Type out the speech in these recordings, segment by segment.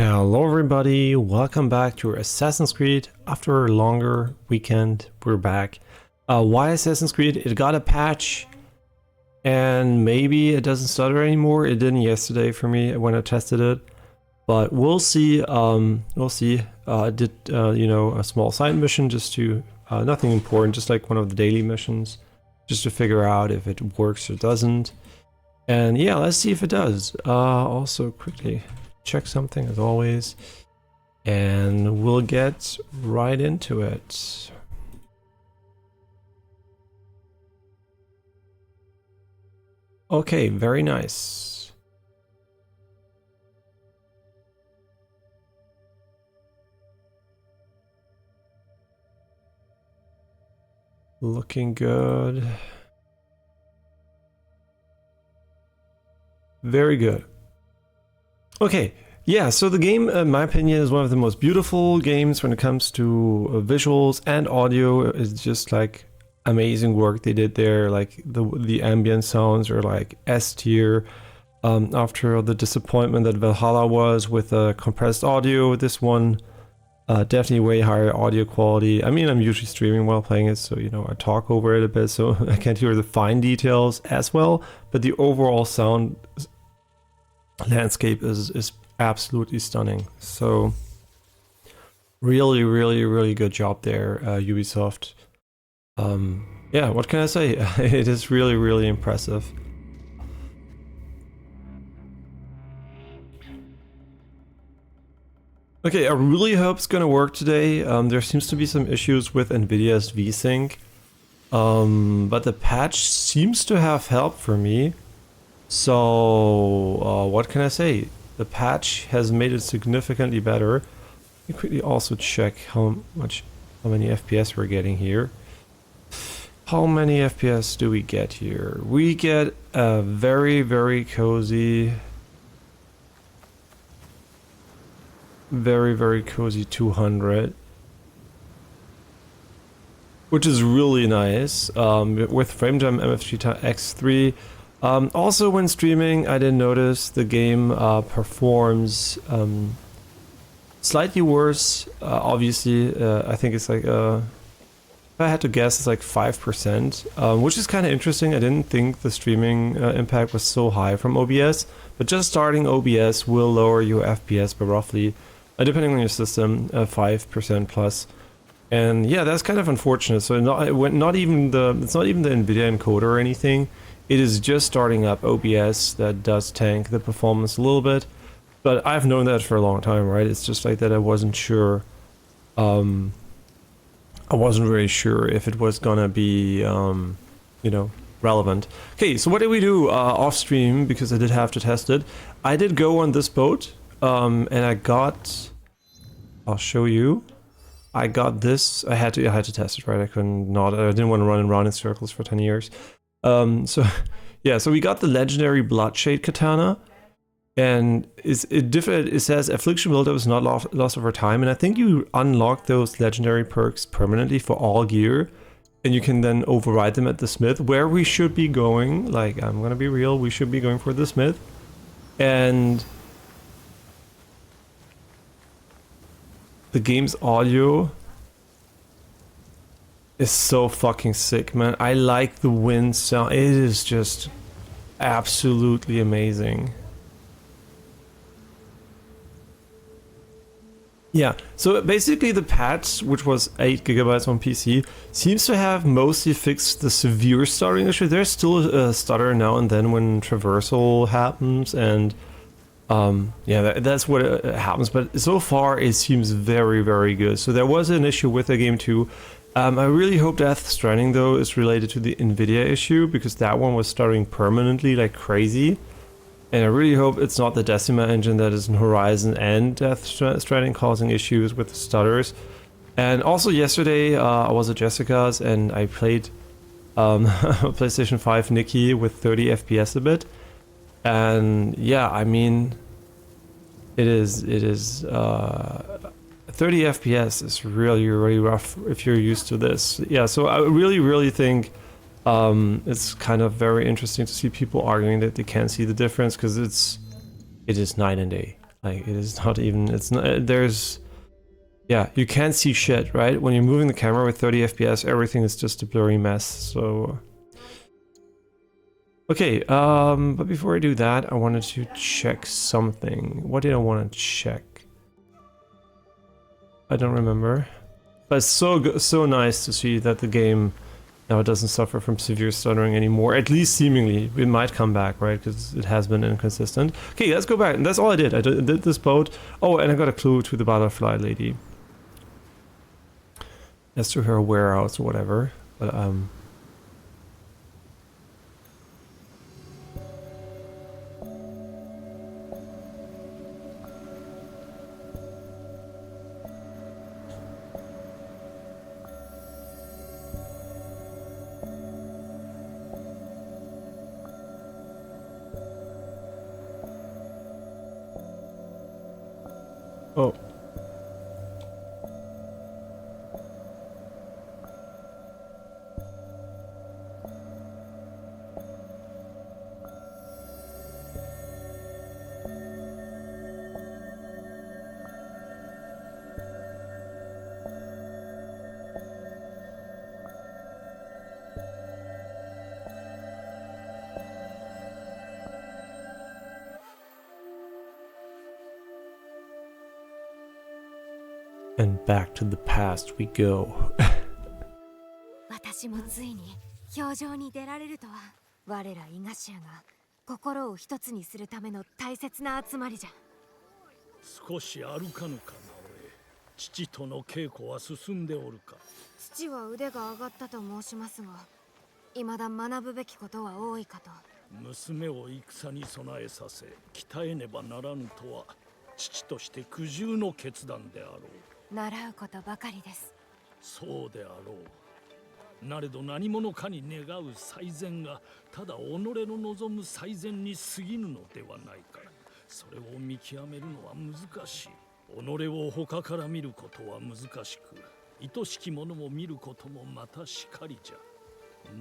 Hello everybody, welcome back to Assassin's Creed. After a longer weekend, we're back. Why Assassin's Creed? It got a patch and maybe it doesn't stutter anymore. It didn't yesterday for me when I tested it, but we'll see. We'll see. I did, a small side mission just to, nothing important, just like one of the daily missions, just to figure out if it works or doesn't. And yeah, let's see if it does. Also quickly check something as always, and we'll get right into it. Okay, very nice. Looking good. Very good. Okay, yeah, so the game, in my opinion, is one of the most beautiful games when it comes to visuals and audio. It's just like amazing work they did there. Like the ambient sounds are like S tier. After the disappointment that Valhalla was with compressed audio, this one definitely way higher audio quality. I mean, I'm usually streaming while playing it, so I talk over it a bit, so I can't hear the fine details as well. But the overall sound landscape is absolutely stunning. So really good job there, Ubisoft. Yeah, what can I say? It is really impressive. Okay, I really hope it's gonna work today. There seems to be some issues with Nvidia's VSync, but the patch seems to have helped for me. So, what can I say? The patch has made it significantly better. Let me quickly also check how many FPS we're getting here. How many FPS do we get here? We get a very cozy, very cozy 200. Which is really nice, with FrameGem MFG X3. Also, when streaming, I did notice the game performs slightly worse. Obviously, I think it's like, if I had to guess, it's like 5%, which is kind of interesting. I didn't think the streaming impact was so high from OBS, but just starting OBS will lower your FPS by roughly, depending on your system, 5% plus. And yeah, that's kind of unfortunate. So it's not even the NVIDIA encoder or anything. It is just starting up OBS that does tank the performance a little bit, but I've known that for a long time, right? It's just like that I wasn't sure. I wasn't really sure if it was gonna be, relevant. Okay, so what did we do off stream, because I did have to test it. I did go on this boat, and I got, I'll show you. I got this. I had to test it, right? I didn't want to run around in circles for 10 years. So we got the legendary Bloodshade Katana, and it says Affliction buildup is not lost over time, and I think you unlock those legendary perks permanently for all gear, and you can then override them at the smith, where we should be going. Like, I'm gonna be real, we should be going for the smith. And the game's audio is so fucking sick, man. I like the wind sound. It is just absolutely amazing. Yeah, so basically the patch, which was 8 GB on PC, seems to have mostly fixed the severe stuttering issue. There's still a stutter now and then when traversal happens, and that's what happens, but so far it seems very good. So there was an issue with the game too. I really hope Death Stranding, though, is related to the Nvidia issue, because that one was stuttering permanently like crazy. And I really hope it's not the Decima engine that is in Horizon and Death Stranding causing issues with the stutters. And also yesterday, I was at Jessica's and I played PlayStation 5 Nikki with 30 FPS a bit. And yeah, I mean, it is 30 FPS is really rough if you're used to this. Yeah, so I really think it's kind of very interesting to see people arguing that they can't see the difference, because it is night and day. Like, it is not even, it's not, there's, yeah, you can't see shit, right? When you're moving the camera with 30 FPS, everything is just a blurry mess, so... Okay, but before I do that, I wanted to check something. What did I want to check? I don't remember. But it's so nice to see that the game now doesn't suffer from severe stuttering anymore. At least seemingly. It might come back, right? Because it has been inconsistent. Okay, let's go back. And that's all I did. I did this boat. Oh, and I got a clue to the butterfly lady. As to her warehouse or whatever. But, oh. And back to the past we go. 私もついに表情に出られるとは。我らイガシアが心を一つにするための大切な集まりじゃ。少し歩かぬかな俺。父との稽古は進んでおるか。父は腕が上がったと申しますが、未だ学ぶべきことは多いかと。娘を戦に備えさせ鍛えねばならぬとは父として苦渋の決断であろう。習うことばかりです。そうであろう。なれど何者かに願う最善がただ己の望む最善に過ぎぬのではないか。それを見極めるのは難しい。己を他から見ることは難しく、愛しきものも見ることもまたしかりじゃ。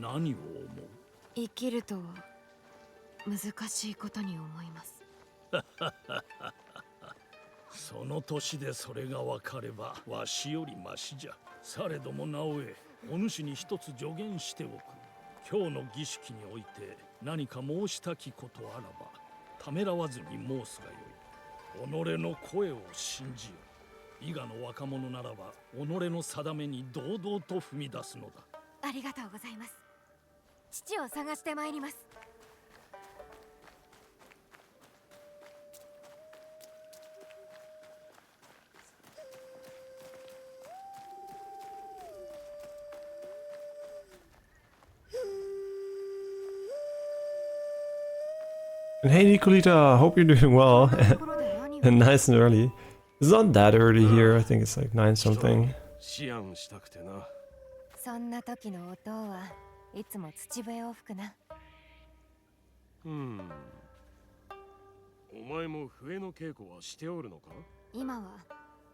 何を思う？生きるとは難しいことに思います。その年でそれが分かればわしよりましじゃ。されどもなおえ、お主に一つ助言しておく。今日の儀式において何か申したきことあらばためらわずに申すがよい。己の声を信じよ。伊賀の若者ならば己の定めに堂々と踏み出すのだ。ありがとうございます。父を探してまいります。And hey Nicolita, hope you're doing well. And nice and early. It's not that early here, I think it's like 9 something. そんな時の音はいつも土笛を吹くな。お前も笛の稽古はしておるのか？今は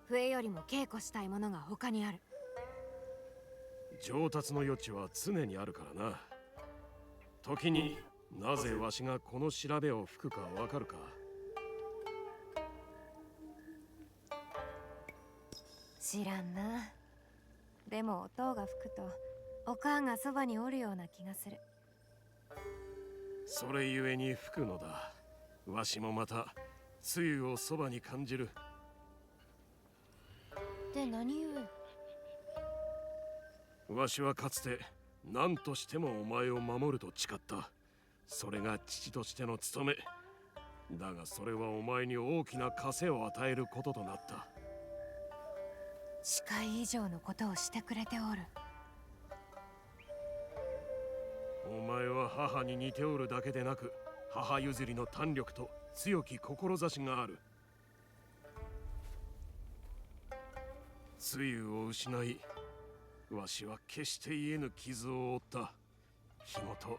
笛よりも稽古したいものが他にある。上達の余地は常にあるからな。時になぜわしがこの調べを吹くかわかるか？知らんな。でも音が吹くとおかんがそばにおるような気がする。それゆえに吹くのだ。わしもまたつゆをそばに感じる。で何故？わしはかつて何としてもお前を守ると誓った。それが父としての務め。だがそれはお前に大きな枷を与えることとなった。誓い以上のことをしてくれておる。お前は母に似ておるだけでなく、母譲りの胆力と強き志がある。つゆを失い、わしは決して癒えぬ傷を負った。日ごと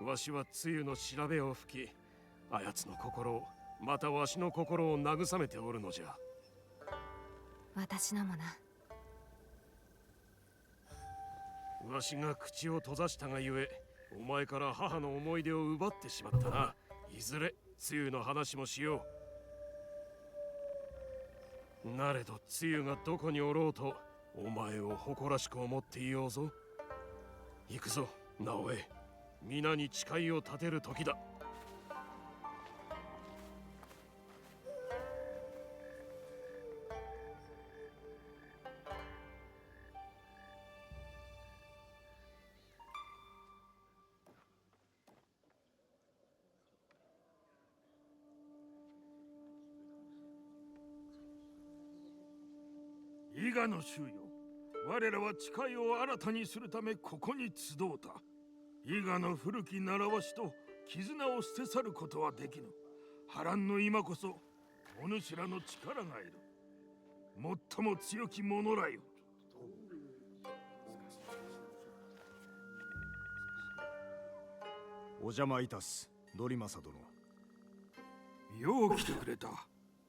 わしはつゆの調べを吹き、あやつの心を、またわしの心を慰めておるのじゃ。私のもな。わしが口を閉ざしたがゆえ、お前から母の思い出を奪ってしまったな。いずれつゆの話もしよう。なれどつゆがどこにおろうとお前を誇らしく思っていようぞ。行くぞ直江、皆に誓いを立てる時だ。伊賀の衆よ、我らは誓いを新たにするためここに集うた。伊賀の古き習わしと絆を捨て去ることはできぬ。波乱の今こそお主らの力がいる。最も強き者らよ。お邪魔いたす、頼政殿。よう来てくれた、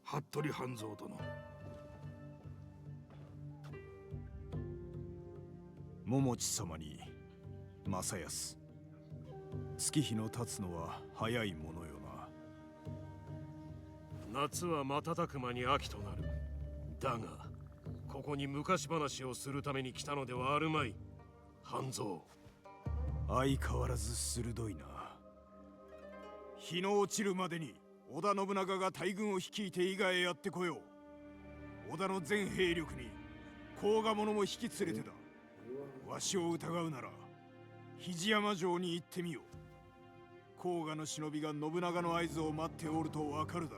服部半蔵殿。桃地様に正康、月日の経つのは早いものよな。夏は瞬く間に秋となる。だがここに昔話をするために来たのではあるまい。半蔵、相変わらず鋭いな。日の落ちるまでに織田信長が大軍を率いて伊賀へやってこよう。織田の全兵力に甲賀者も引き連れてだ。わしを疑うなら肘山城に行ってみよ。甲賀の忍びが信長の合図を待っておるとわかるだろ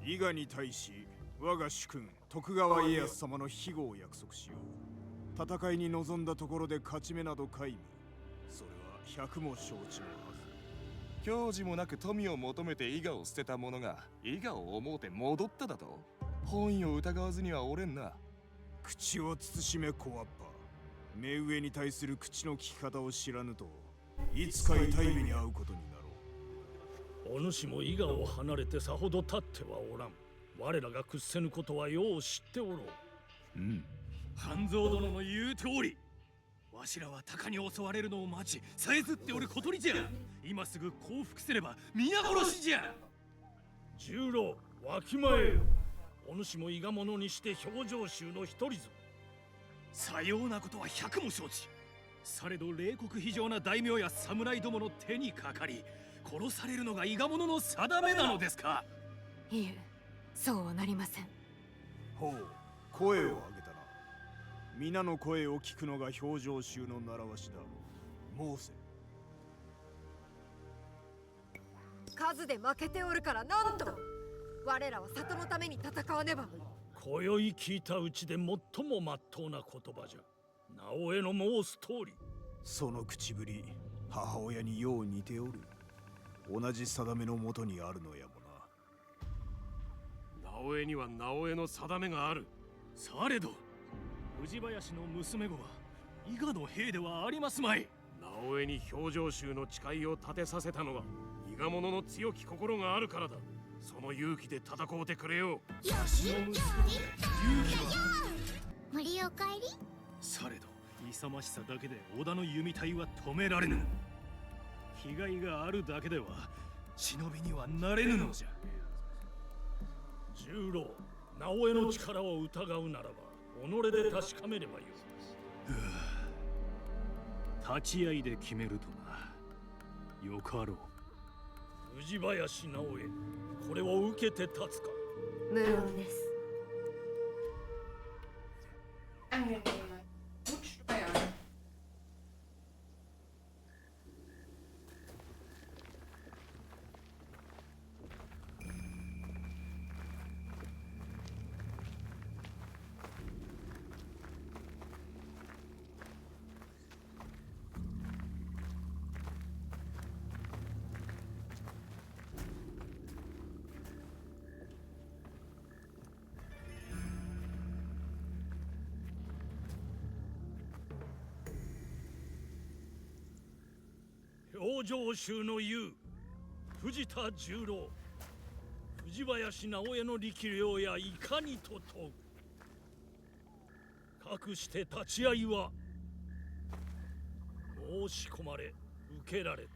う。伊賀に対し我が主君徳川家康様の庇護を約束しよう。戦いに臨んだところで勝ち目など皆無。それは百も承知のはず。矜持もなく富を求めて伊賀を捨てた者が伊賀を思うて戻っただと。本意を疑わずにはおれんな。口を慎め小わっぱ。目上に対する口の利き方を知らぬといつか痛い目に遭うことになろう。お主も伊賀を離れてさほど経ってはおらん。我らが屈せぬことはよう知っておろう。うん。半蔵殿の言う通り、わしらは鷹に襲われるのを待ちさえずっておる小鳥じゃ。今すぐ降伏すれば皆殺しじゃ。十郎、わきまえよ。お主も伊賀者にして表情衆の一人ぞ。さようなことは百も承知。されど冷酷非情な大名や侍どもの手にかかり殺されるのが伊賀者の定めなのですか。いえ、そうはなりません。ほう、声を上げたな。皆の声を聞くのが表情衆の習わしだ。申せ。数で負けておるからなんと。我らは里のために戦わねば。今宵聞いたうちで最もまっとうな言葉じゃ。直江の申す通り。その口ぶり、母親によう似ておる。同じ定めのもとにあるのやもな。直江には直江の定めがある。されど藤林の娘子は伊賀の兵ではありますまい。直江に表情衆の誓いを立てさせたのは伊賀者の強き心があるからだ。その勇気で戦うてくれよ。森お帰り。されど勇ましさだけで織田の弓隊は止められぬ。被害があるだけでは忍びにはなれぬのじゃ。十郎、直江の力を疑うならば己で確かめればよい。立ち合いで決めるとな。よかろう。藤林直江、これを受けて立つか。無論です。表情衆の言う藤田十郎、藤林直江の力量やいかにと問う。かくして立ち会いは申し込まれ受けられた。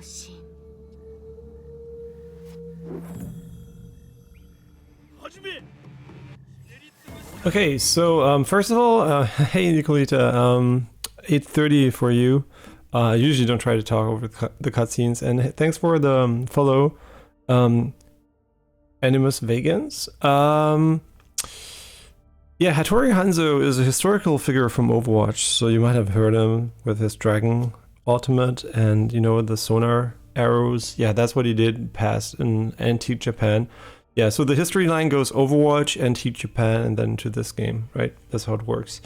心 Okay, so first of all, hey Nicolita, 8:30 for you. I usually don't try to talk over the cutscenes, and thanks for the follow, Animus Vegans. Yeah, Hattori Hanzo is a historical figure from Overwatch, so you might have heard him with his dragon ultimate and, you know, the sonar arrows. Yeah, that's what he did past in Antique Japan. Yeah, so the history line goes Overwatch, Antique Japan, and then to this game, right? That's how it works.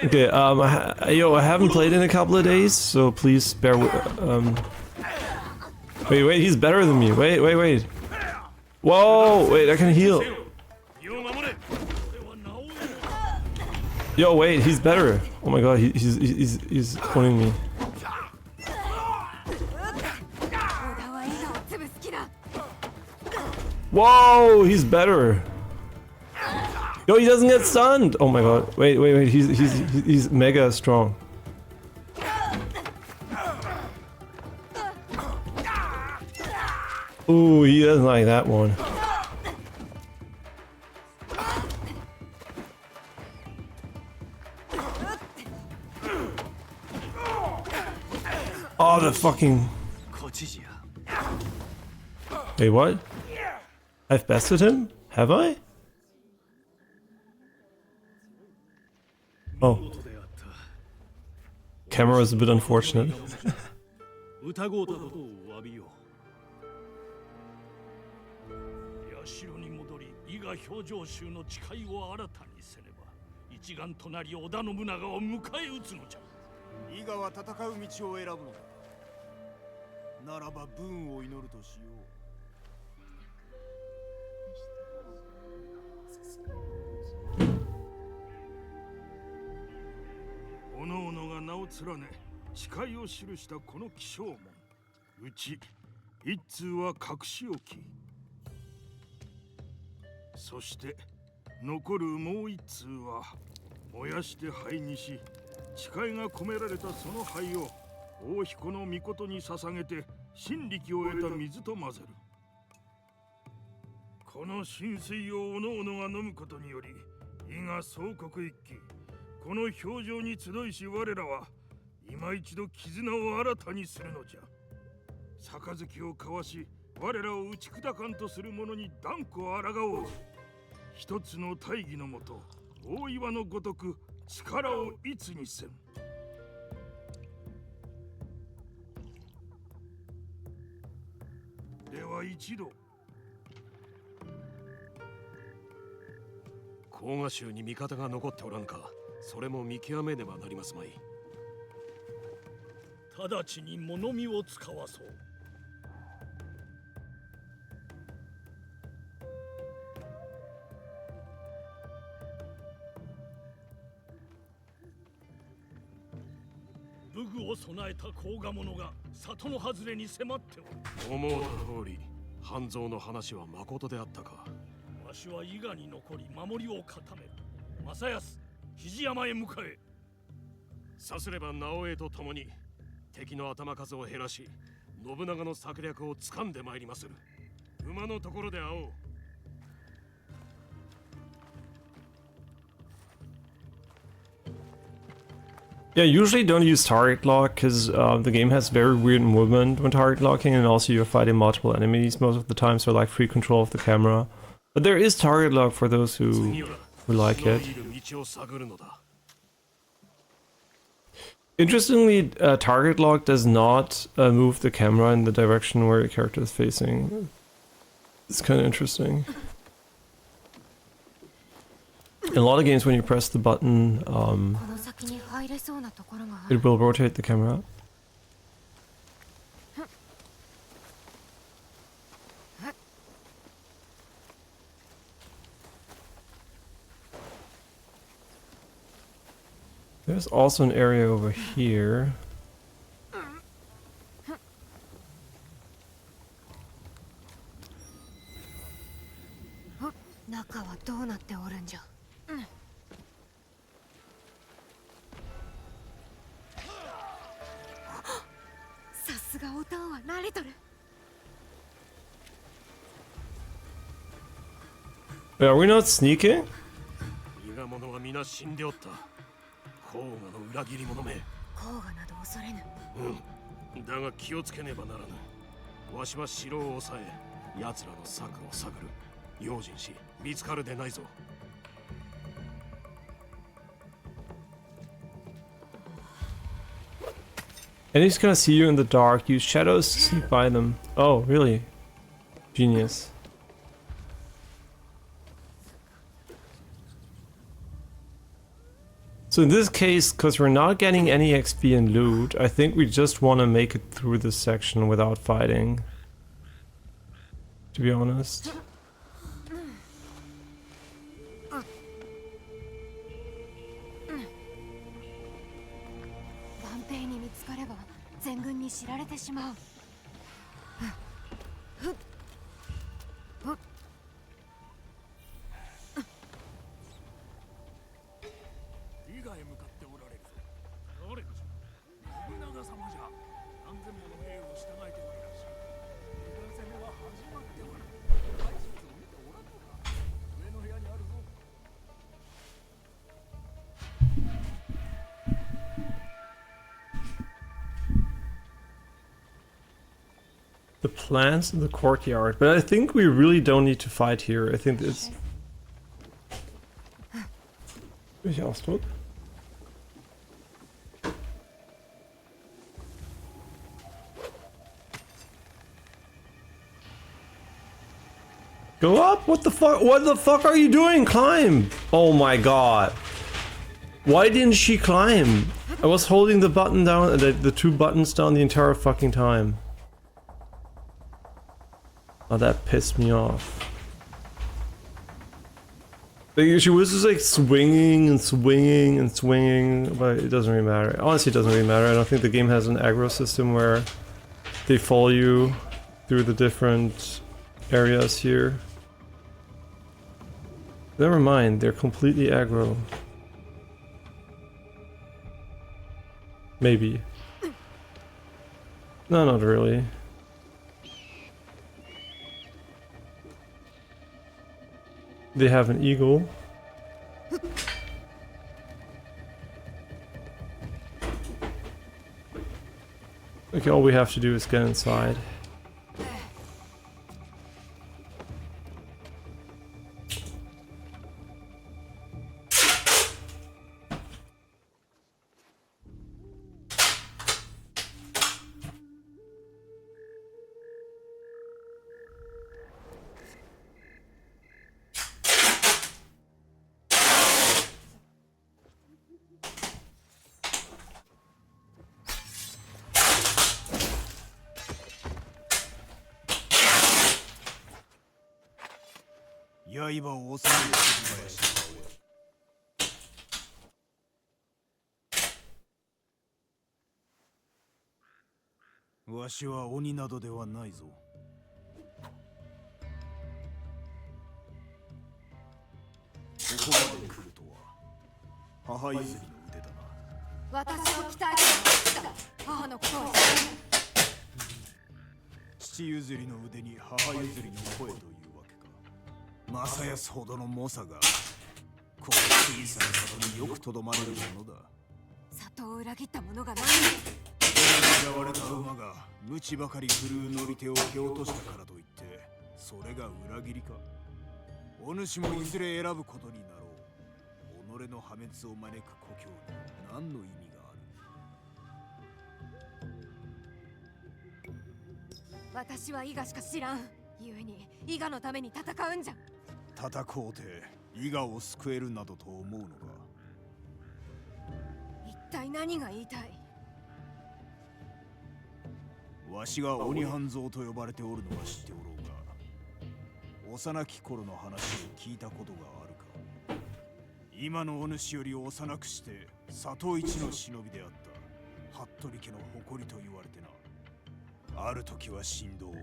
Okay, I haven't played in a couple of days, so please bear with, wait, he's better than me. Wait. Whoa, wait, I can heal. Yo, wait, he's better. Oh my god, he's owning me. Whoa, he's better. Yo, he doesn't get stunned. Oh my god. Wait. He's mega strong. Ooh, he doesn't like that one. Oh, the fucking... Wait, what? I've bested him? Have I? Oh. Camera is a bit unfortunate. 疑うたことを詫びよう。社に戻り、伊賀表情衆の誓いを新たにせねば、一丸となり織田信長を迎え撃つのじゃ。伊賀は戦う道を選ぶのだ。ならば文を祈るとしよう。おのおのが名を連ね誓いを記したこの起請文、うち一通は隠し置き、そして残るもう一通は燃やして灰にし、誓いが込められたその灰を大彦の御事に捧げて神力を得た水と混ぜる。この神水をおのおのが飲むことにより、伊賀総国一揆、この表情に集いし我らは今一度絆を新たにするのじゃ。杯を交わし我らを打ち砕かんとする者に断固抗おう。一つの大義のもと大岩のごとく力を一にせん。では一度甲賀衆に味方が残っておらんか。それも見極めねばなりますまい。直ちに物見を使わそう。武具を備えた甲賀者が里の外れに迫っておる。思うた通り、半蔵の話はまことであったか。わしは伊賀に残り守りを固める。正康、肘山へ向かえ。さすれば直江と共に敵の頭数を減らし、信長の策略を掴んでまいりまする。馬のところで会おう。Yeah, usually don't use target lock because the game has very weird movement when target locking, and also you're fighting multiple enemies most of the time, so like free control of the camera. But there is target lock for those who like it. Interestingly, target lock does not move the camera in the direction where your character is facing. It's kind of interesting. In a lot of games, when you press the button, it will rotate the camera. There's also an area over here. がおとんは慣れとる。 Wait, are we not sneaking? 伊賀者は皆死んでおった。甲賀の裏切り者め。甲賀など恐れぬ。だが気をつけねばならぬ。わしは城を抑え、奴らの策を探る。用心し、見つかるでないぞ。Enemies gonna see you in the dark. Use shadows to sneak by them. Oh, really? Genius. So in this case, because we're not getting any XP and loot, I think we just want to make it through this section without fighting. To be honest. 万兵に見つかれば全軍に知られてしまう。伊賀へ向かっておられるぞ。誰かしら。信長様じゃ。何千もの兵を従えておりらしい。伊賀攻めは始まっておる。大地図を見ておらんのか。上の部屋にあるぞ。 The plants in the courtyard, but I think we really don't need to fight here. I think it's... Will ich Ausdruck? Go up! What the fuck? What the fuck are you doing? Climb! Oh my god. Why didn't she climb? I was holding the button down, the two buttons down the entire fucking time. Oh, that pissed me off. Like, she was just like swinging and swinging and swinging, but it doesn't really matter. Honestly, it doesn't really matter. I don't think the game has an aggro system where they follow you through the different areas here. Never mind, they're completely aggro. Maybe. No, not really. They have an eagle. Okay, all we have to do is get inside.刃を収める林のわしは鬼などではないぞ。ここまで来るとは母譲りの腕だな。私を鍛えた母のことを知らない。父譲りの腕に母譲りの声というわけか。正康ほどの猛者がこの小さな里によくとどまれるものだ。里を裏切った者が何嫌われた馬が鞭ばかり振るう乗り手を蹴落としたからといってそれが裏切りか。お主もいずれ選ぶことになろう。己の破滅を招く故郷に何の意味がある。私は伊賀しか知らん。故に伊賀のために戦うんじゃ。戦おうて伊賀を救えるなどと思うのか。一体何が言いたい。わしが鬼半蔵と呼ばれておるのは知っておろうが、幼き頃の話を聞いたことがあるか。今のお主より幼くして里一の忍びであった服部家の誇りと言われてな。ある時は神道、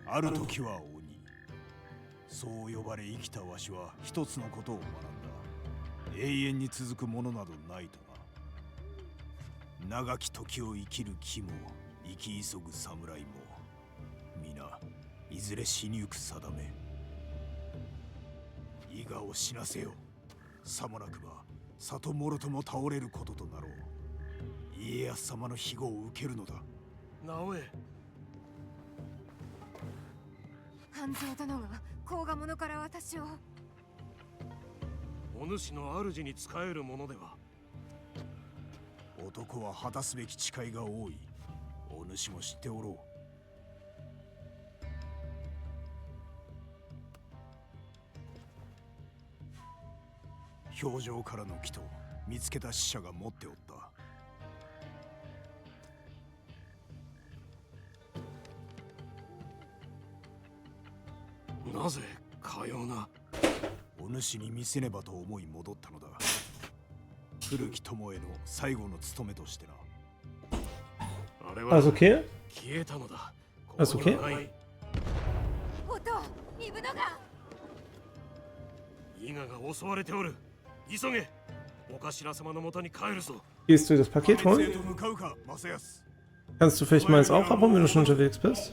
ある時は鬼。そう呼ばれ生きたわしは一つのことを学んだ。永遠に続くものなどないとな。長き時を生きる気も生き急ぐ侍も皆いずれ死にゆく定め。伊賀を死なせよ。さもなくば里もろとも倒れることとなろう。家康様の庇護を受けるのだ。直江、半蔵殿が甲賀者から私を。お主の主に仕えるものでは。男は果たすべき誓いが多い。お主も知っておろう。表情からの木と見つけた使者が持っておった。なぜかような。お主に見せねばと思い戻ったのだ。古き友への最後の務めとしてな。あれは Alles okay? 消えたのだ。 Alles okay? ここにない音イブノが。伊賀が襲われておる。急げ。お頭様のもとに帰るぞ。 Gehst du das Paket 破滅 holen? へと向かうか、正康。 Kannst du vielleicht meins auch abholen, wenn du schon unterwegs bist?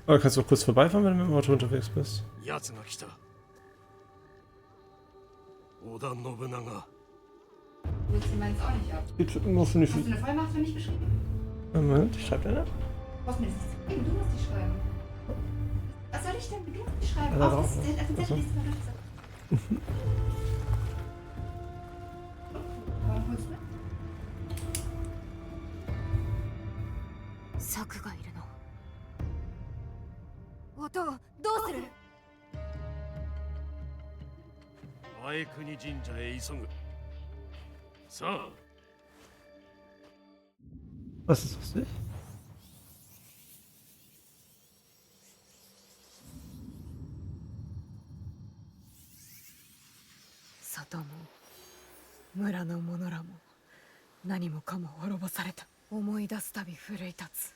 Oder kannst du auch kurz vorbeifahren, wenn du mit dem Auto unterwegs bist? 奴が来た。織田信長。 Willst du meins auch nicht ab? Gibt's irgendwas für die... Hast du eine Vollmacht für mich geschrieben? Moment, ich schreibe eine. Du brauchst mir das nicht zu geben, du musst die schreiben. Was soll ich denn? Du musst die schreiben. Ja, Auf, doch. das ist der FNZ, liest mal durch. Warum holst du? 策がいるの。音どうする。前国神社へ急ぐ。さあ。 Was ist das nicht? 里も村の者らも何もかも滅ぼされた。思い出すたび奮い立つ。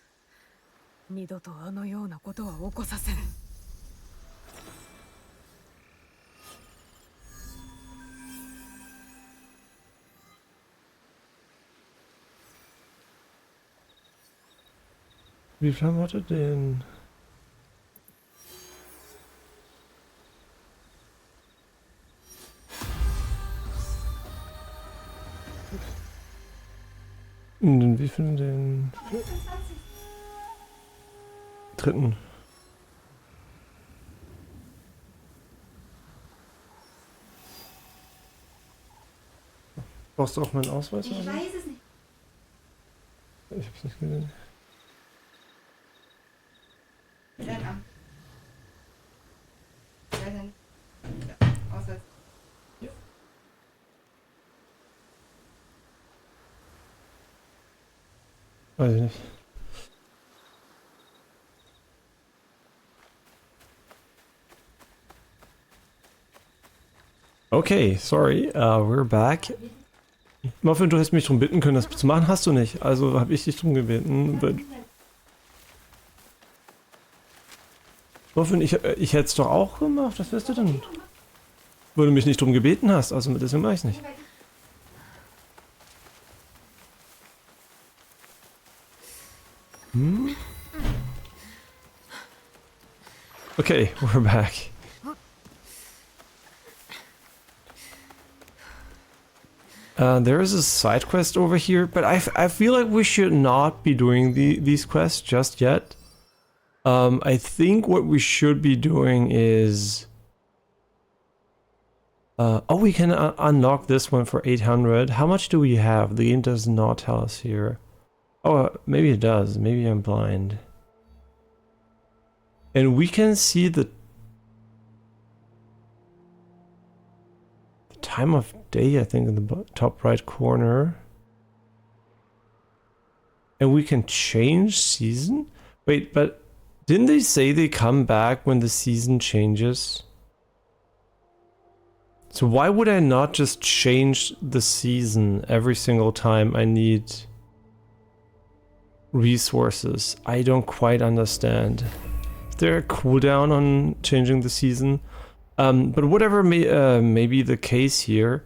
二度とあのようなことは起こさせぬ。Wie viel haben wir heute den? Wie viel den dritten? Brauchst du auch meinen Ausweis? Ich oder? weiß es nicht. Ich hab's nicht gesehen. Mit deinem Arm. Ryzen. Ja, Ausweis. Weiß ich nicht. Okay, sorry, we're back. Muffin, du hättest mich darum bitten können, das zu machen, hast du nicht. Also habe ich dich darum gebeten. Muffin, ich hätte es doch auch gemacht, was wärst du denn? Weil du mich nicht darum gebeten hast, also deswegen mache ich es nicht. Hm? Okay, we're back. There is a side quest over here, but I feel like we should not be doing these quests just yet. I think what we should be doing is... oh, we can unlock this one for 800. How much do we have? The game does not tell us here. Oh, maybe it does. Maybe I'm blind. And we can see the time of day, I think, in the top right corner. And we can change season? Wait, but didn't they say they come back when the season changes? So why would I not just change the season every single time I need resources? I don't quite understand. Is there a cooldown on changing the season? But whatever may be the case here,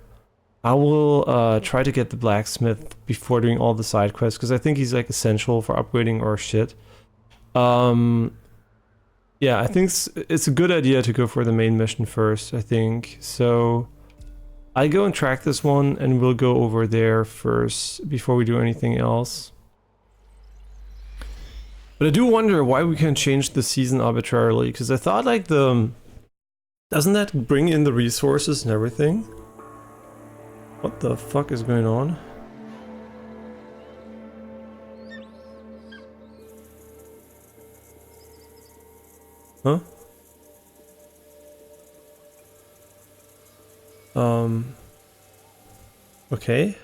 I will try to get the blacksmith before doing all the side quests, because I think he's like essential for upgrading our shit. Yeah, I think it's a good idea to go for the main mission first, I think. So I go and track this one, and we'll go over there first before we do anything else. But I do wonder why we can change the season arbitrarily, because I thought like doesn't that bring in the resources and everything? What the fuck is going on? Huh? Okay.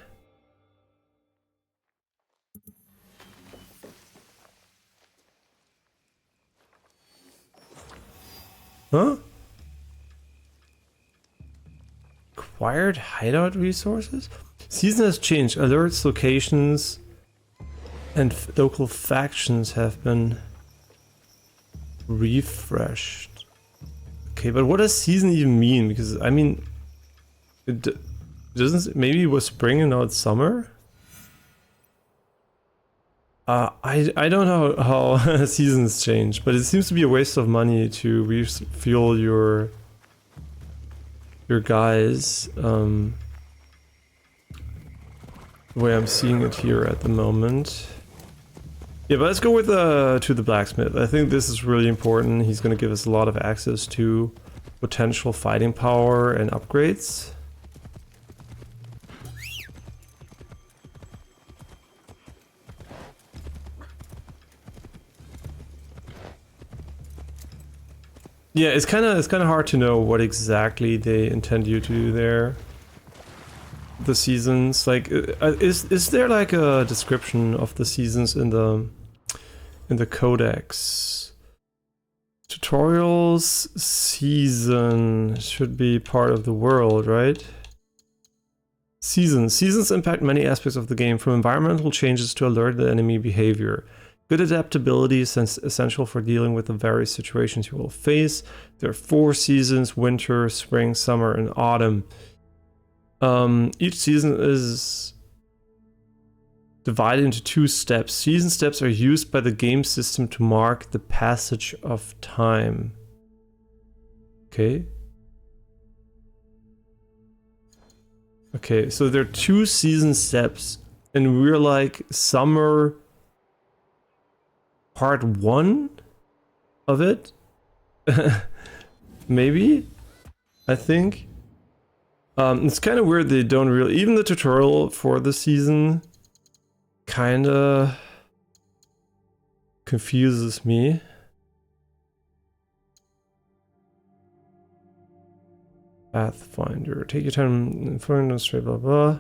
Huh? Acquired hideout resources? Season has changed. Alerts, locations, and local factions have been refreshed. Okay, but what does season even mean? Because, I mean, it doesn't... Maybe it was spring and now it's summer? I don't know how seasons change, but it seems to be a waste of money to refuel your guys, the way I'm seeing it here at the moment. Yeah, but let's go with to the blacksmith. I think this is really important. He's going to give us a lot of access to potential fighting power and upgrades. Yeah, it's kind of hard to know what exactly they intend you to do there. The seasons, like, is there like a description of the seasons in the codex? Tutorials season should be part of the world, right? Seasons impact many aspects of the game, from environmental changes to alert the enemy behavior. Good adaptability is essential for dealing with the various situations you will face. There are 4 seasons: winter, spring, summer, and autumn. Each season is divided into 2 steps. Season steps are used by the game system to mark the passage of time. Okay. Okay, so there are 2 season steps, and we're like summer part 1 of it? Maybe? I think. It's kind of weird they don't really... Even the tutorial for the season kind of confuses me. Pathfinder. Take your time, straight, blah blah.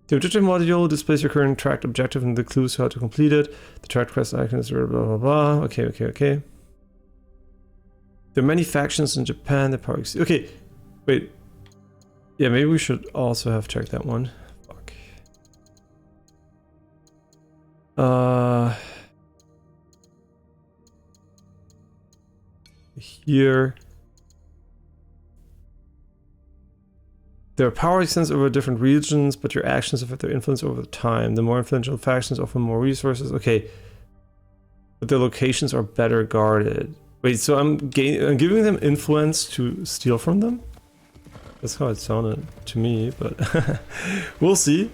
The objective module displays your current tracked objective and the clues how to complete it. The tracked quest icons are blah blah blah. Okay. There are many factions in Japan that probably... Okay, wait. Yeah, maybe we should also have checked that one. Fuck. Here. Their power extends over different regions, but your actions affect their influence over time. The more influential factions offer more resources. Okay. But their locations are better guarded. Wait, so I'm giving them influence to steal from them? That's how it sounded to me, but we'll see.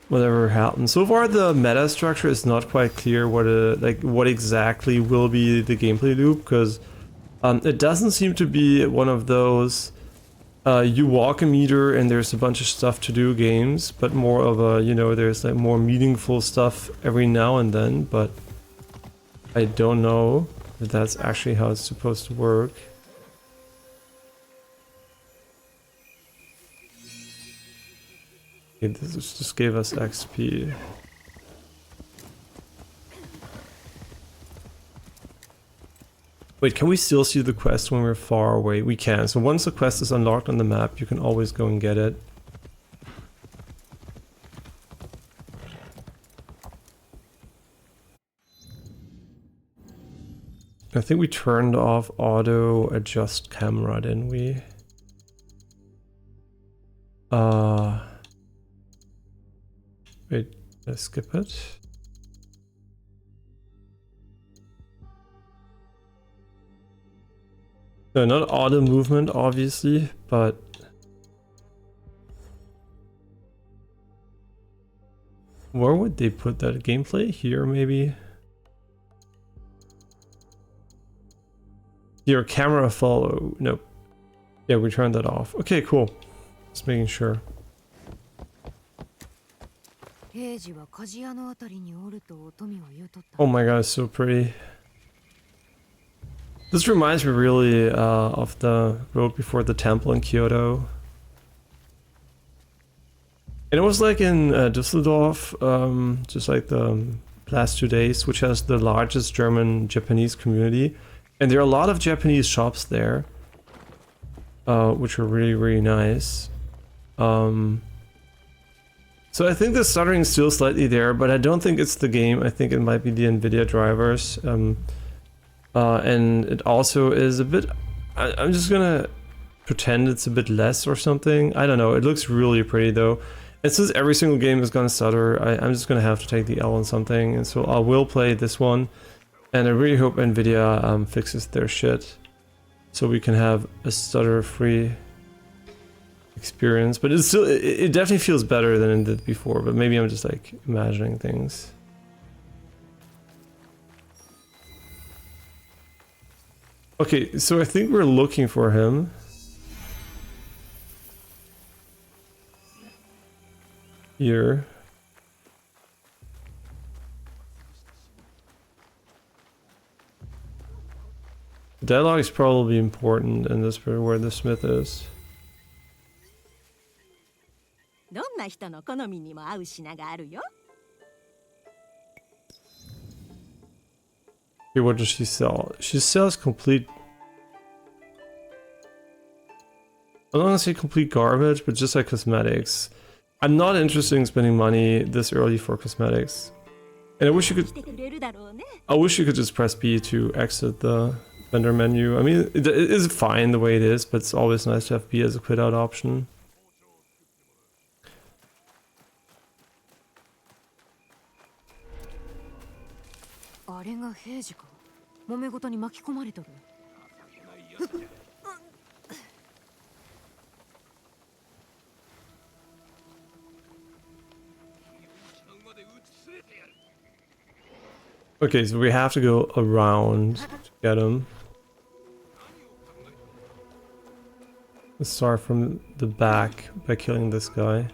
Whatever happens. So far, the meta structure is not quite clear what exactly will be the gameplay loop, because it doesn't seem to be one of those you walk a meter and there's a bunch of stuff to do games, but more of a, you know, there's like more meaningful stuff every now and then, but I don't know if that's actually how it's supposed to work. Okay, this just gave us XP. Wait, can we still see the quest when we're far away? We can. So once the quest is unlocked on the map, you can always go and get it. I think we turned off auto adjust camera, didn't we? Wait, let's skip it. No, not auto movement, obviously, but where would they put that gameplay? Here, maybe? Your camera follow. Nope. Yeah, we turned that off. Okay, cool. Just making sure. Oh my god, it's so pretty. This reminds me really of the road before the temple in Kyoto. And it was like in Düsseldorf, just like the last 2 days, which has the largest German-Japanese community. And there are a lot of Japanese shops there, which are really, really nice. So I think the stuttering is still slightly there, but I don't think it's the game. I think it might be the NVIDIA drivers. And it also is a bit... I'm just gonna pretend it's a bit less or something. I don't know. It looks really pretty though. And since every single game is gonna stutter, I'm just gonna have to take the L on something. And so I will play this one. And I really hope NVIDIA fixes their shit, so we can have a stutter-free experience. But it's still, it definitely feels better than it did before. But maybe I'm just like imagining things. Okay, so I think we're looking for him. Here. Dialogue is probably important in this part where the smith is. Okay, what does she sell? She sells complete... I don't want to say complete garbage, but just like cosmetics. I'm not interested in spending money this early for cosmetics. And I wish you could just press B to exit the vendor menu. I mean, it is fine the way it is, but it's always nice to have B as a quit out option. Okay, so we have to go around to get him. Let's start from the back by killing this guy.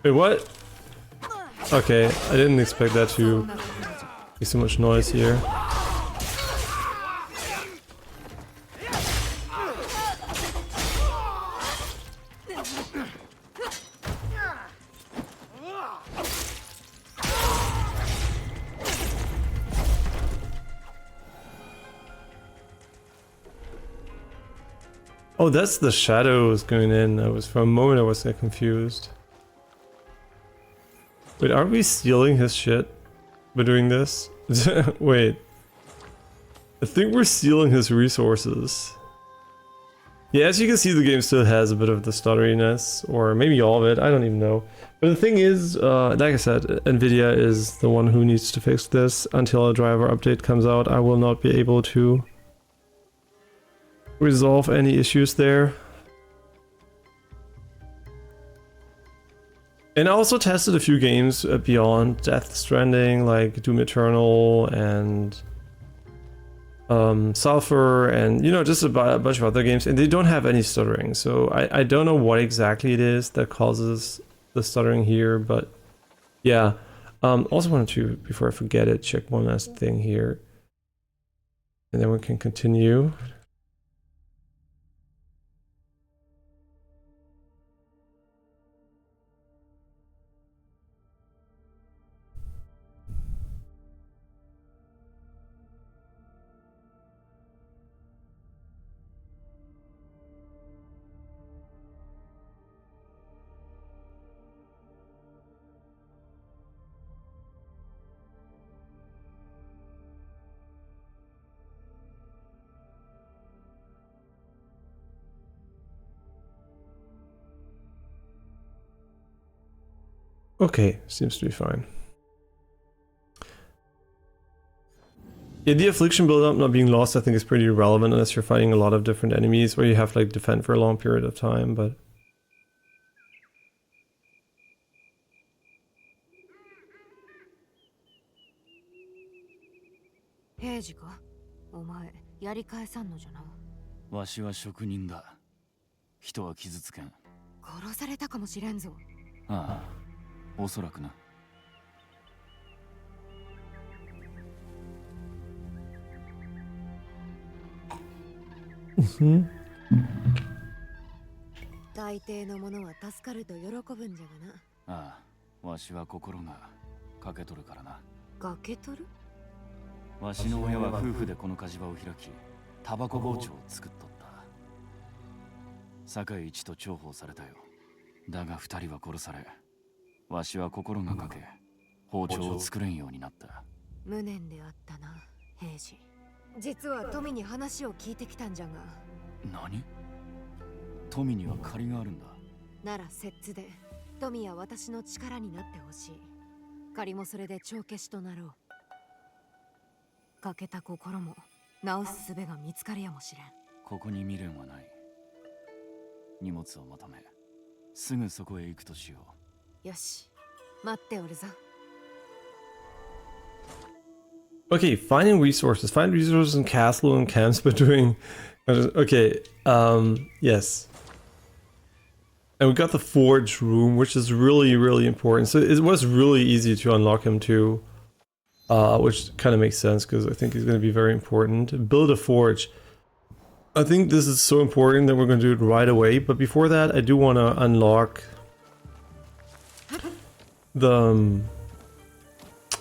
Wait, what? Okay, I didn't expect that to be so much noise here. Oh, that's the shadows going in. I was, for a moment I was like confused. Wait, are we stealing his shit by doing this? Wait. I think we're stealing his resources. Yeah, as you can see, the game still has a bit of the stutteriness, or maybe all of it, I don't even know. But the thing is, like I said, NVIDIA is the one who needs to fix this. Until a driver update comes out, I will not be able to resolve any issues there. And I also tested a few games beyond Death Stranding, like Doom Eternal and Sulphur, and you know, just a bunch of other games, and they don't have any stuttering. So I don't know what exactly it is that causes the stuttering here, but yeah. Also wanted to, before I forget it, check one last thing here, and then we can continue. Okay, seems to be fine. Yeah, the affliction build-up not being lost I think is pretty irrelevant unless you're fighting a lot of different enemies where you have to like defend for a long period of time, but... 平次かお前やり返さんのじゃな。わしは職人だ。人は傷つけん。殺されたかもしれんぞ。ああ、おそらくな。大抵のものは助かると喜ぶんじゃがな。ああ、わしは心がかけとるからな。がけとる？わしの親は夫婦でこの火事場を開き、タバコ包丁を作っとった。堺一と重宝されたよ。だが二人は殺され、わしは心がかけ、包丁を作れんようになった。無念であったな、平次。実は富に話を聞いてきたんじゃが。何？富には借りがあるんだ。なら摂津で富や私の力になってほしい。仮もそれで帳消しとなろう。欠けた心も直す術が見つかるやもしれん。ここに未練はない。荷物をまとめ、すぐそこへ行くとしよう。よし、待っておるぞ。Okay, finding resources. Find resources in castle and camps by doing... Okay, yes. And we got the forge room, which is really, really important. So it was really easy to unlock him too. Which kind of makes sense because I think he's going to be very important. Build a forge. I think this is so important that we're going to do it right away. But before that, I do want to unlock the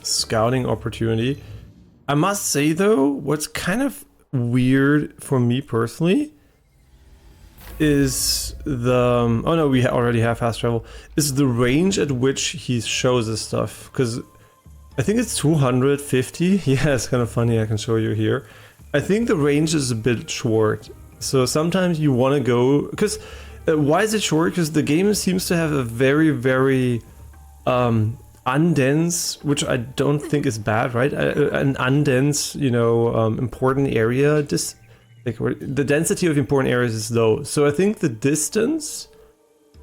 scouting opportunity. I must say though, what's kind of weird for me personally is the... oh no, we already have fast travel. Is the range at which he shows his stuff. Because I think it's 250. Yeah, it's kind of funny. I can show you here. I think the range is a bit short. So sometimes you want to go... because why is it short? Because the game seems to have a very, very... undense, which I don't think is bad, right? An undense, you know, important area. Just like the density of important areas is low. So I think the distance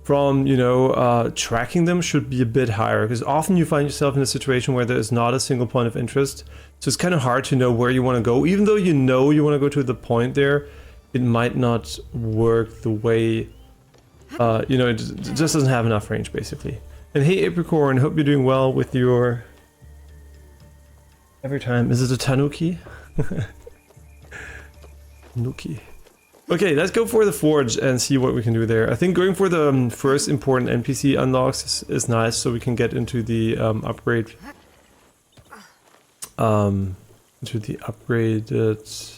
from, you know, tracking them should be a bit higher, because often you find yourself in a situation where there is not a single point of interest. So it's kind of hard to know where you want to go. Even though you know you want to go to the point there, it might not work the way, you know, it just doesn't have enough range, basically. And hey Apricorn, hope you're doing well with your... every time. Is it a Tanuki? Tanuki. Okay, let's go for the forge and see what we can do there. I think going for the first important NPC unlocks is nice, so we can get into the upgrade... into the upgraded...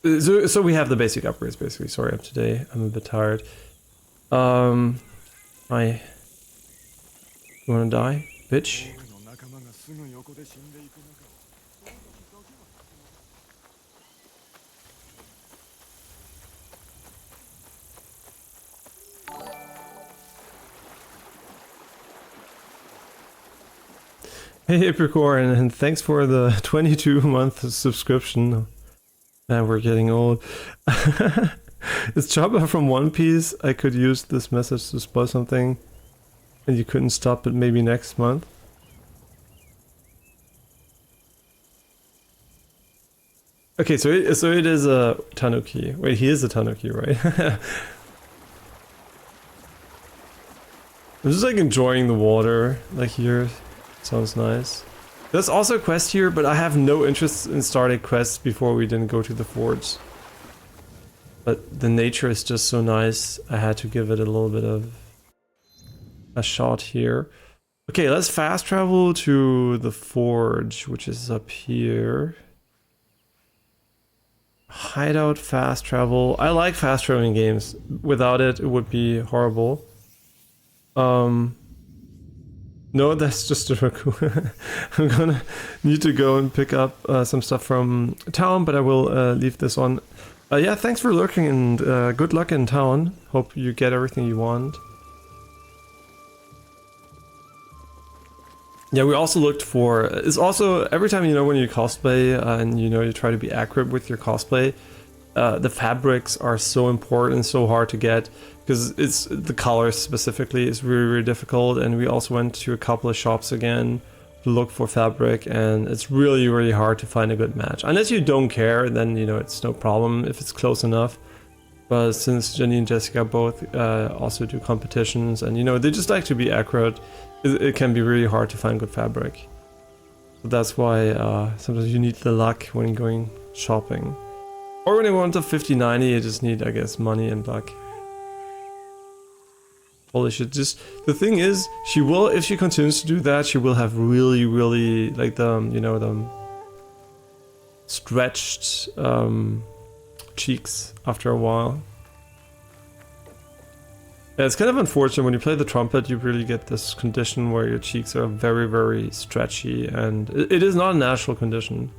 So we have the basic upgrades basically. Sorry, today I'm a bit tired. You wanna die, bitch? Hey Apricorn, and thanks for the 22-month subscription. We're getting old. Is Chopper from One Piece? I could use this message to spoil something, and you couldn't stop it maybe next month. Okay, so it is a Tanuki. Wait, he is a Tanuki, right? I'm just like enjoying the water, like here. Sounds nice. There's also a quest here, but I have no interest in starting quests before we didn't go to the forge. But the nature is just so nice, I had to give it a little bit of a shot here. Okay, let's fast travel to the forge, which is up here. Hideout fast travel. I like fast traveling games. Without it, it would be horrible. No, that's just a raccoon. I'm gonna need to go and pick up some stuff from town, but I will leave this on. Yeah, thanks for lurking and good luck in town. Hope you get everything you want. Yeah, we also looked for, it's also, every time, you know, when you cosplay and, you know, you try to be accurate with your cosplay, the fabrics are so important, so hard to get, because it's, the colors specifically is really, really difficult, and we also went to a couple of shops again to look for fabric, and it's really, really hard to find a good match. Unless you don't care, then, you know, it's no problem if it's close enough. But since Jenny and Jessica both also do competitions, and, you know, they just like to be accurate, it can be really hard to find good fabric. So that's why sometimes you need the luck when going shopping. Or when you want a 5090, you just need, I guess, money and luck. Holy shit, just, the thing is, she will, if she continues to do that, she will have really, really, like the, you know, the stretched cheeks after a while. Yeah, it's kind of unfortunate when you play the trumpet, you really get this condition where your cheeks are very, very stretchy, and it is not a natural condition.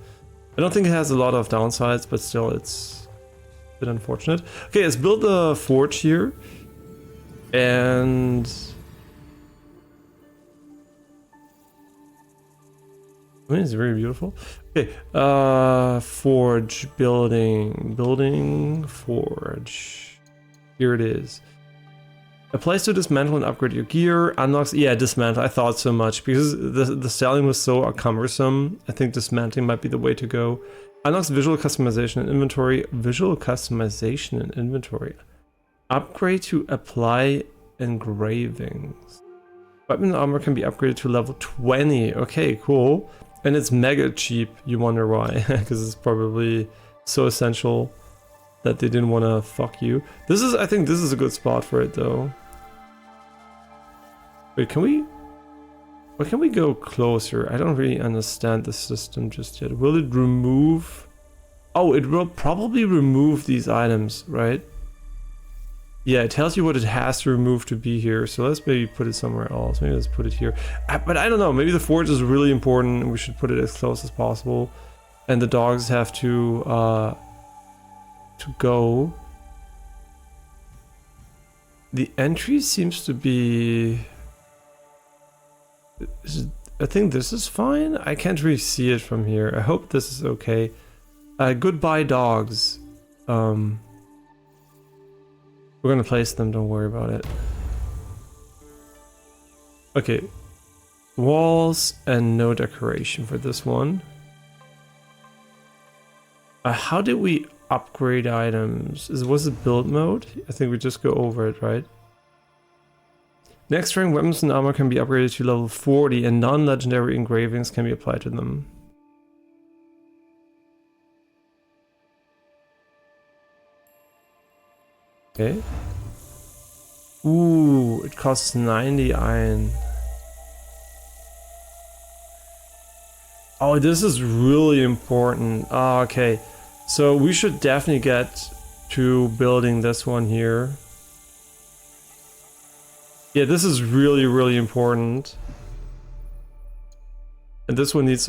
I don't think it has a lot of downsides, but still it's a bit unfortunate. Okay, let's build the forge here. And I mean, it's very beautiful. Okay, forge, building, forge. Here it is. A place to dismantle and upgrade your gear. Unlocks, yeah, dismantle. I thought so much because the selling was so cumbersome. I think dismantling might be the way to go. Unlocks visual customization and inventory. Visual customization and inventory. Upgrade to apply engravings. Weapon armor can be upgraded to level 20. Okay, cool. And it's mega cheap. You wonder why? Because it's probably so essential that they didn't want to fuck you. This is, I think this is a good spot for it though. Wait, can we? Or can we go closer? I don't really understand the system just yet. Will it remove? Oh, it will probably remove these items, right? Yeah, it tells you what it has to remove to be here. So let's maybe put it somewhere else. Maybe let's put it here. But I don't know. Maybe the forge is really important. And we should put it as close as possible. And the dogs have to go. The entry seems to be. I think this is fine. I can't really see it from here. I hope this is okay. Goodbye, dogs. We're gonna place them, don't worry about it. Okay. Walls and no decoration for this one. How did we upgrade items? Was it build mode? I think we just go over it, right? Next rank weapons and armor can be upgraded to level 40 and non-legendary engravings can be applied to them. Okay. Ooh, it costs 90 iron. Oh, this is really important. Oh, okay. So we should definitely get to building this one here. Yeah, this is really, really important. And this one needs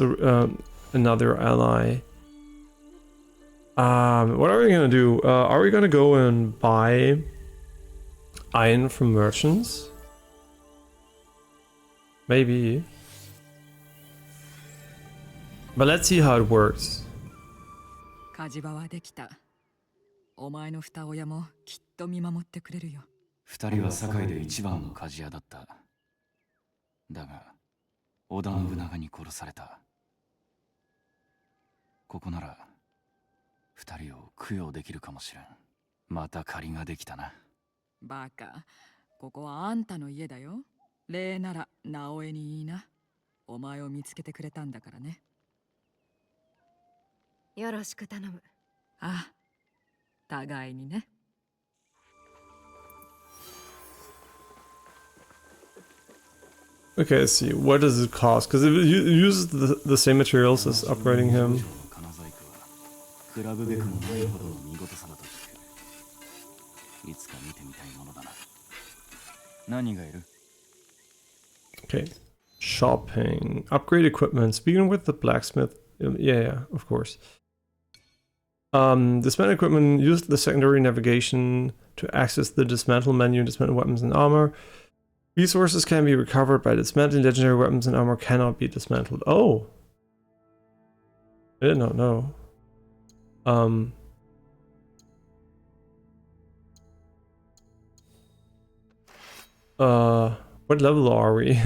another ally. What are we gonna do? Are we gonna go and buy iron from merchants? Maybe. But let's see how it works. 火事場はできた。お前の二親もきっと見守ってくれるよ。二人は堺で一番の鍛冶屋だった。だが、織田信長に殺された。ここなら、二人を供養できるかもしれん。また借りができたな。バカ、ここはあんたの家だよ。礼なら直江に言いな。お前を見つけてくれたんだからね。よろしく頼む。ああ、互いにね。Okay, let's see. What does it cost? Because it uses the same materials as upgrading him. Okay. Shopping. Upgrade equipment. Speaking with the blacksmith. Yeah, of course. Dismantle equipment, use the secondary navigation to access the dismantle menu, dismantle weapons and armor. Resources can be recovered by dismantling. Legendary weapons and armor cannot be dismantled. Oh! I did not know. What level are we?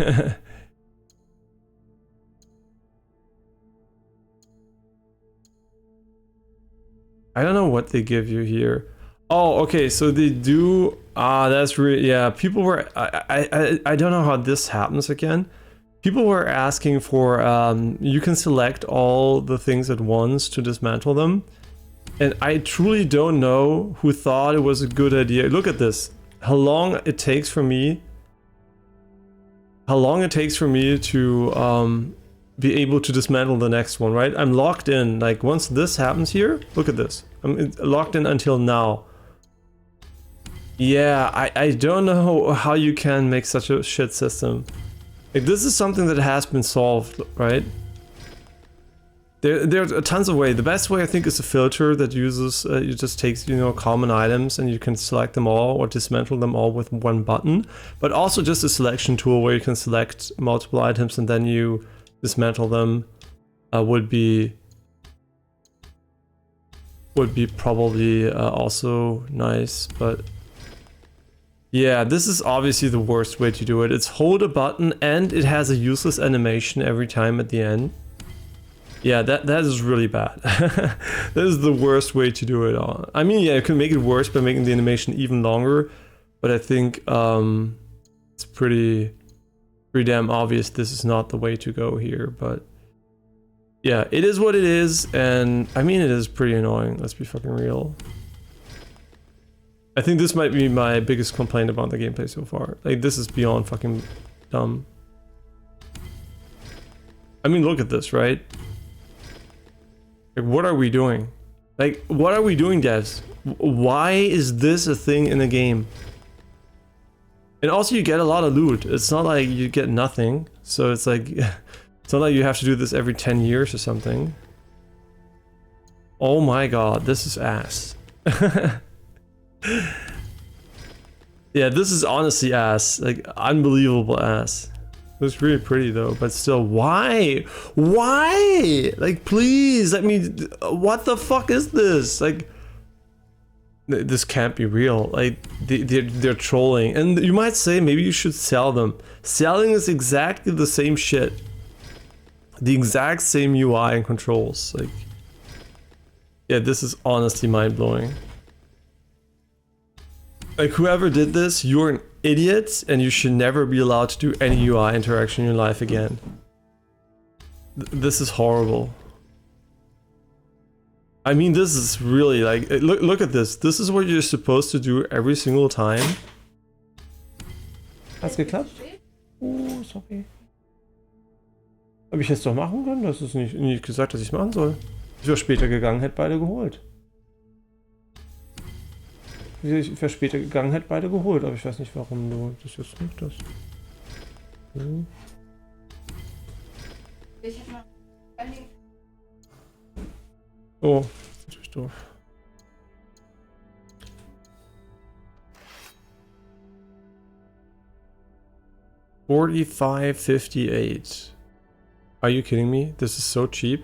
I don't know what they give you here. Oh, okay, so they do. That's really, yeah. People were. I don't know how this happens again. People were asking for. You can select all the things at once to dismantle them, and I truly don't know who thought it was a good idea. Look at this. How long it takes for me. How long it takes for me to be able to dismantle the next one, right? I'm locked in. Like once this happens here, look at this. I'm locked in until now. Yeah, I don't know how you can make such a shit system. Like this is something that has been solved, right? There's tons of ways. The best way I think is a filter that uses, it just takes, you know, common items and you can select them all or dismantle them all with one button. But also just a selection tool where you can select multiple items and then you dismantle them would be probably also nice, but yeah, this is obviously the worst way to do it. It's hold a button and it has a useless animation every time at the end. Yeah, that is really bad. That is the worst way to do it. I mean, yeah, you can make it worse by making the animation even longer, but I think it's pretty damn obvious this is not the way to go here, but yeah, it is what it is, and I mean, it is pretty annoying, let's be fucking real. I think this might be my biggest complaint about the gameplay so far. Like, this is beyond fucking dumb. I mean, look at this, right? Like, what are we doing? Like, what are we doing, devs? Why is this a thing in the game? And also, you get a lot of loot. It's not like you get nothing. So it's like, it's not like you have to do this every 10 years or something. Oh my god, this is ass. Yeah, this is honestly ass. Like, unbelievable ass. It was really pretty though, but still, why? Why? Like, please, let me, what the fuck is this? Like, this can't be real. Like, they're trolling. And you might say, maybe you should sell them. Selling is exactly the same shit. The exact same UI and controls. Like, yeah, this is honestly mind-blowing. Like, whoever did this, you're an idiot, and you should never be allowed to do any UI interaction in your life again. This is horrible. I mean, this is really like, look at this. This is what you're supposed to do every single time. Hat's geklappt? Oh, sorry. Hab ich jetzt doch machen können? Das ist nicht gesagt, dass ich es machen soll. Ich wäre später gegangen, hätte beide geholt. Ich wäre später gegangen, hätte beide geholt, aber ich weiß nicht, warum du das jetzt nicht hast. Hm. Ich hätte mal einige. Oh, das ist natürlich doof. $45.58. Are you kidding me? This is so cheap.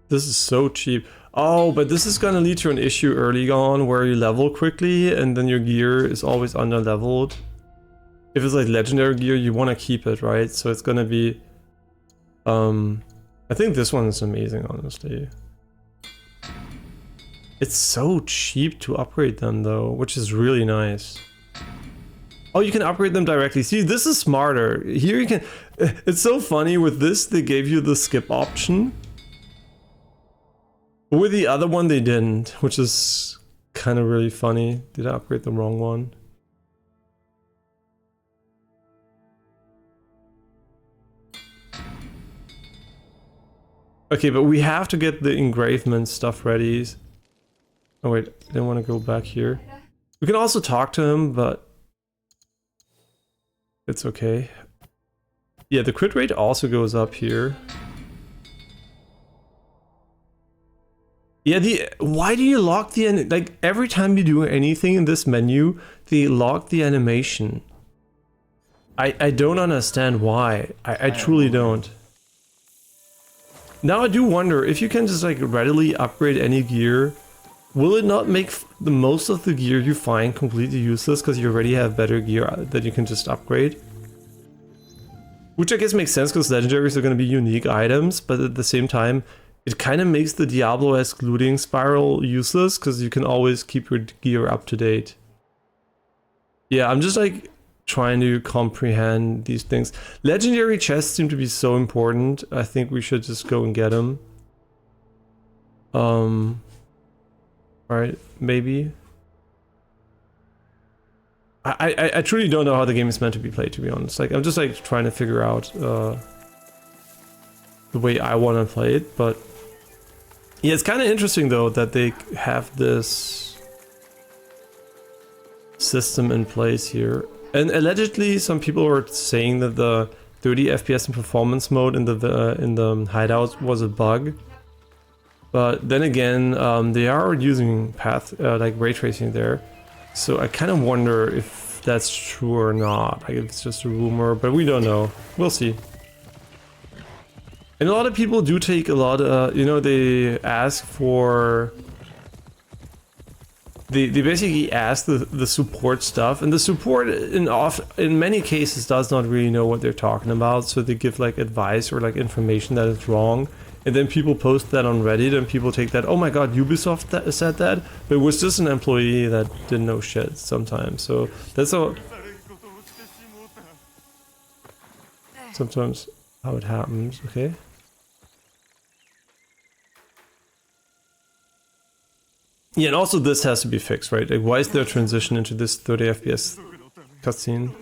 This is so cheap. Oh, but this is gonna lead to an issue early on where you level quickly and then your gear is always under leveled. If it's like legendary gear, you want to keep it, right? So it's gonna be I think this one is amazing, honestly. It's so cheap to upgrade them though, which is really nice. Oh, you can upgrade them directly. See, this is smarter. Here you can, it's so funny with this, they gave you the skip option. With the other one they didn't, which is kind of really funny. Did I upgrade the wrong one? Okay, but we have to get the engravement stuff ready. Oh wait, I didn't want to go back here. We can also talk to him, but it's okay. Yeah, the crit rate also goes up here. Yeah, why do you lock the like every time you do anything in this menu, they lock the animation. I don't understand why. I truly don't. Now I do wonder if you can just like readily upgrade any gear, will it not make the most of the gear you find completely useless because you already have better gear that you can just upgrade? Which I guess makes sense because legendaries are going to be unique items, but at the same time, it kind of makes the Diablo-esque looting spiral useless because you can always keep your gear up to date. Yeah, I'm just like trying to comprehend these things. Legendary chests seem to be so important. I think we should just go and get them. Alright, maybe. I truly don't know how the game is meant to be played, to be honest. Like, I'm just like trying to figure out the way I want to play it, but yeah, it's kind of interesting though that they have this system in place here. And allegedly, some people were saying that the 30 FPS in performance mode in the hideout was a bug. But then again, they are using like ray tracing there, so I kind of wonder if that's true or not. Like if it's just a rumor, but we don't know. We'll see. And a lot of people do take a lot. You know, they ask for. They basically ask the support stuff, and the support in many cases does not really know what they're talking about, so they give like advice or like information that is wrong, and then people post that on Reddit, and people take that, oh my god, Ubisoft said that, but it was just an employee that didn't know shit sometimes. So that's sometimes how it happens. Okay. Yeah, and also this has to be fixed, right? Like, why is there a transition into this 30 FPS cutscene?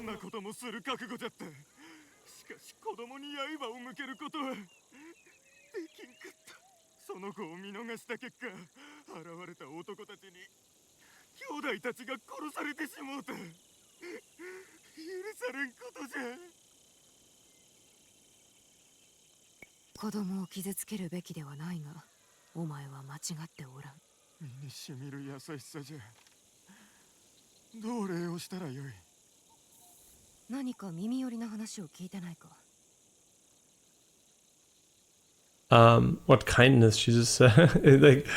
What kindness, she just said. Like,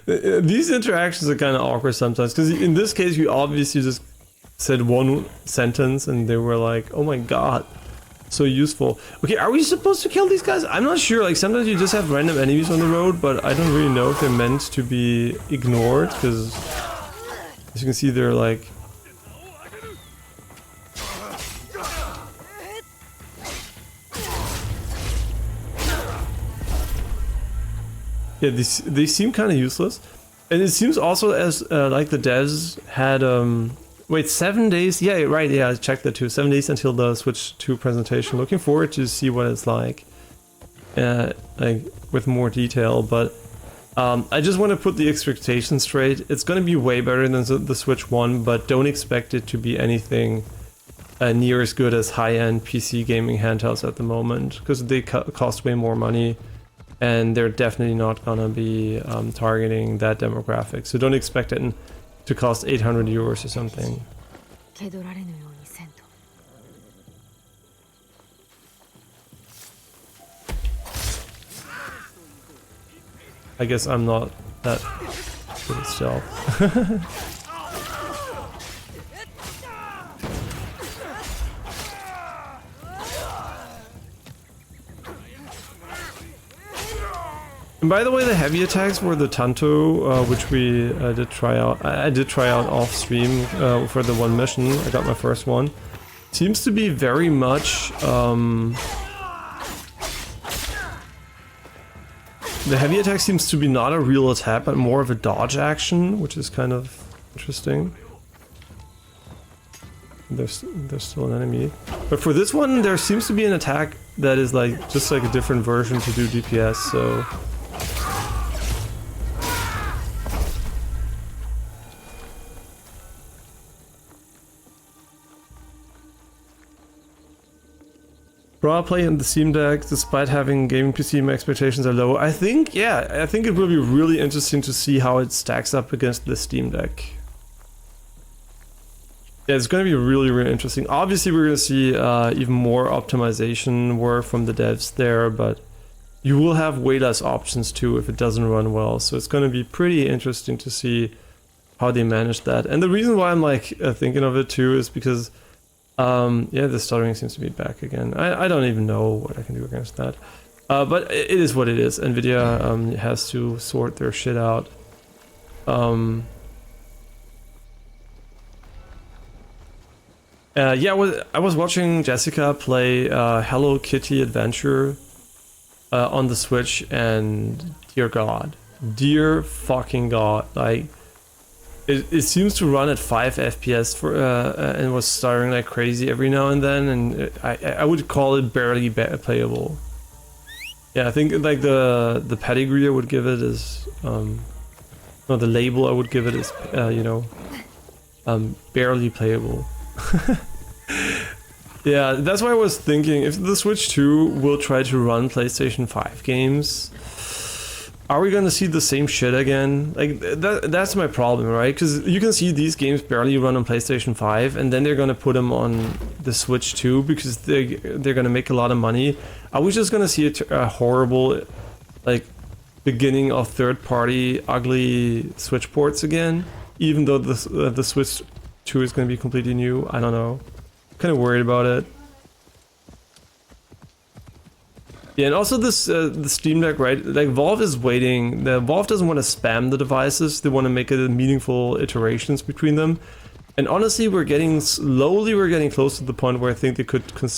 these interactions are kind of awkward sometimes, because in this case you obviously just said one sentence and they were like, oh my god, so useful. Okay, are we supposed to kill these guys? I'm not sure. Like, sometimes you just have random enemies on the road, but I don't really know if they're meant to be ignored, because as you can see, they're like... Yeah, they seem kind of useless. And it seems also as like the devs had wait, 7 days? Yeah, right, yeah, I checked that too. 7 days until the Switch 2 presentation. Looking forward to see what it's like with more detail, but I just want to put the expectations straight. It's going to be way better than the Switch 1, but don't expect it to be anything near as good as high-end PC gaming handhelds at the moment, because they cost way more money. And they're definitely not gonna be targeting that demographic. So don't expect it to cost 800 euros or something. I guess I'm not that good at stealth. And by the way, the heavy attacks were the Tanto, which we did try out. I did try out off stream for the one mission. I got my first one. Seems to be very much the heavy attack seems to be not a real attack, but more of a dodge action, which is kind of interesting. There's still an enemy, but for this one, there seems to be an attack that is like just like a different version to do DPS. So. Raw play in the Steam Deck, despite having gaming PC, my expectations are low. I think, yeah, I think it will be really interesting to see how it stacks up against the Steam Deck. Yeah, it's going to be really, really interesting. Obviously, we're going to see even more optimization work from the devs there, but you will have way less options too if it doesn't run well. So it's going to be pretty interesting to see how they manage that. And the reason why I'm like thinking of it too is because yeah, the stuttering seems to be back again. I don't even know what I can do against that. But it is what it is. Nvidia has to sort their shit out. Yeah, I was watching Jessica play Hello Kitty Adventure on the Switch, and dear God, dear fucking God, like it seems to run at 5 FPS for and was stuttering like crazy every now and then, and I would call it barely playable. Yeah, I think like the pedigree I would give it is no, the label I would give it is you know, barely playable. Yeah, that's why I was thinking if the Switch 2 will try to run PlayStation 5 games, are we gonna see the same shit again? Like that's my problem, right? Because you can see these games barely run on PlayStation 5, and then they're gonna put them on the Switch 2 because they're gonna make a lot of money. Are we just gonna see a horrible, like, beginning of third-party ugly Switch ports again? Even though the Switch 2 is gonna be completely new, I don't know. Kind of worried about it. Yeah, and also this the Steam Deck, right? Like Valve is waiting. Valve doesn't want to spam the devices. They want to make it meaningful iterations between them. And honestly, we're getting close to the point where I think they could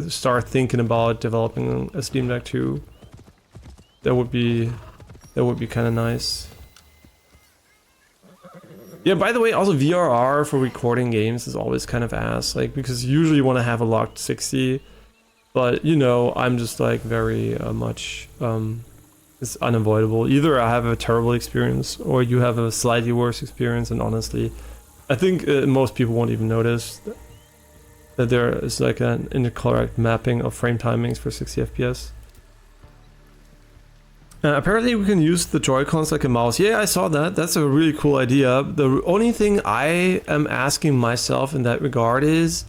start thinking about developing a Steam Deck too. That would be kind of nice. Yeah, by the way, also VRR for recording games is always kind of ass, like, because usually you want to have a locked 60, but you know, I'm just like very much, it's unavoidable. Either I have a terrible experience or you have a slightly worse experience, and honestly, I think most people won't even notice that there is like an incorrect mapping of frame timings for 60 FPS. Apparently we can use the Joy-Cons like a mouse. Yeah, I saw that. That's a really cool idea. The only thing I am asking myself in that regard is,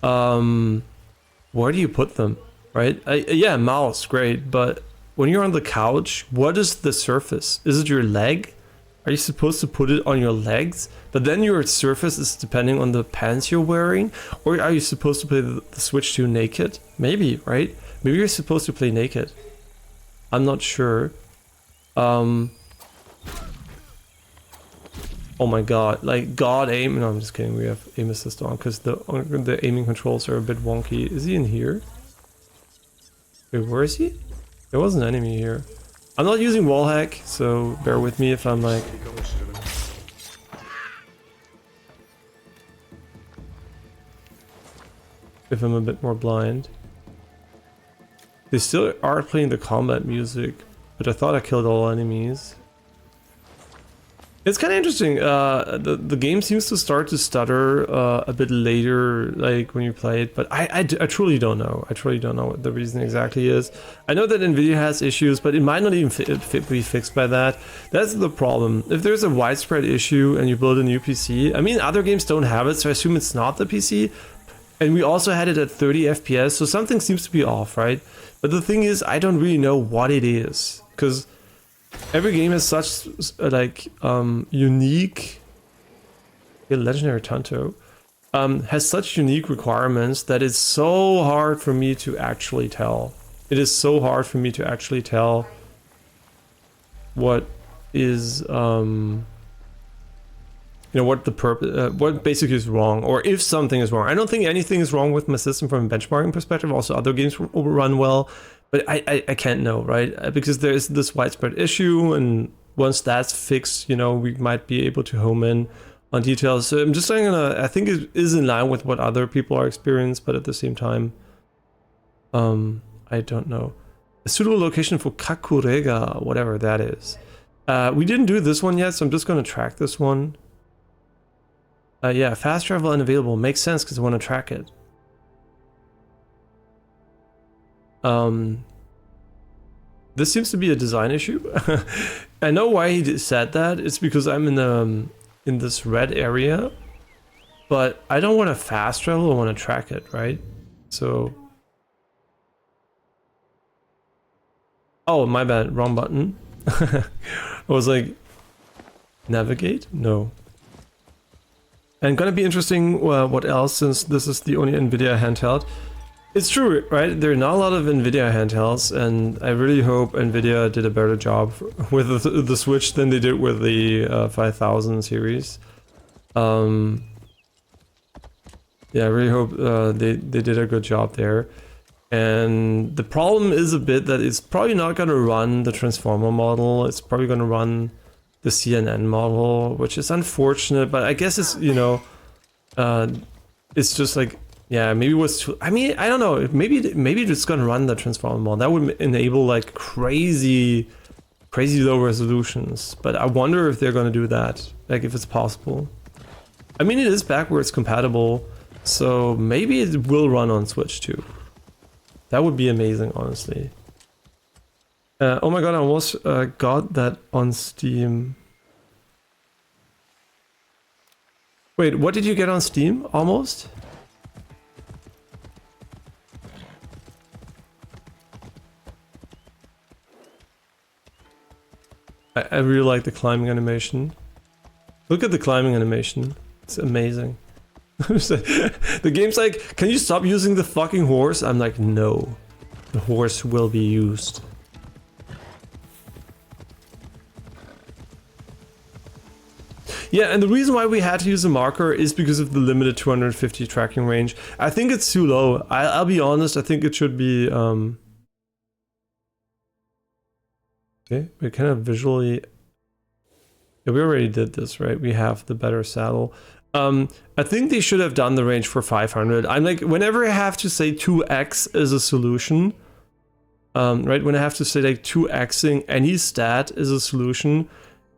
where do you put them, right? Yeah, mouse, great. But when you're on the couch, what is the surface? Is it your leg? Are you supposed to put it on your legs? But then your surface is depending on the pants you're wearing? Or are you supposed to play the Switch 2 naked? Maybe, right? Maybe you're supposed to play naked. I'm not sure. Oh my god, like god aim. No, I'm just kidding. We have aim assist on because the aiming controls are a bit wonky. Is he in here? Wait, where is he? There was an enemy here. I'm not using wall hack, so bear with me if I'm like. If I'm a bit more blind. They still are playing the combat music, but I thought I killed all enemies. It's kind of interesting. The game seems to start to stutter a bit later, like when you play it, but I truly don't know. I truly don't know what the reason exactly is. I know that Nvidia has issues, but it might not even be fixed by that. That's the problem. If there's a widespread issue and you build a new PC, I mean, other games don't have it, so I assume it's not the PC. And we also had it at 30 FPS, so something seems to be off, right? But the thing is, I don't really know what it is, because every game has such like unique. Yeah, Legendary Tanto has such unique requirements that it's so hard for me to actually tell. It is so hard for me to actually tell what is you know, what the purpose, what basically is wrong, or if something is wrong. I don't think anything is wrong with my system from a benchmarking perspective. Also, other games will run well, but I can't know, right? Because there's this widespread issue, and once that's fixed, you know, we might be able to home in on details. So I'm just saying, I think it is in line with what other people are experiencing, but at the same time, I don't know. A suitable location for Kakurega, whatever that is. We didn't do this one yet, so I'm just going to track this one. Yeah, fast travel unavailable. Makes sense because I want to track it. This seems to be a design issue. I know why he said that. It's because I'm in this red area, but I don't want to fast travel. I want to track it, right? So, oh, my bad, wrong button. I was like, navigate? No. And gonna be interesting what else, since this is the only NVIDIA handheld. It's true, right? There are not a lot of NVIDIA handhelds, and I really hope NVIDIA did a better job with the Switch than they did with the 5000 series. Yeah, I really hope they did a good job there. And the problem is a bit that it's probably not going to run the Transformer model. It's probably going to run the CNN model, which is unfortunate, but I guess it's, you know, it's just like, yeah, maybe it was too, I mean, I don't know, maybe it's gonna run the Transformer model. That would enable like crazy low resolutions, but I wonder if they're gonna do that, like if it's possible. I mean, it is backwards compatible, so maybe it will run on Switch too. That would be amazing, honestly. Oh my god, I almost got that on Steam. Wait, what did you get on Steam? Almost? I really like the climbing animation. Look at the climbing animation. It's amazing. The game's like, can you stop using the fucking horse? I'm like, no. The horse will be used. Yeah, and the reason why we had to use a marker is because of the limited 250 tracking range. I think it's too low. I'll be honest, I think it should be... Okay, we kind of visually... Yeah, we already did this, right? We have the better saddle. I think they should have done the range for 500. I'm like, whenever I have to say 2x is a solution, right? When I have to say like 2xing any stat is a solution,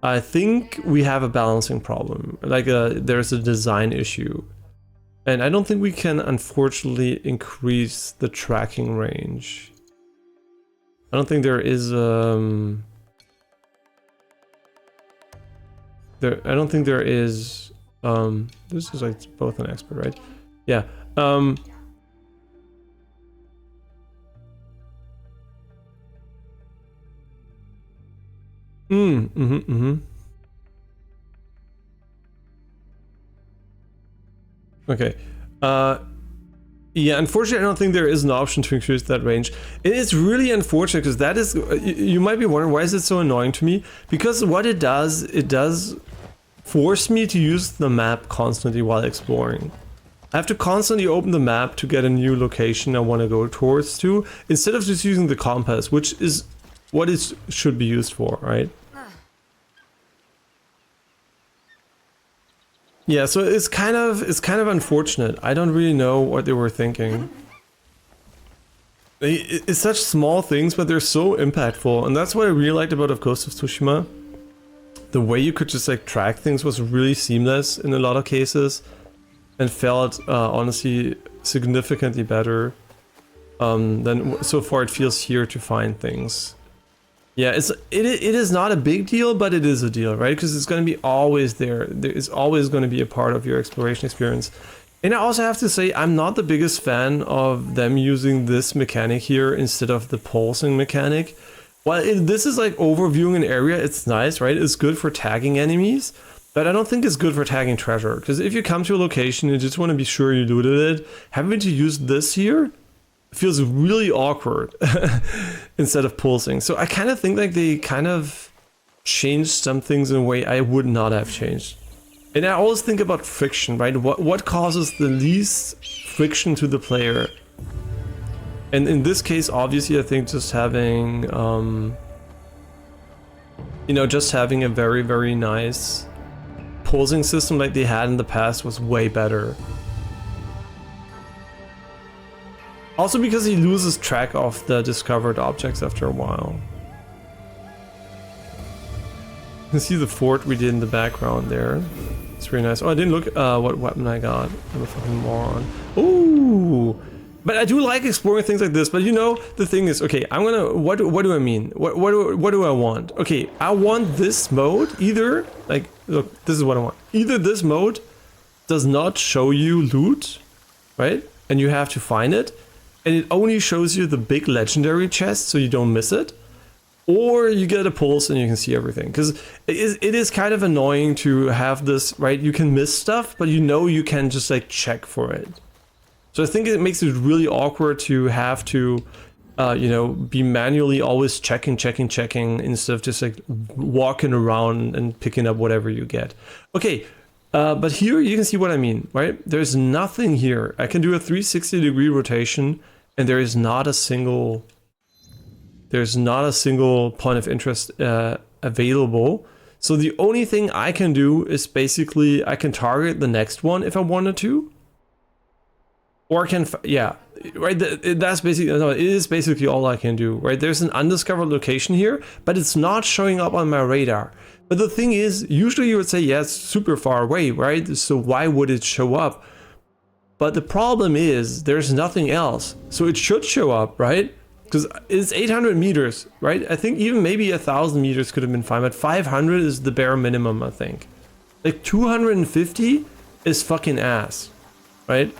I think we have a balancing problem. Like there's a design issue. And I don't think we can, unfortunately, increase the tracking range. I don't think there is I don't think there is this is like both an expert, right? Yeah. Okay. Yeah, unfortunately, I don't think there is an option to increase that range. It is really unfortunate because that is, you might be wondering, why is it so annoying to me? Because what it does force me to use the map constantly while exploring. I have to constantly open the map to get a new location I want to go towards to, instead of just using the compass, which is what it should be used for, right? Yeah, so it's kind of unfortunate. I don't really know what they were thinking. It's such small things, but they're so impactful, and that's what I really liked about Ghost of Tsushima. The way you could just like track things was really seamless in a lot of cases, and felt honestly significantly better than so far it feels here to find things. Yeah, it is not a big deal, but it is a deal, right? Because it's going to be always there. It's always going to be a part of your exploration experience. And I also have to say, I'm not the biggest fan of them using this mechanic here instead of the pulsing mechanic. While this is like overviewing an area, it's nice, right? It's good for tagging enemies, but I don't think it's good for tagging treasure. Because if you come to a location and you just want to be sure you looted it, having to use this here feels really awkward instead of pulsing. So I kind of think like they kind of changed some things in a way I would not have changed. And I always think about friction, right? What causes the least friction to the player? And in this case, obviously, I think just having, you know, just having a very, very nice pulsing system like they had in the past was way better. Also because he loses track of the discovered objects after a while. You can see the fort we did in the background there. It's really nice. Oh, I didn't look what weapon I got. I'm a fucking moron. Ooh! But I do like exploring things like this. But you know, the thing is, okay, I'm gonna, what do I mean? What do I want? Okay, I want this mode, either, like, look, this is what I want. Either this mode does not show you loot, right? And you have to find it. And it only shows you the big legendary chest so you don't miss it. Or you get a pulse and you can see everything. Because it is kind of annoying to have this, right? You can miss stuff, but you know you can just like check for it. So I think it makes it really awkward to have to, you know, be manually always checking instead of just like walking around and picking up whatever you get. Okay, but here you can see what I mean, right? There's nothing here. I can do a 360-degree rotation and there is not a single... There's not a single point of interest available. So the only thing I can do is basically I can target the next one if I wanted to. Or I can, yeah, right, that's basically, no, it is basically all I can do, right? There's an undiscovered location here, but it's not showing up on my radar. But the thing is, usually you would say, yeah, it's super far away, right? So why would it show up? But the problem is there's nothing else. So it should show up, right? Because it's 800 meters, right? I think even maybe 1,000 meters could have been fine, but 500 is the bare minimum, I think. Like 250 is fucking ass, right?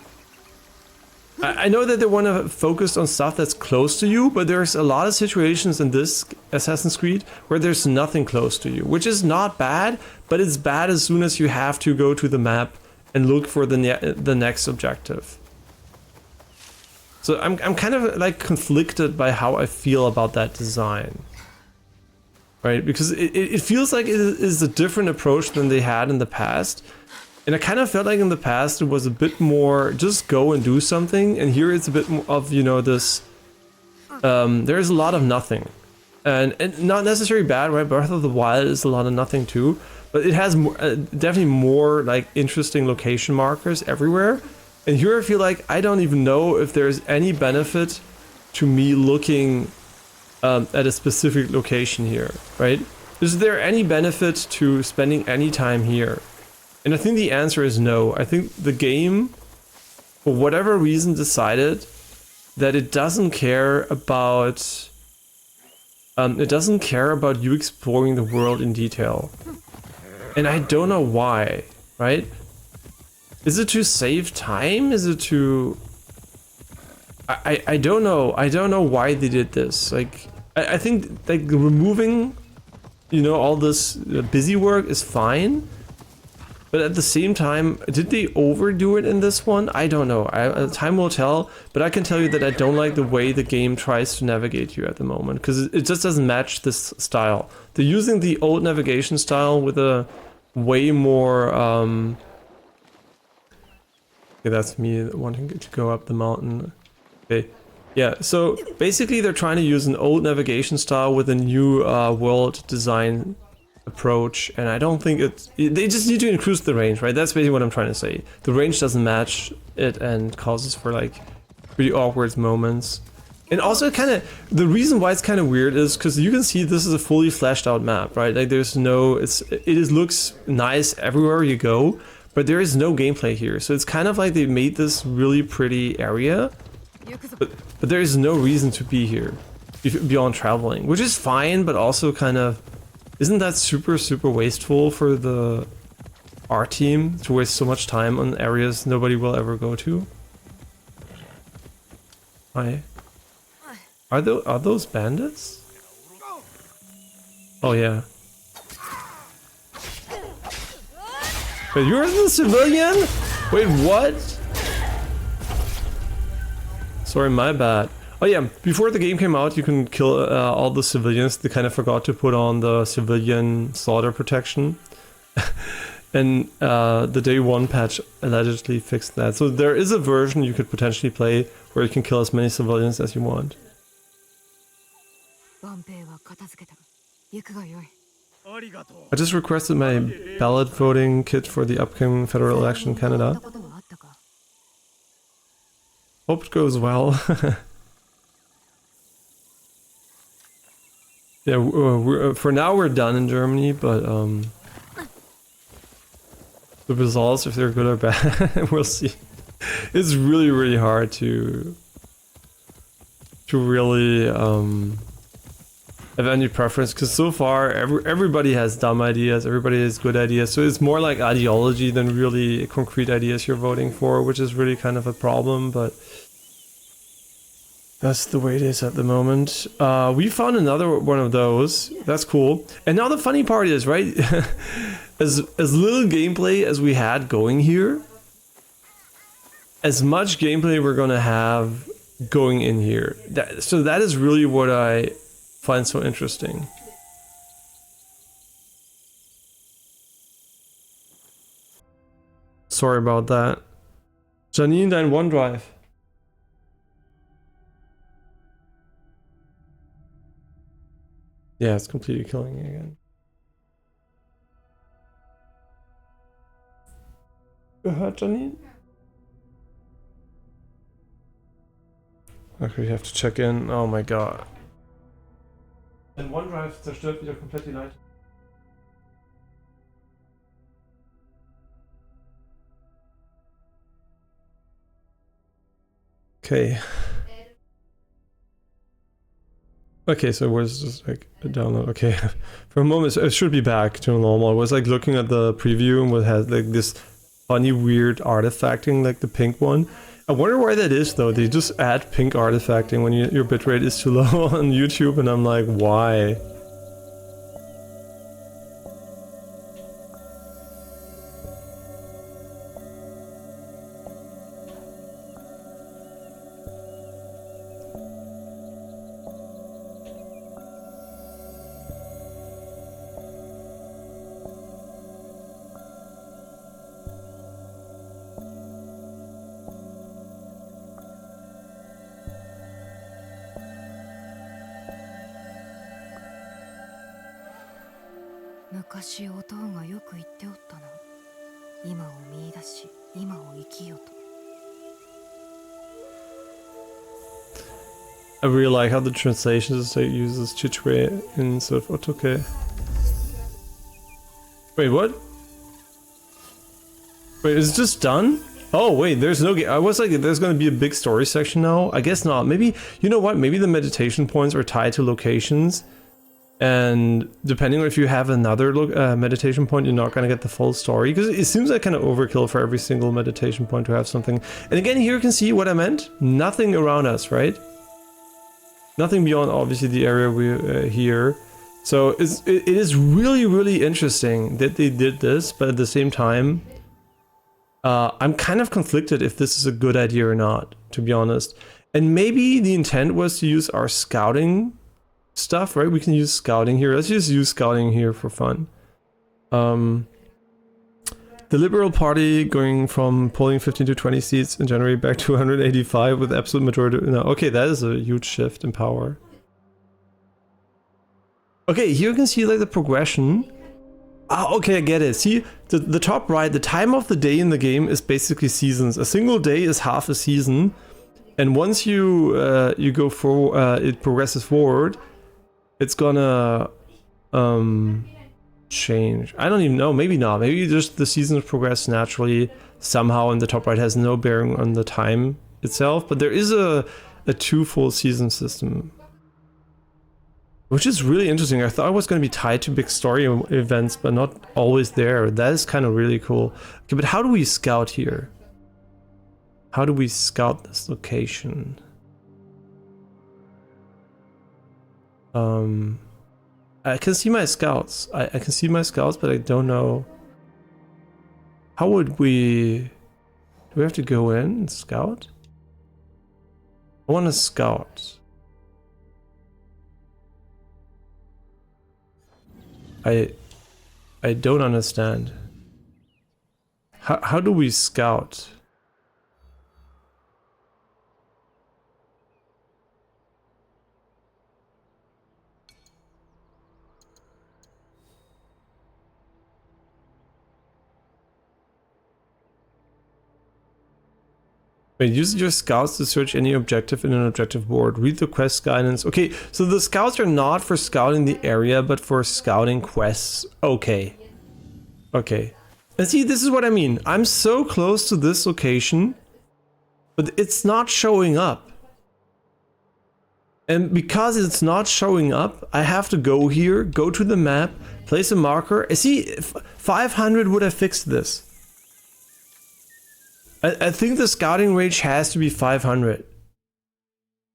I know that they want to focus on stuff that's close to you, but there's a lot of situations in this Assassin's Creed where there's nothing close to you, which is not bad, but it's bad as soon as you have to go to the map and look for the next objective. So I'm kind of like conflicted by how I feel about that design, right? Because it feels like it is a different approach than they had in the past. And I kind of felt like in the past it was a bit more just go and do something, and here it's a bit more of, you know, this, there's a lot of nothing. And not necessarily bad, right? Breath of the Wild is a lot of nothing too, but it has more, definitely more like interesting location markers everywhere. And here I feel like I don't even know if there's any benefit to me looking at a specific location here, right? Is there any benefit to spending any time here? And I think the answer is no. I think the game, for whatever reason, decided that it doesn't care about you exploring the world in detail. And I don't know why, right? Is it to save time? Is it to... I don't know. I don't know why they did this. Like, I think like removing, you know, all this busy work is fine. But at the same time, did they overdo it in this one? I don't know. Time will tell. But I can tell you that I don't like the way the game tries to navigate you at the moment. Because it just doesn't match this style. They're using the old navigation style with a way more... Okay, that's me wanting to go up the mountain. Okay. Yeah, so basically they're trying to use an old navigation style with a new world design approach, and I don't think they just need to increase the range, right? That's basically what I'm trying to say. The range doesn't match it and causes for like pretty awkward moments. And also kind of, the reason why it's kind of weird is because you can see this is a fully fleshed out map, right? Like there's no, it looks nice everywhere you go, but there is no gameplay here. So it's kind of like they made this really pretty area, but there is no reason to be here beyond traveling, which is fine, but also kind of, isn't that super wasteful for the our team to waste so much time on areas nobody will ever go to? Hi. Are those bandits? Oh yeah. Wait, you're the civilian? Wait, what? Sorry, my bad. Oh yeah, before the game came out, you can kill all the civilians. They kind of forgot to put on the civilian slaughter protection. And the day one patch allegedly fixed that. So there is a version you could potentially play where you can kill as many civilians as you want. I just requested my ballot voting kit for the upcoming federal election in Canada. Hope it goes well. Yeah, for now we're done in Germany, but the results, if they're good or bad, we'll see. It's really hard to to really have any preference, because so far everybody has dumb ideas, everybody has good ideas, so it's more like ideology than really concrete ideas you're voting for, which is really kind of a problem, but that's the way it is at the moment. We found another one of those. That's cool. And now the funny part is, right, as little gameplay as we had going here, as much gameplay we're gonna have going in here. So that is really what I find so interesting. Sorry about that. Janine, dein OneDrive. Yeah, it's completely killing me again. Gehört, Janine? Okay, we have to check in. Oh my god. Dein OneDrive zerstört wieder komplett die Leitung. Okay. Okay, so it was just like a download. Okay, for a moment it should be back to normal. I was like looking at the preview and it has like this funny weird artifacting, like the pink one. I wonder why that is though. They just add pink artifacting when your bitrate is too low on YouTube, and I'm like, why?昔お父がよく言っておったの。今を見出し、今を生きよと。I really like how the translations they uses Chichwe instead of Otoke. Wait, what? Wait, is it just done? Oh wait, there's no game. I was like, there's gonna be a big story section now. I guess not. Maybe, you know what? Maybe the meditation points are tied to locations. And depending on if you have another meditation point, you're not going to get the full story, because it seems like kind of overkill for every single meditation point to have something. And again, here you can see what I meant. Nothing around us, right? Nothing beyond obviously the area we here. So it is really, really interesting that they did this, but at the same time, I'm kind of conflicted if this is a good idea or not, to be honest. And maybe the intent was to use our scouting stuff, right? We can use scouting here. Let's just use scouting here for fun. The Liberal Party going from polling 15 to 20 seats in January back to 185 with absolute majority. No, okay, that is a huge shift in power. Okay, here you can see like the progression. Ah, okay, I get it. See, the top right, the time of the day in the game is basically seasons. A single day is half a season, and once you you go forward, it progresses forward. It's gonna change. I don't even know. Maybe not. Maybe just the seasons progress naturally somehow, and the top right has no bearing on the time itself. But there is a two full season system, which is really interesting. I thought it was going to be tied to big story events, but not always there. That is kind of really cool. Okay, but how do we scout here? How do we scout this location? I can see my scouts. I can see my scouts, but I don't know. How would we... Do we have to go in and scout? I want to scout. I don't understand. How do we scout? Wait, use your scouts to search any objective in an objective board. Read the quest guidance. Okay, so the scouts are not for scouting the area, but for scouting quests. Okay. Okay. And see, this is what I mean. I'm so close to this location, but it's not showing up. And because it's not showing up, I have to go here, go to the map, place a marker. See, 500 would have fixed this. I think the scouting range has to be 500.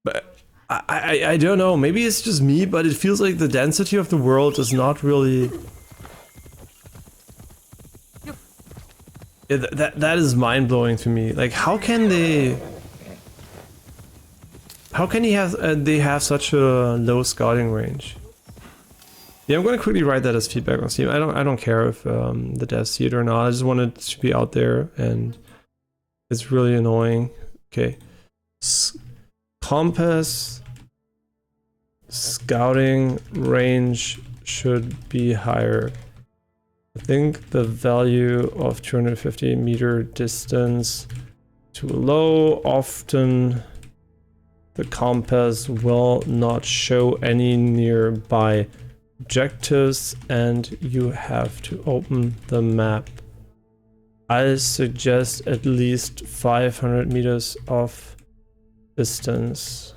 But I don't know, maybe it's just me, but it feels like the density of the world is not really... Yeah, that is mind-blowing to me. Like, how can they... How can they have such a low scouting range? Yeah, I'm gonna quickly write that as feedback on Steam. I don't care if the devs see it or not. I just want it to be out there, and it's really annoying. Okay, compass scouting range should be higher. I think the value of 250 meter distance too low. Often the compass will not show any nearby objectives and you have to open the map. I suggest at least 500 meters of distance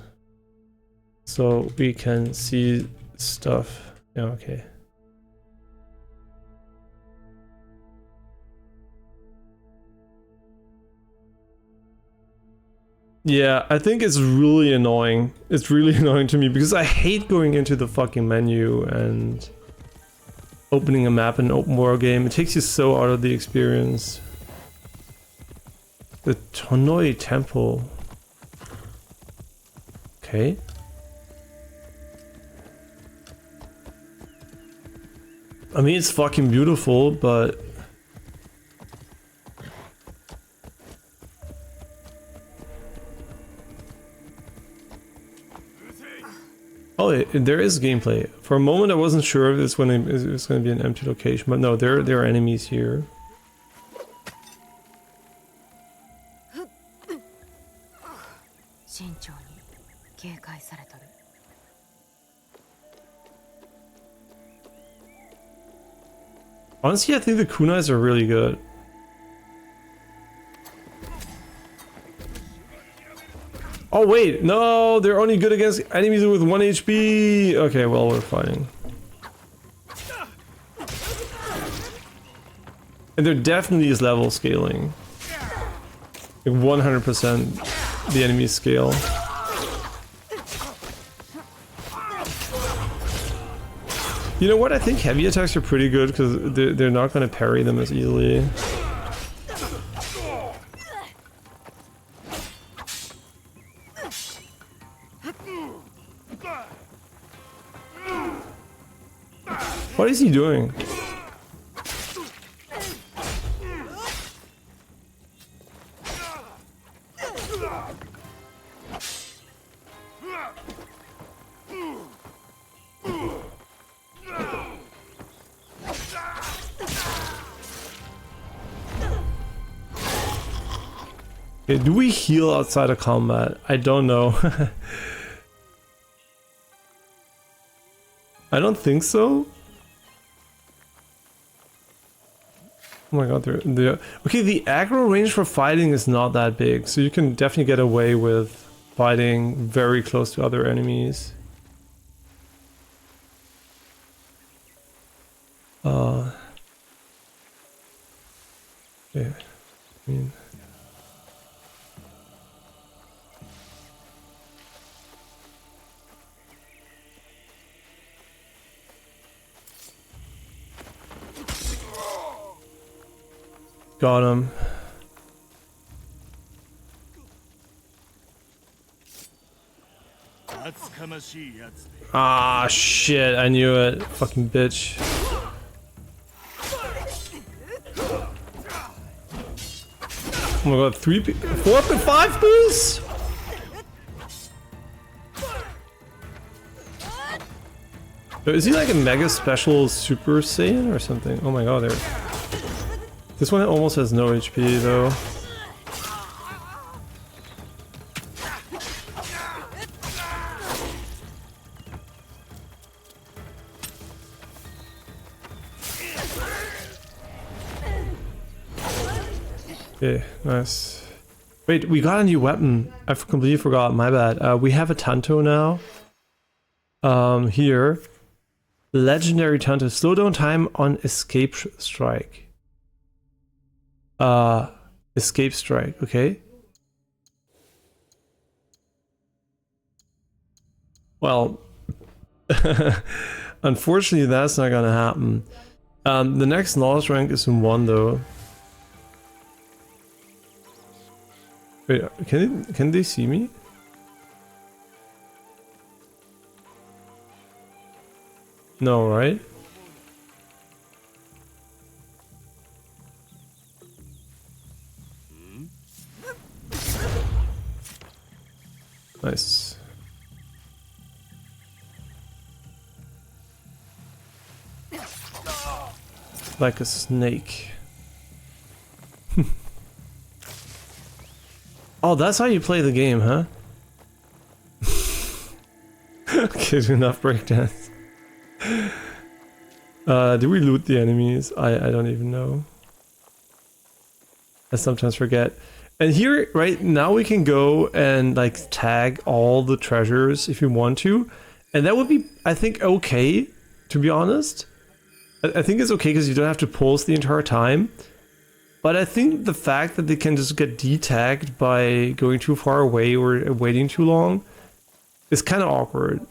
so we can see stuff. Yeah, okay. Yeah, I think it's really annoying. It's really annoying to me because I hate going into the fucking menu and opening a map in an open world game. It takes you so out of the experience. The Tonoi Temple. Okay. I mean, it's fucking beautiful, but... Oh, there is gameplay. For a moment I wasn't sure if it's going to be an empty location, but no, there are enemies here. Honestly, I think the kunais are really good. Oh wait, no, they're only good against enemies with 1 HP. Okay, well, we're fighting. And there definitely is level scaling. Like 100% the enemies scale. You know what? I think heavy attacks are pretty good because they're not going to parry them as easily. What is he doing? Okay, do we heal outside of combat? I don't know. I don't think so. Oh my god, they're okay, the aggro range for fighting is not that big, so you can definitely get away with fighting very close to other enemies. Yeah, I mean... Got him. Ah, shit, I knew it. Fucking bitch. Oh my god, 4 to 5 boosts? Is he like a mega special Super Saiyan or something? Oh my god, there. This one almost has no HP though. Okay, nice. Wait, we got a new weapon. I completely forgot, my bad. We have a Tanto now. Here, legendary Taunt, slow down time on escape strike. Escape strike, okay. Well, unfortunately, that's not gonna happen. The next lowest rank is in 1 though. Wait, can they see me? No, right? Nice. Like a snake. Oh, that's how you play the game, huh? Okay, enough breakdance. Do we loot the enemies? I don't even know. I sometimes forget. And here, right now we can go and like tag all the treasures if you want to. And that would be, I think, okay, to be honest. I think it's okay because you don't have to pulse the entire time. But I think the fact that they can just get detagged by going too far away or waiting too long is kind of awkward. Oh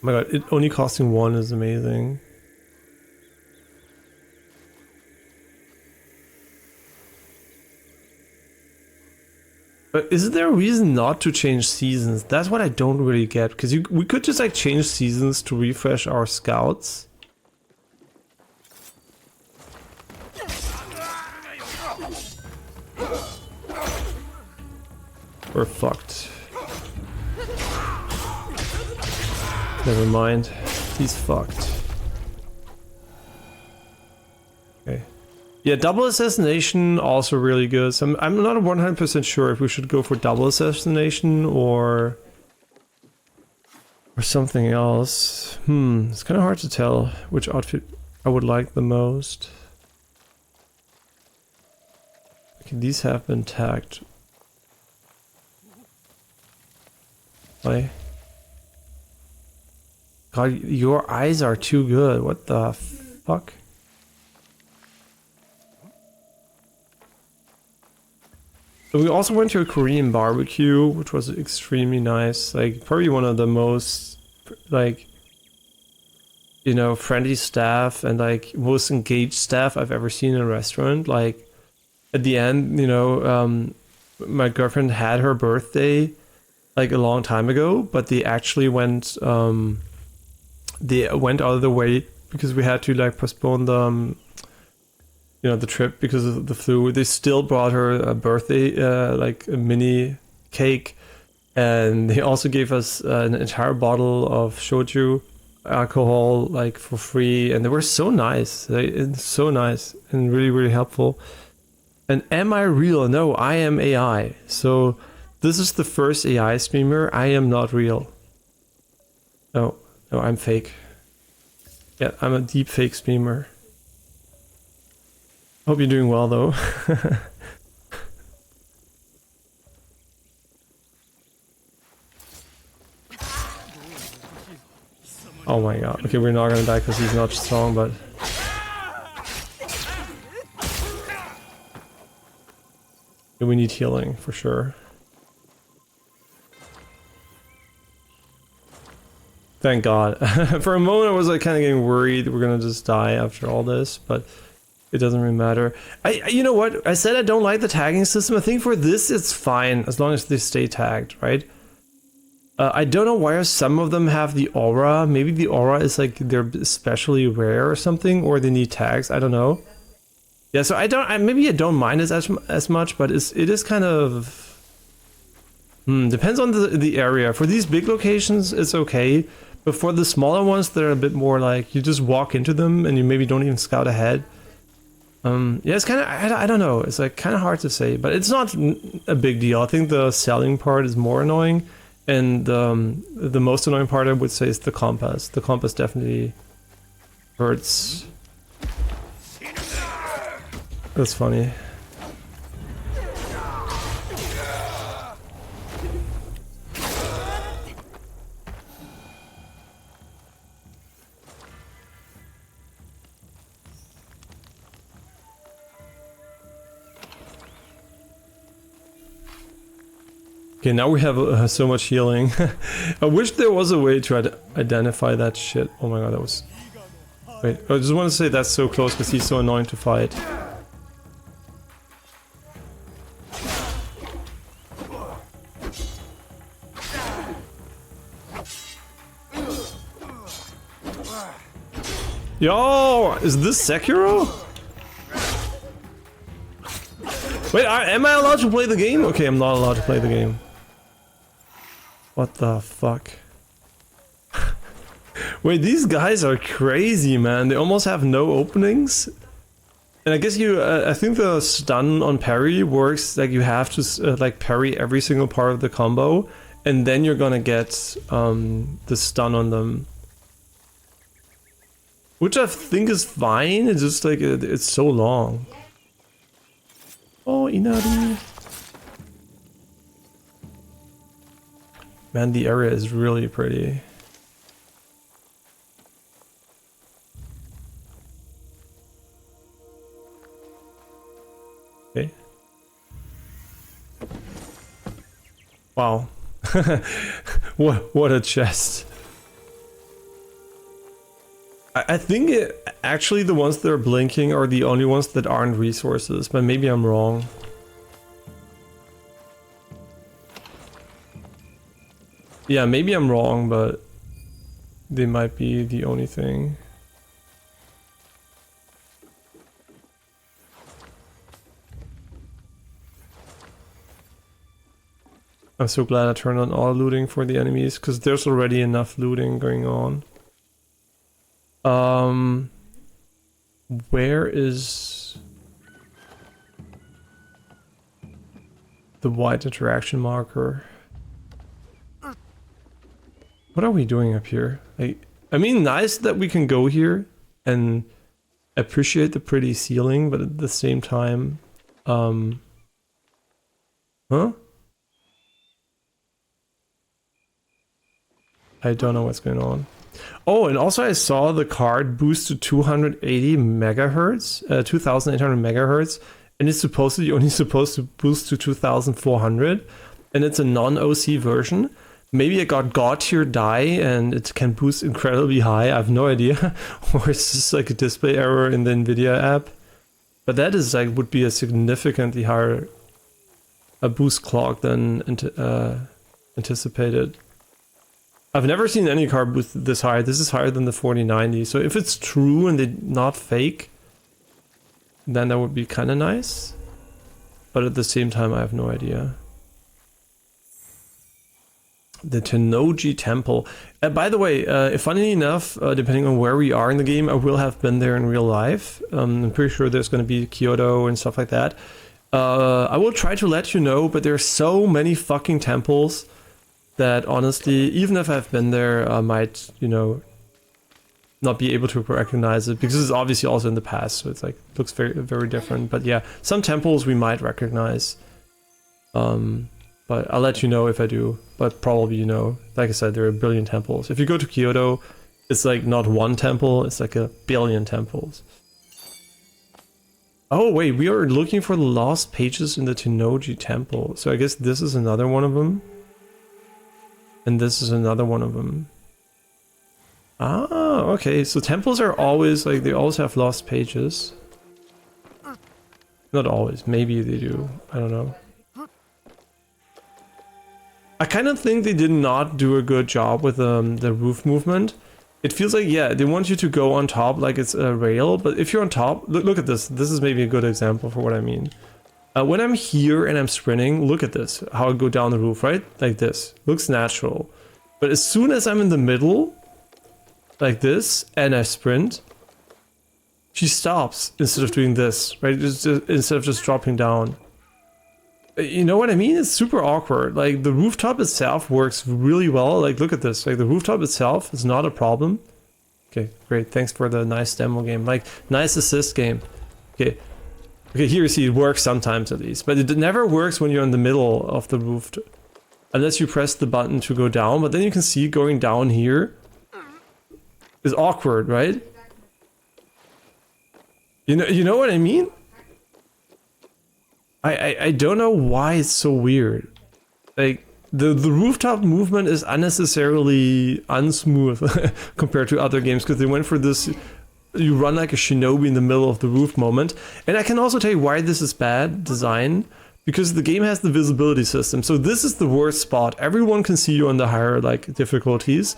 my god, it only costing 1 is amazing. But is there a reason not to change seasons? That's what I don't really get, because we could just like change seasons to refresh our scouts. We're fucked. Never mind. He's fucked. Okay. Yeah, double assassination also really good. So I'm not 100% sure if we should go for double assassination or something else. It's kind of hard to tell which outfit I would like the most. Okay, these have been tagged. Why? God, your eyes are too good. What the fuck? So we also went to a Korean barbecue, which was extremely nice. Like, probably one of the most, like, you know, friendly staff and, like, most engaged staff I've ever seen in a restaurant. Like, at the end, you know, my girlfriend had her birthday, like, a long time ago, but they actually went out of the way because we had to, like, postpone the, you know, the trip because of the flu. They still brought her a birthday, like a mini cake, and they also gave us an entire bottle of shochu alcohol, like, for free, and they were so nice. It's so nice and really, really helpful. And am I real? No, I am AI. So this is the first AI streamer. I am not real. No, I'm fake. Yeah, I'm a deep fake streamer. Hope you're doing well though. Oh my god. Okay, we're not gonna die because he's not strong, but... we need healing for sure. Thank God. For a moment I was like kind of getting worried we're gonna just die after all this, but it doesn't really matter. You know what? I said I don't like the tagging system. I think for this it's fine as long as they stay tagged, right? I don't know why some of them have the aura. Maybe the aura is like they're especially rare or something, or they need tags. I don't know. Yeah, so maybe I don't mind it as much, but it is kind of depends on the area. For these big locations, it's okay, but for the smaller ones, they're a bit more like you just walk into them and you maybe don't even scout ahead. Yeah, it's kind of I don't know. It's like kind of hard to say, but it's not a big deal. I think the selling part is more annoying, and the most annoying part I would say is the compass. The compass definitely hurts. That's funny. Okay, now we have so much healing. I wish there was a way to identify that shit. Oh my god, that was... Wait, I just want to say that's so close because he's so annoying to fight. Yo, is this Sekiro? Wait, am I allowed to play the game? Okay, I'm not allowed to play the game. What the fuck? Wait, these guys are crazy, man. They almost have no openings. And I guess you, I think the stun on parry works like you have to like parry every single part of the combo, and then you're gonna get the stun on them. Which I think is fine, it's just like, it's so long. Oh, Inari. Man, the area is really pretty. Okay. Wow. What a chest. I think actually the ones that are blinking are the only ones that aren't resources, but maybe I'm wrong. Yeah, maybe I'm wrong, but they might be the only thing. I'm so glad I turned on all looting for the enemies, because there's already enough looting going on. Where is the white interaction marker? What are we doing up here? I mean, nice that we can go here and appreciate the pretty ceiling, but at the same time, huh? I don't know what's going on. Oh, and also I saw the card boost to 280 megahertz, 2800 megahertz, and it's supposedly only supposed to boost to 2400, and it's a non-OC version. Maybe I got God tier die and it can boost incredibly high, I have no idea. Or it's just like a display error in the Nvidia app. But that is like, would be a significantly higher boost clock than anticipated. I've never seen any card boost this high. This is higher than the 4090. So if it's true and they're not fake, then that would be kind of nice. But at the same time, I have no idea. The Tennoji Temple. By the way, funnily enough, depending on where we are in the game, I will have been there in real life. I'm pretty sure there's going to be Kyoto and stuff like that. I will try to let you know, but there are so many fucking temples that honestly, even if I've been there, I might, you know, not be able to recognize it, because it's obviously also in the past, so it's like, looks very, very different. But yeah, some temples we might recognize. But I'll let you know if I do. But probably, you know, like I said, there are a billion temples. If you go to Kyoto, it's like not one temple, it's like a billion temples. Oh wait, we are looking for the lost pages in the Tennoji Temple. So I guess this is another one of them. And this is another one of them. Ah, okay. So temples are always, like, they always have lost pages. Not always. Maybe they do. I don't know. I kind of think they did not do a good job with the roof movement. It feels like, yeah, they want you to go on top like it's a rail, but if you're on top, look at this. This is maybe a good example for what I mean. When I'm here and I'm sprinting, look at this, how I go down the roof, right? Like this, looks natural. But as soon as I'm in the middle, like this, and I sprint, she stops instead of doing this, right? Instead of just dropping down. You know what I mean? It's super awkward. Like the rooftop itself works really well. Like look at this, like the rooftop itself is not a problem. Okay, great, thanks for the nice demo game. Like nice assist game. Okay. Okay, here you see it works sometimes at least, but it never works when you're in the middle of the roof, unless you press the button to go down. But then you can see going down here is awkward, right? You know what I mean? I don't know why it's so weird. Like the rooftop movement is unnecessarily unsmooth compared to other games, because they went for this, you run like a shinobi in the middle of the roof moment. And I can also tell you why this is bad design, because the game has the visibility system. So this is the worst spot. Everyone can see you on the higher like difficulties.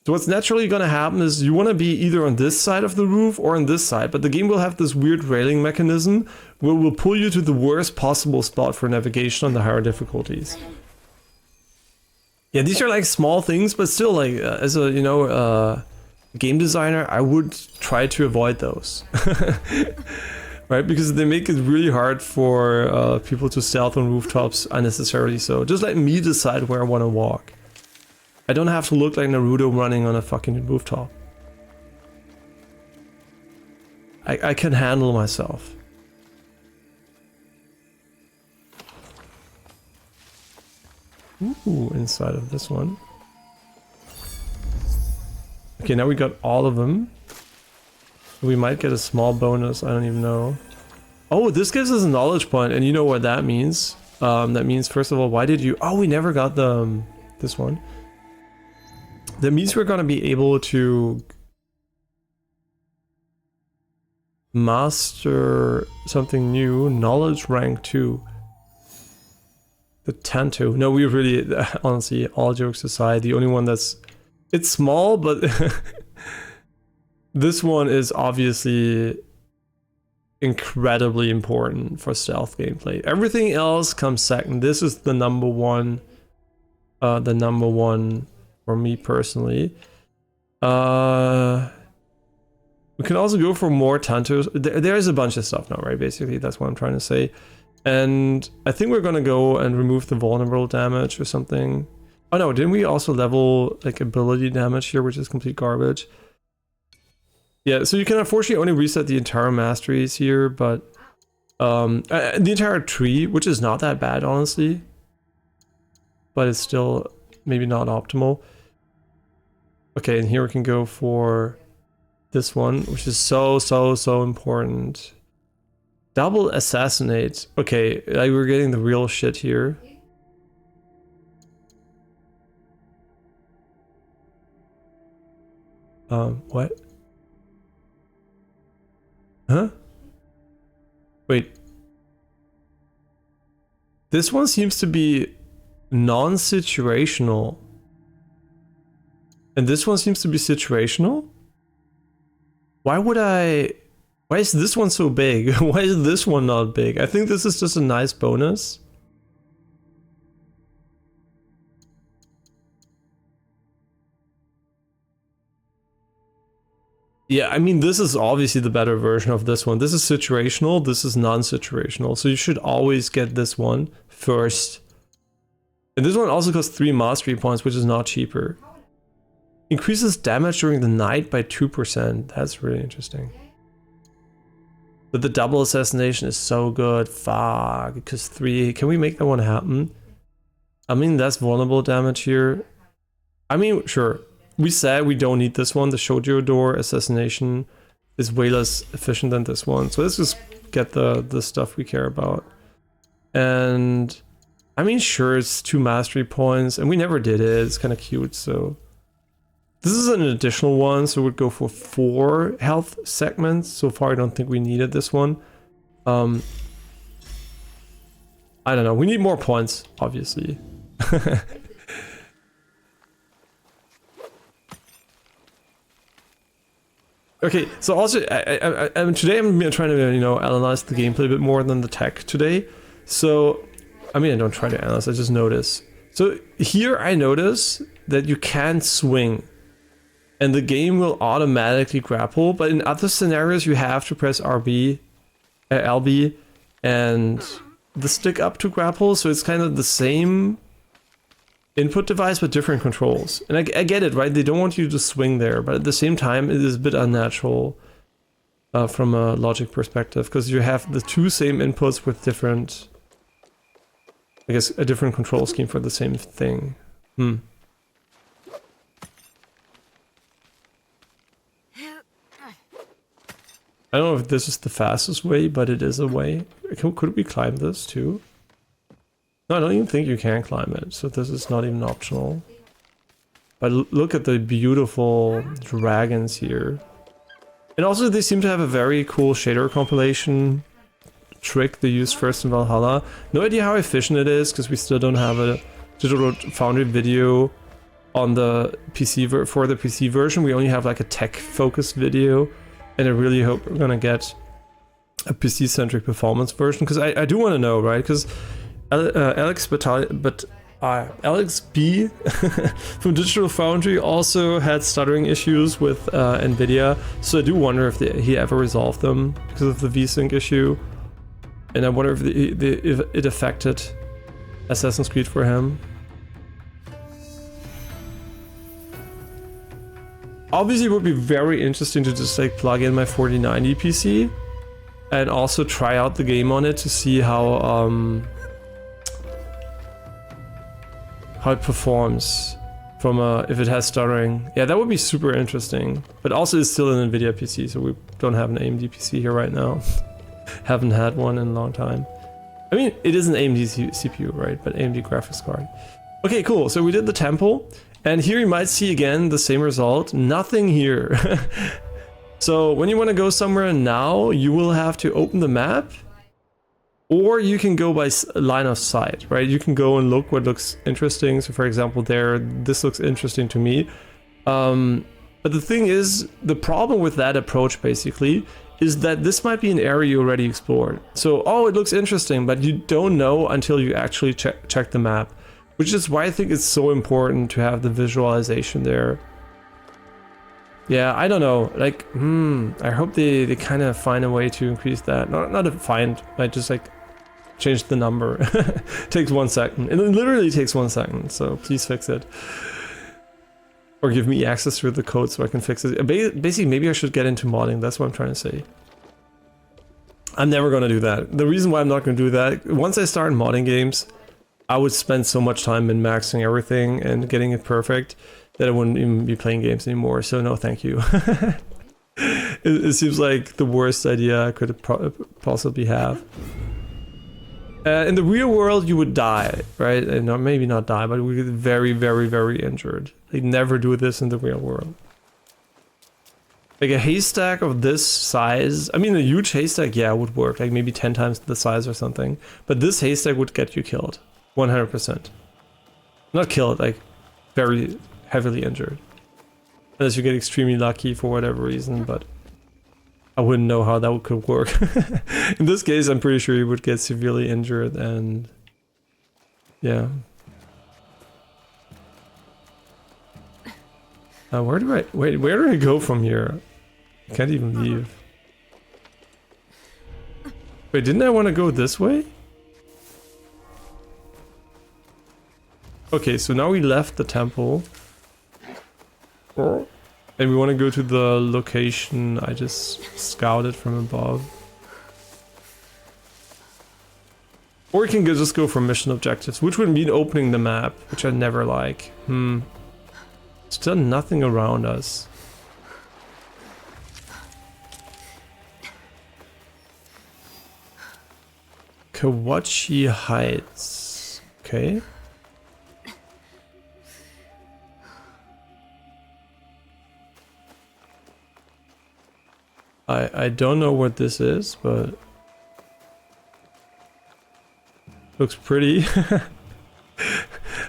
So what's naturally going to happen is you want to be either on this side of the roof or on this side, but the game will have this weird railing mechanism where it will pull you to the worst possible spot for navigation on the higher difficulties. Yeah, these are like small things, but still, like as a, you know, game designer, I would try to avoid those. Right? Because they make it really hard for people to stealth on rooftops unnecessarily. So just let me decide where I want to walk. I don't have to look like Naruto running on a fucking rooftop. I can handle myself. Ooh, inside of this one. Okay, now we got all of them. We might get a small bonus, I don't even know. Oh, this gives us a knowledge point, and you know what that means. That means, first of all, why did you... Oh, we never got the this one. That means we're gonna be able to master something new. Knowledge rank 2. The Tanto. No, we really, honestly, all jokes aside, the only one that's... It's small, but this one is obviously incredibly important for stealth gameplay. Everything else comes second. This is the number one. The number one for me personally. We can also go for more Tantos. There's a bunch of stuff now, right? Basically, that's what I'm trying to say. And I think we're gonna go and remove the vulnerable damage or something. Oh no, didn't we also level like ability damage here, which is complete garbage? Yeah, so you can unfortunately only reset the entire masteries here, but the entire tree, which is not that bad, honestly. But it's still maybe not optimal. Okay, and here we can go for this one, which is so important. Double assassinate. Okay, like we're getting the real shit here. What? Huh? Wait. This one seems to be non-situational. And this one seems to be situational? Why would I... Why is this one so big? Why is this one not big? I think this is just a nice bonus. Yeah, I mean, this is obviously the better version of this one. This is situational, this is non-situational. So you should always get this one first. And this one also costs 3 mastery points, which is not cheaper. Increases damage during the night by 2%. That's really interesting. But the double assassination is so good. Fuck. Because 3. Can we make that one happen? I mean, that's vulnerable damage here. I mean, sure. We said we don't need this one. The Shoujo door assassination is way less efficient than this one. So let's just get the stuff we care about. And I mean, sure, it's 2 mastery points. And we never did it. It's kind of cute, so... This is an additional one, so we'd go for 4 health segments. So far, I don't think we needed this one. I don't know. We need more points, obviously. Okay, so also, today I'm trying to, you know, analyze the gameplay a bit more than the tech today. So, I mean, I don't try to analyze, I just notice. So here I notice that you can swing. And the game will automatically grapple, but in other scenarios you have to press LB and the stick up to grapple, so it's kind of the same input device but different controls. And I get it, right? They don't want you to swing there, but at the same time it is a bit unnatural from a logic perspective, because you have the 2 same inputs with different, I guess, a different control scheme for the same thing. I don't know if this is the fastest way, but it is a way. Could we climb this too? No, I don't even think you can climb it, so this is not even optional. But look at the beautiful dragons here. And also they seem to have a very cool shader compilation trick they used first in Valhalla. No idea how efficient it is, because we still don't have a Digital Foundry video on the PC for the PC version. We only have like a tech-focused video, and I really hope we're gonna get a PC-centric performance version, because I do want to know, right? Because Alex B from Digital Foundry also had stuttering issues with NVIDIA, so I do wonder if he ever resolved them because of the VSync issue, and I wonder if it affected Assassin's Creed for him. Obviously, it would be very interesting to just like plug in my 4090 PC and also try out the game on it to see how it performs from if it has stuttering. Yeah, that would be super interesting. But also it's still an NVIDIA PC, so we don't have an AMD PC here right now. Haven't had one in a long time. I mean, it is an AMD CPU, right? But AMD graphics card. Okay, cool. So we did the temple, and here you might see again the same result. Nothing here. So when you want to go somewhere now, you will have to open the map, or you can go by line of sight, right? You can go and look what looks interesting. So for example, this looks interesting to me. But the thing is, the problem with that approach basically is that this might be an area you already explored. So, oh, it looks interesting, but you don't know until you actually check the map, which is why I think it's so important to have the visualization there. Yeah, I don't know, like, I hope they kind of find a way to increase that. Not to find, like, just like change the number. Takes 1 second. It literally takes 1 second, so please fix it. Or give me access to the code so I can fix it. Basically, maybe I should get into modding, that's what I'm trying to say. I'm never gonna do that. The reason why I'm not gonna do that, once I start modding games, I would spend so much time in maxing everything and getting it perfect that I wouldn't even be playing games anymore, so no thank you. It seems like the worst idea I could possibly have. In the real world you would die, right? And maybe not die, but we get very, very, very injured. They never do this in the real world. Like a haystack of this size, I mean a huge haystack, yeah, would work, like maybe 10 times the size or something. But this haystack would get you killed, 100%. Not killed, like very heavily injured. Unless you get extremely lucky for whatever reason, but I wouldn't know how that could work. In this case, I'm pretty sure you would get severely injured and... yeah. Where do I go from here? I can't even leave. Wait, didn't I want to go this way? Okay, so now we left the temple. And we want to go to the location I just scouted from above. Or we can just go for mission objectives, which would mean opening the map, which I never like. Still nothing around us. Kawachi Heights. Okay. I don't know what this is, but looks pretty.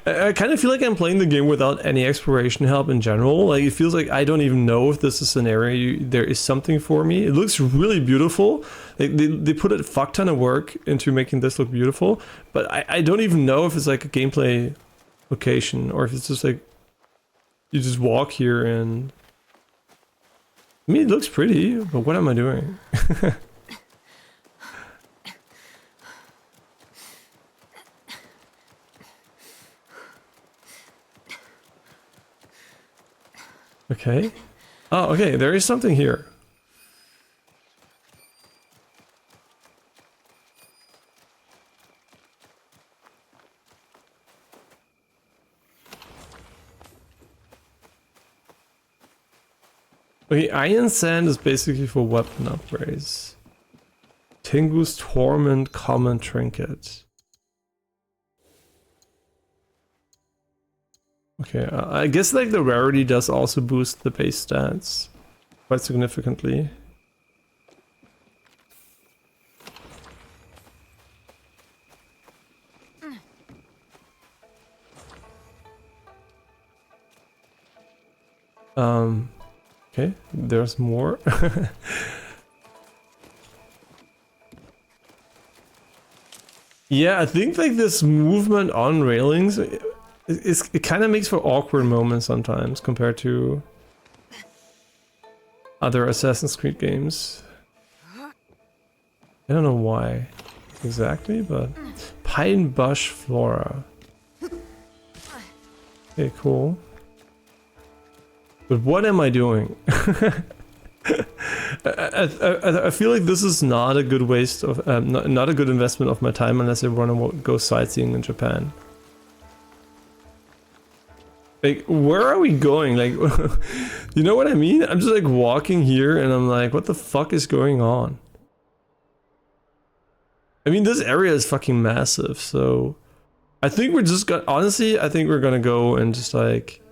I kind of feel like I'm playing the game without any exploration help in general. Like it feels like I don't even know if this is an area there is something for me. It looks really beautiful. Like they put a fuck ton of work into making this look beautiful, but I don't even know if it's like a gameplay location or if it's just like you just walk here and... I mean, it looks pretty, but what am I doing? Okay. Oh, okay, there is something here. Okay, iron sand is basically for weapon upgrades. Tingu's Torment Common Trinket. Okay, I guess like the rarity does also boost the base stats quite significantly. Okay, there's more. Yeah, I think like this movement on railings, it kind of makes for awkward moments sometimes compared to other Assassin's Creed games. I don't know why exactly, but pine bush flora. Okay, cool. But what am I doing? I feel like this is not a good waste of not a good investment of my time unless I want to go sightseeing in Japan. Like, where are we going? Like, you know what I mean? I'm just like walking here and I'm like, what the fuck is going on? I mean, this area is fucking massive, so I think we're just gonna, honestly, I think we're gonna go and just like,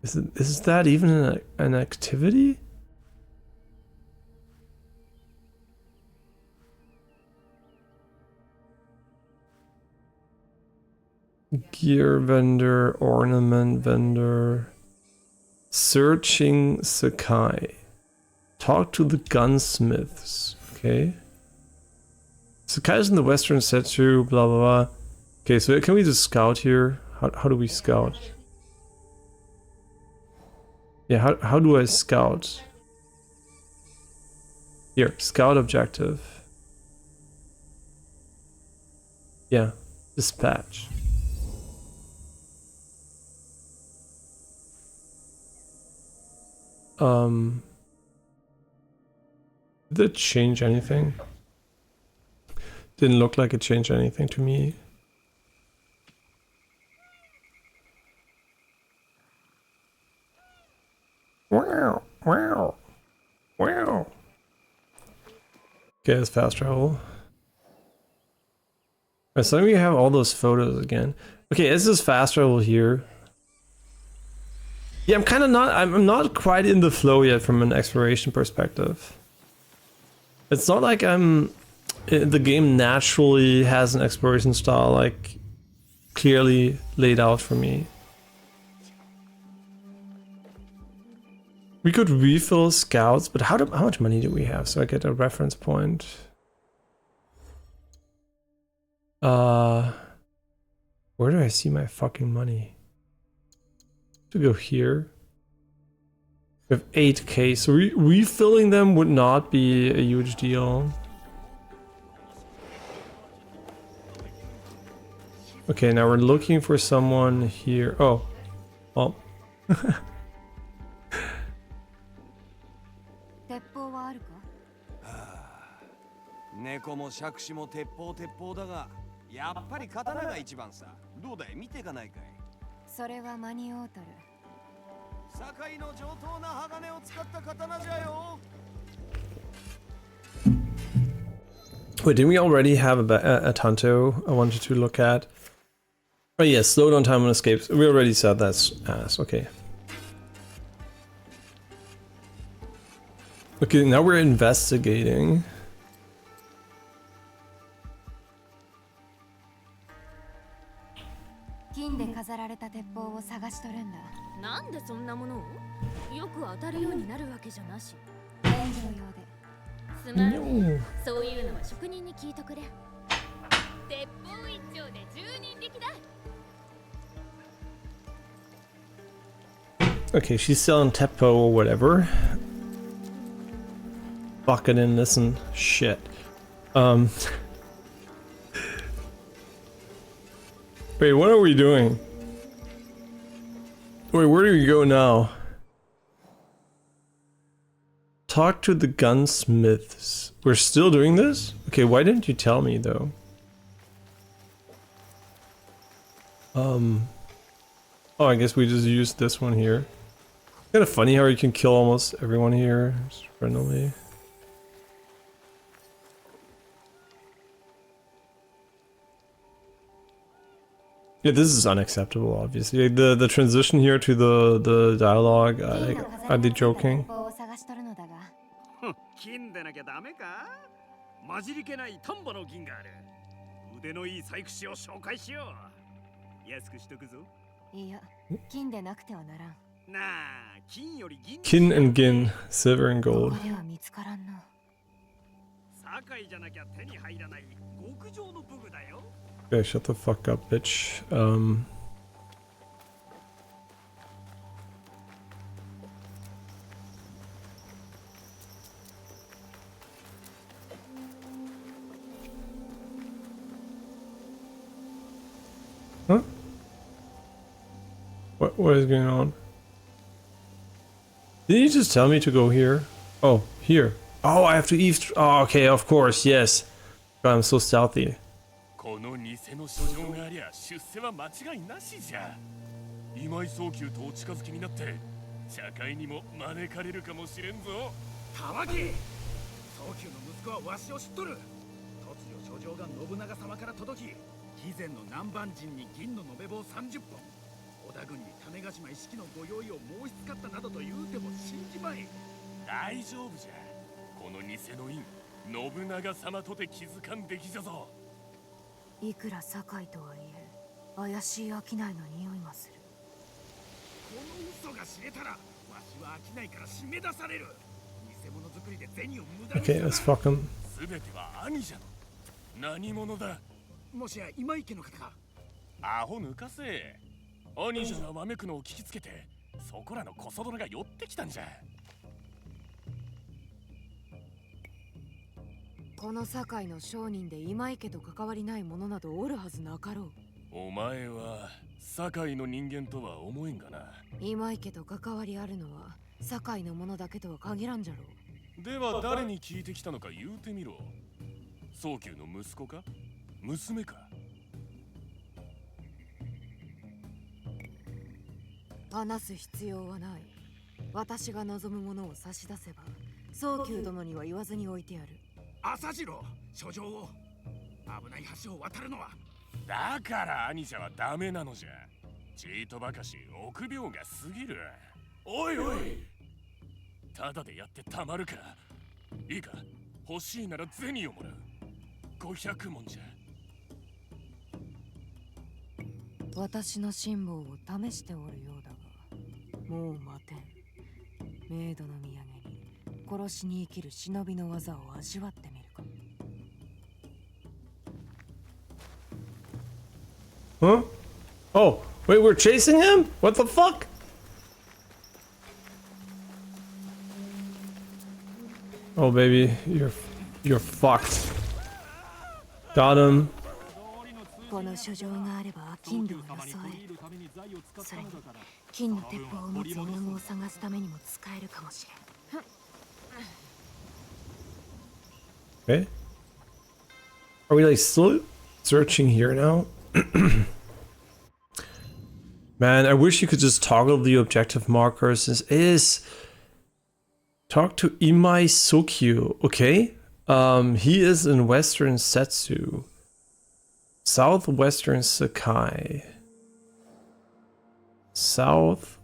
is that even an activity? Gear vendor, ornament vendor, searching Sakai. Talk to the gunsmiths. Okay. Sakai is in the western Setsu, blah blah blah. Okay, so can we just scout here? How do we scout? Yeah, how do I scout? Here, scout objective. Yeah, dispatch. Did it change anything? Didn't look like it changed anything to me. Wow, wow, wow. Okay, it's fast travel. Alright, so we have all those photos again. Okay, is this fast travel here? Yeah, I'm not quite in the flow yet from an exploration perspective. It's not like the game naturally has an exploration style like clearly laid out for me. We could refill scouts, but how much money do we have so I get a reference point? Where do I see my fucking money? To go here. We have 8k, so refilling them would not be a huge deal. Okay, now we're looking for someone here. Oh, well. 猫も杓子も鉄砲だが、やっぱり刀が一番さ。どうだい、見てかないかい。それはマニオートル。堺の上等な鋼を使った刀じゃよ。Wait, didn't we already have a Tanto I wanted to look at? Oh yes, slow down time on escapes. We already said that's ass, okay. Okay, now we're investigating. No. Okay, she's selling Teppo or whatever. Fucking in this and shit. Wait, what are we doing? Wait, where do we go now? Talk to the gunsmiths. We're still doing this? Okay, why didn't you tell me though? Oh, I guess we just used this one here. Kind of funny how you can kill almost everyone here just randomly. Yeah, this is unacceptable, obviously. The transition here to the dialogue, like, are they joking? 金でなきゃダメか？混じりけないトンボの銀がある。腕のいい細工師を紹介しよう。安くしとくぞ。いや、金でなくてはならん。なあ、金より銀。Kin and gin, silver and gold. ここでは見つからんな。堺じゃなきゃ手に入らない極上の武具だよ。Okay, shut the fuck up, bitch. Huh? What is going on? Did you just tell me to go here? Oh, here. Oh, I have to eavesdrop. Oh, okay, of course, yes. God, I'm so stealthy. この偽の書状がありゃ出世は間違いなしじゃ。今井早急とお近づきになって社会にも招かれるかもしれんぞ。たわけ早急の息子はわしを知っとる。突如書状が信長様から届き、肥前の南蛮人に銀の延べ棒30本、織田軍に種子島一式のご用意を申し付かったなどと言うても信じまい。大丈夫じゃ。この偽の印、信長様とて気づかんべきじゃぞ。いくら堺とはいえ、怪しい商いの匂いがする。この嘘が知れたら、わしは商いから締め出される。偽物作りで銭を無駄にする。Okay, let's fuck him. すべては兄じゃの。何者だ。もしや今池の方か。アホ抜かせ。兄者がわめくのを聞きつけて、そこらの小僧殿が寄ってきたんじゃ。この堺の商人で今池と関わりない者などおるはずなかろう。お前は堺の人間とは思えんがな。今池と関わりあるのは堺の者だけとは限らんじゃろう。では誰に聞いてきたのか言うてみろ。早急の息子か娘か。話す必要はない。私が望むものを差し出せば早急殿には言わずに置いてやる。朝次郎、書状を。危ない橋を渡るのは。だから兄者はダメなのじゃ。ちいとばかし臆病が過ぎる。おいおい、ただでやってたまるか。いいか、欲しいなら銭をもらう。500文じゃ。私の辛抱を試しておるようだが、もう待てん。メイドの土産に殺しに生きる忍びの技を味わってみるか。Huh? Oh, wait, we're chasing him? What the fuck? Oh, baby, you're fucked. Got him. この書状があれば金土を装え、それに金の鉄砲を持つ犬を探すためにも使えるかもしれん。 Okay. Are we like still searching here now? Man, I wish you could just toggle the objective markers. This is talk to Imai Sokyu. Okay. He is in Western Setsu. Southwestern Sakai. Southwest.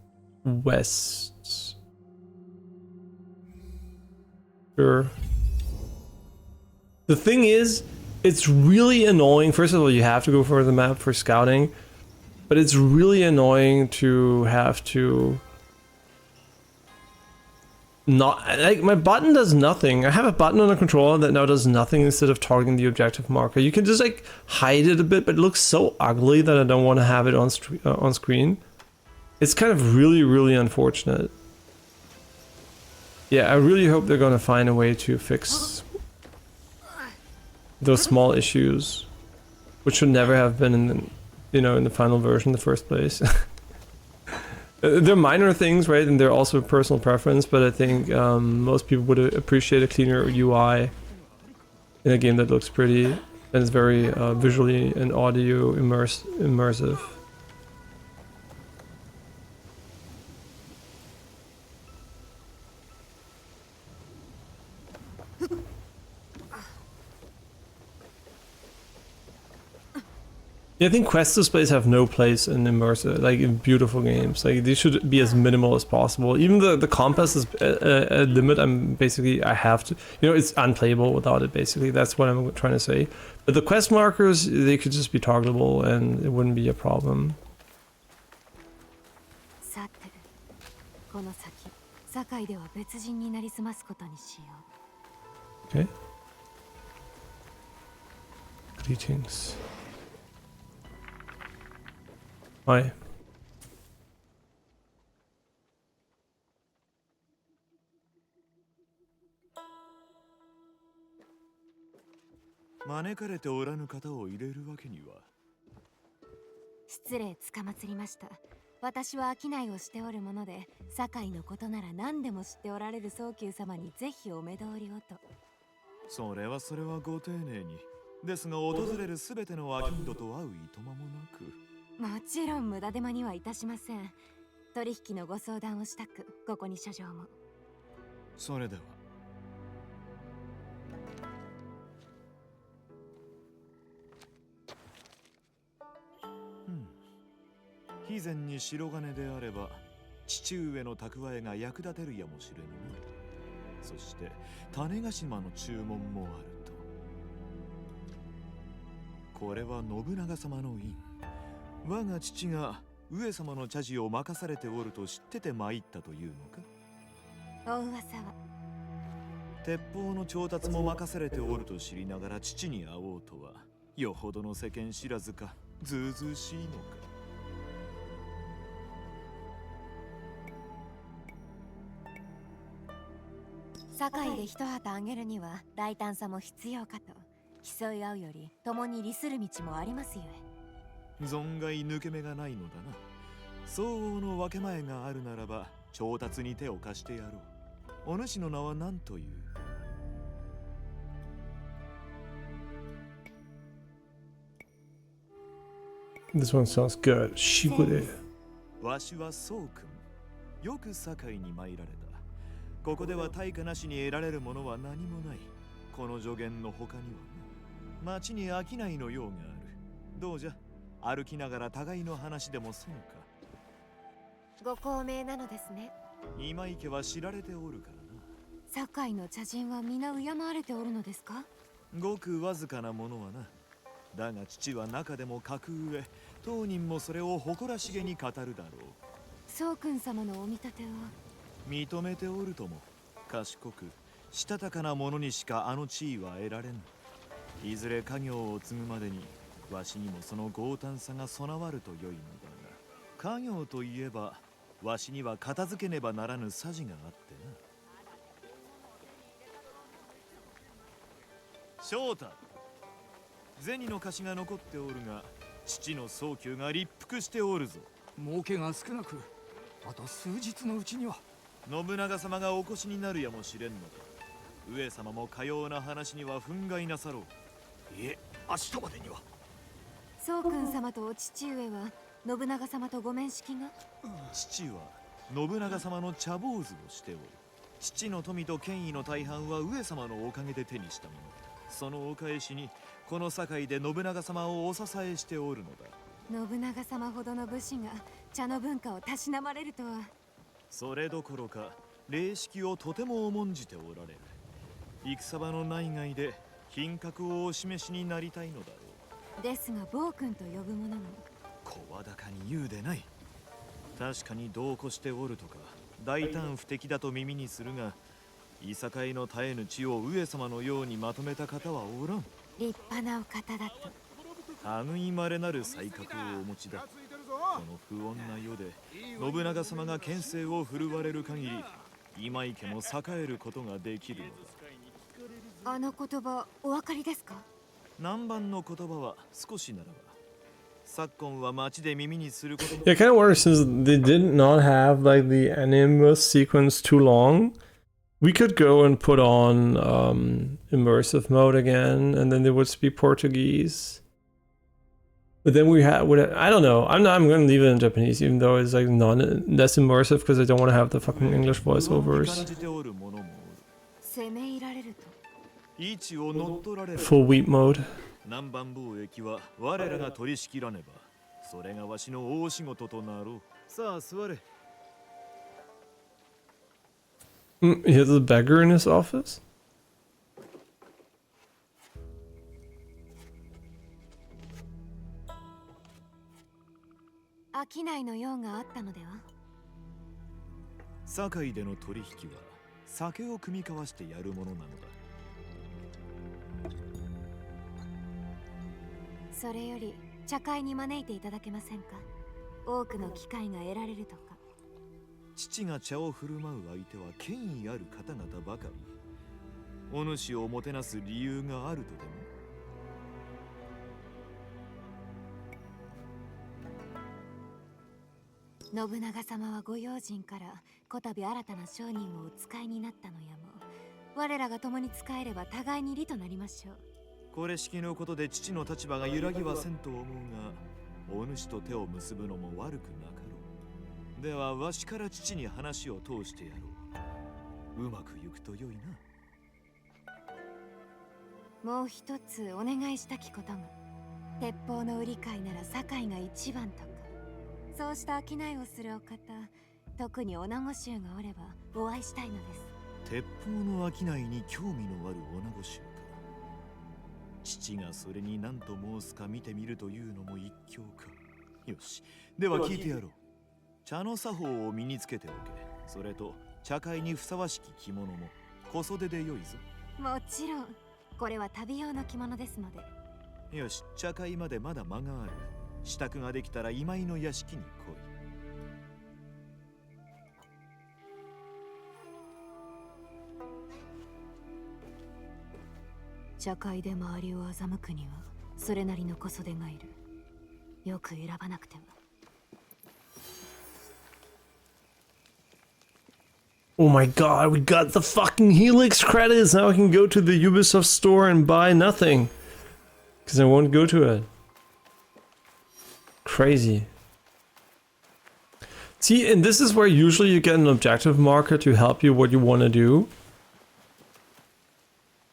Sure. The thing is, it's really annoying. First of all, you have to go for the map for scouting, but it's really annoying to have to not, like, my button does nothing. I have a button on the controller that now does nothing instead of targeting the objective marker. You can just like hide it a bit, but it looks so ugly that I don't want to have it on screen. It's kind of really unfortunate. Yeah, I really hope they're gonna find a way to fix those small issues, which should never have been in the, you know, in the final version in the first place. They're minor things, right? And they're also a personal preference, but I think most people would appreciate a cleaner UI in a game that looks pretty and is very visually and audio immersive. Yeah, I think quest displays have no place in immersive, like in beautiful games. Like they should be as minimal as possible. Even the compass is a limit. I have to, it's unplayable without it. Basically, that's what I'm trying to say. But the quest markers, they could just be toggleable, and it wouldn't be a problem. さて、この先、堺では別人になりすますことにしよう。 Okay. Greetings. Hi. 招かれておらぬ方を入れるわけには。失礼つかまつりました。私は商いをしておるもので、堺のことなら何でも知っておられる早急様にぜひお目通りをと。それはご丁寧に。ですが訪れるすべての商人と会ういとまもなく。もちろん無駄手間にはいたしません。取引のご相談をしたく、ここに書状も。それでは。以前に白金であれば父上の蓄えが役立てるやもしれぬな。そして種子島の注文もあると。これは信長様の印。我が父が上様の茶事を任されておると知ってて参ったというのか。お噂は。鉄砲の調達も任されておると知りながら父に会おうとはよほどの世間知らずかずうずうしいのか。堺で一旗あげるには大胆さも必要かと。競い合うより共に利する道もありますゆえ。存外抜け目がないのだな。相応の分け前があるならば調達に手を貸してやろう。お主の名は何という。This one sounds good. シグレ。わしはそうくん。よく堺に参られた。ここでは対価なしに得られるものは何もない。この助言の他には町に商いの用がある。どうじゃ、歩きながら互いの話でもするか。ご高名なのですね。今池は知られておるからな。堺の茶人は皆敬われておるのですか。ごくわずかなものはな。だが父は中でも格上、当人もそれを誇らしげに語るだろう。宗君様のお見立ては認めておるとも。賢くしたたかなものにしかあの地位は得られん。いずれ家業を継ぐまでにわしにもその強胆さが備わると良いのだが、家業といえばわしには片付けねばならぬさじがあってな。翔太、銭の貸しが残っておるが父の早急が立腹しておるぞ。儲けが少なく、あと数日のうちには。信長様がお越しになるやもしれんのだ。上様もかような話には憤慨なさろう。いえ、明日までには。宗君様とお父上は信長様とご面識が。父は信長様の茶坊主をしておる。父の富と権威の大半は上様のおかげで手にしたもの。そのお返しにこの堺で信長様をお支えしておるのだ。信長様ほどの武士が茶の文化をたしなまれるとは。それどころか礼式をとても重んじておられる。戦場の内外で品格をお示しになりたいのだろう。ですが暴君と呼ぶ者も声高に言うでない。確かに同行しておるとか大胆不敵だと耳にするが、いさかいの絶えぬ地を上様のようにまとめた方はおらん。立派なお方だと。類まれなる才覚をお持ちだ。この不穏な世で信長様が権勢を振るわれる限り今池も栄えることができるのだ。あの言葉お分かりですか。南蛮の言葉は少しならば昨今は町で耳にすることも。 Yeah, kind of works since they did not have like the anime sequence too long. We could go and put on immersive mode again, and then they would speak Portuguese. But then we had, I don't know. I'm going to leave it in Japanese, even though it's like less immersive because I don't want to have the fucking English voiceovers. Full wheat mode. 南蛮貿易は我らが取り仕切らねば、それがわしの大仕事となろう。さあ座れ。He has a beggar in his office? 商いの用があったのでは？堺での取引は酒を酌み交わしてやるものなのだ。それより茶会に招いていただけませんか？多くの機会が得られるとか。父が茶を振る舞う相手は権威ある方々ばかり。お主をもてなす理由があるとでも？信長様はご用心からこたび新たな商人をお使いになったのやも、我らが共に仕えれば互いに利となりましょう。これ式のことで父の立場が揺らぎはせんと思うが、お主と手を結ぶのも悪くなかろう。ではわしから父に話を通してやろう。うまくゆくとよいな。もう一つお願いしたきことが、鉄砲の売り買いなら堺が一番とか、そうした商いをするお方、特に女子衆がおればお会いしたいのです。鉄砲の商いに興味のある女子衆か。父がそれに何と申すか見てみるというのも一興か。よし、では聞いてやろう。茶の作法を身につけておけ。それと茶会にふさわしき着物も小袖でよいぞ。もちろん、これは旅用の着物ですので。よし、茶会までまだ間がある。支度ができたら今井の屋敷に来い。茶会で周りを欺くにはそれなりの小袖がいる。よく選ばなくては。Oh my god, we got the fucking Helix credits! Now I can go to the Ubisoft store and buy nothing. Because I won't go to it. Crazy. See, and this is where usually you get an objective marker to help you what you want to do.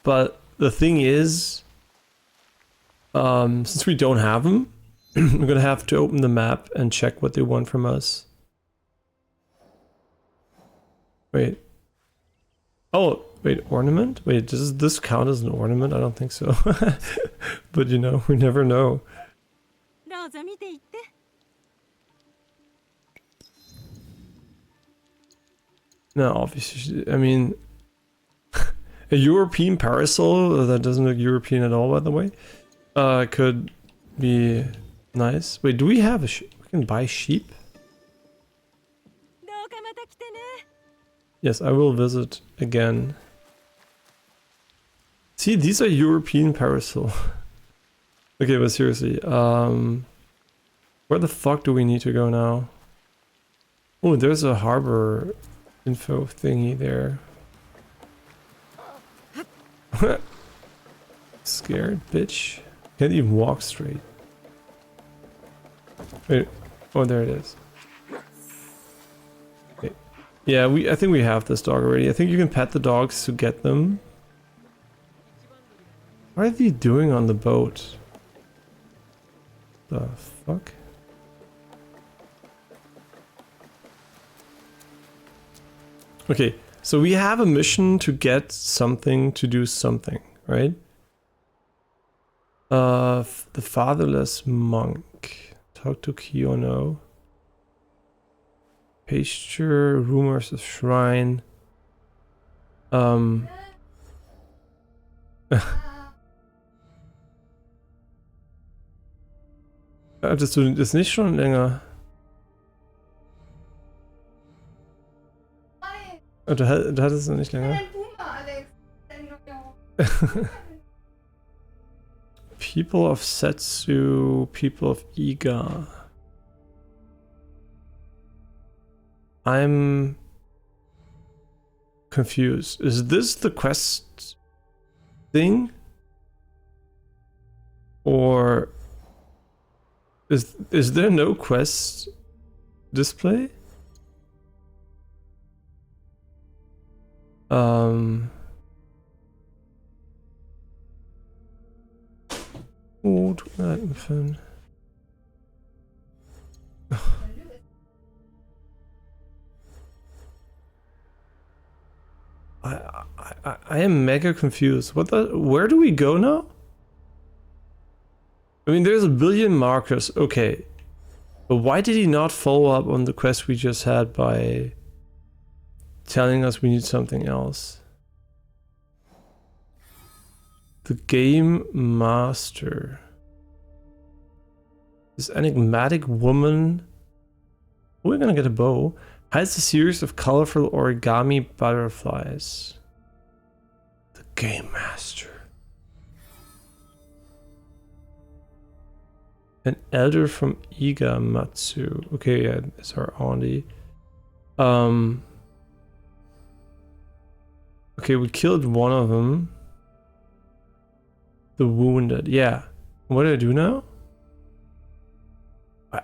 But the thing is, since we don't have them, we're gonna have to open the map and check what they want from us. Wait. Oh, wait, ornament? Wait, does this count as an ornament? I don't think so. But you know, we never know. No, obviously, I mean, a European parasol that doesn't look European at all, by the way, could be nice. Wait, do we have a sheep? We can buy sheep? Yes, I will visit again. See, these are European parasol. Okay, but seriously, where the fuck do we need to go now? Oh, there's a harbor info thingy there. Scared bitch. Can't even walk straight. Wait. Oh, there it is. Okay. Yeah, I think we have this dog already. I think you can pet the dogs to get them. What are they doing on the boat? The fuck? Okay, so we have a mission to get something to do something, right? The fatherless monk. Talk to Kiyono. Pasture, rumors of shrine. Hattest du das nicht schon länger? Oh, du hattest es noch nicht länger? People of Setsu, people of Iga. I'm confused. Is this the quest thing? Or is there no quest display? Oh, tut mir leid, im Film. I am mega confused. What the? Where do we go now? I mean, there's a billion markers. Okay. But why did he not follow up on the quest we just had by telling us we need something else? The game master. This enigmatic woman. We're gonna get a bow. Hides a series of colorful origami butterflies. The game master. An elder from Igamatsu. Okay, yeah, it's our auntie. Okay, we killed one of them. The wounded. Yeah. What do I do now?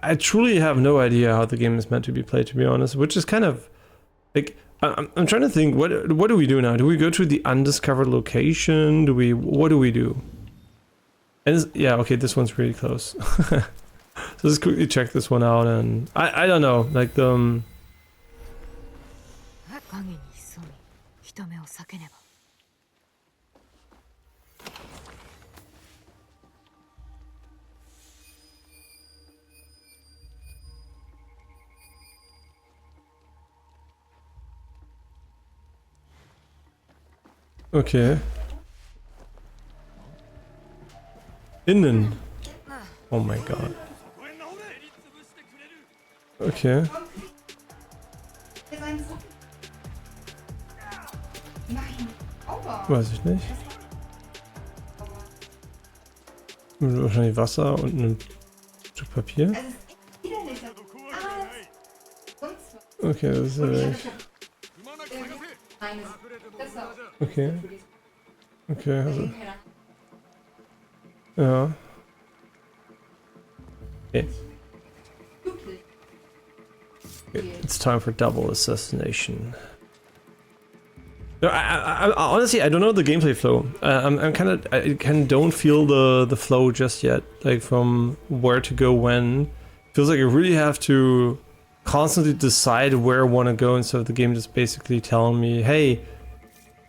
I truly have no idea how the game is meant to be played, to be honest, which is kind of like I'm trying to think, what do we do now? Do we go to the undiscovered location? What do we do? And yeah, okay, this one's really close. So let's quickly check this one out, and I don't know, like the okay. Innen. Oh my god. Okay. Weiß ich nicht. Wahrscheinlich Wasser und ein Stück Papier. Okay, das ist ja weg. Okay. Okay, also. Ja. Okay. Okay. It's time for double assassination. No, I honestly I don't know the gameplay flow. I kind of don't feel the flow just yet. Like from where to go when. Feels like I really have to constantly decide where I want to go instead of the game just basically telling me, hey,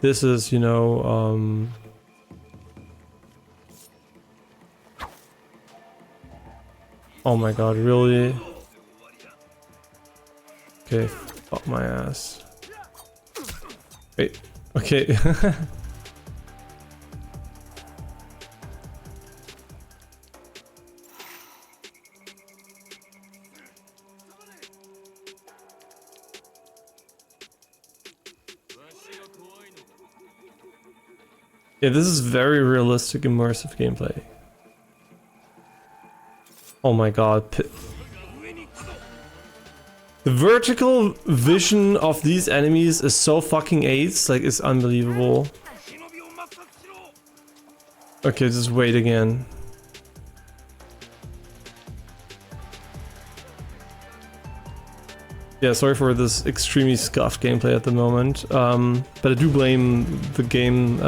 this is, you know, oh my god, really? Okay, fuck my ass. Wait, okay. Yeah, this is very realistic, immersive gameplay. Oh my god. The vertical vision of these enemies is so fucking ace, like it's unbelievable. Okay, just wait again. Yeah, sorry for this extremely scuffed gameplay at the moment, but I do blame the game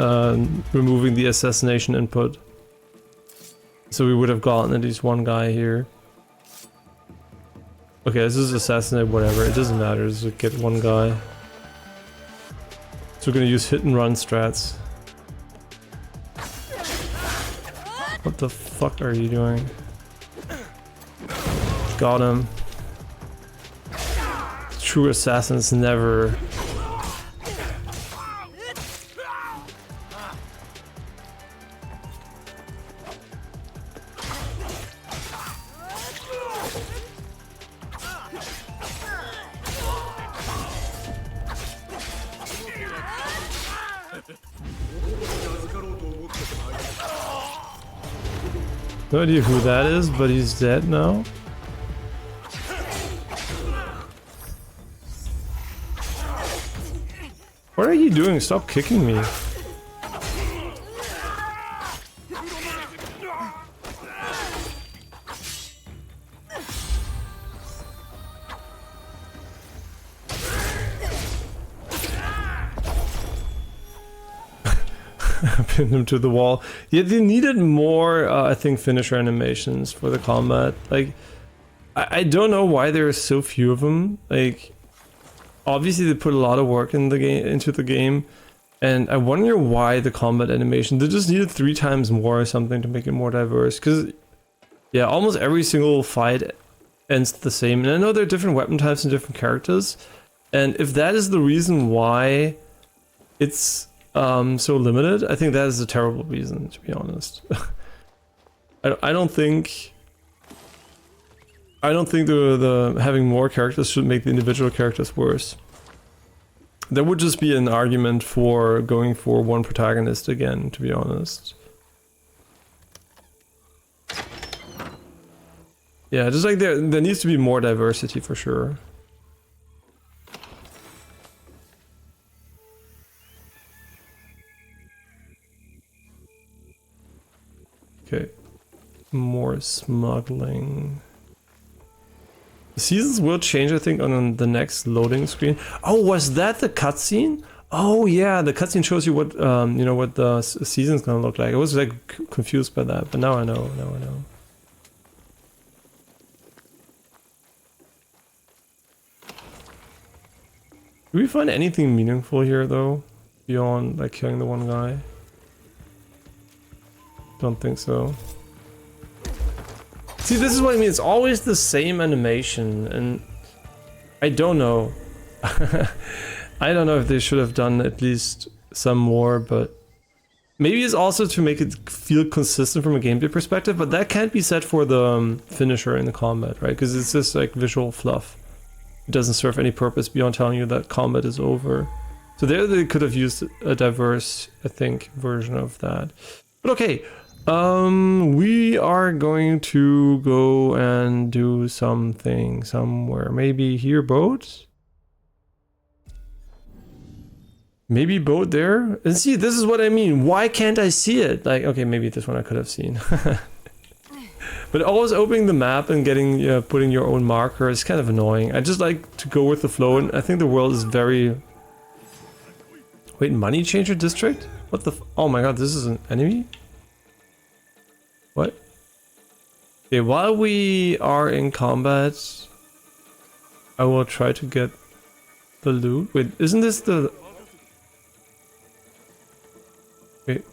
removing the assassination input. So we would have gotten at least one guy here. Okay, this is assassinate, whatever, it doesn't matter, just get one guy. So we're gonna use hit and run strats. What the fuck are you doing? Got him. True assassins never. No idea who that is, but he's dead now. What are you doing? Stop kicking me. pinned him to the wall. Yeah, they needed more, I think, finisher animations for the combat. Like, I don't know why there are so few of them. Like, obviously they put a lot of work in the game, into the game, and I wonder why the combat animation, they just needed 3 times more or something to make it more diverse. Because, yeah, almost every single fight ends the same. And I know there are different weapon types and different characters, and if that is the reason why it's so limited, I think that is a terrible reason, to be honest. I don't think the having more characters should make the individual characters worse. There would just be an argument for going for one protagonist again, to be honest. Yeah, just like there needs to be more diversity for sure. Okay, more smuggling. The seasons will change, I think, on the next loading screen. Oh, was that the cutscene? Oh yeah, the cutscene shows you what you know, what the season's gonna look like. I was like confused by that, but now I know. Now I know. Do we find anything meaningful here though, beyond like killing the one guy? Don't think so. See, this is what I mean. It's always the same animation, and I don't know. I don't know if they should have done at least some more, but maybe it's also to make it feel consistent from a gameplay perspective, but that can't be said for the finisher in the combat, right? Because it's just like visual fluff. It doesn't serve any purpose beyond telling you that combat is over. So there they could have used a diverse, I think, version of that. But okay. We are going to go and do something somewhere. Maybe here, boat? Maybe boat there? And see, this is what I mean. Why can't I see it? Like, okay, maybe this one I could have seen. But always opening the map and getting, putting your own marker is kind of annoying. I just like to go with the flow, and I think the world is very... Wait, money changer district? What the oh my god, this is an enemy? What? Okay, while we are in combat, I will try to get the loot. Wait, isn't this the... Wait,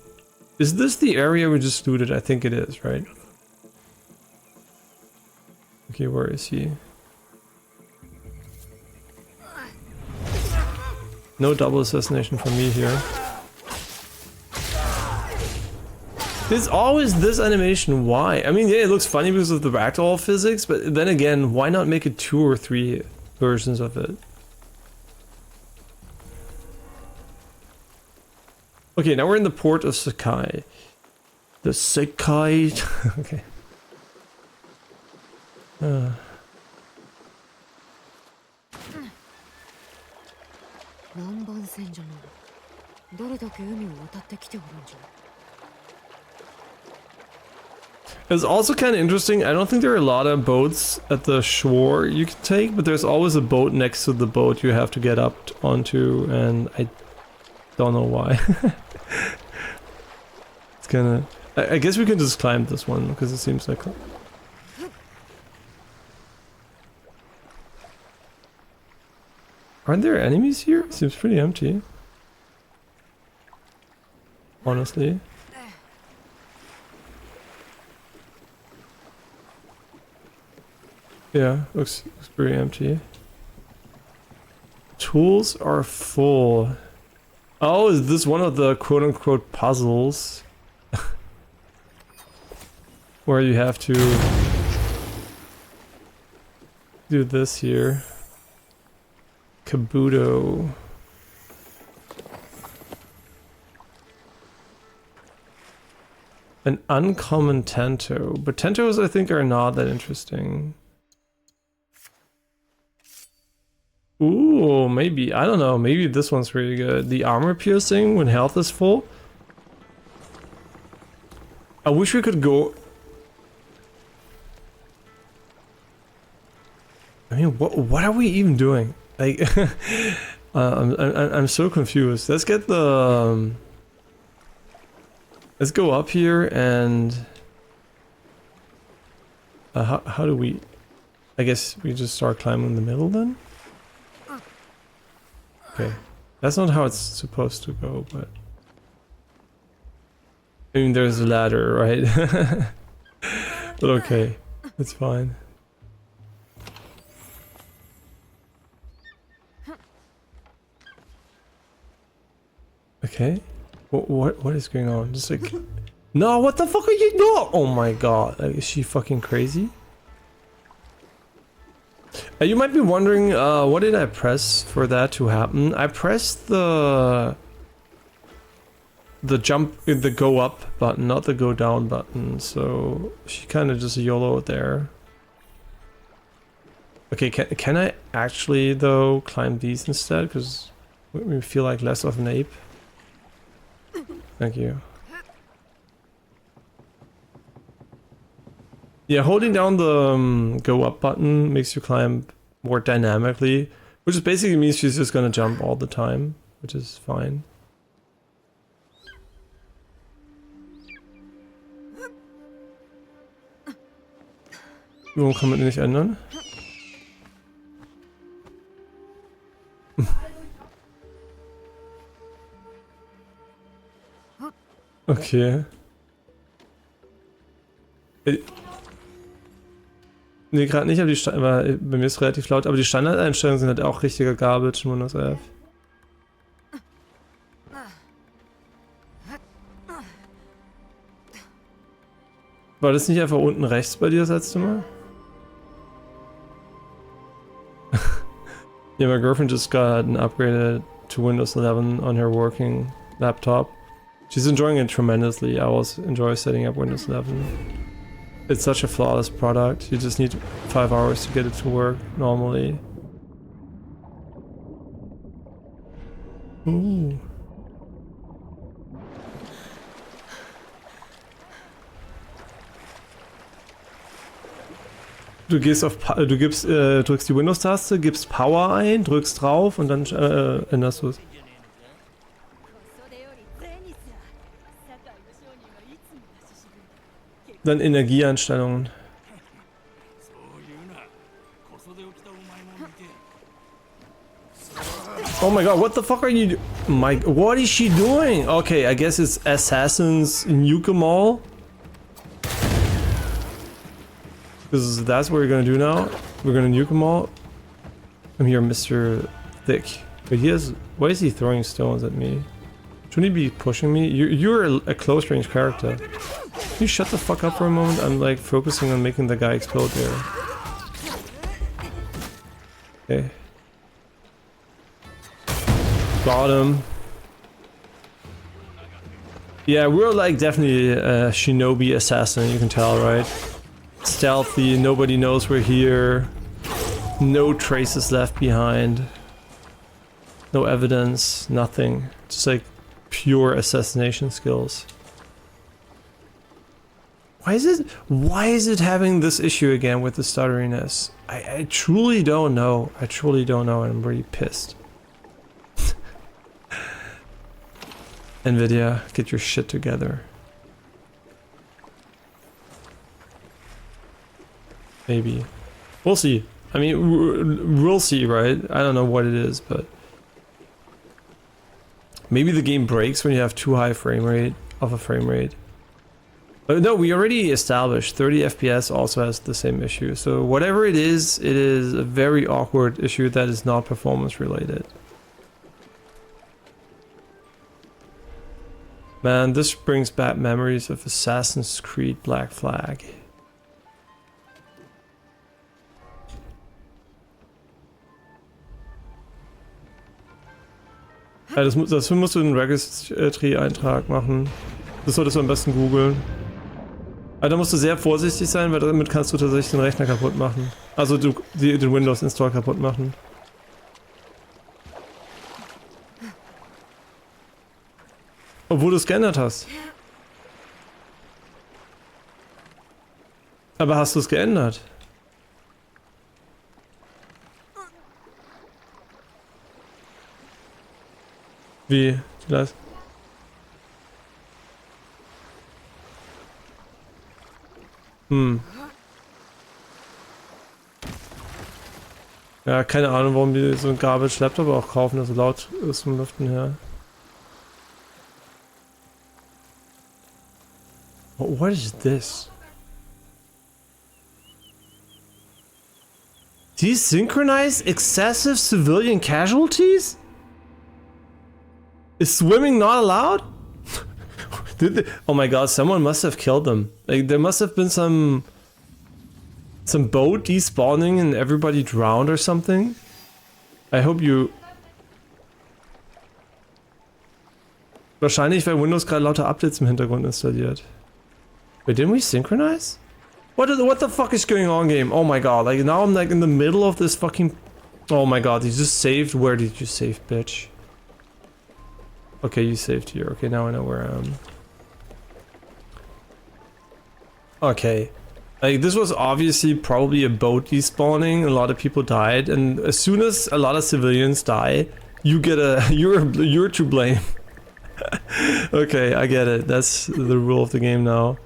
is this the area we just looted? I think it is, right? Okay, where is he? No double assassination for me here. There's always this animation, why? I mean, yeah, it looks funny because of the ragdoll physics, but then again, why not make it 2 or 3 versions of it? Okay, now we're in the port of Sakai. The Sakai... okay. It's also kind of interesting. I don't think there are a lot of boats at the shore you can take, but there's always a boat next to the boat you have to get up onto, and I don't know why. It's kind of... I guess we can just climb this one because it seems like... Aren't there enemies here? It seems pretty empty. Honestly. Yeah, looks pretty empty. Tools are full. Oh, is this one of the quote-unquote puzzles? Where you have to do this here. Kabuto. An uncommon Tento. But Tentos, I think, are not that interesting. Ooh, maybe. I don't know. Maybe this one's really good. The armor piercing when health is full. I wish we could go... I mean, what are we even doing? Like, I'm so confused. Let's get the Let's go up here and how do we? I guess we just start climbing in the middle then. Okay, that's not how it's supposed to go, but I mean there's a ladder, right? But okay, it's fine. Okay, what is going on? Just like, no, what the fuck are you doing? Oh my god, like, is she fucking crazy? You might be wondering, what did I press for that to happen? I pressed the go up button, not the go down button. So she kind of just YOLO'd there. Okay, can I actually though climb these instead? Because we feel like less of an ape. Thank you. Yeah, holding down the go up button makes you climb more dynamically, which is basically means she's just gonna jump all the time, which is fine. Warum kann man den nicht ändern? Okay. Nee, gerade nicht, aber bei mir ist relativ laut, aber die Standardeinstellungen sind halt auch richtiger Garbage in Windows 11. War das nicht einfach unten rechts bei dir das letzte Mal? Yeah, my girlfriend just got an upgrade to Windows 11 on her working laptop. She's enjoying it tremendously. I also enjoy setting up Windows 11. It's such a flawless product. You just need 5 hours to get it to work normally. Ooh. Du drückst die Windows-Taste, gibst Power ein, drückst drauf und dann änderst du es. Dann Energieeinstellungen. Oh my god, what the fuck are you what is she doing? Okay, I guess it's assassins nuke them all. Because that's what we're gonna do now. We're gonna nuke them all. I'm here, Mr. Thick. But why is he throwing stones at me? Shouldn't he be pushing me? You're a close range character. Can you shut the fuck up for a moment? I'm like focusing on making the guy explode there. Okay. Got him. Yeah, we're like definitely a shinobi assassin, you can tell, right? Stealthy, nobody knows we're here. No traces left behind. No evidence, nothing. Just like pure assassination skills. Why is it having this issue again with the stutteriness? I truly don't know. I truly don't know, and I'm really pissed. Nvidia, get your shit together. Maybe. We'll see. I mean, we'll see, right? I don't know what it is, but maybe the game breaks when you have too high frame rate. But no, we already established 30 FPS also has the same issue. So whatever it is a very awkward issue that is not performance related. Man, this brings back memories of Assassin's Creed Black Flag. Ja, dafür musst du einen Registry-Eintrag machen. Das solltest du am besten googeln. Aber da musst du sehr vorsichtig sein, weil damit kannst du tatsächlich den Rechner kaputt machen. Also den Windows-Install kaputt machen. Obwohl du es geändert hast. Aber hast du es geändert? Wie? Das? Ja, keine Ahnung, warum die so ein Garbage-Laptop auch kaufen, der so laut ist vom Lüften her. What is this? Desynchronize excessive civilian casualties? Is swimming not allowed? Oh my god, someone must have killed them. Like, there must have been some boat despawning and everybody drowned or something. I hope you... Wahrscheinlich, weil Windows gerade lauter Updates im Hintergrund installiert. Wait, didn't we synchronize? What the fuck is going on, game? Oh my god, like now I'm like in the middle of this fucking... Oh my god, you just saved? Where did you save, bitch? Okay, you saved here. Okay, now I know where I am. Okay. Like, this was obviously probably a boat despawning, a lot of people died, and as soon as a lot of civilians die, you get a... you're to blame. Okay, I get it. That's the rule of the game now.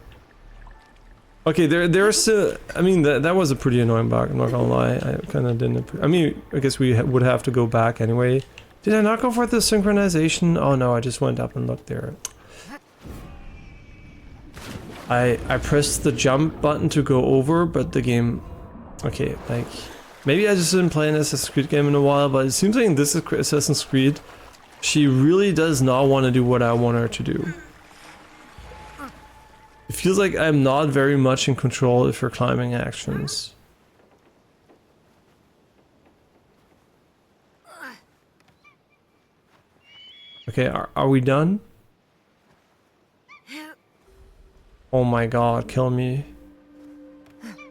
Okay, there's I mean, that was a pretty annoying bug, I'm not gonna lie. I kinda didn't... I mean, I guess we would have to go back anyway. Did I not go for the synchronization? Oh no, I just went up and looked there. I pressed the jump button to go over, but the game... Okay, like... Maybe I just didn't play an Assassin's Creed game in a while, but it seems like in this Assassin's Creed, she really does not want to do what I want her to do. It feels like I'm not very much in control of her climbing actions. Okay, are we done? Oh my god, kill me.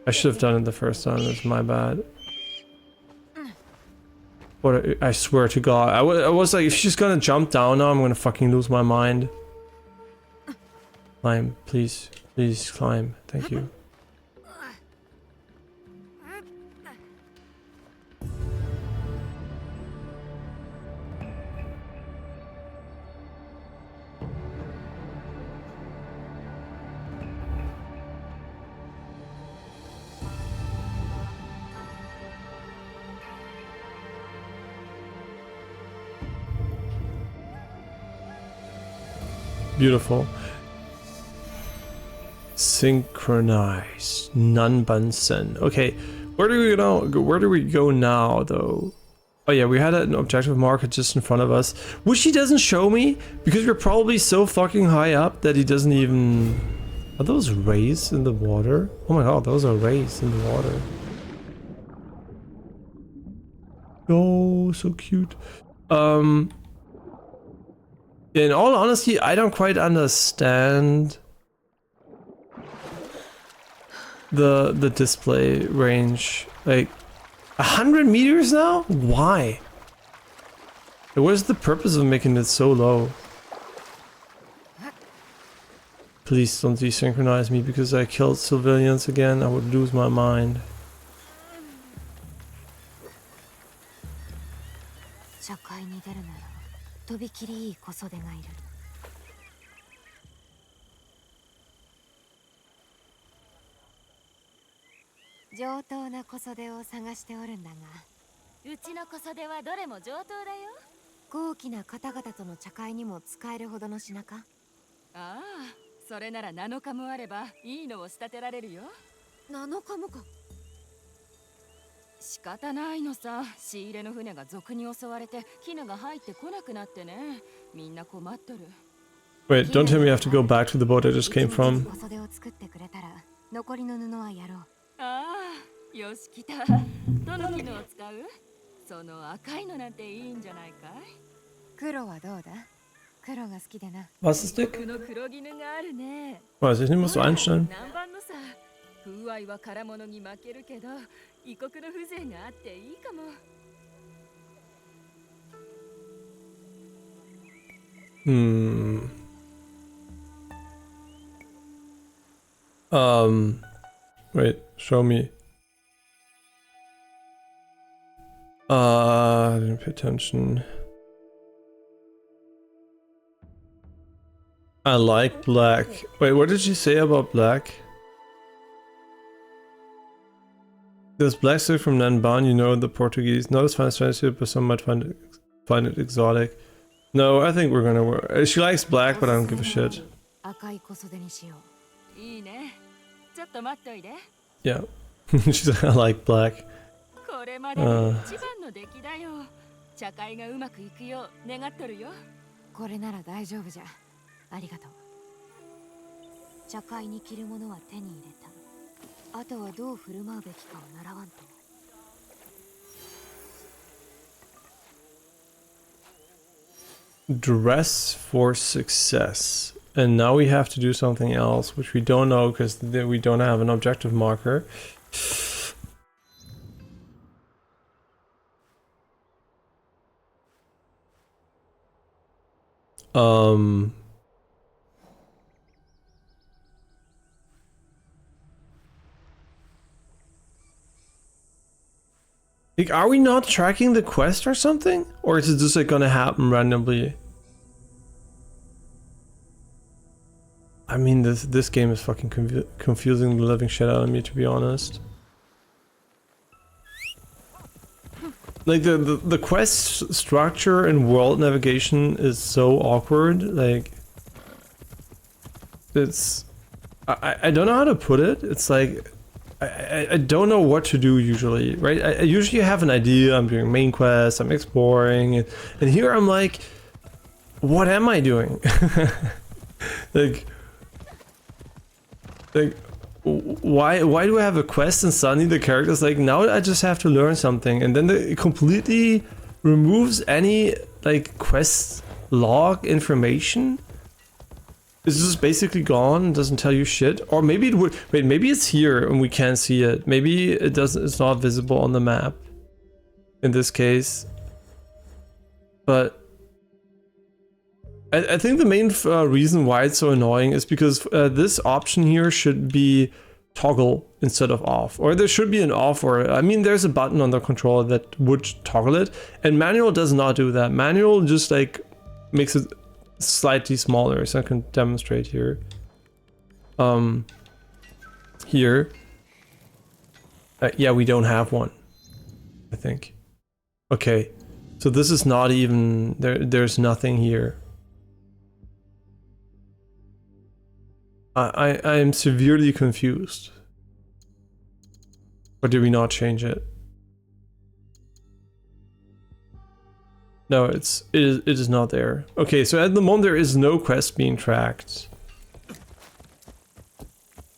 I should have done it the first time, that's my bad. But I swear to god, I was like, if she's gonna jump down now, I'm gonna fucking lose my mind. Climb, please. Please climb. Thank you. Beautiful. Synchronize. Nanbansen. Okay, where do we go now though? Oh yeah, we had an objective marker just in front of us, which he doesn't show me because we're probably so fucking high up that he doesn't even... Are those rays in the water? Oh my god, those are rays in the water. Oh, so cute. In all honesty, I don't quite understand the display range. Like 100 meters now? Why? What is the purpose of making it so low? Please don't desynchronize me because I killed civilians again. I would lose my mind. 社会に出るならとびきりいい小袖がいる。上等な小袖を探しておるんだが、うちの小袖はどれも上等だよ。高貴な方々との茶会にも使えるほどの品か。ああ、それなら7日もあればいいのを仕立てられるよ。7日もか。仕方ないのさ。仕入れの船が賊に襲われて絹が入ってこなくなってね。みんな困っとる。 Wait, don't tell me I have to go back to the boat I just came from. 小袖を作ってくれたら残りの布はやろう。ああ、よし来た。どの絹を使う？その赤いのなんていいんじゃないかい？黒はどうだ？黒が好きでな。Was ist dick? この黒絹があるね。 Weiß ich nicht, musst du einstellen. 南蛮のさ。風合いは辛物に負けるけど、異国の風情があっていいかも。Wait, show me. I didn't pay attention. I like black. Wait, what did she say about black? This black silk from Nanban, you know, the Portuguese. Not as fine as Chinese silk, but some might find it exotic. No, I think we're gonna wear. She likes black, but I don't give a shit. 赤い小袖にしよう。いいね。ちょっと待っといて。Yeah. She's like, I like black. これまでで一番の出来だよ。茶会がうまくいくよう願っとるよ。これなら大丈夫じゃ。ありがとう。茶会に着るものは手に入れた。あとはどう振る舞うべきかを習わんと。Dress for success. And now we have to do something else, which we don't know because we don't have an objective marker. Like, are we not tracking the quest or something? Or is it just like gonna happen randomly? I mean, this game is fucking confusing the living shit out of me, to be honest. Like the quest structure and world navigation is so awkward. Like, it's I don't know how to put it. It's like I don't know what to do usually, right? I usually have an idea. I'm doing main quests, I'm exploring, and here I'm like, what am I doing? like why do I have a quest and suddenly the character's like, now I just have to learn something, and then it completely removes any like quest log information. It's just basically gone, doesn't tell you shit. Or maybe it would, wait, maybe it's here and we can't see it. Maybe it doesn't, it's not visible on the map in this case. But I think the main reason why it's so annoying is because this option here should be toggle instead of off, or there should be an off, or I mean there's a button on the controller that would toggle it, and manual does not do that. Manual just like makes it slightly smaller, so I can demonstrate here. Here. Yeah, we don't have one, I think. Okay, so this is not even, there's nothing here. I am severely confused. Or did we not change it? No, it is not there. Okay, so at the moment there is no quest being tracked.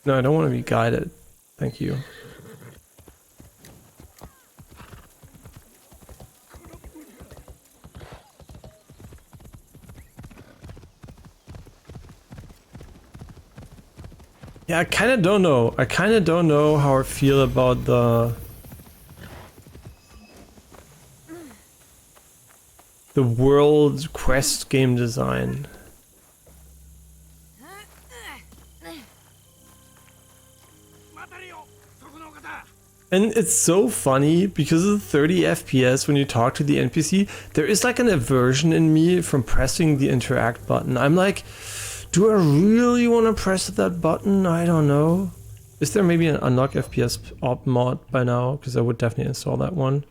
No, I don't want to be guided. Thank you. Yeah, I kind of don't know. I kind of don't know how I feel about the world quest game design. And it's so funny because of the 30 FPS when you talk to the NPC, there is like an aversion in me from pressing the interact button. I'm like, do I really want to press that button? I don't know. Is there maybe an unlock FPS op mod by now? Because I would definitely install that one.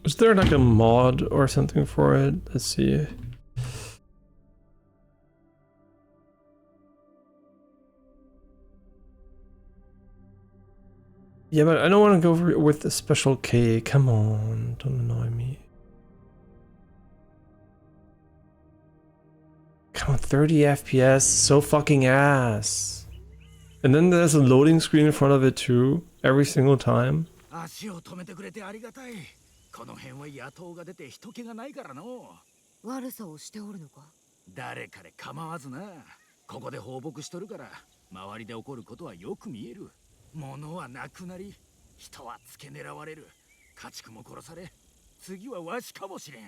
Is there like a mod or something for it? Let's see. Yeah, but I don't want to go with the special K. Come on, don't annoy me. Come on, 30 FPS, so fucking ass. And then there's a loading screen in front of it too, every single time. この辺は野党が出て人気がないからの。悪さをしておるのか？誰彼構わずな。ここで放牧しとるから周りで起こることはよく見える。物はなくなり、人は付け狙われる。家畜も殺され、次はわしかもしれん。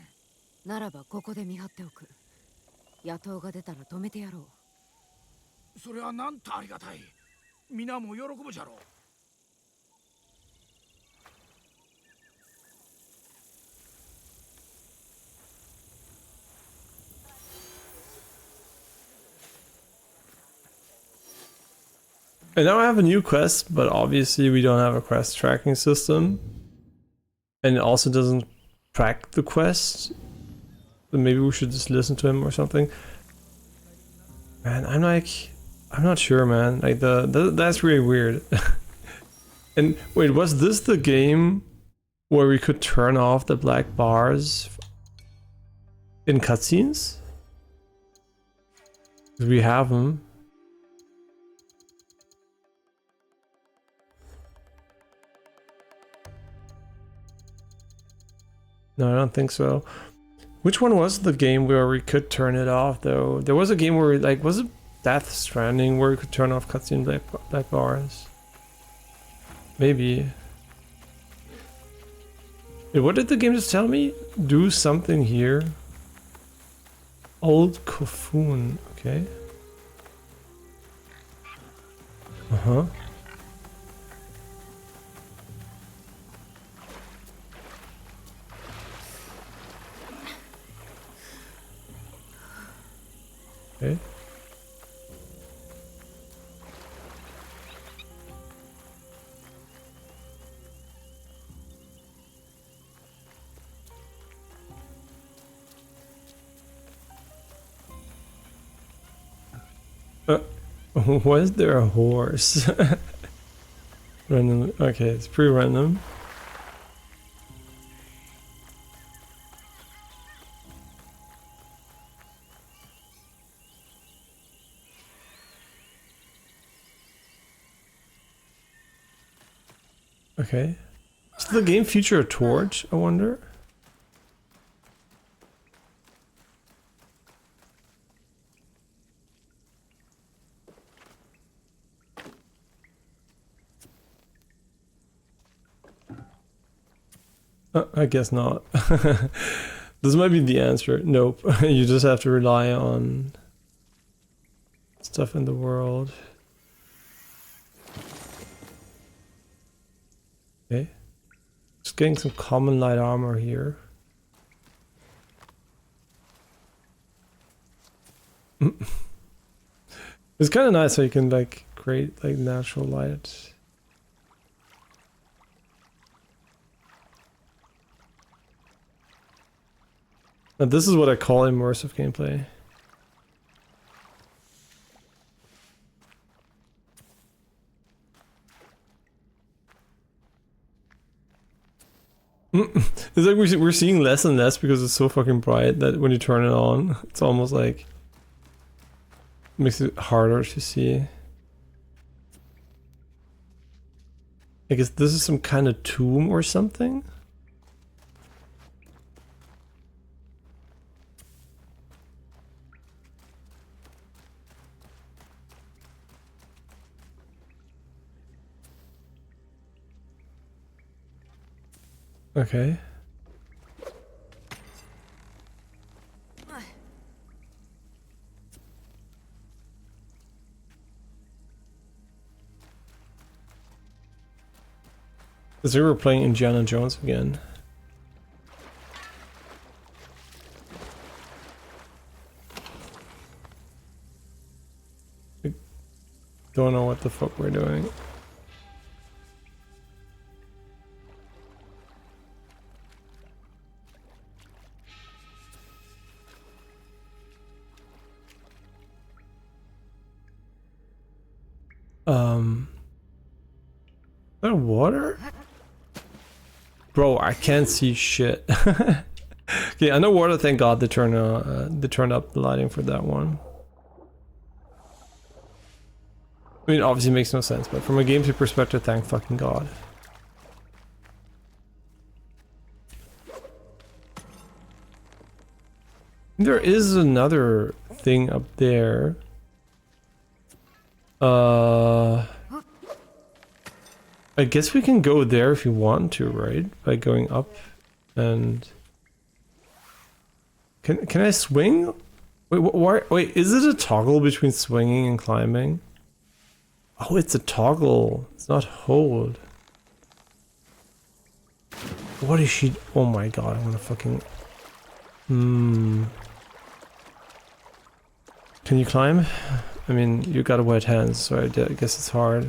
ならばここで見張っておく。野党が出たら止めてやろう。それはなんとありがたい。皆も喜ぶじゃろう。 And now I have a new quest, but obviously we don't have a quest tracking system. And it also doesn't track the quest. So maybe we should just listen to him or something. Man, I'm not sure, man. Like that's really weird. And wait, was this the game where we could turn off the black bars in cutscenes? 'Cause we have them. No, I don't think so. Which one was the game where we could turn it off though? There was a game where like, was it Death Stranding where you could turn off cutscene black bars? Maybe. Wait, what did the game just tell me? Do something here. Old Kofun, okay. Uh-huh. Okay. Was there a horse? Random. Okay, it's pretty random. Okay. Does the game feature a torch, I wonder? I guess not. This might be the answer. Nope. You just have to rely on stuff in the world. Okay. Just getting some common light armor here. It's kind of nice how you can like create like natural light. Now this is what I call immersive gameplay. It's like we're seeing less and less because it's so fucking bright that when you turn it on, it's almost like makes it harder to see. I guess this is some kind of tomb or something. Okay. As we were playing Indiana Jones again. I don't know what the fuck we're doing. Is that water? Bro, I can't see shit. Okay, underwater, thank God they turned up the lighting for that one. I mean, obviously it makes no sense, but from a gameplay perspective, thank fucking God. There is another thing up there. I guess we can go there if you want to, right? By going up and... Can I swing? Wait, why, wait, is it a toggle between swinging and climbing? Oh, it's a toggle. It's not hold. What is she? Oh my god, I'm gonna fucking... Can you climb? I mean, you got wet hands, so I guess it's hard.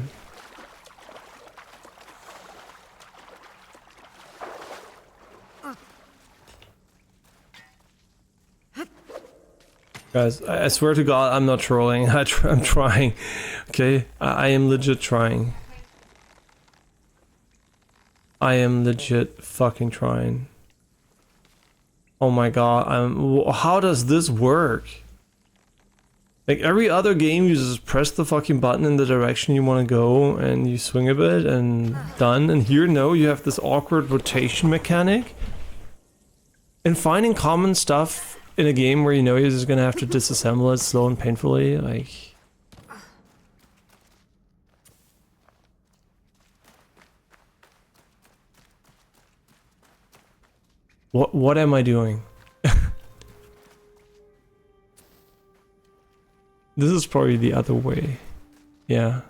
Guys, I swear to God, I'm not trolling. I'm trying. Okay? I am legit trying. I am legit fucking trying. Oh my god, how does this work? Like every other game, you just press the fucking button in the direction you want to go and you swing a bit and done. And here, no, you have this awkward rotation mechanic. And finding common stuff in a game where you know you're just gonna have to disassemble it slow and painfully, like... What am I doing? This is probably the other way. Yeah.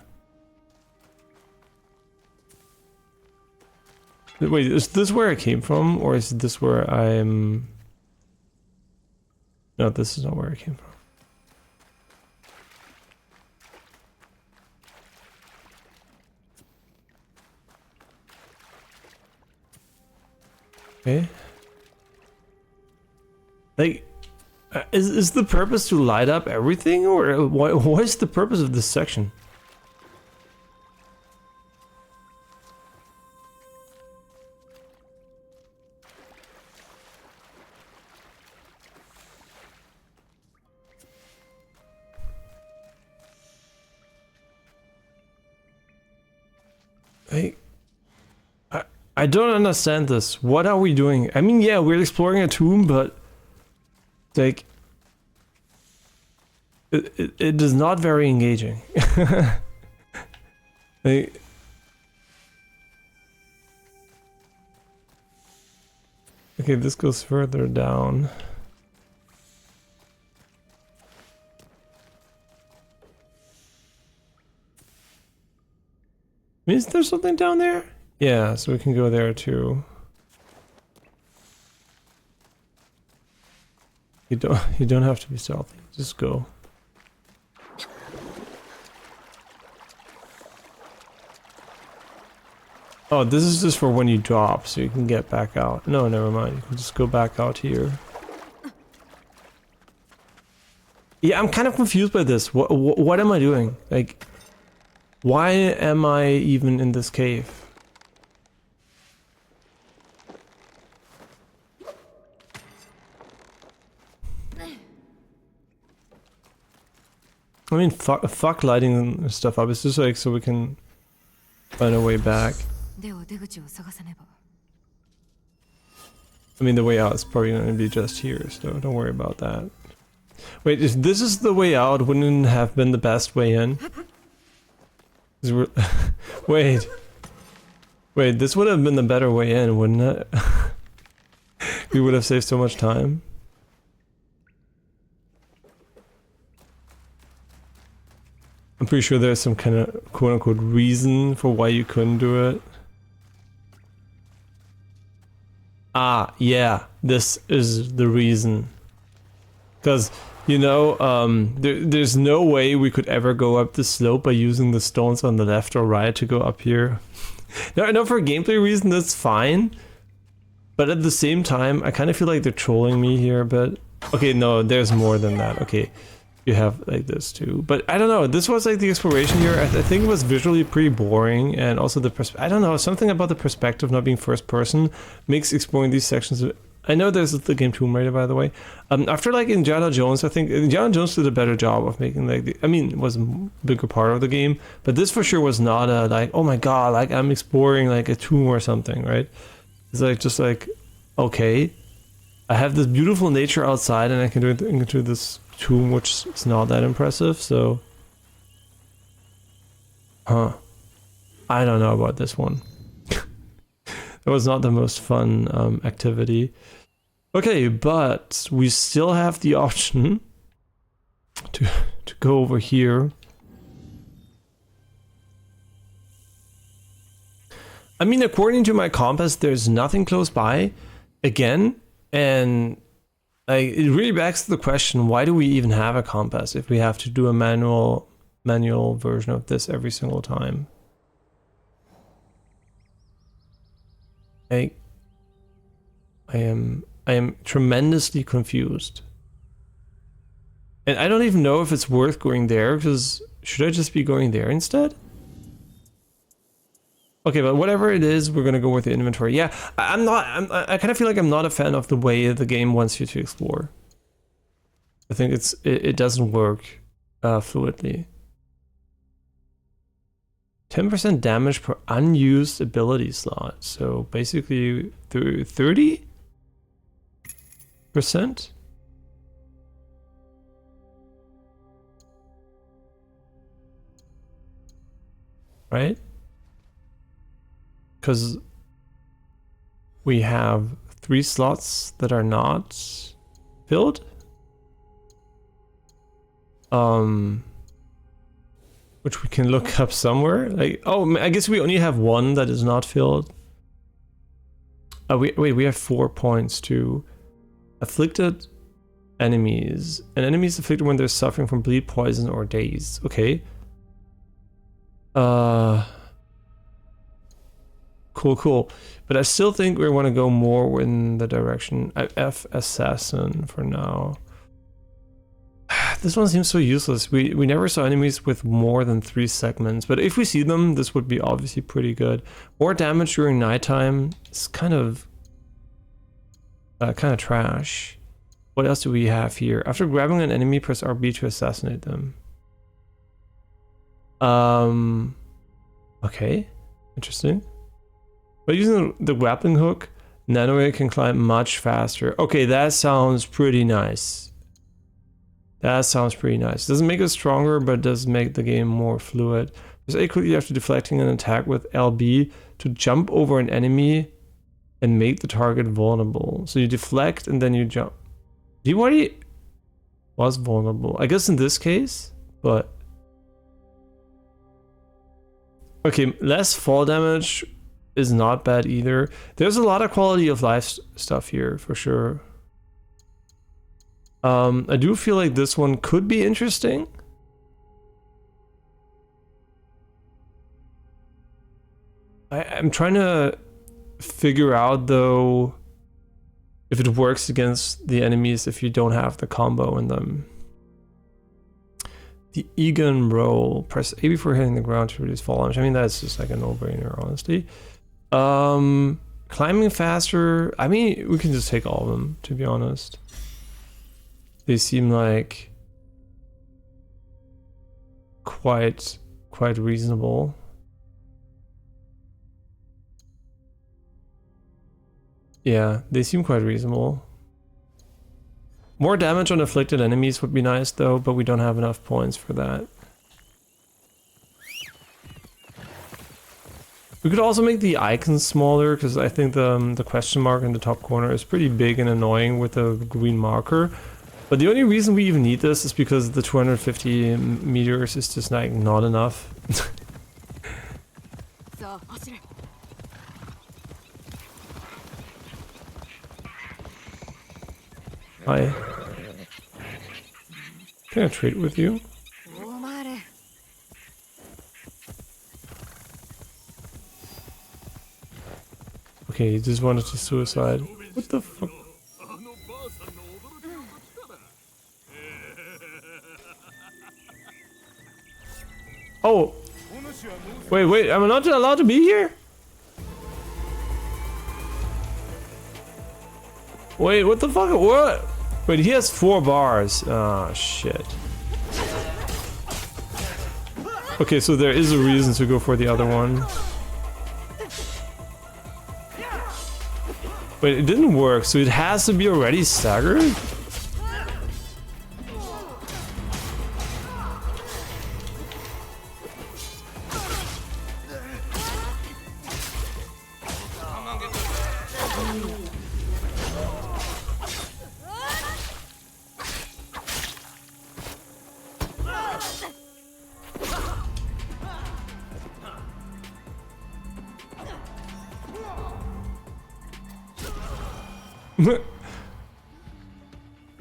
Wait, is this where I came from? Or is this where I'm... No, this is not where I came from. Okay. Like, is the purpose to light up everything, or what is the purpose of this section? I don't understand this. What are we doing? I mean, yeah, we're exploring a tomb, but like it is not very engaging. Like, okay, this goes further down. Is there something down there? Yeah, so we can go there too. You don't have to be stealthy. Just go. Oh, this is just for when you drop, so you can get back out. No, never mind. You can just go back out here. Yeah, I'm kind of confused by this. What am I doing? Like, why am I even in this cave? I mean, fuck lighting stuff up. It's just like so we can find a way back. I mean, the way out is probably going to be just here, so don't worry about that. Wait, if this is the way out, wouldn't it have been the best way in? Wait, this would have been the better way in, wouldn't it? We would have saved so much time. I'm pretty sure there's some kind of quote-unquote reason for why you couldn't do it. Ah, yeah, this is the reason. Because, you know, there's no way we could ever go up the slope by using the stones on the left or right to go up here. Now, I know for a gameplay reason that's fine, but at the same time, I kind of feel like they're trolling me here a bit. Okay, no, there's more than that. Okay. You have like this too, but I don't know, this was like the exploration here. I think it was visually pretty boring, and also the I don't know, something about the perspective not being first person makes exploring these sections. I know there's the game Tomb Raider, by the way. After like Indiana Jones, I think Indiana Jones did a better job of making like I mean, it was a bigger part of the game, but this for sure was not a like, oh my god, like I'm exploring like a tomb or something, right? It's like just like, okay, I have this beautiful nature outside, and I can do it into this tomb, which is not that impressive, so... Huh. I don't know about this one. It was not the most fun activity. Okay, but we still have the option to go over here. I mean, according to my compass, there's nothing close by again, and it really begs the question, why do we even have a compass if we have to do a manual version of this every single time? I am tremendously confused. And I don't even know if it's worth going there, because should I just be going there instead? Okay, but whatever it is, we're gonna go with the inventory. Yeah, I kind of feel like I'm not a fan of the way the game wants you to explore. I think it doesn't work fluidly. 10% damage per unused ability slot. So basically 30%? Right? Because we have 3 slots that are not filled. Which we can look up somewhere. Like, oh, I guess we only have 1 that is not filled. We have 4 points to afflicted enemies. An enemy is afflicted when they're suffering from bleed, poison, or daze. Okay. Cool. But I still think we want to go more in the direction F assassin for now. This one seems so useless. We never saw enemies with more than 3 segments, but if we see them, this would be obviously pretty good. More damage during nighttime is kind of trash. What else do we have here? After grabbing an enemy, press RB to assassinate them. Okay, interesting. But using the grappling hook, Nanoe can climb much faster. Okay, that sounds pretty nice. Doesn't make it stronger, but does make the game more fluid. Press A quickly after deflecting an attack with LB to jump over an enemy and make the target vulnerable. So you deflect and then you jump. D already was vulnerable, I guess in this case, but okay, less fall damage is not bad either. There's a lot of quality of life stuff here for sure. I do feel like this one could be interesting. I'm trying to figure out though if it works against the enemies if you don't have the combo in them. The Egan roll. Press A before hitting the ground to reduce fall damage. I mean, that's just like a no-brainer, honestly. Climbing faster. I mean, we can just take all of them, to be honest. They seem like quite reasonable. Yeah, they seem quite reasonable. More damage on afflicted enemies would be nice though, but we don't have enough points for that. We could also make the icons smaller, because I think the question mark in the top corner is pretty big and annoying with the green marker. But the only reason we even need this is because the 250 meters is just like not enough. Hi. Can I trade with you? Okay, he just wanted to suicide. What the fuck? Oh! Wait, I'm not allowed to be here? Wait, what the fuck? What? Wait, he has 4 bars. Ah, shit. Okay, so there is a reason to go for the other one. Wait, it didn't work, so it has to be already staggered?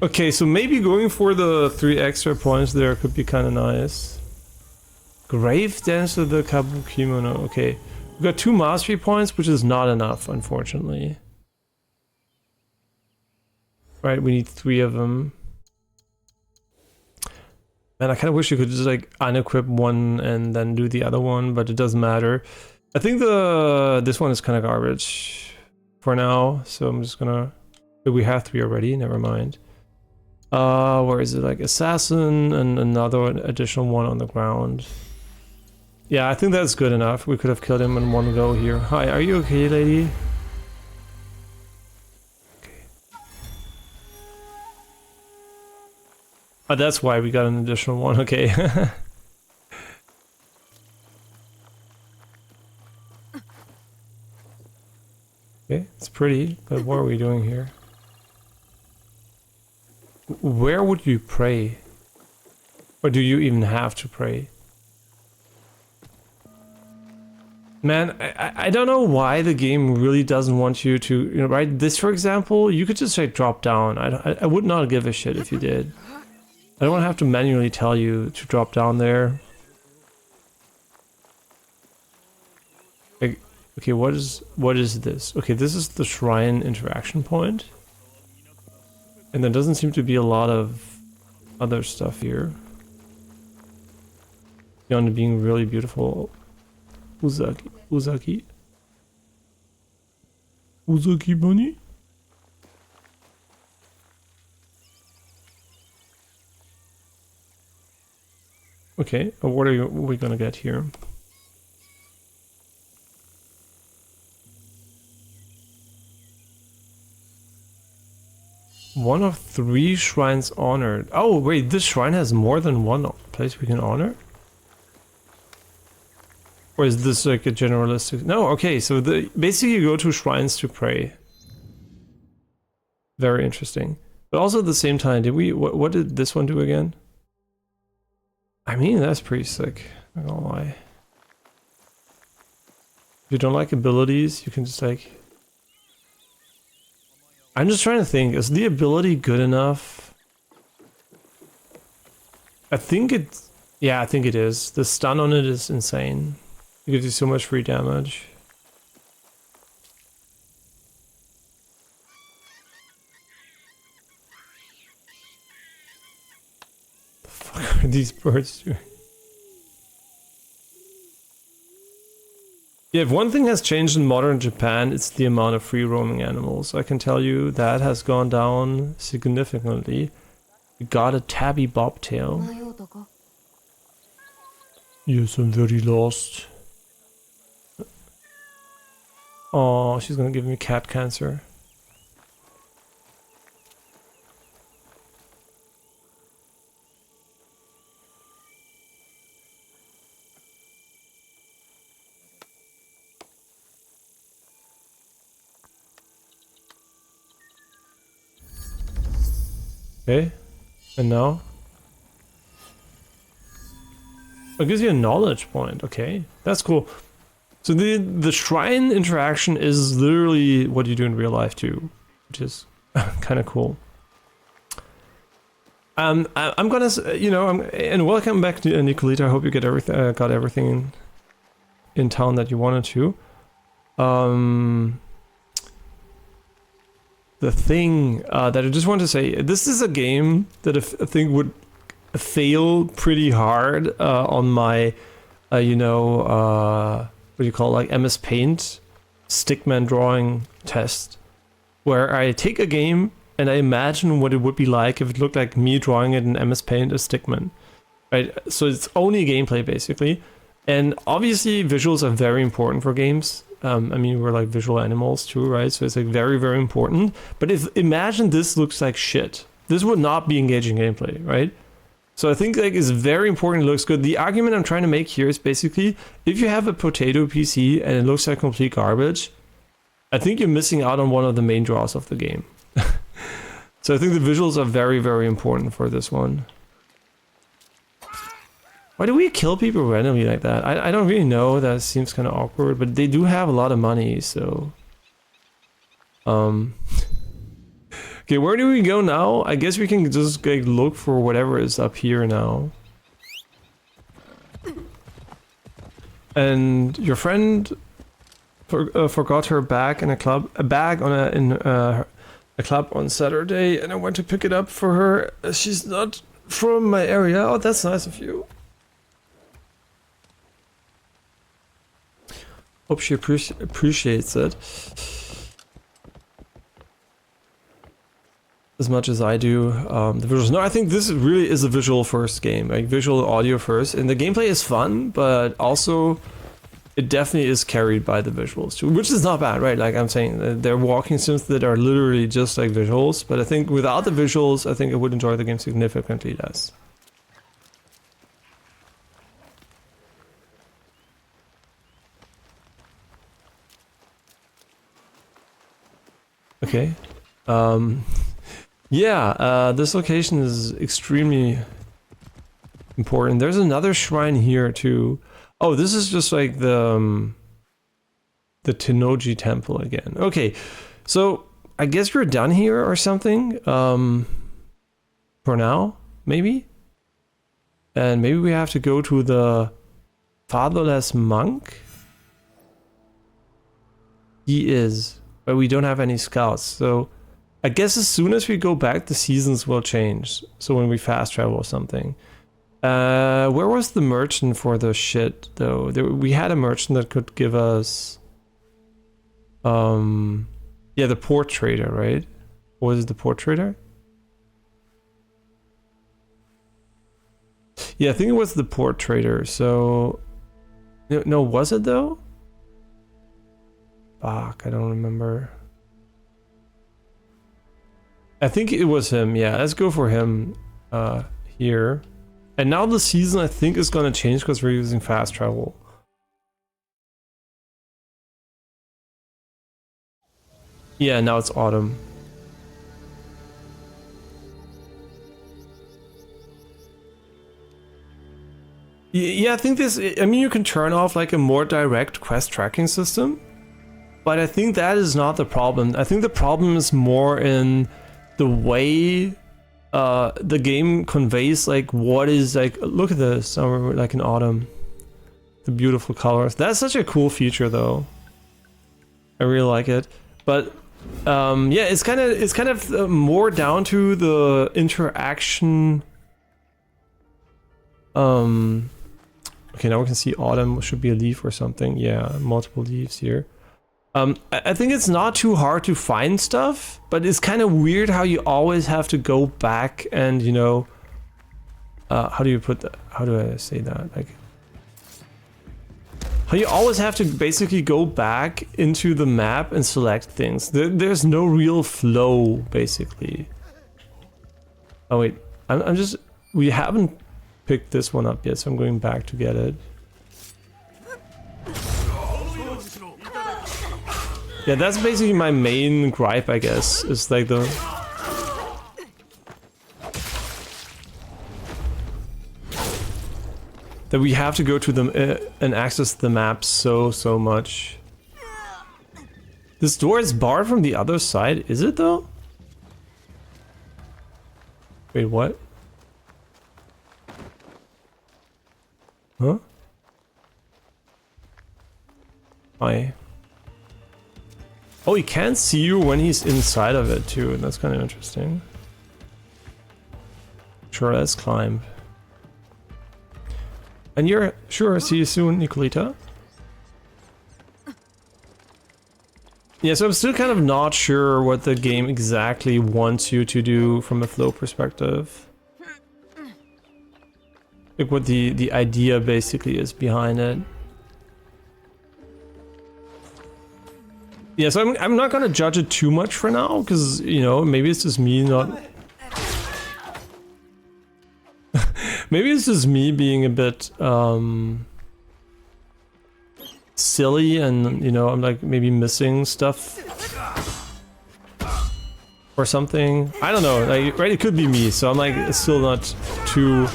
Okay, so maybe going for the 3 extra points there could be kind of nice. Grave Dance of the Kabukimono. Okay, we got 2 mastery points, which is not enough, unfortunately. Right, we need 3 of them. Man, I kind of wish you could just like unequip one and then do the other one, but it doesn't matter. I think this one is kind of garbage for now, so I'm just gonna... We have 3 already, never mind. Where is it? Like Assassin and another additional one on the ground. Yeah, I think that's good enough. We could have killed him in one go here. Hi, are you okay, lady? Oh, that's why we got an additional one, okay. Okay, it's pretty, but what are we doing here? Where would you pray? Or do you even have to pray? Man, I don't know why the game really doesn't want you to, you know, right? This, for example, you could just like drop down. I would not give a shit if you did. I don't want to have to manually tell you to drop down there. Like, okay, what is this? Okay, this is the shrine interaction point. And there doesn't seem to be a lot of other stuff here. Beyond being really beautiful. Uzaki bunny? Okay, what are we gonna get here? One of 3 shrines honored. Oh wait, this shrine has more than one place we can honor? Or is this like a generalistic? No, okay, so basically you go to shrines to pray. Very interesting. But also at the same time, what did this one do again? I mean, that's pretty sick, not gonna lie. If you don't like abilities, you can just like... I'm just trying to think, is the ability good enough? I think it's... Yeah, I think it is. The stun on it is insane. It gives you so much free damage. The fuck are these birds doing? Yeah, if one thing has changed in modern Japan, it's the amount of free roaming animals. I can tell you that has gone down significantly. We got a tabby bobtail. Yes, I'm very lost. Oh, she's gonna give me cat cancer. Okay, and now? It gives you a knowledge point, okay. That's cool. So the shrine interaction is literally what you do in real life too, which is kind of cool. I'm gonna, you know, and welcome back to Nicolita. I hope you get everything, got everything in town that you wanted to. The thing that I just want to say, this is a game that I think would fail pretty hard on my, you know, what do you call it, like MS Paint stickman drawing test, where I take a game and I imagine what it would be like if it looked like me drawing it in MS Paint as stickman, right? So it's only gameplay basically, and obviously visuals are very important for games. I mean, we're like visual animals too, right? So it's like very, very important. But imagine this looks like shit. This would not be engaging gameplay, right? So I think like it's very important, it looks good. The argument I'm trying to make here is basically, if you have a potato PC and it looks like complete garbage, I think you're missing out on one of the main draws of the game. So I think the visuals are very, very important for this one. Why do we kill people randomly like that? I don't really know, that seems kind of awkward, but they do have a lot of money, so... Okay, where do we go now? I guess we can just like, look for whatever is up here now. And your friend forgot her bag in a club, in a club on Saturday, and I went to pick it up for her. She's not from my area. Oh, that's nice of you. Hope she appreciates it as much as I do. The visuals. No, I think this really is a visual first game, like visual audio first, and the gameplay is fun, but also it definitely is carried by the visuals too, which is not bad, right? Like I'm saying, they're walking sims that are literally just like visuals, but I think without the visuals, I think I would enjoy the game significantly less. Okay. Yeah, this location is extremely important. There's another shrine here too. Oh, this is just like the Tennoji temple again. Okay, so I guess we're done here or something. For now, maybe? And maybe we have to go to the fatherless monk? He is, but we don't have any scouts, so I guess as soon as we go back, the seasons will change. So when we fast travel or something. Where was the merchant for the shit though? We had a merchant that could give us, yeah, the port trader, right? Or was it the port trader? Yeah, I think it was the port trader. So, no, was it though? Fuck, I don't remember. I think it was him. Yeah, let's go for him here. And now the season I think is gonna change because we're using fast travel. Yeah, now it's autumn. Yeah, I think this, I mean, you can turn off like a more direct quest tracking system, but I think that is not the problem. I think the problem is more in the way the game conveys like what is like, look at this, summer, like in autumn, the beautiful colors. That's such a cool feature though. I really like it, but yeah, it's kind of more down to the interaction. Okay, now we can see autumn should be a leaf or something. Yeah, multiple leaves here. I think it's not too hard to find stuff, but it's kind of weird how you always have to go back and, you know, how do you put that? How do I say that? Like, how you always have to basically go back into the map and select things. There's no real flow, basically. Oh wait, I'm just, we haven't picked this one up yet, so I'm going back to get it. Yeah, that's basically my main gripe, I guess, is like the... that we have to go to them and access the map so much. This door is barred from the other side, is it though? Wait, what? Huh? Why? Oh, he can't see you when he's inside of it too. That's kind of interesting. Sure, let's climb. And you're sure. See you soon, Nicolita. Yeah, so I'm still kind of not sure what the game exactly wants you to do from a flow perspective. Like what the idea basically is behind it. Yeah, so I'm not gonna judge it too much for now, because, you know, maybe it's just me not... maybe it's just me being a bit, silly and, you know, I'm like maybe missing stuff. Or something. I don't know, like, right, it could be me, so I'm like still not too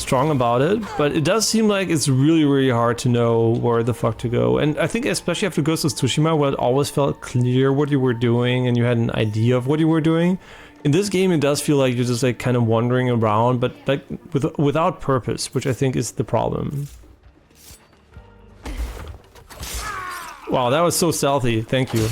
strong about it, but it does seem like it's really hard to know where the fuck to go. And I think especially after Ghost of Tsushima, where it always felt clear what you were doing and you had an idea of what you were doing. In this game, it does feel like you're just like kind of wandering around, but like without purpose, which I think is the problem. Wow, that was so stealthy. Thank you.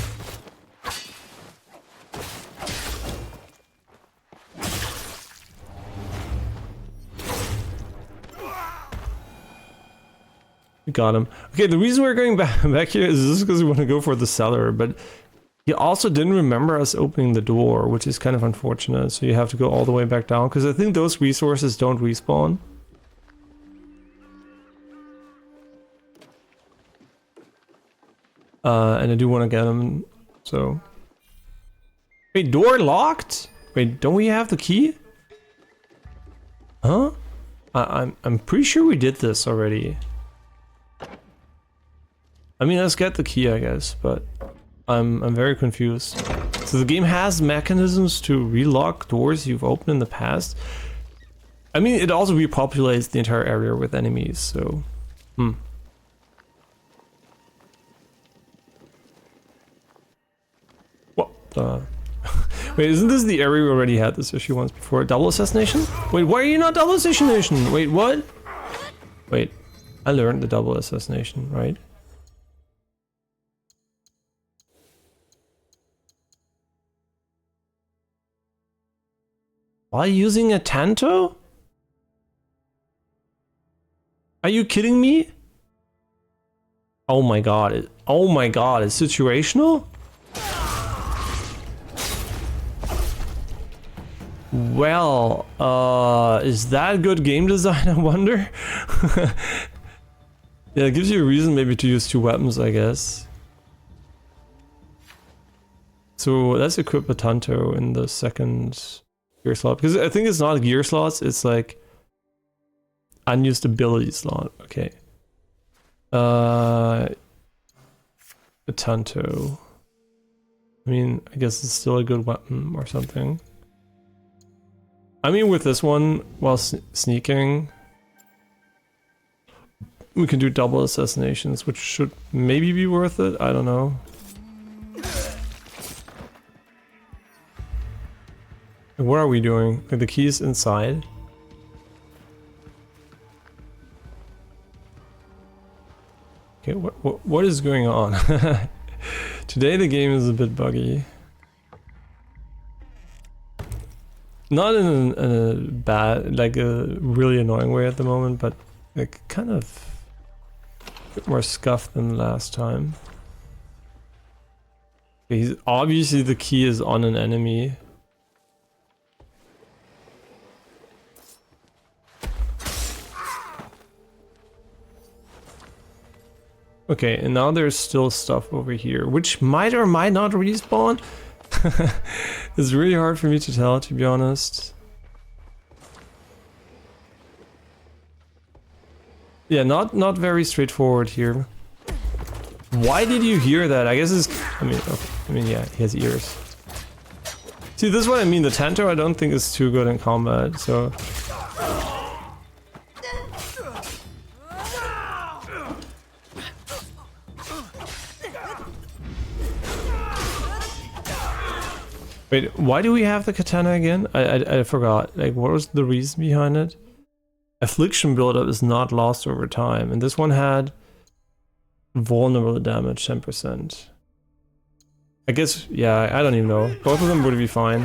We got him. Okay, the reason we're going back here is just because we want to go for the cellar, but he also didn't remember us opening the door, which is kind of unfortunate, so you have to go all the way back down, because I think those resources don't respawn. And I do want to get him, so... Wait, door locked? Wait, don't we have the key? Huh? I'm pretty sure we did this already. I mean, let's get the key, I guess, but I'm very confused. So the game has mechanisms to relock doors you've opened in the past. I mean, it also repopulates the entire area with enemies, so... What the... Wait, isn't this the area we already had this issue once before? Double assassination? Wait, why are you not double assassination? Wait, what? Wait, I learned the double assassination, right? While using a Tanto? Are you kidding me? Oh my god, oh my god, it's situational? Well, is that good game design, I wonder? Yeah, it gives you a reason maybe to use two weapons, I guess. So let's equip a Tanto in the second gear slot, because I think it's not gear slots, it's like unused ability slot. Okay. A Tanto. I mean, I guess it's still a good weapon or something. I mean, with this one, while sneaking, we can do double assassinations, which should maybe be worth it. I don't know. What are we doing? Are the keys inside? Okay, what is going on? Today the game is a bit buggy. Not in a bad, like a really annoying way at the moment, but like kind of a bit more scuffed than last time. Okay, obviously the key is on an enemy. Okay, and now there's still stuff over here, which might or might not respawn. It's really hard for me to tell, to be honest. Yeah, not very straightforward here. Why did you hear that? I guess it's... I mean, okay. I mean, yeah, he has ears. See, this is what I mean. The Tanto I don't think is too good in combat, so... Wait, why do we have the katana again? I forgot. Like, what was the reason behind it? Affliction buildup is not lost over time, and this one had vulnerable damage 10%. I guess, yeah, I don't even know. Both of them would be fine.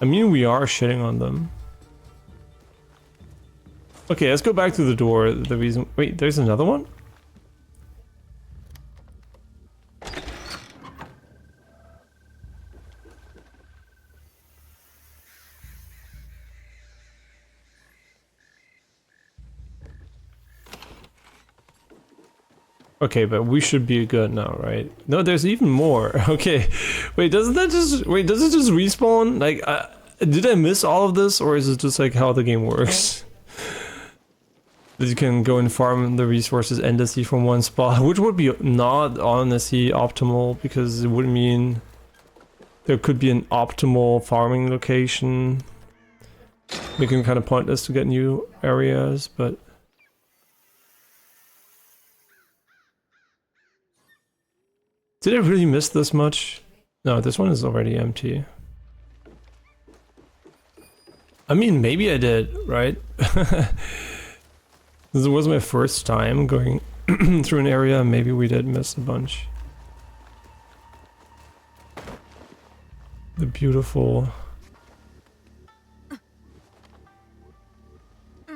I mean, we are shitting on them. Okay, let's go back to the door. The reason... Wait, there's another one? Okay, but we should be good now, right? No, there's even more. Okay, wait, doesn't that just... Wait, does it just respawn? Like, did I miss all of this, or is it just like how the game works? that you can go and farm the resources endlessly from one spot, which would be not honestly optimal, because it would mean there could be an optimal farming location, making it kind of pointless to get new areas, but did I really miss this much? No, this one is already empty. I mean, maybe I did, right? This was my first time going through an area, maybe we did miss a bunch. The beautiful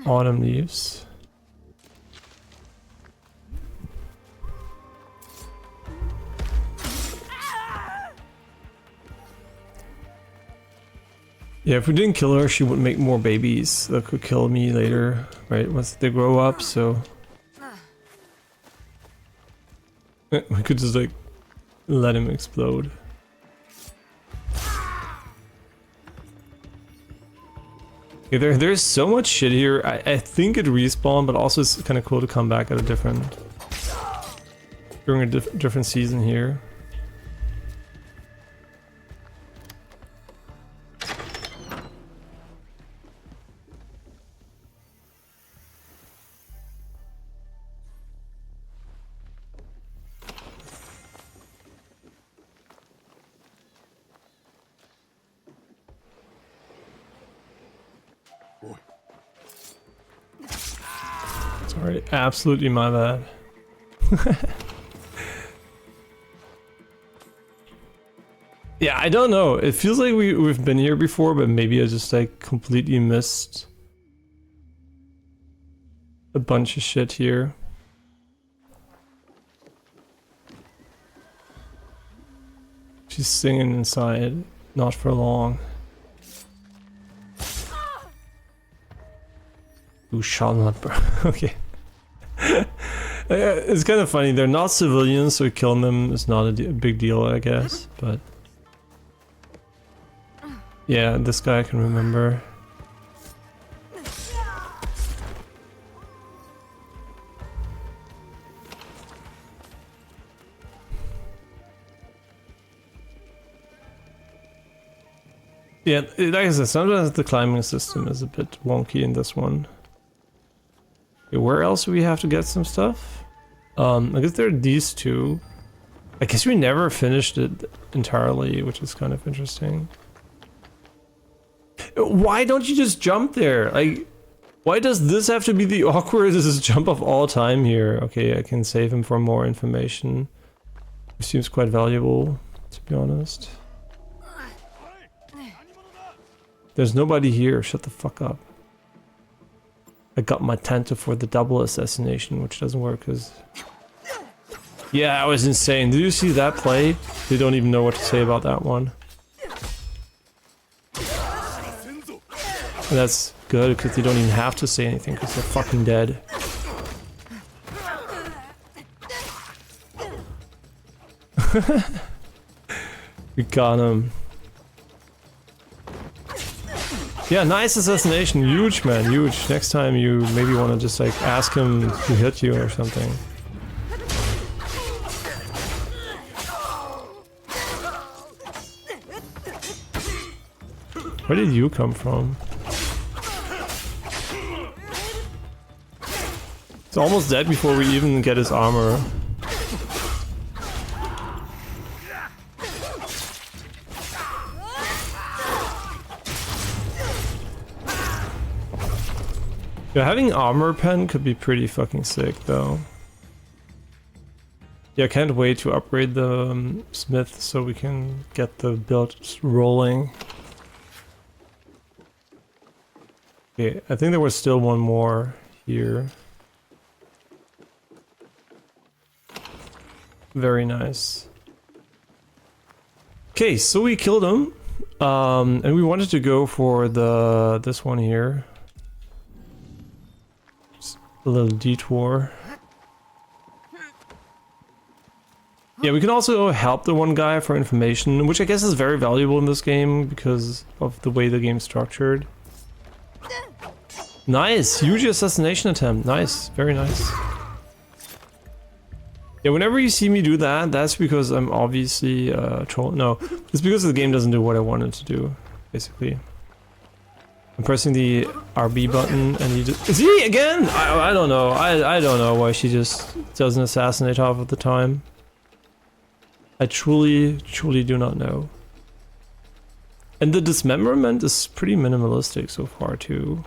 autumn leaves. Yeah, if we didn't kill her, she would make more babies that could kill me later, right? Once they grow up, so we could just like let him explode. Yeah, there's so much shit here. I think it respawned, but also it's kind of cool to come back at a different during a different season here. Sorry, absolutely my bad. Yeah, I don't know. It feels like we've been here before, but maybe I just like completely missed a bunch of shit here. She's singing inside, not for long. You shall not burn. Okay. It's kind of funny. They're not civilians, so killing them is not a big deal, I guess. But yeah, this guy I can remember. Yeah, like I said, sometimes the climbing system is a bit wonky in this one. Okay, where else do we have to get some stuff? I guess there are these two. I guess we never finished it entirely, which is kind of interesting. Why don't you just jump there? Like, why does this have to be the awkwardest jump of all time here? Okay, I can save him for more information. It seems quite valuable, to be honest. There's nobody here, shut the fuck up. I got my Tanta for the double assassination, which doesn't work because... Yeah, that was insane. Did you see that play? They don't even know what to say about that one. And that's good because they don't even have to say anything because they're fucking dead. We got him. Yeah, nice assassination. Huge, man. Huge. Next time you maybe want to just like ask him to hit you or something. Where did you come from? It's almost dead before we even get his armor. Yeah, having armor pen could be pretty fucking sick though. Yeah, I can't wait to upgrade the smith so we can get the build rolling. Okay, I think there was still one more here. Very nice. Okay, so we killed him. And we wanted to go for this one here. Just a little detour. Yeah, we can also help the one guy for information, which I guess is very valuable in this game because of the way the game's structured. Nice, huge assassination attempt. Nice, very nice. Yeah, whenever you see me do that, that's because I'm obviously trolling. No, it's because the game doesn't do what I wanted to do, basically. I'm pressing the RB button and you just... See, again? I don't know. I don't know why she just doesn't assassinate half of the time. I truly do not know. And the dismemberment is pretty minimalistic so far, too.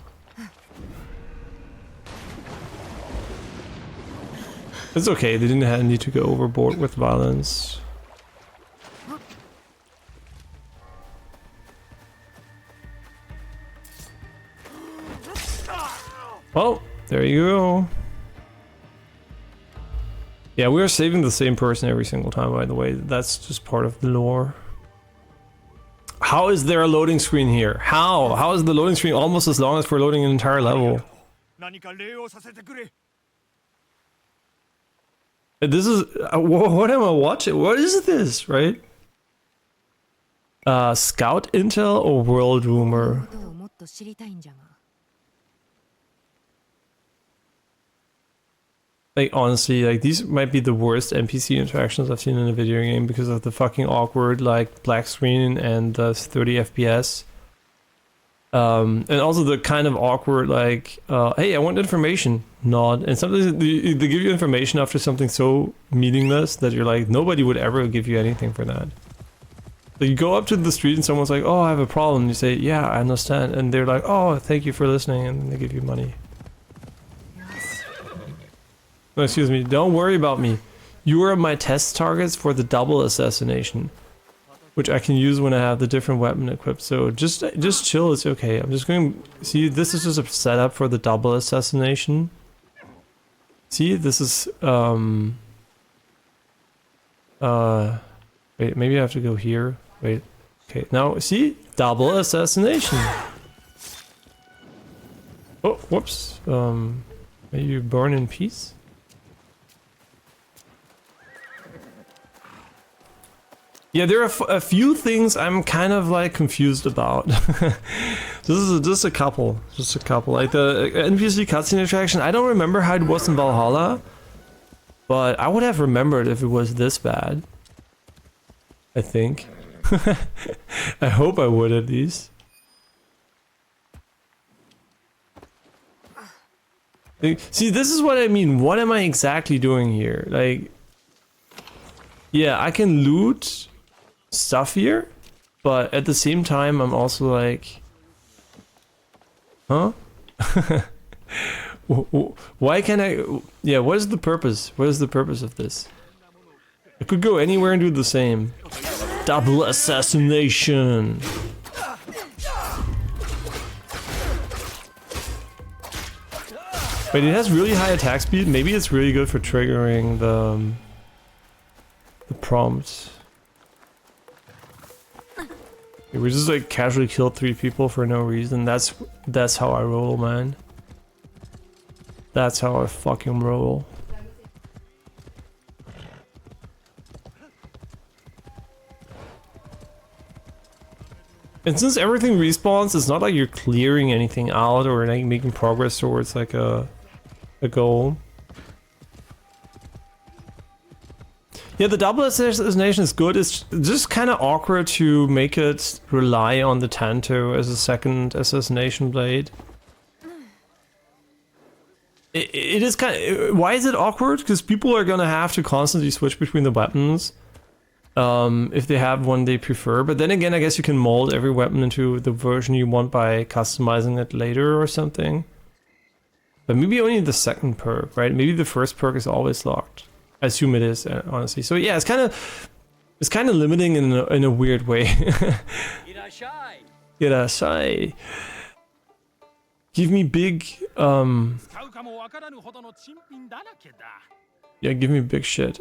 It's okay, they didn't need to go overboard with violence. Well, there you go. Yeah, we are saving the same person every single time, by the way. That's just part of the lore. How is there a loading screen here? How? How is the loading screen almost as long as for loading an entire level? This is... what am I watching? What is this, right? Scout Intel or World Rumor? Like, honestly, like, these might be the worst NPC interactions I've seen in a video game because of the fucking awkward, like, black screen and the 30 FPS. And also the kind of awkward, like, hey, I want information, nod. And sometimes they give you information after something so meaningless that you're like, nobody would ever give you anything for that. So you go up to the street and someone's like, oh, I have a problem. And you say, yeah, I understand. And they're like, oh, thank you for listening. And they give you money. No, excuse me, don't worry about me. You are my test targets for the double assassination, which I can use when I have the different weapon equipped. So just chill, it's okay. I'm just going to... See, this is just a setup for the double assassination. See, this is... Wait, maybe I have to go here. Wait. Okay, now, see? Double assassination. Oh, whoops. May you burn in peace? Yeah, there are a few things I'm kind of like confused about. This is just a couple. Like the NPC cutscene attraction, I don't remember how it was in Valhalla, but I would have remembered if it was this bad. I think. I hope I would at least. See, this is what I mean. What am I exactly doing here? Like, yeah, I can loot stuff here, but at the same time I'm also like, huh? Why can't I... Yeah, what is the purpose? What is the purpose of this? I could go anywhere and do the same. Double assassination. But it has really high attack speed. Maybe it's really good for triggering the prompt. We just like casually killed 3 people for no reason. That's how I roll, man. That's how I fucking roll. And since everything respawns, it's not like you're clearing anything out or like making progress towards like a goal. Yeah, the double assassination is good. It's just kind of awkward to make it rely on the Tanto as a second assassination blade. It is kind of... Why is it awkward? Because people are gonna have to constantly switch between the weapons. If they have one they prefer. But then again, I guess you can mold every weapon into the version you want by customizing it later or something. But maybe only the second perk, right? Maybe the first perk is always locked. I assume it is, honestly. So yeah, it's kind of limiting in a weird way. Irashai. Give me big yeah, give me big shit.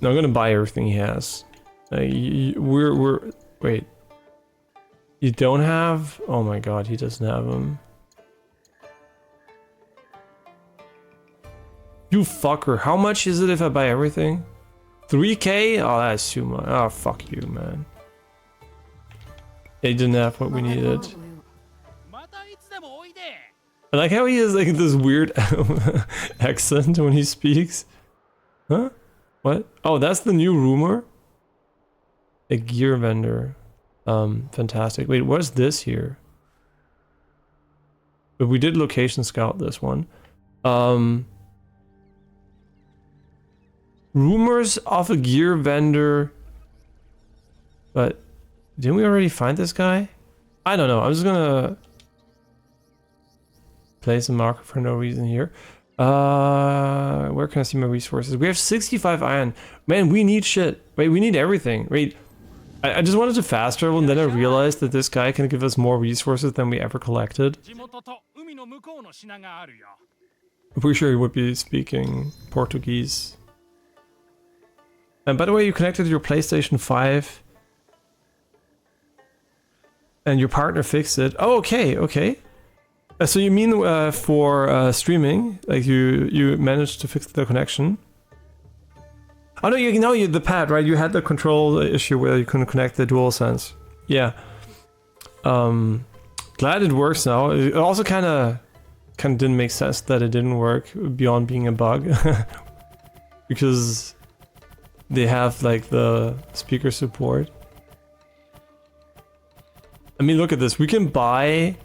No, I'm gonna buy everything he has. We're wait. You don't have? Oh my god, he doesn't have them. You fucker, how much is it if I buy everything? 3k? Oh, that's too much. Oh, fuck you, man. They didn't have what we needed. I like how he has like this weird accent when he speaks. Huh? What? Oh, that's the new rumor? A gear vendor. Fantastic. Wait, what's this here? But we did location scout this one. Rumors of a gear vendor. But didn't we already find this guy? I don't know. I'm just gonna place a marker for no reason here. Where can I see my resources? We have 65 iron. Man, we need shit. Wait, we need everything. Wait, I just wanted to fast travel and then I realized that this guy can give us more resources than we ever collected. I'm pretty sure he would be speaking Portuguese. And by the way, you connected your PlayStation 5 and your partner fixed it. Oh, okay, okay. So you mean for streaming, like you managed to fix the connection? Oh no, you the pad, right? You had the control issue where you couldn't connect the DualSense. Yeah. Glad it works now. It also kind of didn't make sense that it didn't work beyond being a bug, because they have like the speaker support. I mean, look at this. We can buy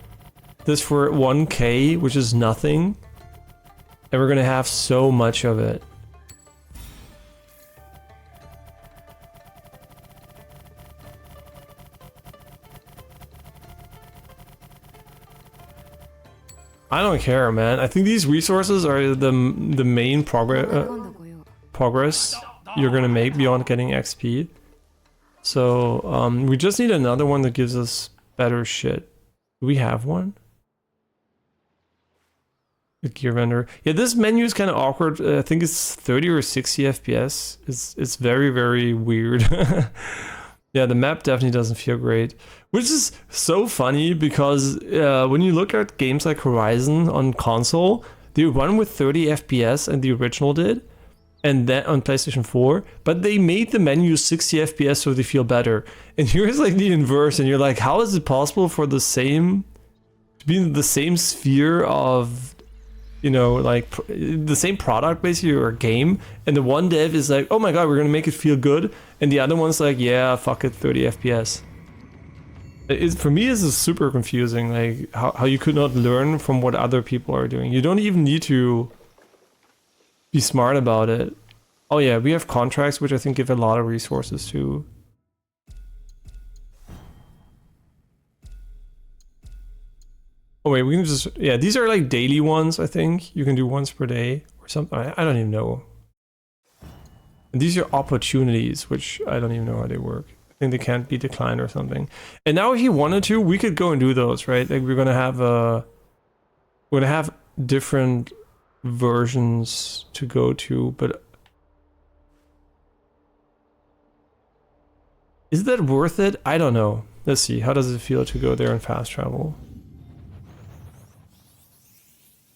this for 1K, which is nothing, and we're gonna have so much of it. I don't care, man. I think these resources are the main progress you're gonna make beyond getting XP. So we just need another one that gives us better shit. Do we have one? The gear vendor. Yeah, this menu is kind of awkward. I think it's 30 or 60 FPS. It's very, very weird. Yeah, the map definitely doesn't feel great. Which is so funny because when you look at games like Ryzen on console, they run with 30 FPS and the original did. And then on PlayStation 4, but they made the menu 60 FPS so they feel better. And here's like the inverse, and you're like, how is it possible for the same, to be in the same sphere of, you know, like the same product basically, or a game, and the one dev is like, oh my god, we're gonna make it feel good, and the other one's like, yeah, fuck it, 30 FPS. For me, this is super confusing, like how you could not learn from what other people are doing. You don't even need to be smart about it. Oh yeah, we have contracts, which I think give a lot of resources too. Oh wait, we can just, yeah, these are like daily ones, I think. You can do once per day or something. I don't even know. And these are opportunities, which I don't even know how they work. I think they can't be declined or something. And now if you wanted to, we could go and do those, right? Like we're gonna have different versions to go to, but is that worth it? I don't know. Let's see. How does it feel to go there and fast travel?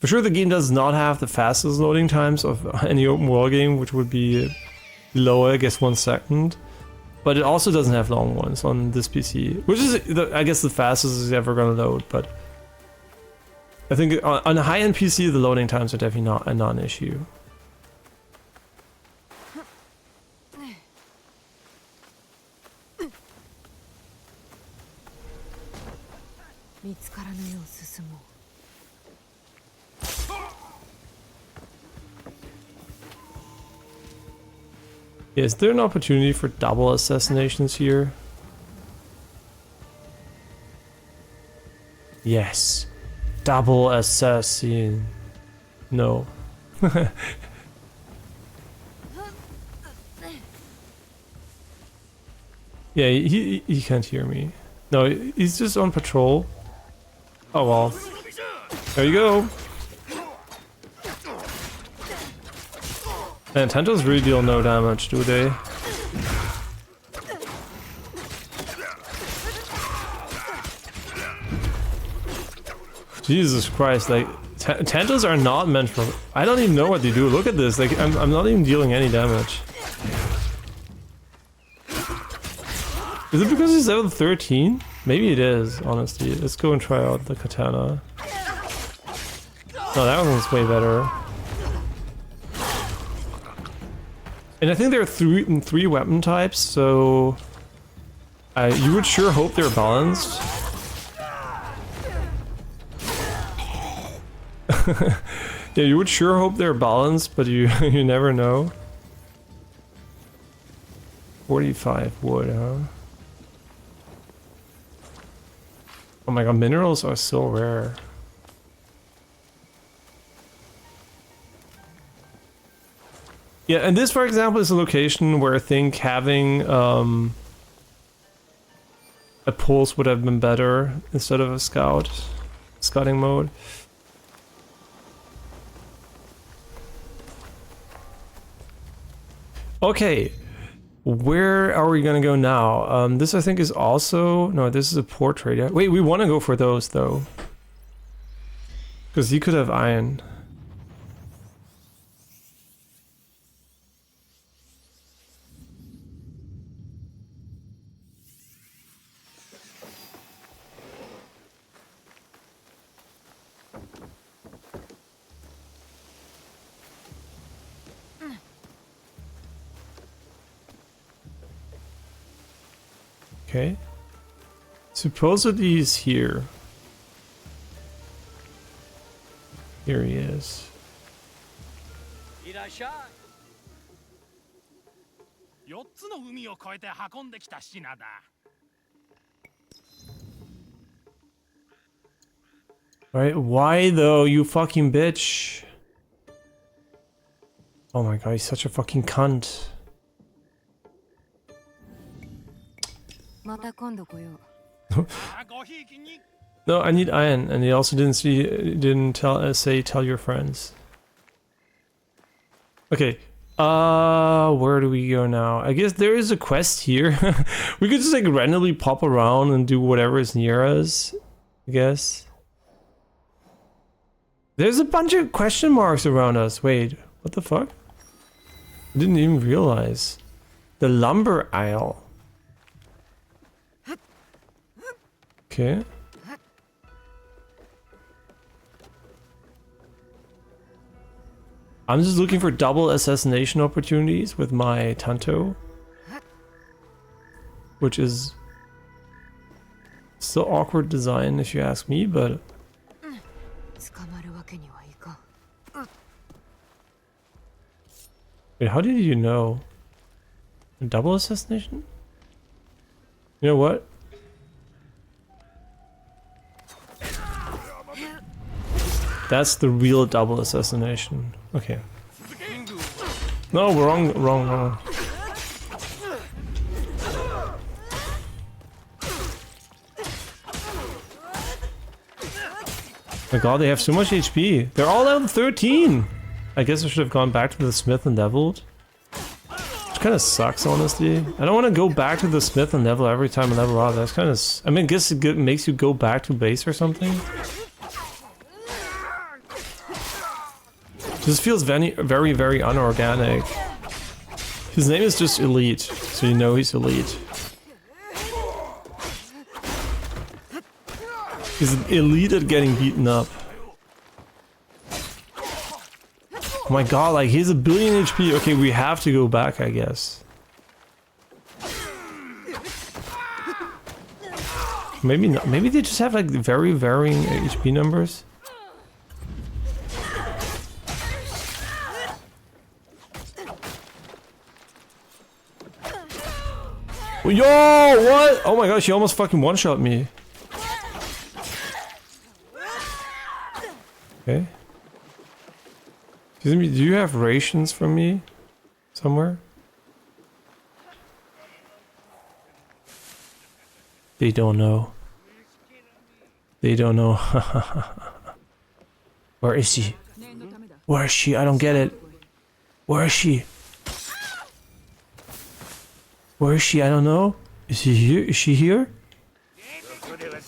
For sure, the game does not have the fastest loading times of any open world game, which would be below, I guess, 1 second. But it also doesn't have long ones on this PC, which is, I guess, the fastest it's ever going to load. But I think on a high-end PC, the loading times are definitely not a non-issue. Yeah, is there an opportunity for double assassinations here? Yes. Double assassin. No. Yeah, he can't hear me. No, he's just on patrol. Oh well. There you go. Man, Tentos really deal no damage, do they? Jesus Christ, like, Tentos are not meant for... I don't even know what they do. Look at this, like, I'm not even dealing any damage. Is it because he's level 13? Maybe it is, honestly. Let's go and try out the katana. No, that one's way better. And I think there are three weapon types, so you would sure hope they're balanced. Yeah, you would sure hope they're balanced, but you you never know. 45 wood, huh? Oh my god, minerals are so rare. Yeah, and this, for example, is a location where I think having a pulse would have been better instead of a scouting mode. Okay, where are we gonna go now? This I think is also, no, this is a portrait. Yeah. Wait, we want to go for those though, because he could have iron. Okay. Supposedly he's here. Here he is. Right? Why though, you fucking bitch? Oh my god, he's such a fucking cunt. No, I need iron, and he also didn't say tell your friends. Okay, where do we go now? I guess there is a quest here. We could just like randomly pop around and do whatever is near us, I guess. There's a bunch of question marks around us. Wait, what the fuck? I didn't even realize. The lumber aisle. Okay. I'm just looking for double assassination opportunities with my Tanto, which is still awkward design if you ask me, but wait, how did you know? A double assassination? You know what? That's the real double assassination. Okay. No, we're wrong. My god, they have so much HP. They're all level 13! I guess I should have gone back to the Smith and leveled. Which kind of sucks, honestly. I don't want to go back to the Smith and level every time I level up. That's kind of... I mean, I guess it makes you go back to base or something. This feels very, very unorganic. His name is just Elite, so you know he's elite. He's elite at getting beaten up. Oh my god, like he's a billion HP. Okay, we have to go back, I guess. Maybe not. Maybe they just have like very varying HP numbers. Yo, what? Oh my gosh, she almost fucking one-shot me. Okay. Excuse me, do you have rations for me? Somewhere? They don't know. They don't know. Where is she? Where is she? I don't get it. Where is she? Where is she? I don't know. Is she here? Is she here?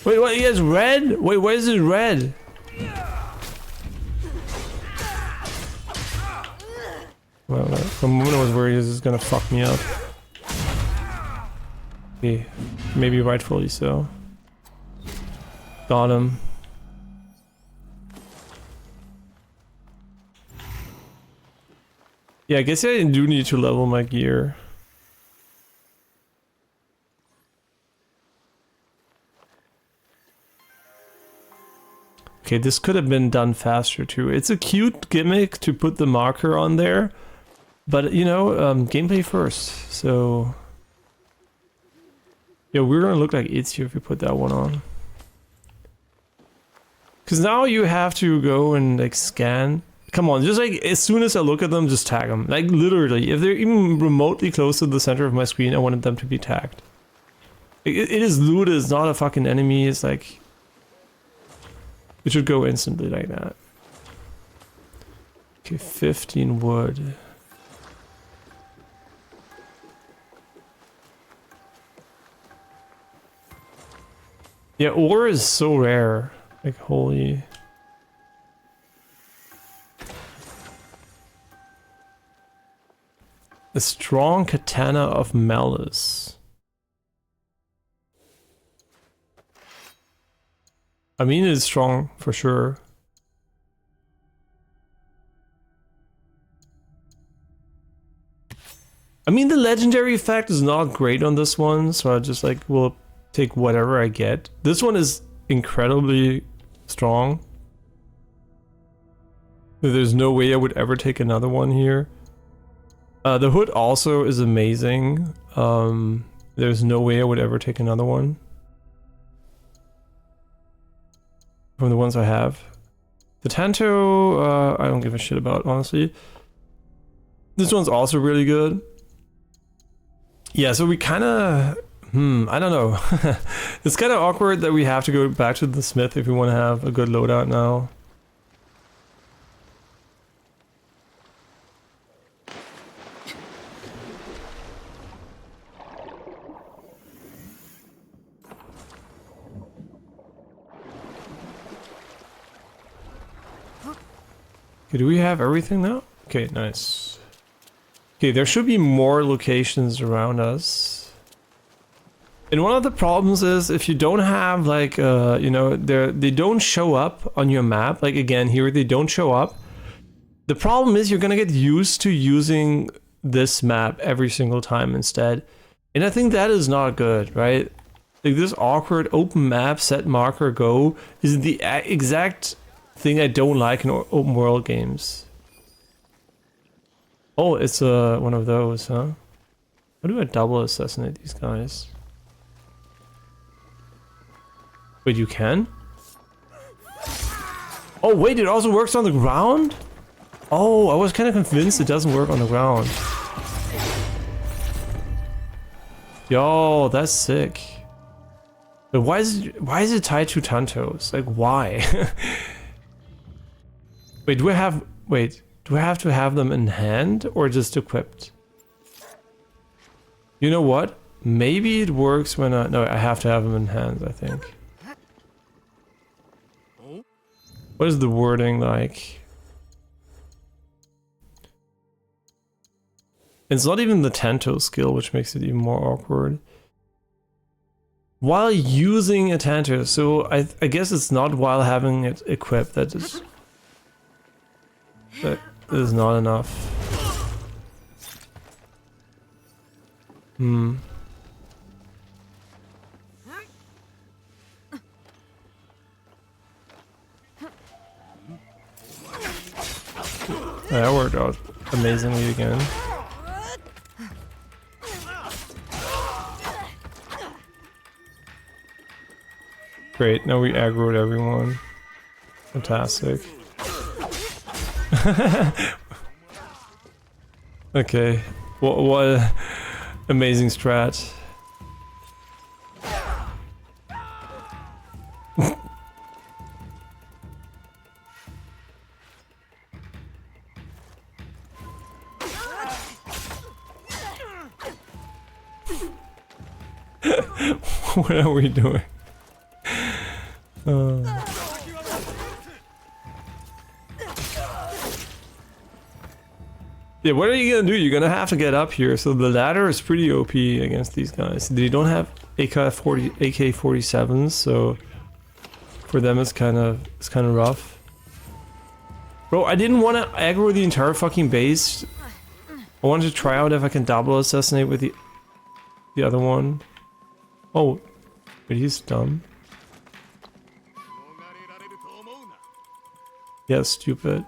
Wait, what? He has red? Wait, where is it red? Well, for a moment I was worried this is gonna fuck me up. Okay, maybe rightfully so. Got him. Yeah, I guess I do need to level my gear. Okay, this could have been done faster too. It's a cute gimmick to put the marker on there, but you know, gameplay first. So yeah, we're gonna look like idiots here if we put that one on. Cause now you have to go and like scan. Come on, just like as soon as I look at them, just tag them. Like literally, if they're even remotely close to the center of my screen, I wanted them to be tagged. It is loot, it's not a fucking enemy, it's like... It should go instantly like that. Okay, 15 wood. Yeah, ore is so rare. Like, holy... A strong katana of malice. I mean, it's strong for sure. I mean, the legendary effect is not great on this one, so I just like will take whatever I get. This one is incredibly strong. There's no way I would ever take another one here. The hood also is amazing. There's no way I would ever take another one from the ones I have. The Tanto, I don't give a shit about, honestly. This one's also really good. Yeah, so we kind of... I don't know. It's kind of awkward that we have to go back to the smith if we want to have a good loadout now. Okay, do we have everything now? Okay, nice. Okay, there should be more locations around us. And one of the problems is if you don't have like, you know, they don't show up on your map. Like again, here they don't show up. The problem is you're gonna get used to using this map every single time instead. And I think that is not good, right? Like this awkward open map, set marker, go is the exact thing I don't like in open world games. Oh, it's one of those, huh? How do I double assassinate these guys? Wait, you can? Oh wait, it also works on the ground? Oh, I was kind of convinced it doesn't work on the ground. Yo, that's sick. But why is it tied to Tantos? Like why? Wait, do I have to have them in hand or just equipped? You know what? Maybe it works when no, I have to have them in hand, I think. What is the wording like? It's not even the Tanto skill, which makes it even more awkward. While using a Tanto, so I guess it's not while having it equipped, that is not enough. That worked out amazingly again. Great, now we aggroed everyone. Fantastic. Okay, what a amazing strat. What are we doing? Yeah, what are you gonna do? You're gonna have to get up here. So the ladder is pretty OP against these guys. They don't have AK-47s, so for them it's kind of rough. Bro, I didn't want to aggro the entire fucking base I wanted to try out if I can double assassinate with the other one. Oh, but he's dumb. Yeah, stupid.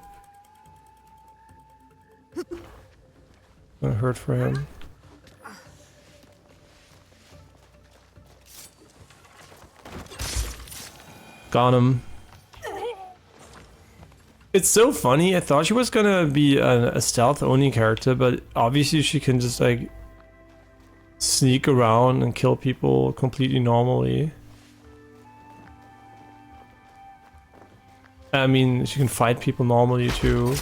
Gonna hurt for him. Got him. It's so funny. I thought she was gonna be a stealth only character, but obviously she can just like sneak around and kill people completely normally. I mean, she can fight people normally too.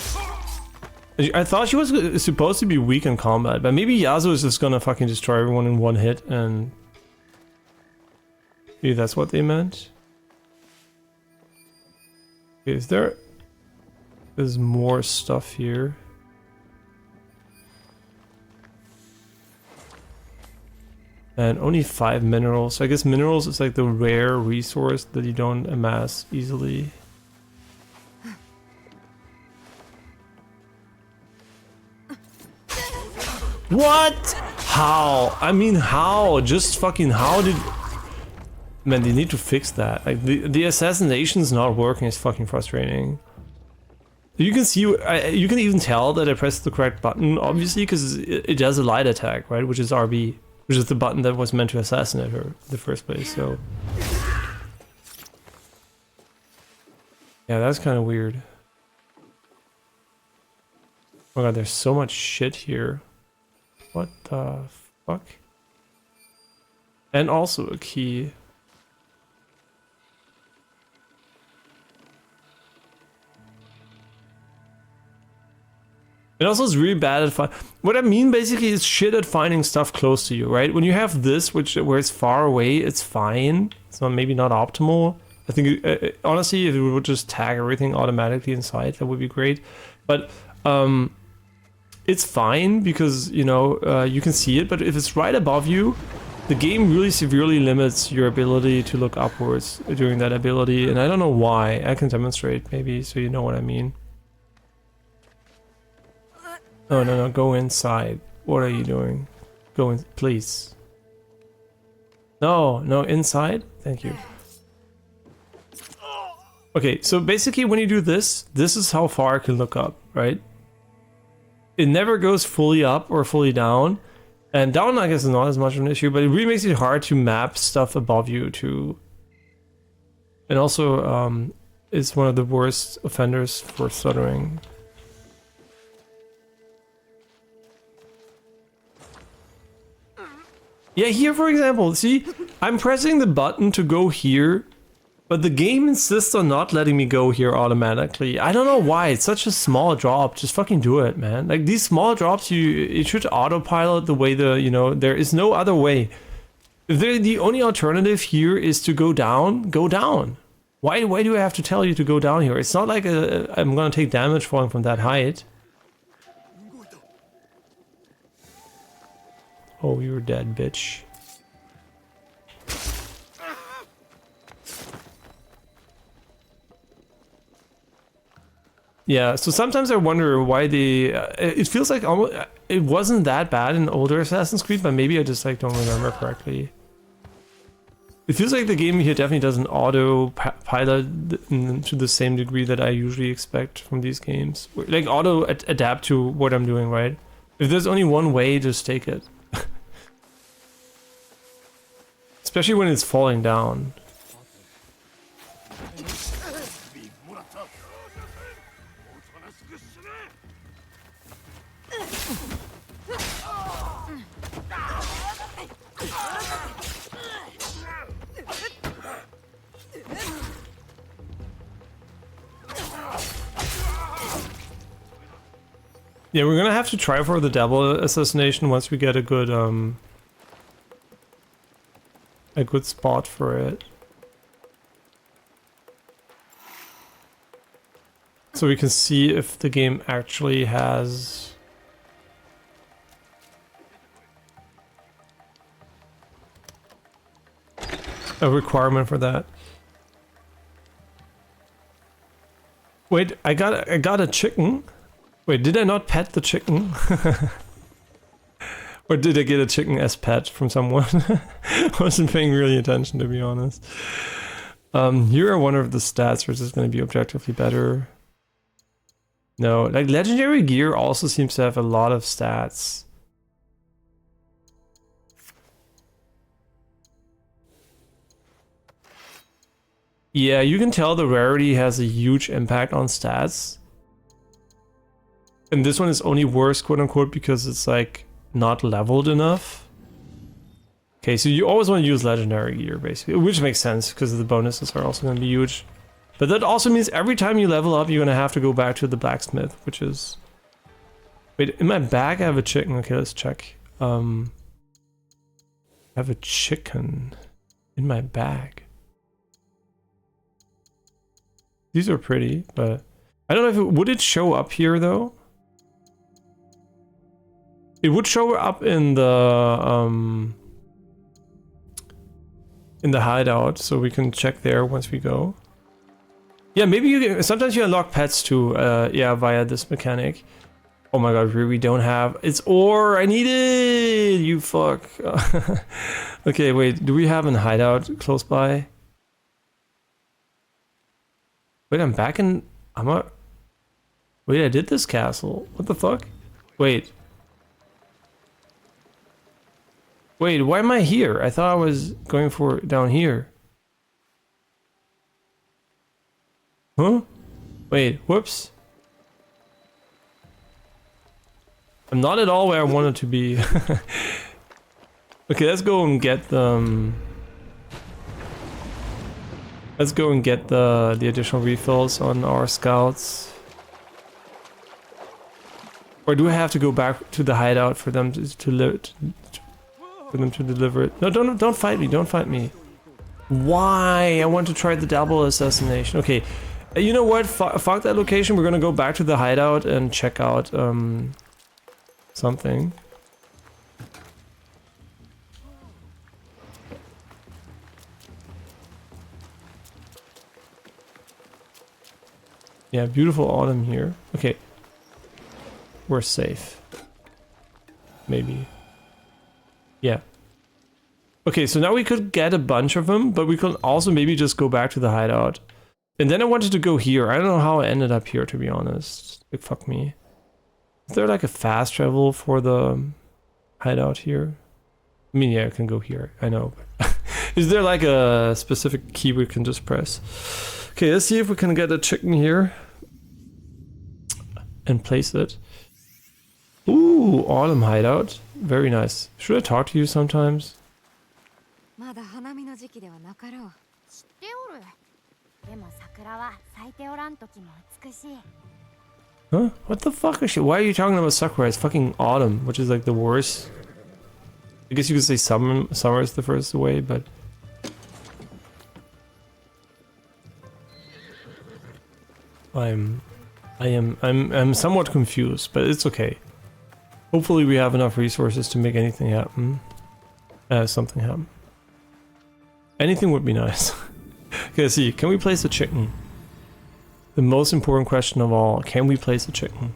I thought she was supposed to be weak in combat, but maybe Yasuo is just gonna fucking destroy everyone in one hit, and maybe that's what they meant. Okay, there's more stuff here. And only 5 minerals. So I guess minerals is like the rare resource that you don't amass easily. What? How? I mean, how? Just fucking how did... Man, they need to fix that. Like, the assassination's not working. It's fucking frustrating. You can see, you can even tell that I pressed the correct button, obviously, because it does a light attack, right? Which is RB. Which is the button that was meant to assassinate her in the first place, so... Yeah, that's kind of weird. Oh god, there's so much shit here. What the fuck? And also a key. It also is really bad at what I mean basically is shit at finding stuff close to you, right? When you have this, where it's far away, it's fine. It's not, maybe not optimal. I think honestly, if it would just tag everything automatically inside, that would be great. But it's fine because you know you can see it. But if it's right above you, the game really severely limits your ability to look upwards during that ability, and I don't know why. I can demonstrate maybe so you know what I mean. Oh, no, go inside. What are you doing? Go in, please. No, inside? Thank you. Okay, so basically when you do this, this is how far I can look up, right? It never goes fully up or fully down. And down, I guess, is not as much of an issue, but it really makes it hard to map stuff above you to... And also, it's one of the worst offenders for stuttering. Yeah, here for example, see, I'm pressing the button to go here, but the game insists on not letting me go here automatically. I don't know why, it's such a small drop, just fucking do it, man. Like these small drops, it should autopilot the way there is no other way. If the only alternative here is to go down, go down. Why do I have to tell you to go down here? It's not like I'm gonna take damage falling from that height. Oh, you're dead, bitch. Yeah, so sometimes I wonder why it feels like almost it wasn't that bad in older Assassin's Creed, but maybe I just like don't remember correctly. It feels like the game here definitely doesn't auto-pilot to the same degree that I usually expect from these games. Like auto-adapt to what I'm doing, right? If there's only one way, just take it. Especially when it's falling down. Yeah, we're gonna have to try for the double assassination once we get a good spot for it. So we can see if the game actually has a requirement for that. Wait, I got a chicken. Wait, did I not pet the chicken? Or did I get a chicken as pet from someone? I wasn't paying really attention, to be honest. Here are one of the stats which is going to be objectively better. No, like legendary gear also seems to have a lot of stats. Yeah, you can tell the rarity has a huge impact on stats. And this one is only worse, quote unquote, because it's like not leveled enough. Okay, so you always want to use legendary gear, basically, which makes sense because the bonuses are also going to be huge. But that also means every time you level up, you're going to have to go back to the blacksmith, which is... Wait, in my bag I have a chicken. Okay, let's check. I have a chicken in my bag. These are pretty, but I don't know if it would it show up here though. It would show up in the hideout, so we can check there once we go. Yeah, maybe you can, sometimes you unlock pets too. Yeah, via this mechanic. Oh my god, we don't have it's ore. I need it. You fuck. Okay, wait. Do we have a hideout close by? Wait, I'm back in... Wait, I did this castle. What the fuck? Wait. Wait, why am I here? I thought I was going for down here. Huh? Wait, whoops. I'm not at all where I wanted to be. Okay, let's go and get them. Let's go and get the additional refills on our scouts. Or do I have to go back to the hideout for them to deliver it? No, don't fight me. Don't fight me. Why? I want to try the double assassination. Okay, you know what? Fuck that location. We're gonna go back to the hideout and check out something. Yeah, beautiful autumn here. Okay. We're safe. Maybe. Yeah. Okay, so now we could get a bunch of them, but we could also maybe just go back to the hideout. And then I wanted to go here. I don't know how I ended up here, to be honest. Like, fuck me. Is there like a fast travel for the hideout here? I mean, yeah, I can go here. I know. Is there like a specific key we can just press? Okay, let's see if we can get a chicken here and place it. Ooh, autumn hideout. Very nice. Should I talk to you sometimes? Huh? What the fuck is she? Why are you talking about Sakura? It's fucking autumn, which is like the worst. I guess you could say summer is the first way, but... I'm somewhat confused, but it's okay. Hopefully we have enough resources to make anything happen. Something happen. Anything would be nice. Okay, let's see. Can we place a chicken? The most important question of all. Can we place a chicken?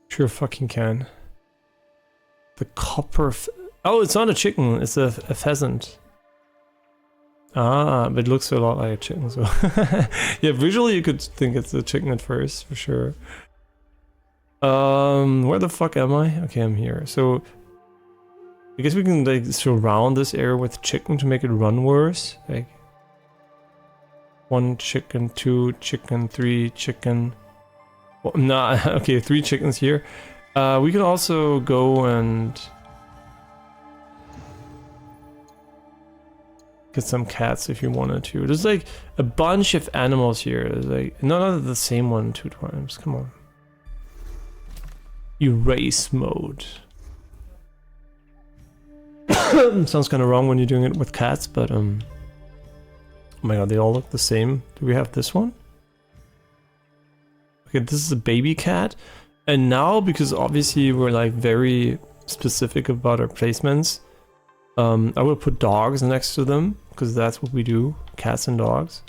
Sure fucking can. The copper... Oh, it's not a chicken. It's a pheasant. Ah, but it looks a lot like a chicken, so... Yeah, visually you could think it's a chicken at first, for sure. Where the fuck am I? Okay, I'm here. So... I guess we can, like, surround this area with chicken to make it run worse. Like... 1 chicken, 2 chicken, 3 chicken... Well, nah, okay, 3 chickens here. We can also go and... get some cats if you wanted to. There's like a bunch of animals here. There's like not the same one 2 times. Come on. Erase mode. Sounds kind of wrong when you're doing it with cats, but oh my god, they all look the same. Do we have this one? Okay, this is a baby cat. And now, because obviously we're like very specific about our placements, I will put dogs next to them, because that's what we do, cats and dogs.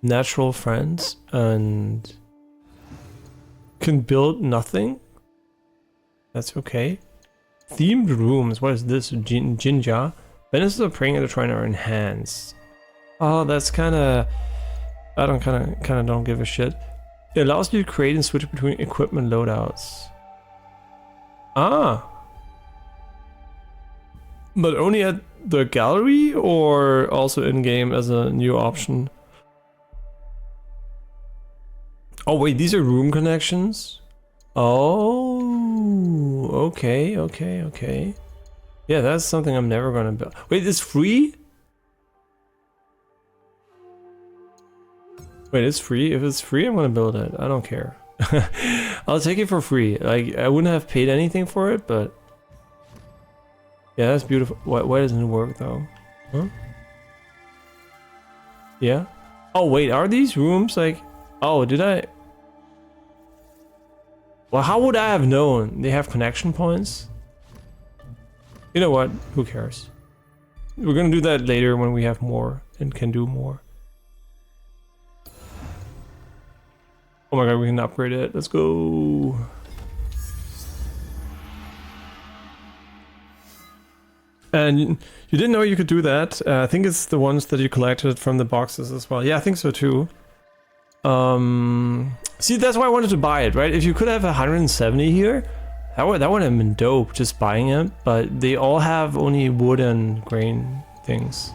natural friends and can build nothing. That's okay. Themed rooms. What is this? Jinja. Benefits of praying at the shrine are enhanced. Oh, that's kind of. I kind of don't give a shit. It allows you to create and switch between equipment loadouts. Ah. But only at the gallery or also in game as a new option? Oh wait, these are room connections? Oh, okay. Yeah, that's something I'm never gonna build. Wait, it's free? Wait, it's free? If it's free, I'm gonna build it. I don't care. I'll take it for free. Like, I wouldn't have paid anything for it, but... Yeah, that's beautiful. Why doesn't it work, though? Huh? Yeah? Oh, wait, are these rooms, like... Oh, did I... Well, how would I have known? They have connection points? You know what? Who cares? We're gonna do that later when we have more and can do more. Oh my god, we can upgrade it. Let's go. And you didn't know you could do that. I think it's the ones that you collected from the boxes as well. Yeah, I think so too. See, that's why I wanted to buy it, right? If you could have 170 here, that would have been dope, just buying it. But they all have only wood and grain things.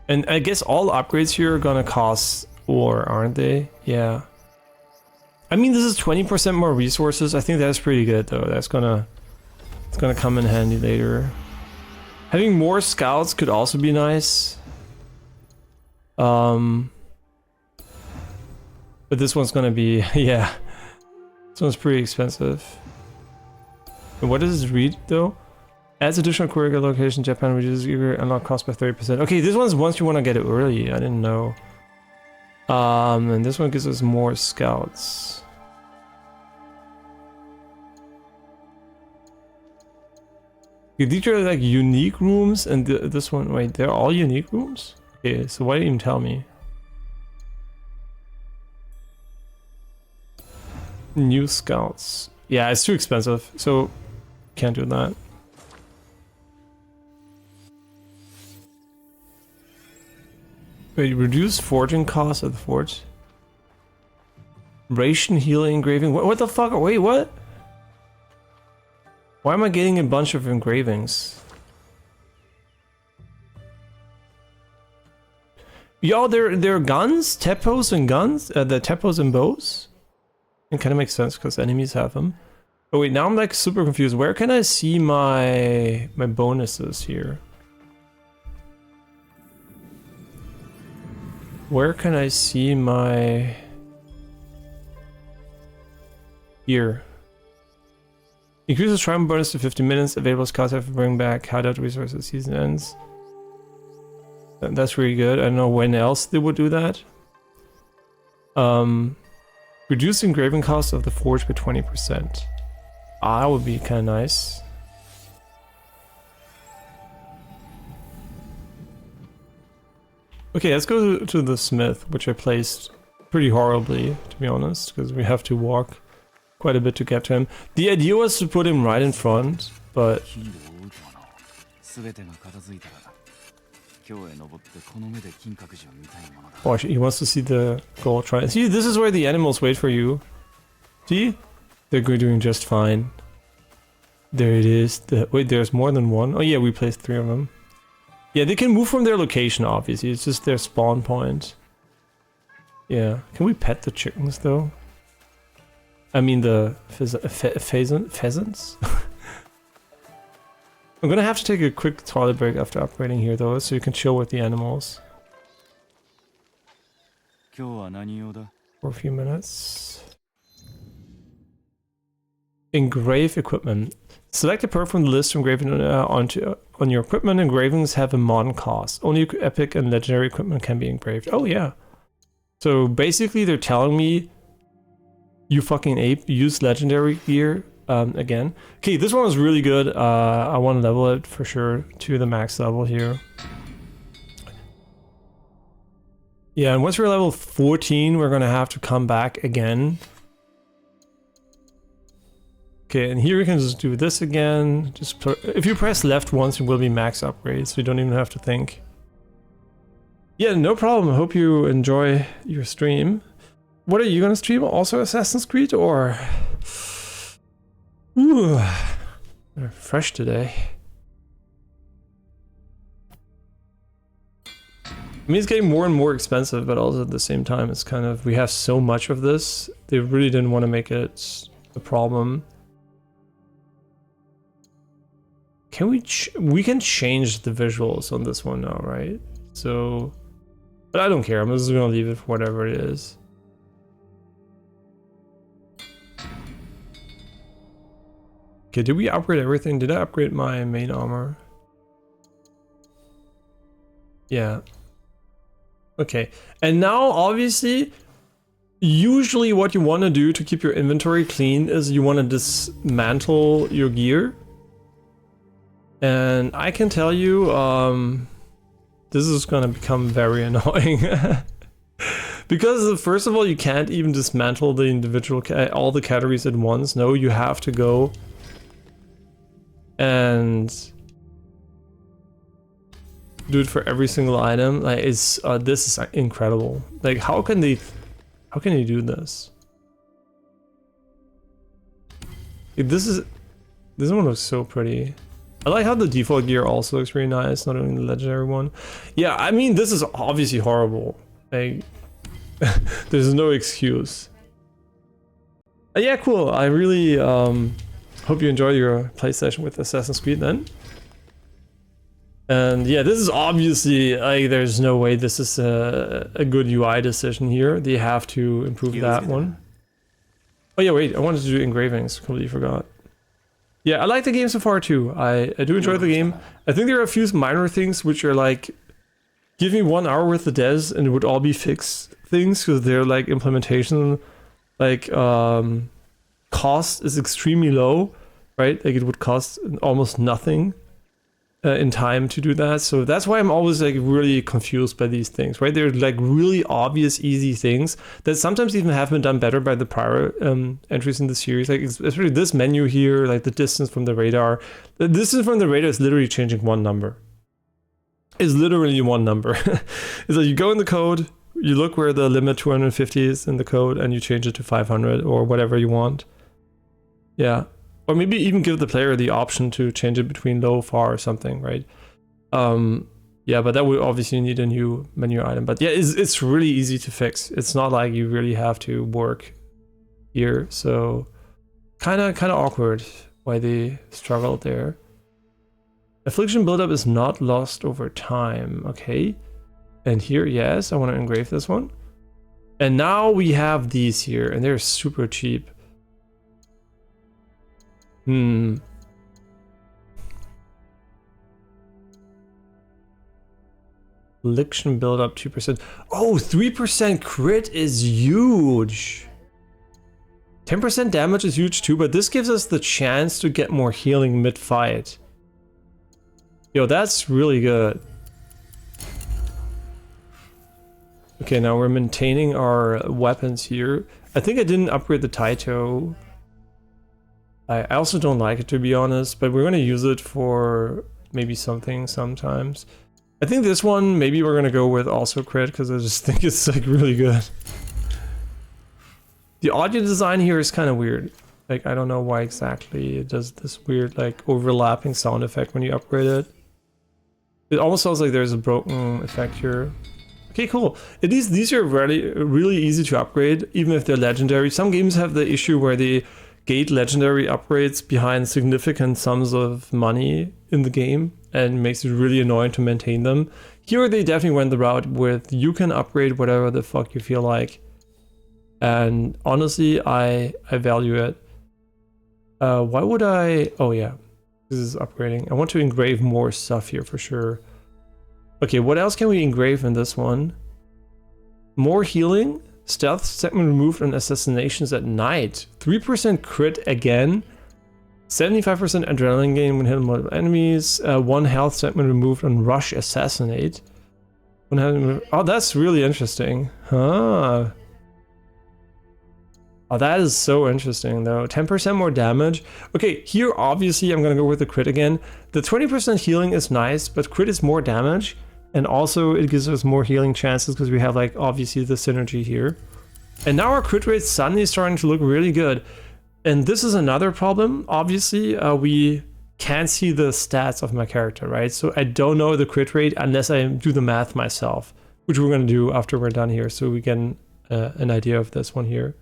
And I guess all upgrades here are gonna cost ore, aren't they? Yeah. I mean, this is 20% more resources. I think that's pretty good though. It's gonna come in handy later. Having more scouts could also be nice. But this one's gonna be, yeah. This one's pretty expensive. And what does this read though? Adds additional courier location, Japan reduces your unlock cost by 30%. Okay, this one's once you want to get it early. I didn't know. And this one gives us more scouts. Okay, these are like unique rooms, and this one, wait, they're all unique rooms? Okay, so why didn't you even tell me? New scouts. Yeah, it's too expensive, so can't do that. Wait, reduce forging costs at the forge. Ration healing engraving. What the fuck? Wait, what? Why am I getting a bunch of engravings? Yo, they're guns, tepos and guns. The tepos and bows. It kind of makes sense because enemies have them. Oh wait, now I'm like super confused. Where can I see my bonuses here? Where can I see my... Here. Increases triumph bonus to 50 minutes. Available scouts have to bring back hideout resources. Season ends. That's really good. I don't know when else they would do that. Reduce engraving costs of the forge by 20%. Ah, that would be kind of nice. Okay, let's go to the smith, which I placed pretty horribly, to be honest, because we have to walk quite a bit to get to him. The idea was to put him right in front, but... Oh, he wants to see the gold try. See, this is where the animals wait for you. See? They're doing just fine. There it is. Wait, there's more than one? Oh yeah, we placed 3 of them. Yeah, they can move from their location, obviously. It's just their spawn point. Yeah. Can we pet the chickens, though? I mean the pheasants? I'm gonna have to take a quick toilet break after upgrading here, though, so you can chill with the animals. For a few minutes. Engrave equipment. Select a perk from the list to engrave it on your equipment. Engravings have a modern cost. Only epic and legendary equipment can be engraved. Oh yeah. So basically they're telling me, you fucking ape, use legendary gear again. Okay, this one was really good. I want to level it for sure to the max level here. Yeah, and once we're level 14, we're gonna have to come back again. Okay, and here we can just do this again. Just if you press left once, it will be max upgrade, so you don't even have to think. Yeah, no problem. I hope you enjoy your stream. What are you gonna stream? Also Assassin's Creed or? Ooh, they're fresh today. I mean, it's getting more and more expensive, but also at the same time, it's kind of, we have so much of this. They really didn't want to make it a problem. Can we can change the visuals on this one now, right? So, but I don't care. I'm just gonna leave it for whatever it is. Okay, did we upgrade everything? Did I upgrade my main armor? Yeah. Okay, and now obviously, usually what you want to do to keep your inventory clean is you want to dismantle your gear. And I can tell you, this is going to become very annoying. Because first of all, you can't even dismantle the individual, all the categories at once. No, you have to go and do it for every single item. Like, it's this is incredible. Like, how can you do this? This one looks so pretty. I like how the default gear also looks really nice, not only the legendary one. Yeah, I mean, this is obviously horrible. Like, there's no excuse. Yeah, cool. I really hope you enjoy your play session with Assassin's Creed then. And yeah, this is obviously, like, there's no way this is a good UI decision here. They have to improve that one. Oh yeah, wait, I wanted to do engravings, completely forgot. Yeah, I like the game so far too. I do enjoy the game. I think there are a few minor things which are like, give me 1 hour worth of devs and it would all be fixed things, because they're like implementation, like cost is extremely low, right? Like it would cost almost nothing in time to do that. So that's why I'm always like really confused by these things, right? They're like really obvious, easy things that sometimes even have been done better by the prior entries in the series. Like especially this menu here, like the distance from the radar. The distance from the radar is literally changing one number. It's literally one number. It's like you go in the code, you look where the limit 250 is in the code, and you change it to 500 or whatever you want. Yeah. Or maybe even give the player the option to change it between low, far, or something, right? Yeah, but that would obviously need a new menu item. But yeah, it's really easy to fix. It's not like you really have to work here. So kind of awkward why they struggled there. Affliction buildup is not lost over time. Okay. And here, yes, I want to engrave this one. And now we have these here, and they're super cheap. Affliction build up 2%. Oh, 3% crit is huge. 10% damage is huge too, but this gives us the chance to get more healing mid-fight. Yo, that's really good. Okay, now we're maintaining our weapons here. I think I didn't upgrade the Taito. I also don't like it, to be honest, but we're going to use it for maybe something sometimes. I think this one, maybe we're going to go with also crit, because I just think it's like really good. The audio design here is kind of weird. Like, I don't know why exactly it does this weird, like, overlapping sound effect when you upgrade it. It almost sounds like there's a broken effect here. Okay, cool. These are really easy to upgrade, even if they're legendary. Some games have the issue where they gate legendary upgrades behind significant sums of money in the game, and makes it really annoying to maintain them. Here they definitely went the route with you can upgrade whatever the fuck you feel like. And honestly, I value it. Why would I? Oh yeah, this is upgrading. I want to engrave more stuff here for sure. Okay, what else can we engrave in this one? More healing, stealth segment removed on assassinations at night. 3% crit again. 75% adrenaline gain when hitting multiple enemies. 1 health segment removed on rush assassinate. Oh, that's really interesting. Huh. Oh, that is so interesting though. 10% more damage. Okay, here obviously I'm gonna go with the crit again. The 20% healing is nice, but crit is more damage. And also it gives us more healing chances because we have like obviously the synergy here. And now our crit rate's suddenly starting to look really good. And this is another problem. Obviously, we can't see the stats of my character, right? So I don't know the crit rate unless I do the math myself, which we're gonna do after we're done here, so we get an idea of this one here.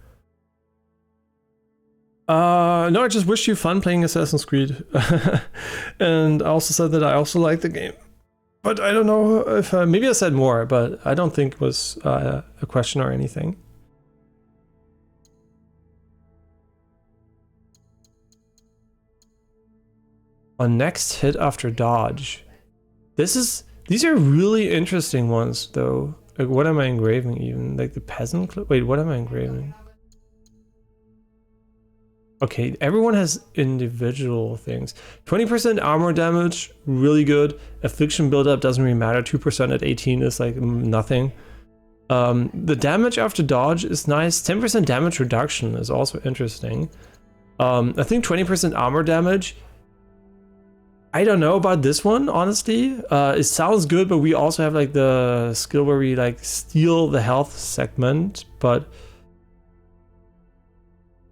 No, I just wish you fun playing Assassin's Creed. And I also said that I also like the game. But I don't know if, maybe I said more, but I don't think it was a question or anything. On next hit after dodge. These are really interesting ones though. Like what am I engraving even? Like the peasant clip? Wait, what am I engraving? Okay, everyone has individual things. 20% armor damage, really good. Affliction buildup doesn't really matter. 2% at 18 is like nothing. The damage after dodge is nice. 10% damage reduction is also interesting. I think 20% armor damage. I don't know about this one, honestly. It sounds good, but we also have like the skill where we like steal the health segment, but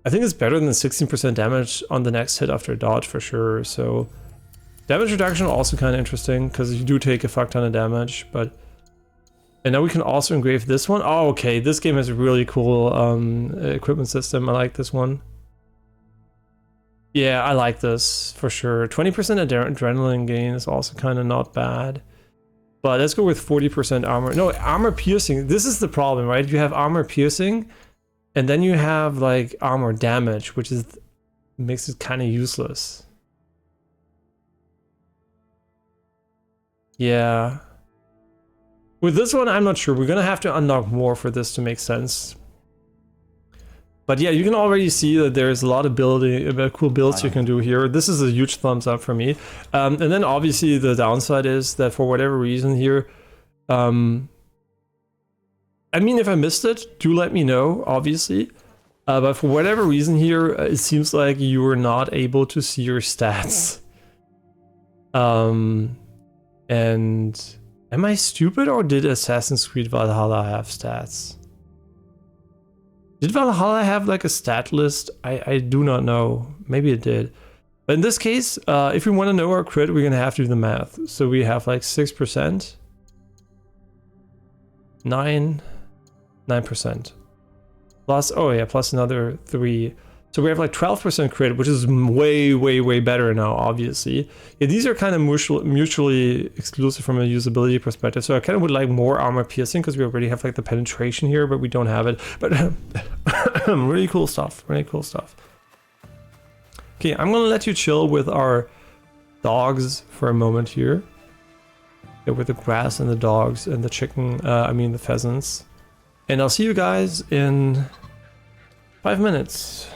I think it's better than 16% damage on the next hit after dodge for sure. So damage reduction also kind of interesting because you do take a fuck ton of damage, but and now we can also engrave this one. Oh, okay, this game has a really cool equipment system. I like this one. Yeah, I like this for sure. 20% adrenaline gain is also kind of not bad. But let's go with 40% armor. No, armor piercing. This is the problem, right? You have armor piercing, and then you have like armor damage, which is makes it kind of useless. Yeah. With this one, I'm not sure. We're gonna have to unlock more for this to make sense. But yeah, you can already see that there's a lot of cool builds you can do here. This is a huge thumbs up for me. And then obviously the downside is that for whatever reason here, I mean, if I missed it, do let me know, obviously. But for whatever reason here, it seems like you were not able to see your stats. And am I stupid or did Assassin's Creed Valhalla have stats? Did Valhalla have like a stat list? I do not know. Maybe it did. But in this case, if we want to know our crit, we're gonna have to do the math. So we have like 6%, 9%, plus, oh yeah, plus another 3. So we have like 12% crit, which is way better now, obviously. Yeah, these are kind of mutually exclusive from a usability perspective. So I kind of would like more armor piercing because we already have like the penetration here, but we don't have it. But really cool stuff, really cool stuff. Okay, I'm gonna let you chill with our dogs for a moment here. Yeah, with the grass and the dogs and the chicken, the pheasants. And I'll see you guys in 5 minutes.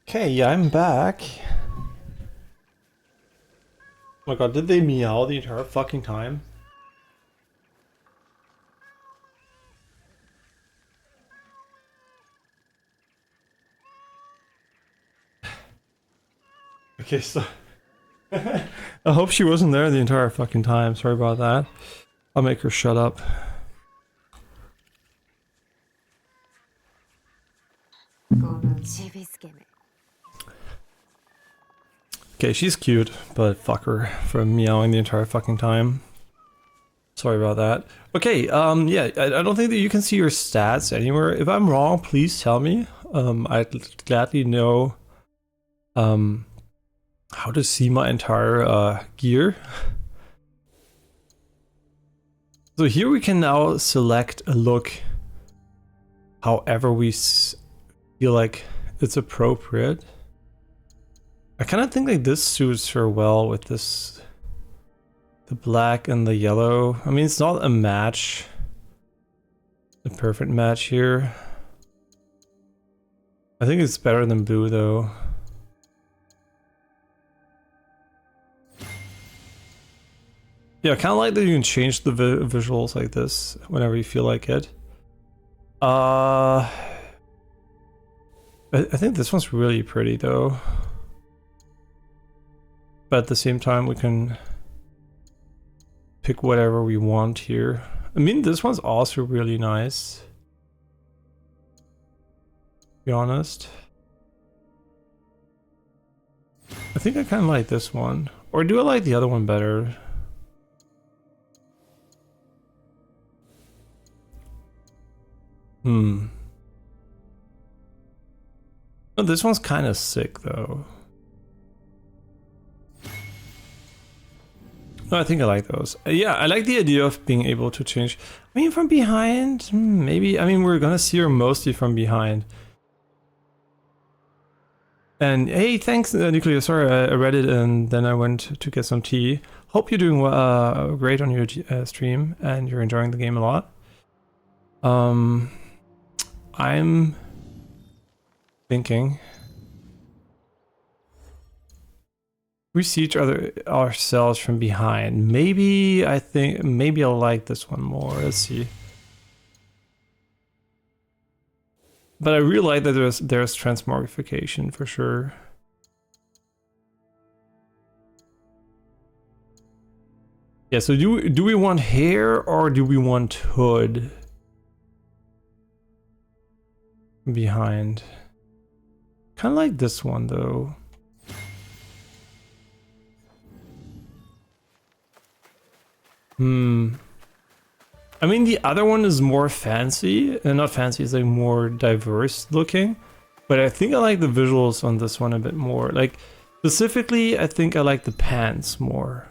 Okay, yeah, I'm back. Oh my god, did they meow the entire fucking time? Okay, so I hope she wasn't there the entire fucking time. Sorry about that. I'll make her shut up. Okay, she's cute, but fuck her for meowing the entire fucking time. Sorry about that. Okay, yeah, I don't think that you can see your stats anywhere. If I'm wrong, please tell me. I'd gladly know how to see my entire gear. So here we can now select a look however we feel like it's appropriate. I kind of think like this suits her well with this, the black and the yellow. I mean, it's not a match, a perfect match here. I think it's better than blue though. Yeah, kind of like that you can change the visuals like this whenever you feel like it. I think this one's really pretty though. But at the same time, we can pick whatever we want here. I mean, this one's also really nice, to be honest. I think I kind of like this one. Or do I like the other one better? Oh, this one's kind of sick though. No, I think I like those. Yeah, I like the idea of being able to change. I mean, from behind, maybe. I mean, we're gonna see her mostly from behind. And hey, thanks, Nuclear. Sorry, I read it and then I went to get some tea. Hope you're doing great on your stream and you're enjoying the game a lot. I'm thinking we see each other ourselves from behind. Maybe maybe I'll like this one more. Let's see. But I really like that there's transmogrification for sure. Yeah, so do we want hair or do we want hood behind? Kind of like this one though. I mean, the other one is more fancy, and not fancy, it's like more diverse looking, but I think I like the visuals on this one a bit more. Like, specifically, I think I like the pants more.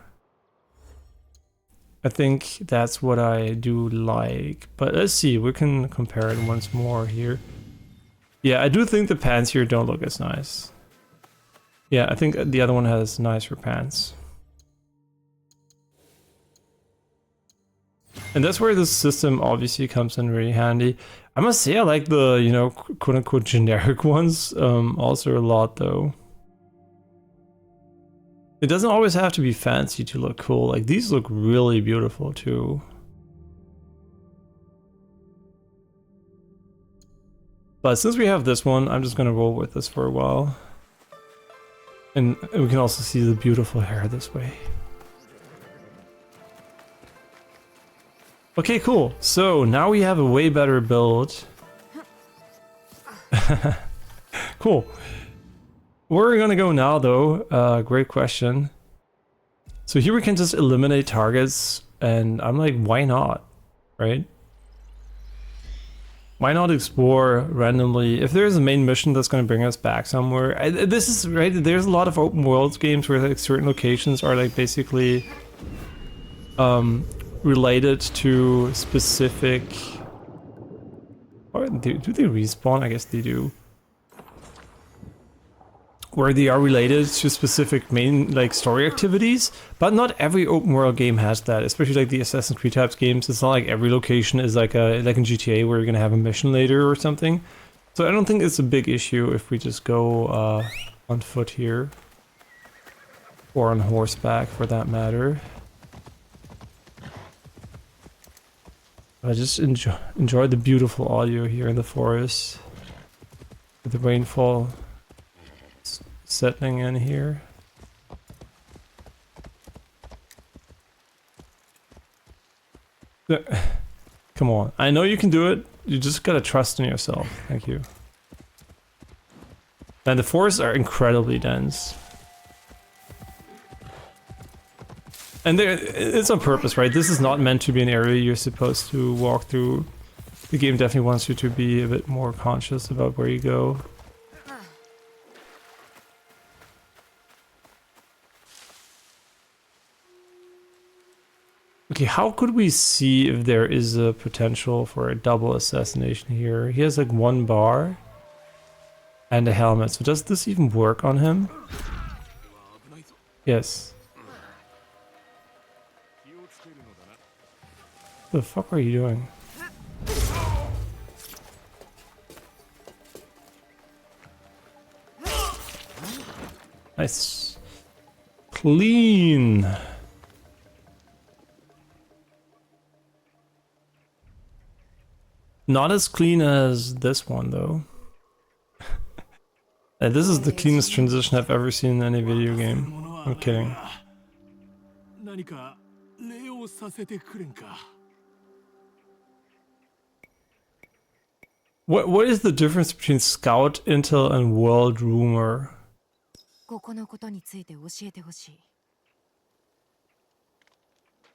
I think that's what I do like, but let's see, we can compare it once more here. Yeah, I do think the pants here don't look as nice. Yeah, I think the other one has nicer pants. And that's where this system obviously comes in really handy. I must say I like the, you know, quote-unquote generic ones also a lot though. It doesn't always have to be fancy to look cool. Like, these look really beautiful too. But since we have this one, I'm just gonna roll with this for a while. And we can also see the beautiful hair this way. Okay, cool. So now we have a way better build. Cool. Where are we gonna go now though? Great question. So here we can just eliminate targets and I'm like, why not? Right? Why not explore randomly? If there's a main mission that's gonna bring us back somewhere. This is right, there's a lot of open world games where like certain locations are like basically related to specific, or do they respawn? I guess they do. Where they are related to specific main like story activities, but not every open world game has that. Especially like the Assassin's Creed types games. It's not like every location is like in GTA where you're gonna have a mission later or something. So I don't think it's a big issue if we just go on foot here. Or on horseback for that matter. I just enjoy the beautiful audio here in the forest. With the rainfall settling in here. Come on, I know you can do it. You just gotta trust in yourself. Thank you. And the forests are incredibly dense. And it's on purpose, right? This is not meant to be an area you're supposed to walk through. The game definitely wants you to be a bit more conscious about where you go. Okay, how could we see if there is a potential for a double assassination here? He has like 1 bar and a helmet. So does this even work on him? Yes. What the fuck are you doing? Nice. Clean. Not as clean as this one though. This is the cleanest transition I've ever seen in any video game. I'm kidding. What is the difference between scout intel and world rumor?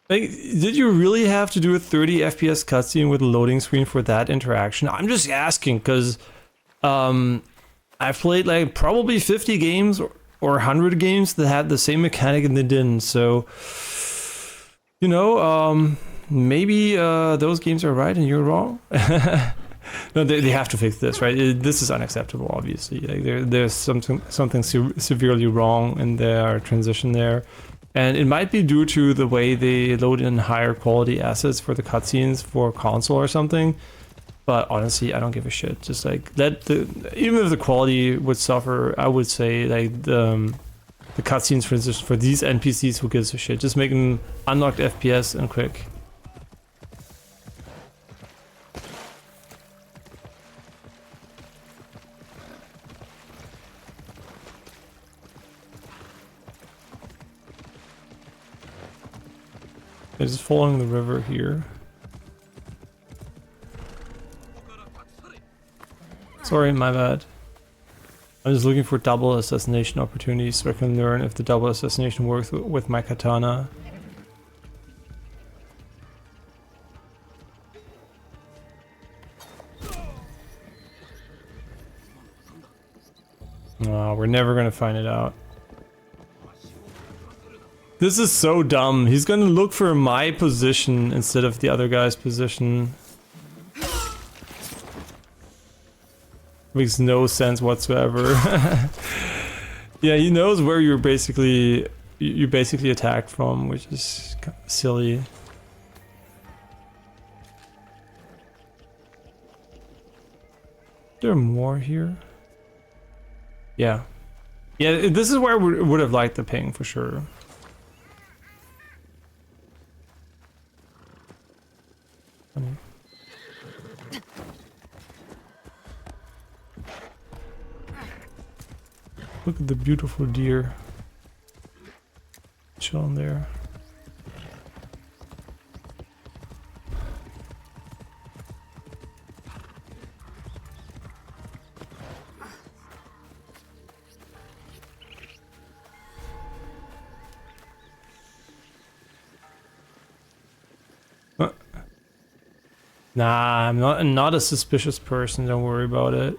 Like, did you really have to do a 30 FPS cutscene with a loading screen for that interaction? I'm just asking because I've played like probably 50 games or 100 games that had the same mechanic and they didn't. So, you know, maybe those games are right and you're wrong. No, they have to fix this, right? This is unacceptable, obviously. Like there's something severely wrong in their transition there. And it might be due to the way they load in higher quality assets for the cutscenes for console or something. But honestly, I don't give a shit. Just like even if the quality would suffer, I would say like the cutscenes transition for these NPCs, who gives a shit? Just make them unlocked FPS and quick. They're just following the river here. Sorry, my bad. I'm just looking for double assassination opportunities so I can learn if the double assassination works with my katana. Oh, we're never gonna find it out. This is so dumb. He's gonna look for my position instead of the other guy's position. Makes no sense whatsoever. Yeah, he knows where you're basically attacked from, which is kind of silly. There are more here. Yeah. Yeah, this is where we would have liked the ping for sure. Look at the beautiful deer chilling there. Nah, I'm not a suspicious person, don't worry about it.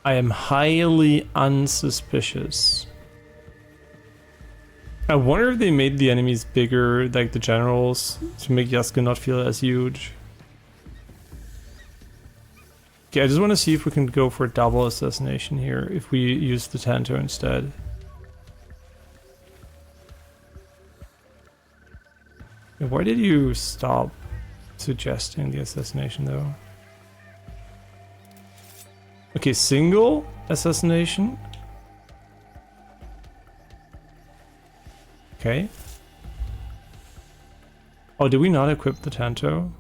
I am highly unsuspicious. I wonder if they made the enemies bigger, like the generals, to make Yaska not feel as huge. Okay, I just want to see if we can go for a double assassination here, if we use the Tanto instead. Why did you stop suggesting the assassination though. Okay, single assassination. Okay. Oh, did we not equip the Tanto?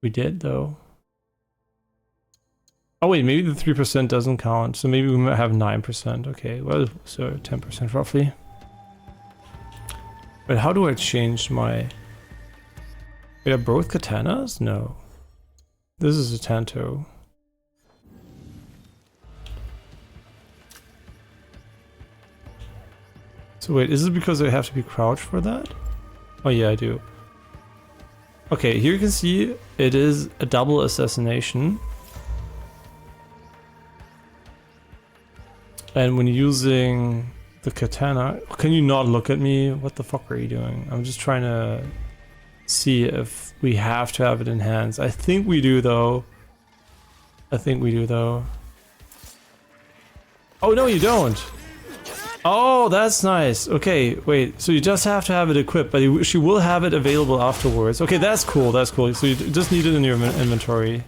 We did though. Oh wait, maybe the 3% doesn't count, so maybe we might have 9%. Okay, well, so 10% roughly. But how do I change my... Wait, are both katanas? No. This is a Tanto. So wait, is it because I have to be crouched for that? Oh yeah, I do. Okay, here you can see it is a double assassination. And when using the katana... Can you not look at me? What the fuck are you doing? I'm just trying to see if we have to have it in hands. I think we do though. I think we do though. Oh no, you don't! Oh, that's nice. Okay, wait. So you just have to have it equipped, but she will have it available afterwards. Okay, that's cool. That's cool. So you just need it in your inventory.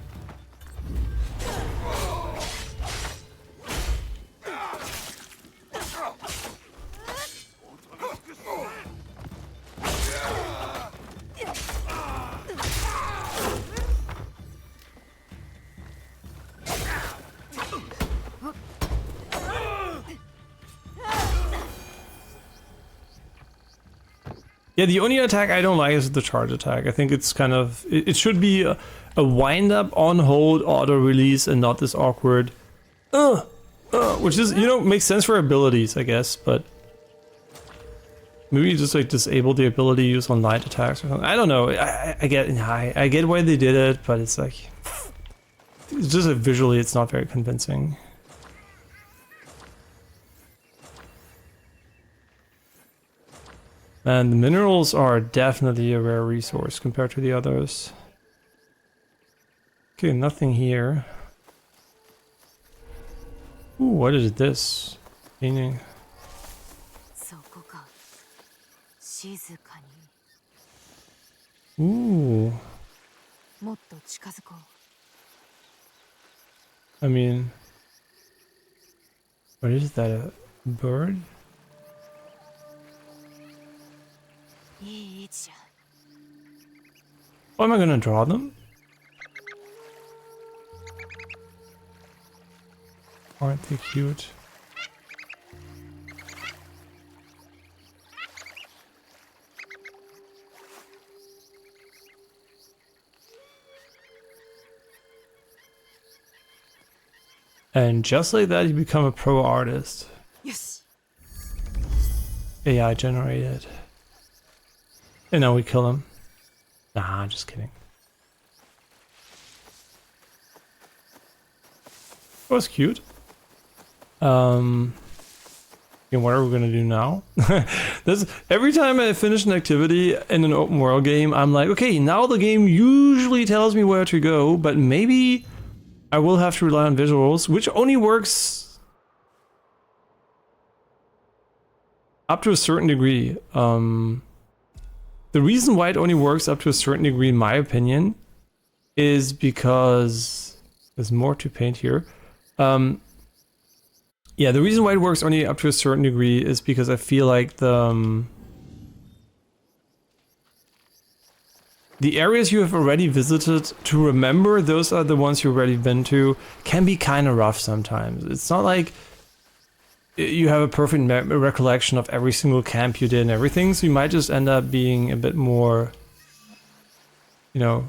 Yeah, the only attack I don't like is the charge attack. I think it's kind of... It should be a wind up, on hold, auto release, and not this awkward... which is, you know, makes sense for abilities, I guess, but... Maybe you just like disable the ability used on light attacks or something. I don't know. I get why they did it, but it's like... It's just like visually it's not very convincing. And the minerals are definitely a rare resource compared to the others. Okay, nothing here. Ooh, what is this? Painting. Ooh. I mean... What is that? A bird? Oh, am I gonna draw them? Aren't they cute? And just like that, you become a pro artist. Yes. AI generated. And now we kill him. Nah, just kidding. That was cute. And what are we gonna do now? Every time I finish an activity in an open world game, I'm like, okay, now the game usually tells me where to go, but maybe I will have to rely on visuals, which only works up to a certain degree. The reason why it only works up to a certain degree, in my opinion, is because there's more to paint here. Yeah, the reason why it works only up to a certain degree is because I feel like the areas you have already visited, to remember those are the ones you've already been to, can be kind of rough sometimes. It's not like you have a perfect recollection of every single camp you did and everything, so you might just end up being a bit more, you know,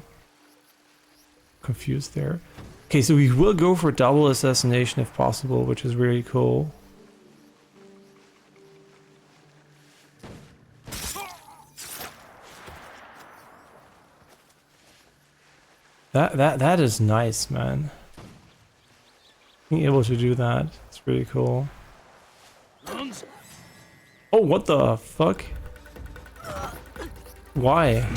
confused there. Okay, so we will go for double assassination if possible, which is really cool. That is nice, man. Being able to do that, it's really cool. Oh, what the fuck? Why?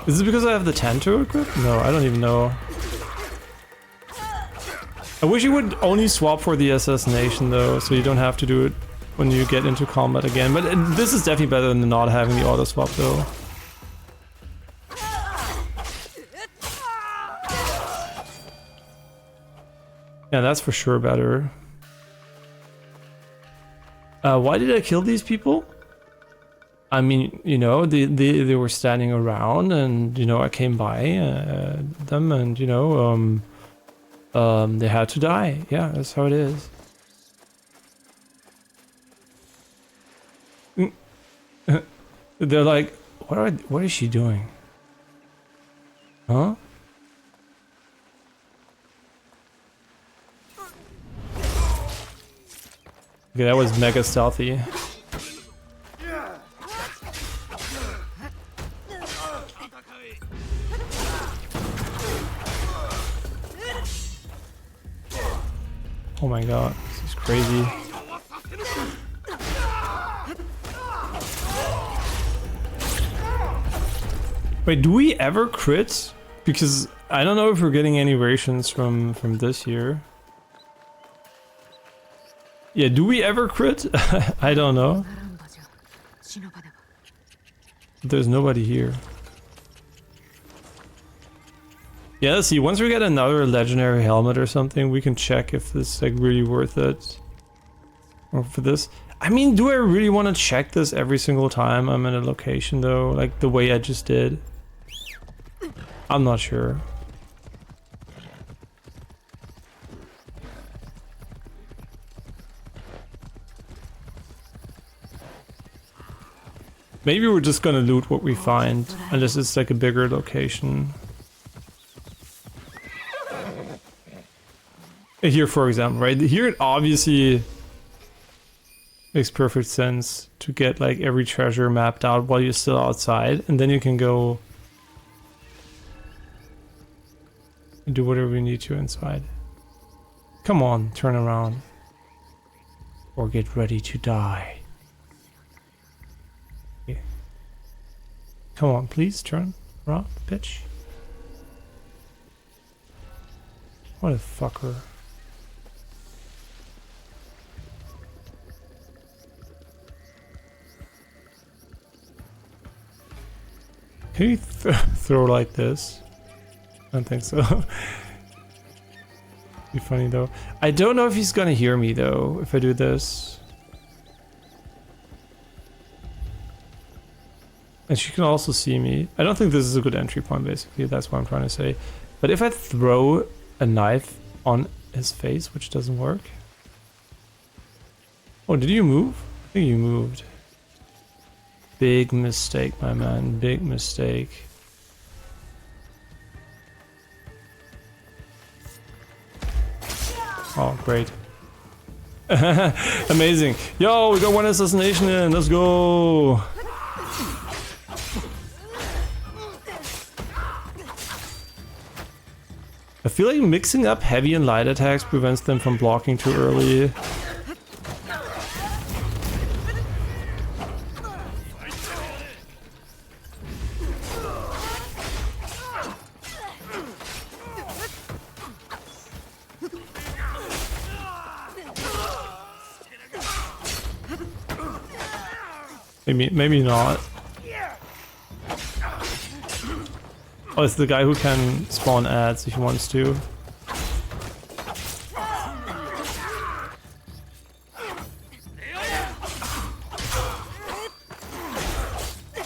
Is it because I have the Tanto equipped? No, I don't even know. I wish you would only swap for the assassination though, so you don't have to do it when you get into combat again. But this is definitely better than not having the auto swap though. Yeah, that's for sure better. Why did I kill these people? I mean, you know, they were standing around, and you know, I came by them, and you know, they had to die. Yeah, that's how it is. They're like, what is she doing? Huh? Okay, that was mega stealthy. Oh my god, this is crazy. Wait, do we ever crit? Because I don't know if we're getting any rations from this here. Yeah, do we ever crit? I don't know. There's nobody here. Yeah, let's see, once we get another legendary helmet or something, we can check if this is like really worth it. Or for this. I mean, do I really want to check this every single time I'm in a location though? Like the way I just did? I'm not sure. Maybe we're just gonna loot what we find, unless it's like a bigger location. Here, for example, right? Here it obviously makes perfect sense to get like every treasure mapped out while you're still outside, and then you can go and do whatever you need to inside. Come on, turn around. Or get ready to die. Okay. Come on, please turn around, bitch. What a fucker. Can you throw like this? I don't think so. Be funny though. I don't know if he's gonna hear me though, if I do this. And she can also see me. I don't think this is a good entry point basically, that's what I'm trying to say. But if I throw a knife on his face, which doesn't work. Oh, did you move? I think you moved. Big mistake, my man. Big mistake. Oh, great. Amazing. Yo, we got one assassination in. Let's go. I feel like mixing up heavy and light attacks prevents them from blocking too early. Maybe not. Oh, it's the guy who can spawn ads if he wants to.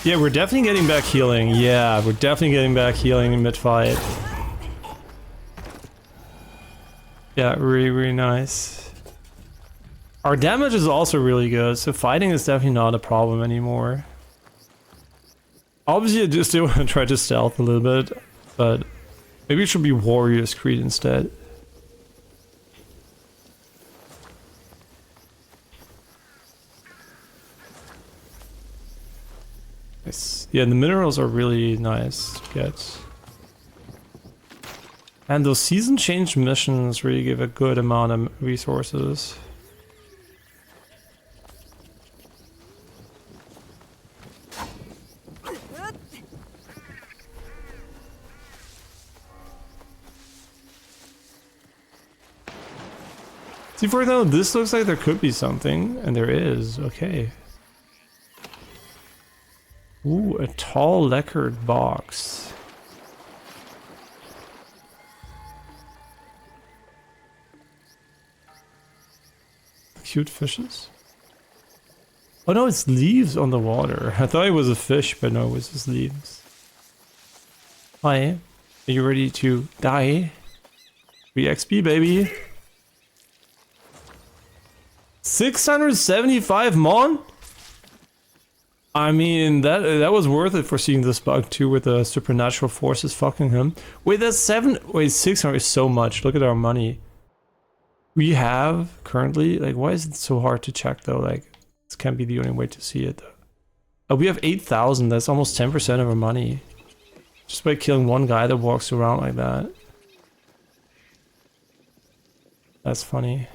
Yeah, we're definitely getting back healing. Yeah, we're definitely getting back healing in mid-fight. Yeah, really, really nice. Our damage is also really good, so fighting is definitely not a problem anymore. Obviously, I just still want to try to stealth a little bit, but maybe it should be Warrior's Creed instead. Nice. Yeah, the minerals are really nice to get. And those season change missions really give a good amount of resources. See, for now, this looks like there could be something, and there is. Okay. Ooh, a tall lacquered box. Cute fishes. Oh no, it's leaves on the water. I thought it was a fish, but no, it was just leaves. Hi. Are you ready to die? 3 XP, baby. 675 mon? I mean, that was worth it for seeing this bug too, with the supernatural forces fucking him. Wait, that's 600 is so much. Look at our money. We have currently, like, why is it so hard to check though? Like, this can't be the only way to see it though. Oh, we have 8,000. That's almost 10% of our money. Just by killing one guy that walks around like that. That's funny.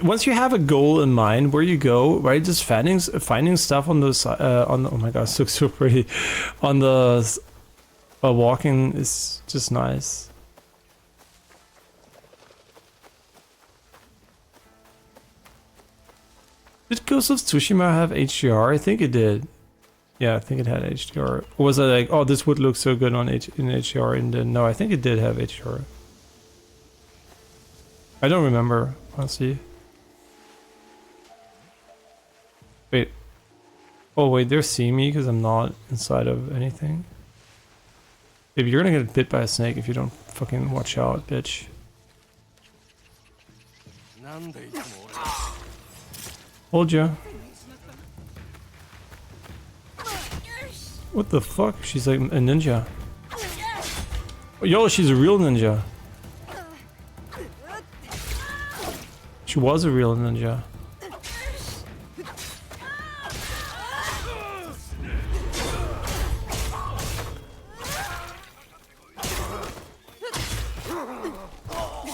Once you have a goal in mind, where you go, right? Just finding stuff on the oh my god, it looks so pretty. On the walking is just nice. Did Ghost of Tsushima have HDR? I think it did. Yeah, I think it had HDR. Or was I like, oh, this would look so good on in HDR, and then no, I think it did have HDR. I don't remember, honestly. Wait. Oh wait, they're seeing me because I'm not inside of anything. Baby, you're gonna get bit by a snake if you don't fucking watch out, bitch. Hold ya. What the fuck? She's like a ninja. Yo, she's a real ninja. She was a real ninja.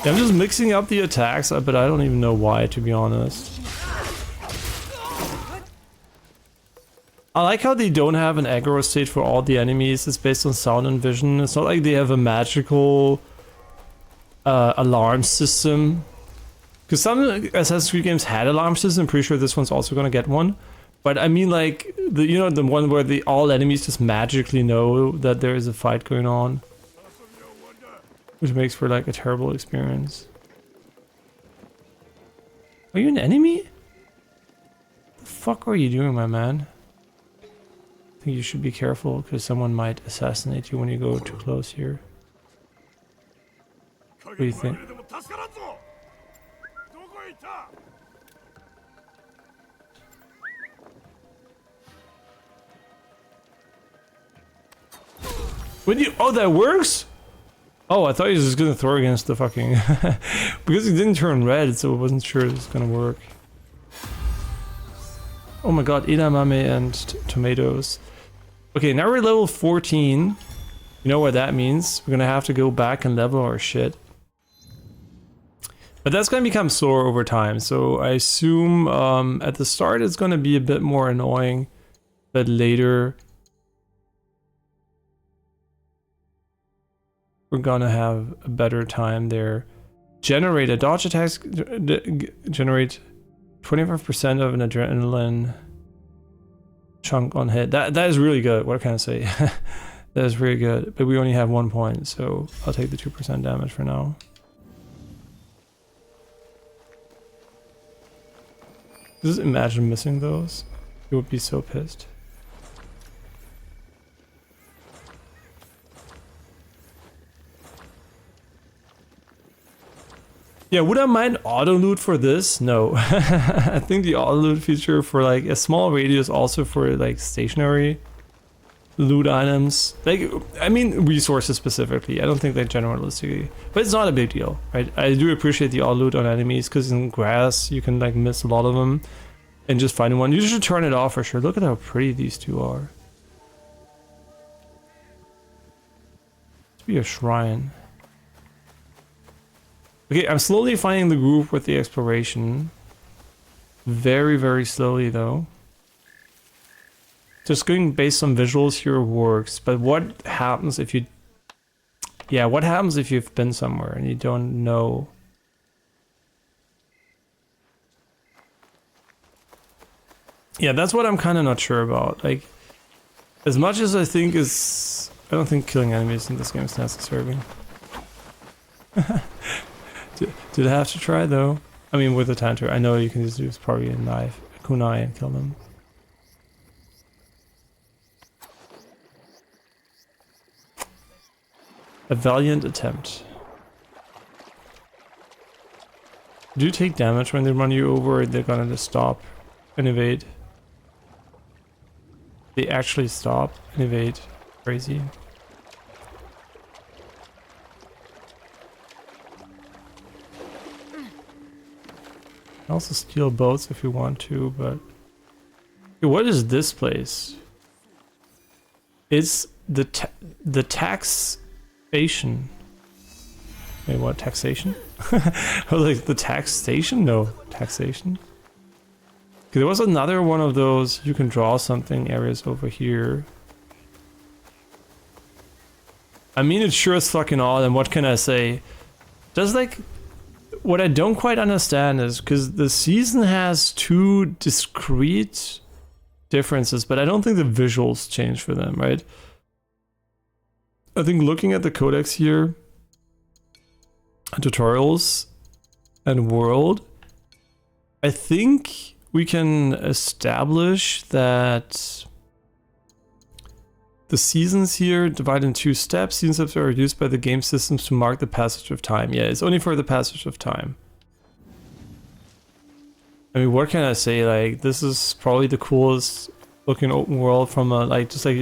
I'm just mixing up the attacks, but I don't even know why, to be honest. I like how they don't have an aggro state for all the enemies. It's based on sound and vision. It's not like they have a magical alarm system. Because some Assassin's Creed games had alarm systems. I'm pretty sure this one's also gonna get one. But I mean, like, the one where all enemies just magically know that there is a fight going on. Which makes for like a terrible experience. Are you an enemy? What the fuck are you doing, my man? I think you should be careful because someone might assassinate you when you go too close here. What do you think? When you, oh, that works? Oh, I thought he was just gonna throw against the fucking because it didn't turn red, so I wasn't sure it was gonna work. Oh my god, edamame and tomatoes. Okay, now we're level 14. You know what that means? We're gonna have to go back and level our shit. But that's gonna become slower over time, so I assume at the start it's gonna be a bit more annoying, but later we're gonna have a better time there. Generate a dodge attacks, generate 25% of an adrenaline chunk on hit. That is really good. What can I say? That is really good. But we only have 1 point, so I'll take the 2% damage for now. Just imagine missing those. You would be so pissed. Yeah, would I mind auto loot for this? No. I think the auto loot feature for like a small radius, also for like stationary loot items, like, I mean resources specifically. I don't think that generalistically, but it's not a big deal, right? I do appreciate the auto loot on enemies because in grass you can like miss a lot of them and just find one. You should turn it off for sure. Look at how pretty these two are. Let's be a shrine. Okay, I'm slowly finding the groove with the exploration. Very, very slowly though. just going based on visuals here works, but what happens if you... Yeah, what happens if you've been somewhere and you don't know? Yeah, that's what I'm kind of not sure about. Like, as much as I think is... I don't think killing enemies in this game is necessary. Did I have to try though? I mean, with a Tantor, I know you can just use probably a knife, a kunai, and kill them. A valiant attempt. Do you take damage when they run you over? Or they're gonna just stop and evade. They actually stop and evade. Crazy. Also steal boats if you want to, but... What is this place? It's the taxation. Wait, what? Taxation? I was like, the tax station? No, taxation. There was another one of those you can draw something areas over here. I mean, it's sure as fucking odd, and what can I say? Does like... What I don't quite understand is because the season has two discrete differences, but I don't think the visuals change for them, right? I think looking at the codex here, tutorials and world, I think we can establish that the seasons here divide in 2 steps. Season steps are used by the game systems to mark the passage of time. Yeah, it's only for the passage of time. I mean, what can I say? Like, this is probably the coolest looking open world from a, like, just like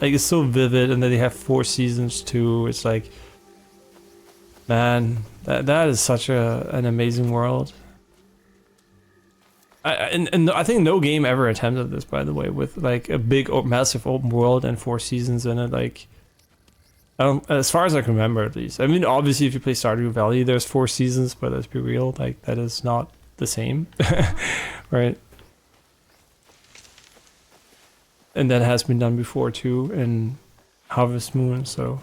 it's so vivid, and then they have 4 seasons too. It's like, man, that is such an amazing world. And I think no game ever attempted this, by the way, with like a big, massive open world and 4 seasons in it. Like, as far as I can remember, at least. I mean, obviously, if you play Stardew Valley, there's 4 seasons, but let's be real, like that is not the same, right? And that has been done before too in Harvest Moon. So,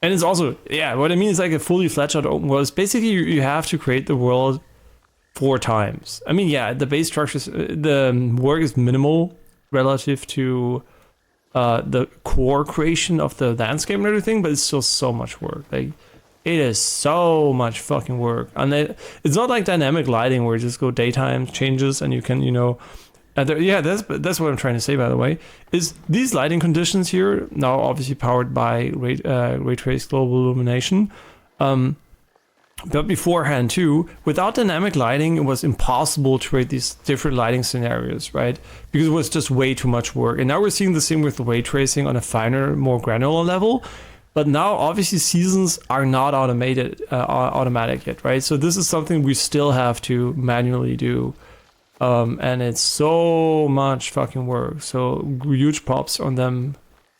and it's also, yeah, what I mean is like a fully fledged out open world. It's basically you have to create the world 4 times. I mean, yeah, the base structures, the work is minimal relative to the core creation of the landscape and everything, but it's still so much work. Like, it is so much fucking work. And it's not like dynamic lighting where you just go daytime changes and you can, you know, yeah, that's what I'm trying to say, by the way, is these lighting conditions here, now obviously powered by ray trace global illumination, but beforehand too, without dynamic lighting, it was impossible to create these different lighting scenarios, right? Because it was just way too much work. And now we're seeing the same with ray tracing on a finer, more granular level. But now, obviously, seasons are not automatic yet, right? So this is something we still have to manually do. And it's so much fucking work. So huge props on them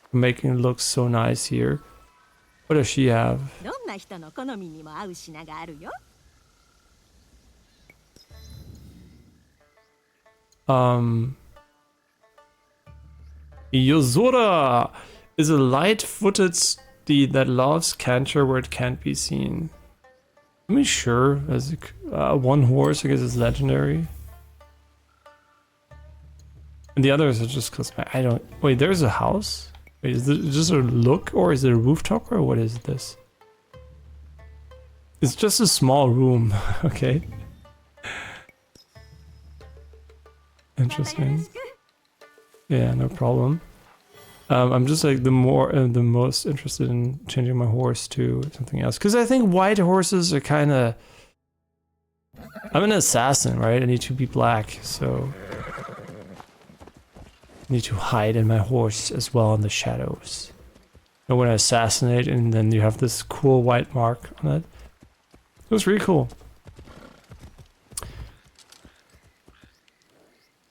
for making it look so nice here. What does she have? Yozora is a light-footed steed that loves canter where it can't be seen. I mean, sure, as one horse, I guess it's legendary. And the others are just cosmetic. I don't... Wait, there's a house? Wait, is it just a look, or is it a rooftop, or what is this? It's just a small room, okay. Interesting. Yeah, no problem. I'm just like the most interested in changing my horse to something else, because I think white horses are kind of... I'm an assassin, right? I need to be black, so... need to hide in my horse as well in the shadows. And when I assassinate, and then you have this cool white mark on it. It was really cool.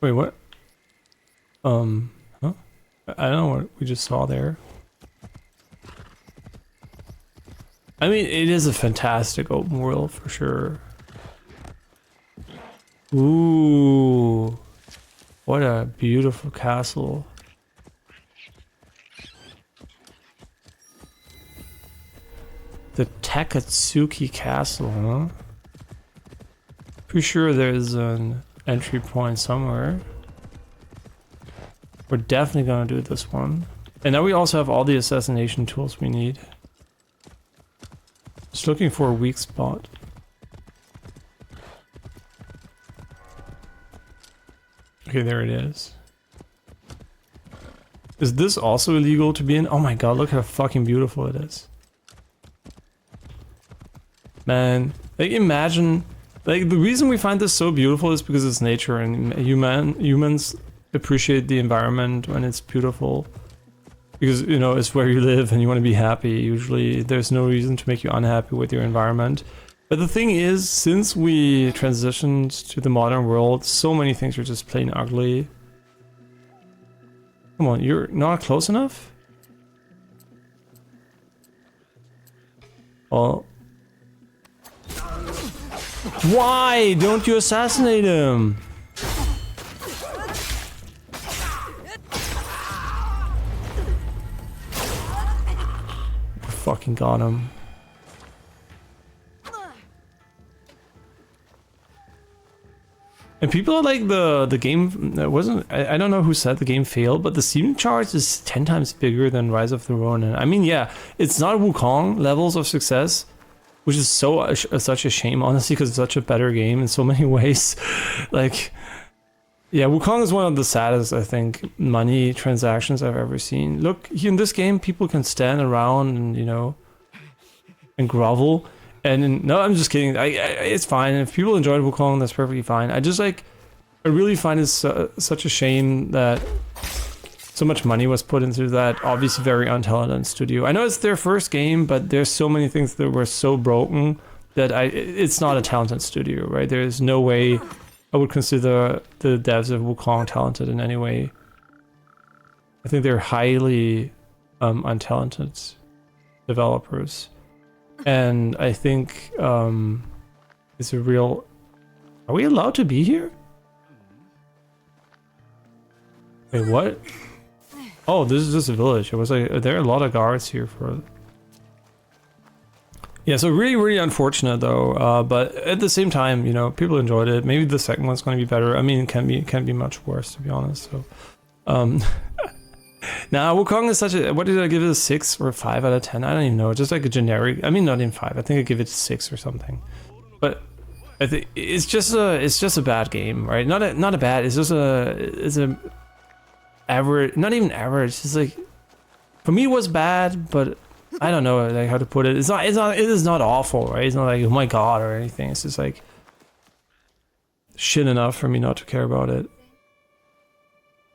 Wait, what? Huh? I don't know what we just saw there. I mean, it is a fantastic open world for sure. Ooh. What a beautiful castle. Takatsuki Castle, huh? Pretty sure there's an entry point somewhere. We're definitely gonna do this one. And now we also have all the assassination tools we need. Just looking for a weak spot. Okay, there it is. Is this also illegal to be in? Oh my god, look how fucking beautiful it is. Man, like imagine, like the reason we find this so beautiful is because it's nature and humans appreciate the environment when it's beautiful. Because, you know, it's where you live and you want to be happy. Usually there's no reason to make you unhappy with your environment. But the thing is, since we transitioned to the modern world, so many things are just plain ugly. Come on, you're not close enough? Well... Why don't you assassinate him? Fucking got him. And people are like the game wasn't, I don't know who said the game failed, but the Steam chart is 10 times bigger than Rise of the Ronin. I mean, yeah, it's not Wukong levels of success, which is such a shame, honestly, because it's such a better game in so many ways. Like, yeah, Wukong is one of the saddest, I think, money transactions I've ever seen. Look, in this game, people can stand around and, you know, and grovel. And no, I'm just kidding. It's fine. If people enjoyed Wukong, that's perfectly fine. I just like, I really find it such a shame that so much money was put into that obviously very untalented studio. I know it's their first game, but there's so many things that were so broken that it's not a talented studio, right? There's no way I would consider the devs of Wukong talented in any way. I think they're highly untalented developers. And I think it's a real... Are we allowed to be here? Wait, what? Oh, this is just a village. It was like, there are a lot of guards here for... Yeah, so really, really unfortunate though. But at the same time, you know, people enjoyed it. Maybe the second one's going to be better. I mean, it can be much worse, to be honest. So, now Wukong is such a... What did I give it, a 6 or a 5 out of 10? I don't even know. Just like a generic... I mean, not even 5. I think I give it a 6 or something. But I think it's just a bad game, right? Not a bad. It's just a average. Not even average. It's like, for me, it was bad, but I don't know like how to put it. It is not awful, right? It's not like, oh my god or anything. It's just like shit enough for me not to care about it.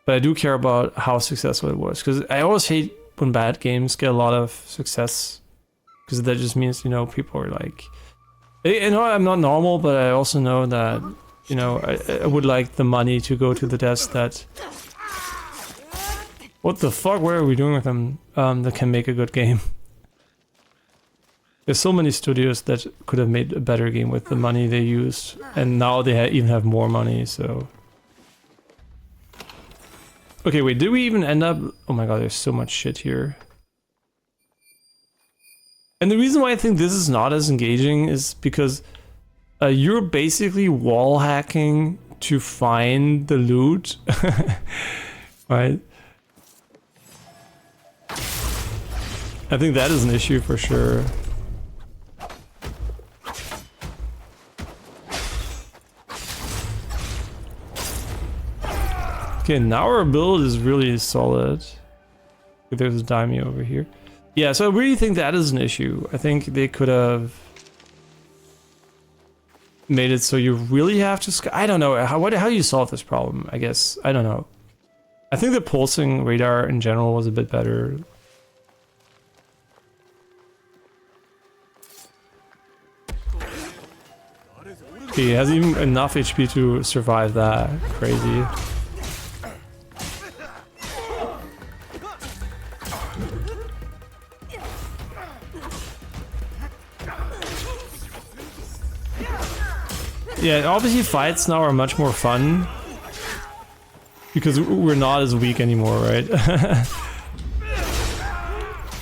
But I do care about how successful it was, because I always hate when bad games get a lot of success, because that just means, you know, people are like, you know, I'm not normal, but I also know that, you know, I would like the money to go to the devs that... What the fuck? What are we doing with them that can make a good game? There's so many studios that could have made a better game with the money they used, and now they even have more money, so... Okay, wait, did we even end up... Oh my god, there's so much shit here. And the reason why I think this is not as engaging is because you're basically wall hacking to find the loot, right? I think that is an issue for sure. Okay, now our build is really solid. There's a daimyo over here. Yeah, so I really think that is an issue. I think they could have made it so you really have to... I don't know. How do you solve this problem, I guess? I don't know. I think the pulsing radar in general was a bit better. Okay, he has even enough HP to survive that. Crazy. Yeah, obviously fights now are much more fun because we're not as weak anymore, right?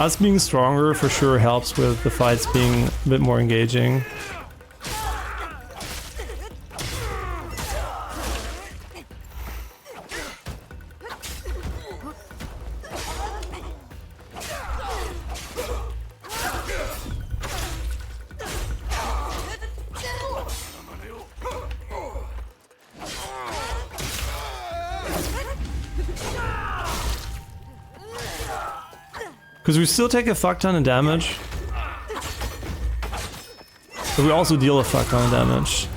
Us being stronger for sure helps with the fights being a bit more engaging. Because we still take a fuck ton of damage. But we also deal a fuck ton of damage.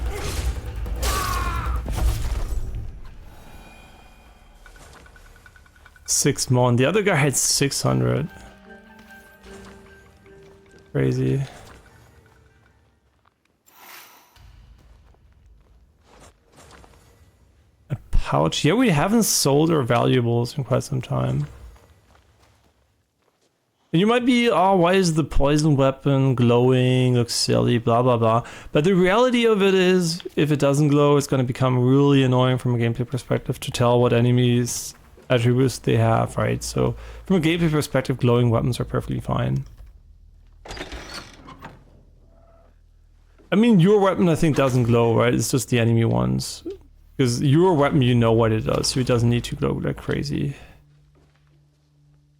Six mon. The other guy had 600. Crazy. A pouch. Yeah, we haven't sold our valuables in quite some time. And you might be, oh, why is the poison weapon glowing, looks silly, blah, blah, blah. But the reality of it is, if it doesn't glow, it's going to become really annoying from a gameplay perspective to tell what enemies attributes they have, right? So from a gameplay perspective, glowing weapons are perfectly fine. I mean, your weapon, I think, doesn't glow, right? It's just the enemy ones. Because your weapon, you know what it does, so it doesn't need to glow like crazy.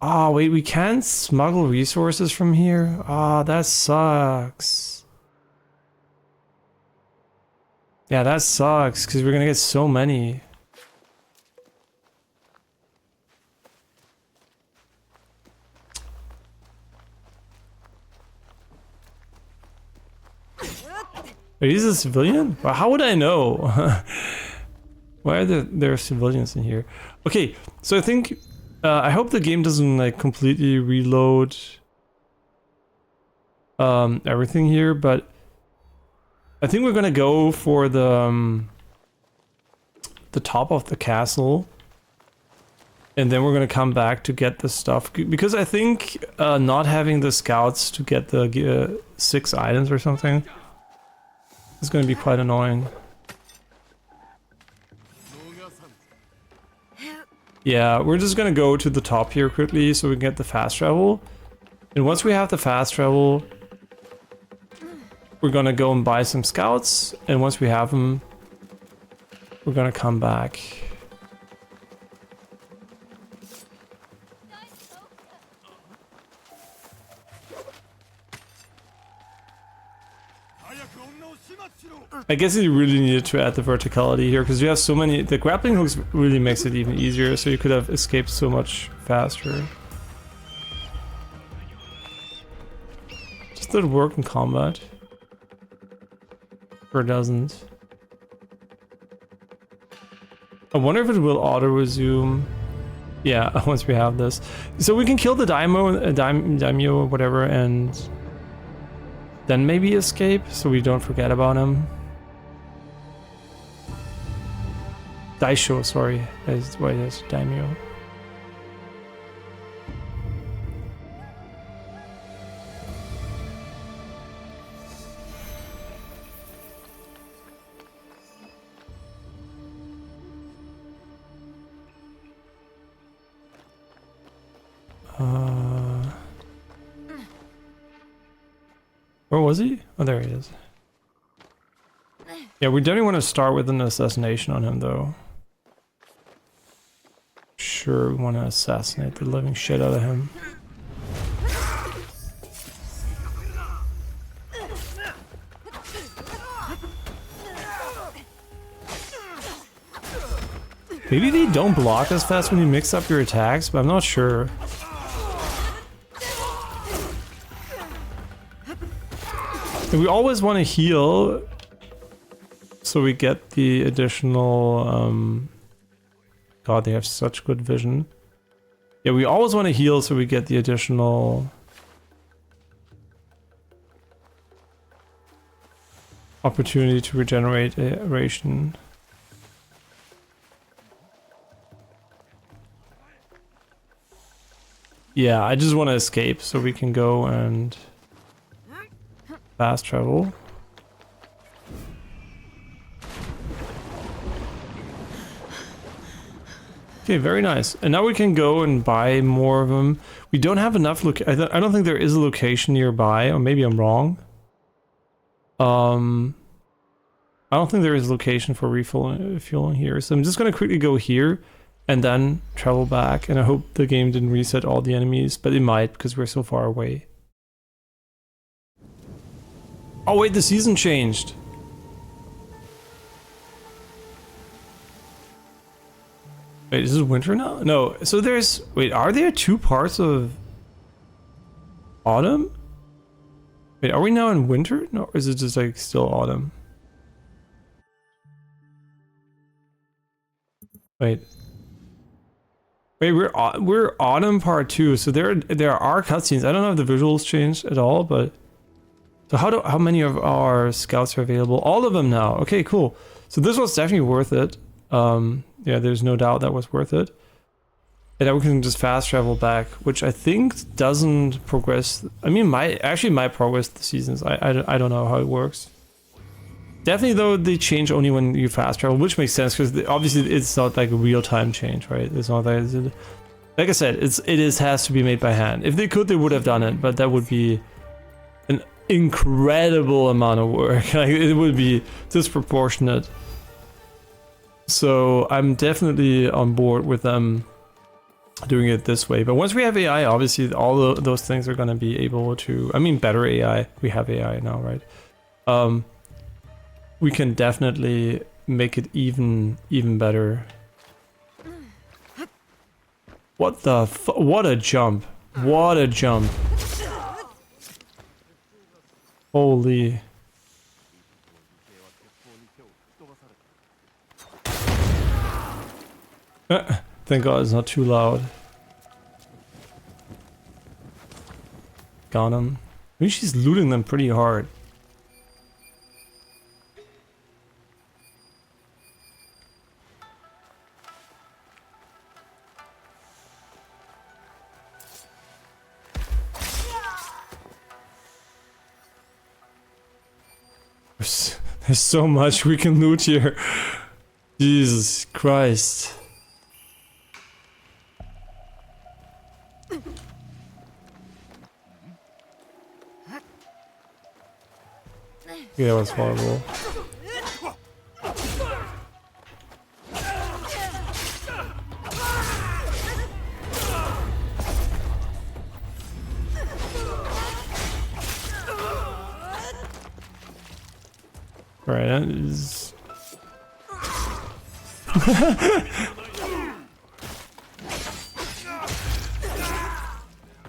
Oh, wait, we can't smuggle resources from here? Ah, that sucks. Yeah, that sucks, because we're gonna get so many. Are these a civilian? Well, how would I know? Why are there civilians in here? Okay, so I think... I hope the game doesn't like completely reload everything here, but I think we're gonna go for the top of the castle, and then we're gonna come back to get the stuff, because I think not having the scouts to get the 6 items or something is gonna be quite annoying. Yeah, we're just gonna go to the top here quickly so we can get the fast travel. And once we have the fast travel, we're gonna go and buy some scouts. And once we have them, we're gonna come back. I guess you really needed to add the verticality here because you have so many. The grappling hooks really makes it even easier, so you could have escaped so much faster. Does that work in combat? Or doesn't? I wonder if it will auto resume. Yeah, once we have this, so we can kill the daimyo or whatever, and then maybe escape, so we don't forget about him. Daisho, sorry, is why there's daimyo. Where was he? Oh, there he is. Yeah, we definitely want to start with an assassination on him, though. Sure, we want to assassinate the living shit out of him. Maybe they don't block as fast when you mix up your attacks, but I'm not sure. And we always want to heal so we get the additional God, they have such good vision. Yeah, we always want to heal so we get the additional opportunity to regenerate ration. Yeah, I just want to escape so we can go and fast travel. Okay, very nice. And now we can go and buy more of them. We don't have enough I don't think there is a location nearby, or maybe I'm wrong. I don't think there is a location for refueling here, so I'm just gonna quickly go here and then travel back, and I hope the game didn't reset all the enemies, but it might because we're so far away. Oh wait, the season changed. Wait, is it winter now? No, so there's... Wait, are there 2 parts of autumn? Wait, are we now in winter? No, or is it just like still autumn? Wait. Wait, we're autumn part 2, so there are cutscenes. I don't know if the visuals changed at all, but... So how many of our scouts are available? All of them now. Okay, cool. So this was definitely worth it. Yeah, there's no doubt that was worth it. And then we can just fast travel back, which I think doesn't progress. I mean, might progress the seasons. I don't know how it works. Definitely though, they change only when you fast travel, which makes sense because obviously it's not like a real-time change, right? It's not like I said, it has to be made by hand. If they could, they would have done it, but that would be an incredible amount of work. Like, it would be disproportionate. So I'm definitely on board with them doing it this way. But once we have AI, obviously all those things are going to be able to... I mean, better AI. We have AI now, right? We can definitely make it even better. What the what a jump. What a jump. Holy... Thank God it's not too loud. Got him. Maybe she's looting them pretty hard. There's so much we can loot here. Jesus Christ. Yeah, that was horrible. Right, that is...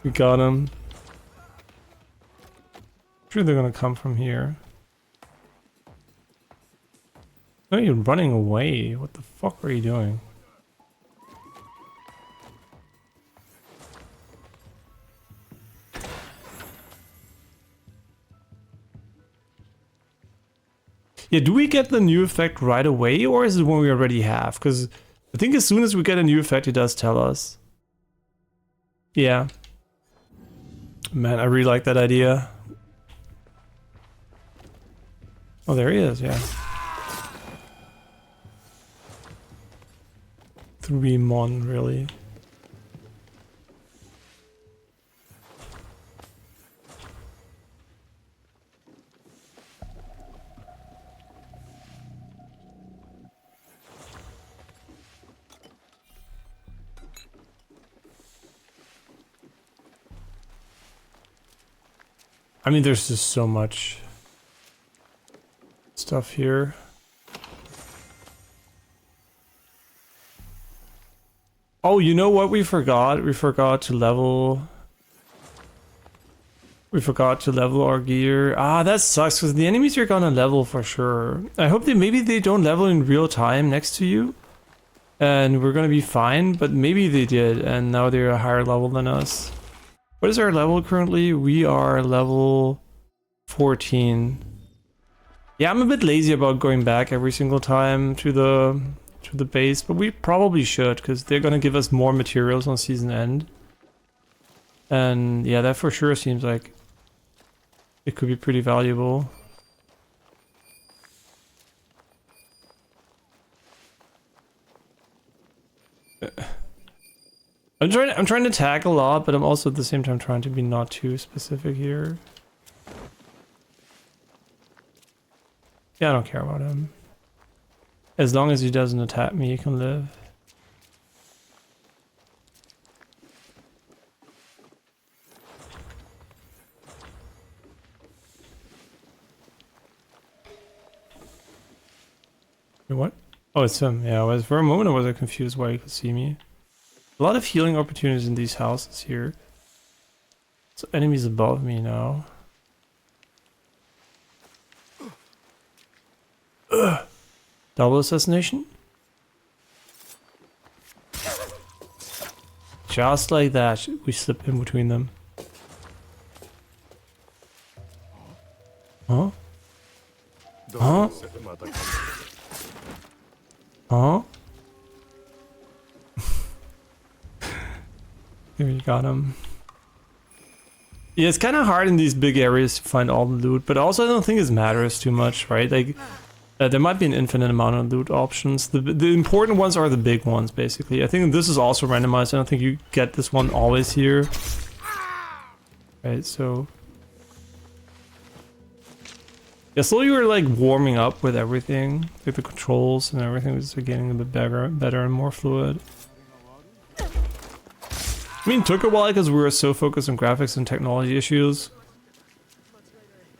We got him. Sure they're gonna come from here. Oh, you're running away. What the fuck are you doing? Yeah, do we get the new effect right away, or is it one we already have? Because I think as soon as we get a new effect, it does tell us. Yeah. Man, I really like that idea. Oh, there he is, yeah. 3 mon, really. I mean, there's just so much stuff here. Oh, you know what we forgot? We forgot to level... We forgot to level our gear. Ah, that sucks, because the enemies are gonna level for sure. I hope maybe they don't level in real time next to you. And we're gonna be fine, but maybe they did, and now they're a higher level than us. What is our level currently? We are level 14. Yeah, I'm a bit lazy about going back every single time to the base, but we probably should, because they're gonna give us more materials on season end. And yeah, that for sure seems like it could be pretty valuable. I'm trying to tag a lot, but I'm also at the same time trying to be not too specific here. Yeah, I don't care about him. As long as he doesn't attack me, he can live. Wait, what? Oh, it's him. Yeah, for a moment I was confused why he could see me. A lot of healing opportunities in these houses here. So enemies above me now. Ugh. Double assassination? Just like that, we slip in between them. Huh? Huh? Huh? Here you got him. Yeah, it's kind of hard in these big areas to find all the loot, but also I don't think it matters too much, right? Like, there might be an infinite amount of loot options. The important ones are the big ones, basically. I think this is also randomized. I don't think you get this one always here. Right, so... Yeah, slowly we're like warming up with everything. Like the controls and everything was getting a bit better and more fluid. I mean, it took a while because we were so focused on graphics and technology issues.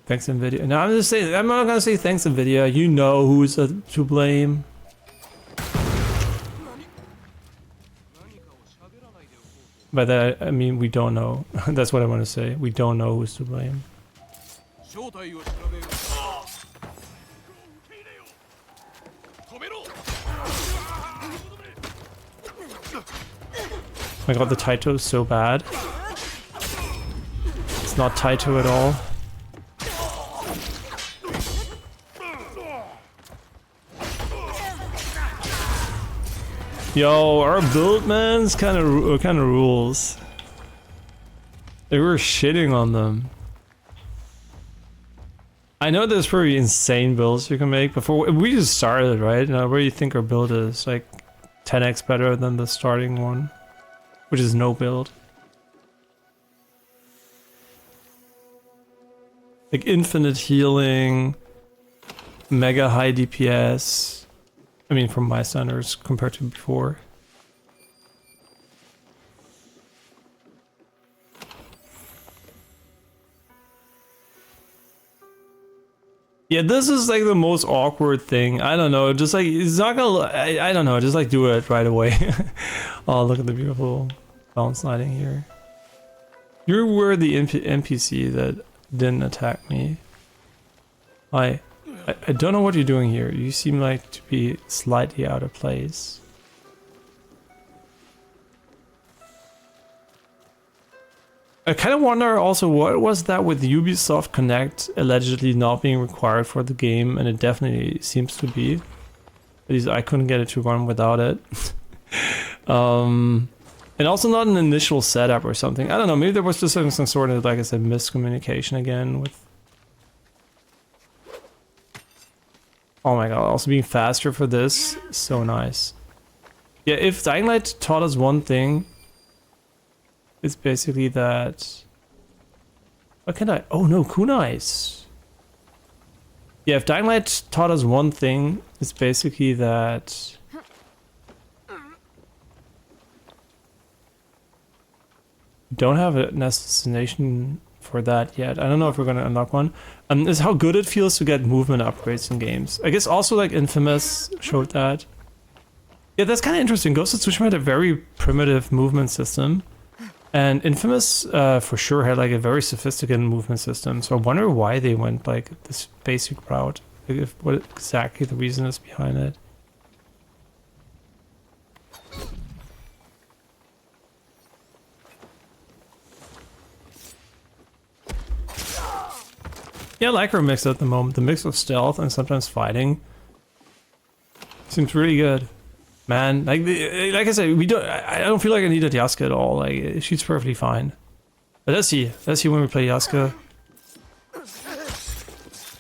Thanks NVIDIA. No, I'm not gonna say thanks NVIDIA. You know who's to blame. By that I mean we don't know. That's what I want to say. We don't know who's to blame. Oh my god, the Taito is so bad. It's not Taito at all. Yo, our build man's kind of rules. They were shitting on them. I know there's pretty insane builds you can make, but we just started, right? Now, where do you think our build is? Like 10x better than the starting one, which is no build. Like infinite healing, mega high DPS. I mean, from my standards compared to before. Yeah, this is like the most awkward thing. I don't know, just like, it's not gonna, I don't know, just like do it right away. Oh, look at the beautiful bounce sliding here. You were the NPC that didn't attack me. I don't know what you're doing here. You seem like to be slightly out of place. I kind of wonder also what was that with Ubisoft Connect allegedly not being required for the game, and it definitely seems to be. At least I couldn't get it to run without it. And also not an initial setup or something. I don't know, maybe there was just some sort of, like I said, miscommunication again with... Oh my god, also being faster for this, so nice. Yeah, if Dying Light taught us one thing, it's basically that... What can I... Oh no, kunais! Yeah, if Dying Light taught us one thing, it's basically that... Don't have an assassination for that yet. I don't know if we're gonna unlock one. Is how good it feels to get movement upgrades in games. I guess also like Infamous showed that. Yeah, that's kind of interesting. Ghost of Tsushima had a very primitive movement system. And Infamous for sure had like a very sophisticated movement system. So I wonder why they went like this basic route. Like what exactly the reason is behind it. Yeah, I like her mix at the moment. The mix of stealth and sometimes fighting seems really good. Man, like I said, I don't feel like I needed Yasuke at all. Like she's perfectly fine. But let's see when we play Yasuke.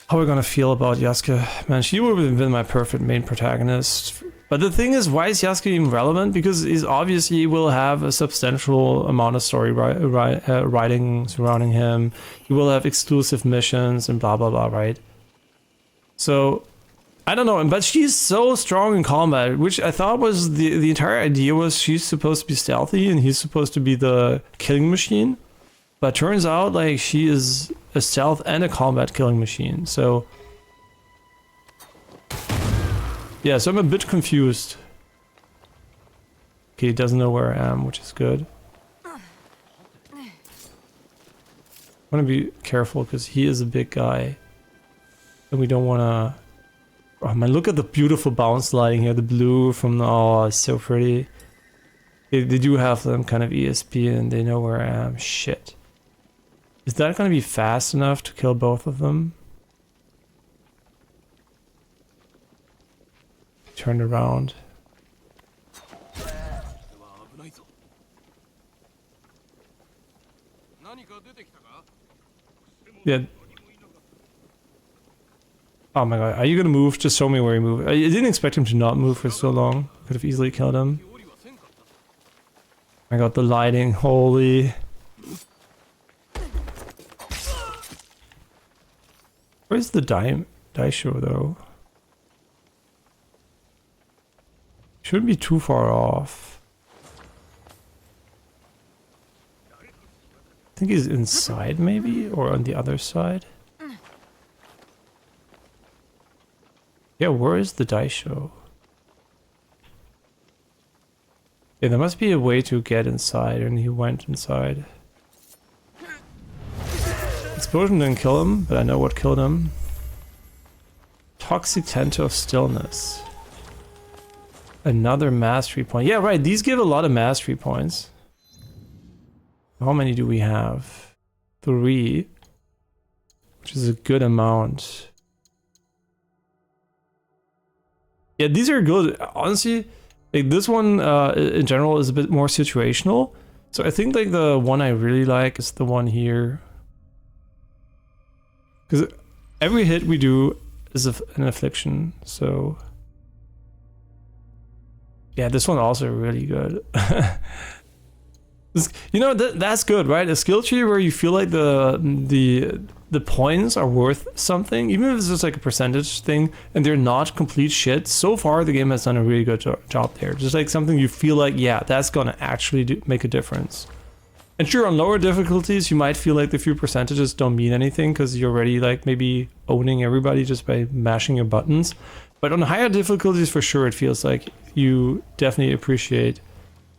How we're gonna feel about Yasuke. Man, she would have been my perfect main protagonist But the thing is, why is Yasuke even relevant? Because he's obviously will have a substantial amount of story writing surrounding him. He will have exclusive missions and blah blah blah, right? So I don't know, but she's so strong in combat, which I thought was the entire idea was she's supposed to be stealthy and he's supposed to be the killing machine. But turns out like she is a stealth and a combat killing machine. So yeah, so I'm a bit confused. Okay, he doesn't know where I am, which is good. I want to be careful because he is a big guy. And we don't want to... Oh man, look at the beautiful bounce lighting here. The blue from the... Oh, it's so pretty. They do have them kind of ESP and they know where I am. Shit. Is that going to be fast enough to kill both of them? Turned around. Yeah. Oh my god, are you gonna move? Just show me where he moved. I didn't expect him to not move for so long. Could have easily killed him. I got the lighting, holy. Where's the die show though? Shouldn't be too far off. I think he's inside maybe, or on the other side. Yeah, where is the die show? Yeah, there must be a way to get inside, and he went inside. Explosion didn't kill him, but I know what killed him. Toxic Tento of Stillness. Another mastery point. Yeah, right, these give a lot of mastery points. How many do we have? 3. Which is a good amount. Yeah, these are good. Honestly, like this one in general is a bit more situational. So I think like the one I really like is the one here. Because every hit we do is an affliction, so... Yeah, this one also really good. You know, that's good, right? A skill tree where you feel like the points are worth something, even if it's just like a percentage thing, and they're not complete shit. So far, the game has done a really good job there. Just like something you feel like, yeah, that's gonna actually make a difference. And sure, on lower difficulties, you might feel like the few percentages don't mean anything because you're already like maybe owning everybody just by mashing your buttons. But on higher difficulties, for sure, it feels like you definitely appreciate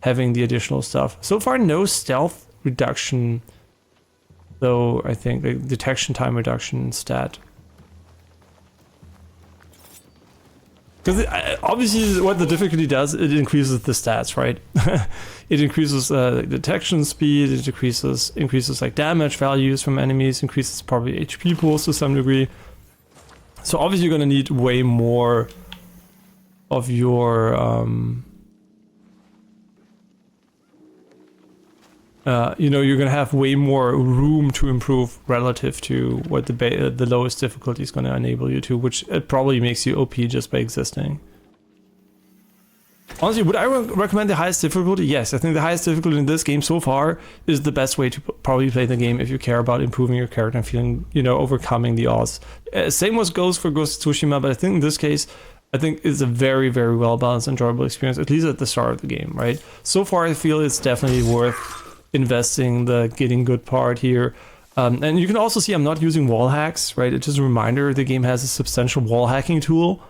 having the additional stuff. So far, no stealth reduction, though. I think like detection time reduction stat. Because obviously what the difficulty does, it increases the stats, right? It increases detection speed, it increases like damage values from enemies, increases probably HP pools to some degree. So obviously you're going to need way more of your... you know, you're going to have way more room to improve relative to what the lowest difficulty is going to enable you to, which it probably makes you OP just by existing. Honestly, would I recommend the highest difficulty? Yes, I think the highest difficulty in this game so far is the best way to probably play the game if you care about improving your character and feeling, you know, overcoming the odds. Same what goes for Ghost of Tsushima, but I think in this case, I think it's a very, very well-balanced, enjoyable experience, at least at the start of the game, right? So far, I feel it's definitely worth investing the getting good part here. And you can also see I'm not using wall hacks, right? It's just a reminder the game has a substantial wall hacking tool.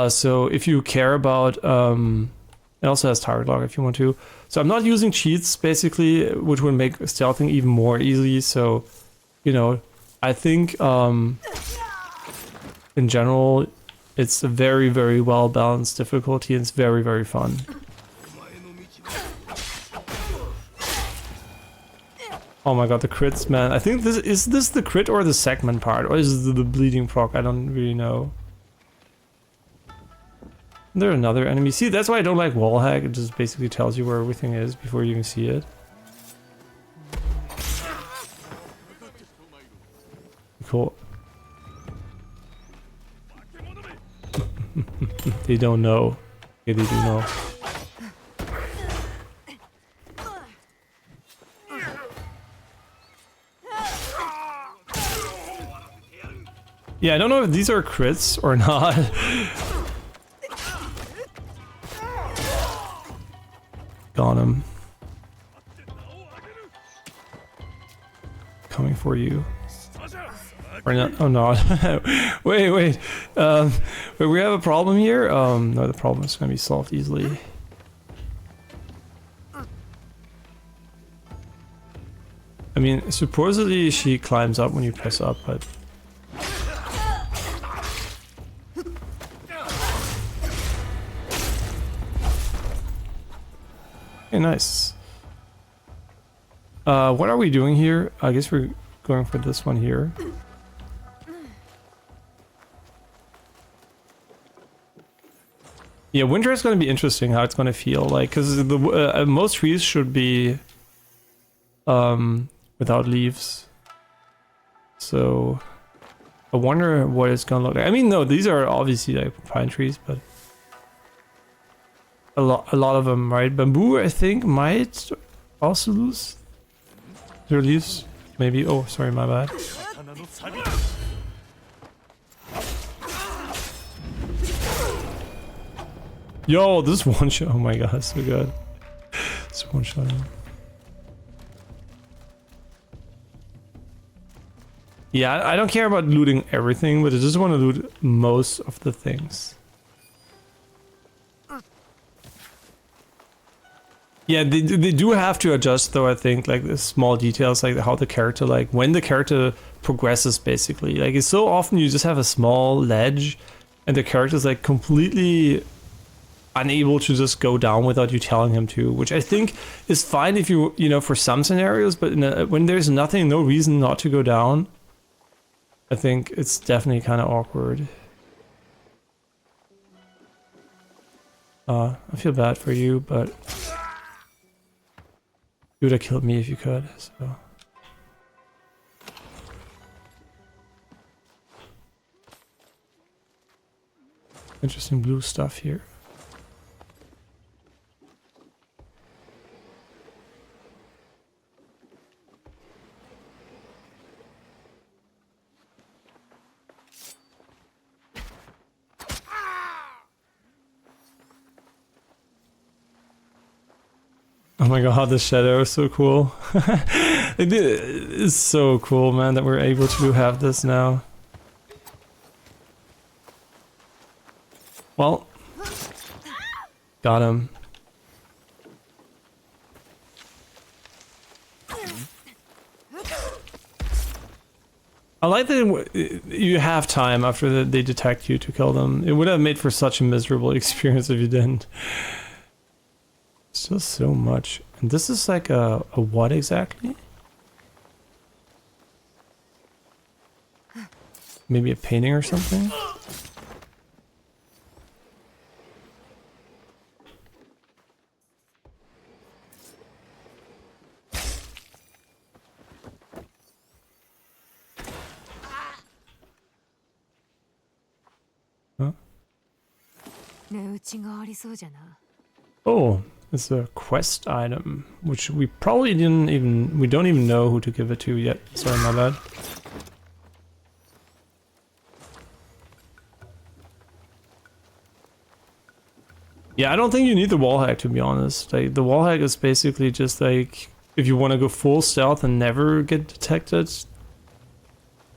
So if you care about, it also has target lock if you want to. So I'm not using cheats basically, which would make stealthing even more easy. So, you know, I think in general, it's a very, very well balanced difficulty and it's very, very fun. Oh my god, the crits, man. I think this is the crit or the segment part, or is it the bleeding proc? I don't really know. There's another enemy. See, that's why I don't like wall hack. It just basically tells you where everything is before you even see it. Cool. They don't know. Yeah, they do know. Yeah, I don't know if these are crits or not. Got him. Coming for you. Or not? Oh no! wait. Wait, we have a problem here. No, the problem is gonna be solved easily. I mean, supposedly she climbs up when you press up, but. Okay, nice. What are we doing here? I guess we're going for this one here. Yeah, winter is going to be interesting how it's going to feel like, because the most trees should be without leaves. So I wonder what it's going to look like. I mean, no, these are obviously like pine trees, but a lot of them, right? Bamboo, I think, might also lose their leaves. Maybe. Oh, sorry, my bad. Yo, this one shot. Oh my god, so good. This one shot. Yeah, I don't care about looting everything, but I just want to loot most of the things. Yeah, they do have to adjust though, I think, like the small details, like how the character, like when the character progresses basically. Like it's so often you just have a small ledge and the character's like completely unable to just go down without you telling him to, which I think is fine if you know, for some scenarios, but when there's nothing, no reason not to go down, I think it's definitely kind of awkward. I feel bad for you, but you would have killed me if you could, so. Interesting blue stuff here. Oh my god, the shadow is so cool. It's so cool, man, that we're able to have this now. Well, got him. I like that you have time after they detect you to kill them. It would have made for such a miserable experience if you didn't. It's just so much. And this is like a what exactly? Maybe a painting or something? Huh? Oh, it's a quest item, which we probably we don't even know who to give it to yet. Sorry, my bad. Yeah, I don't think you need the wall hack, to be honest. Like, the wall hack is basically just like, if you want to go full stealth and never get detected,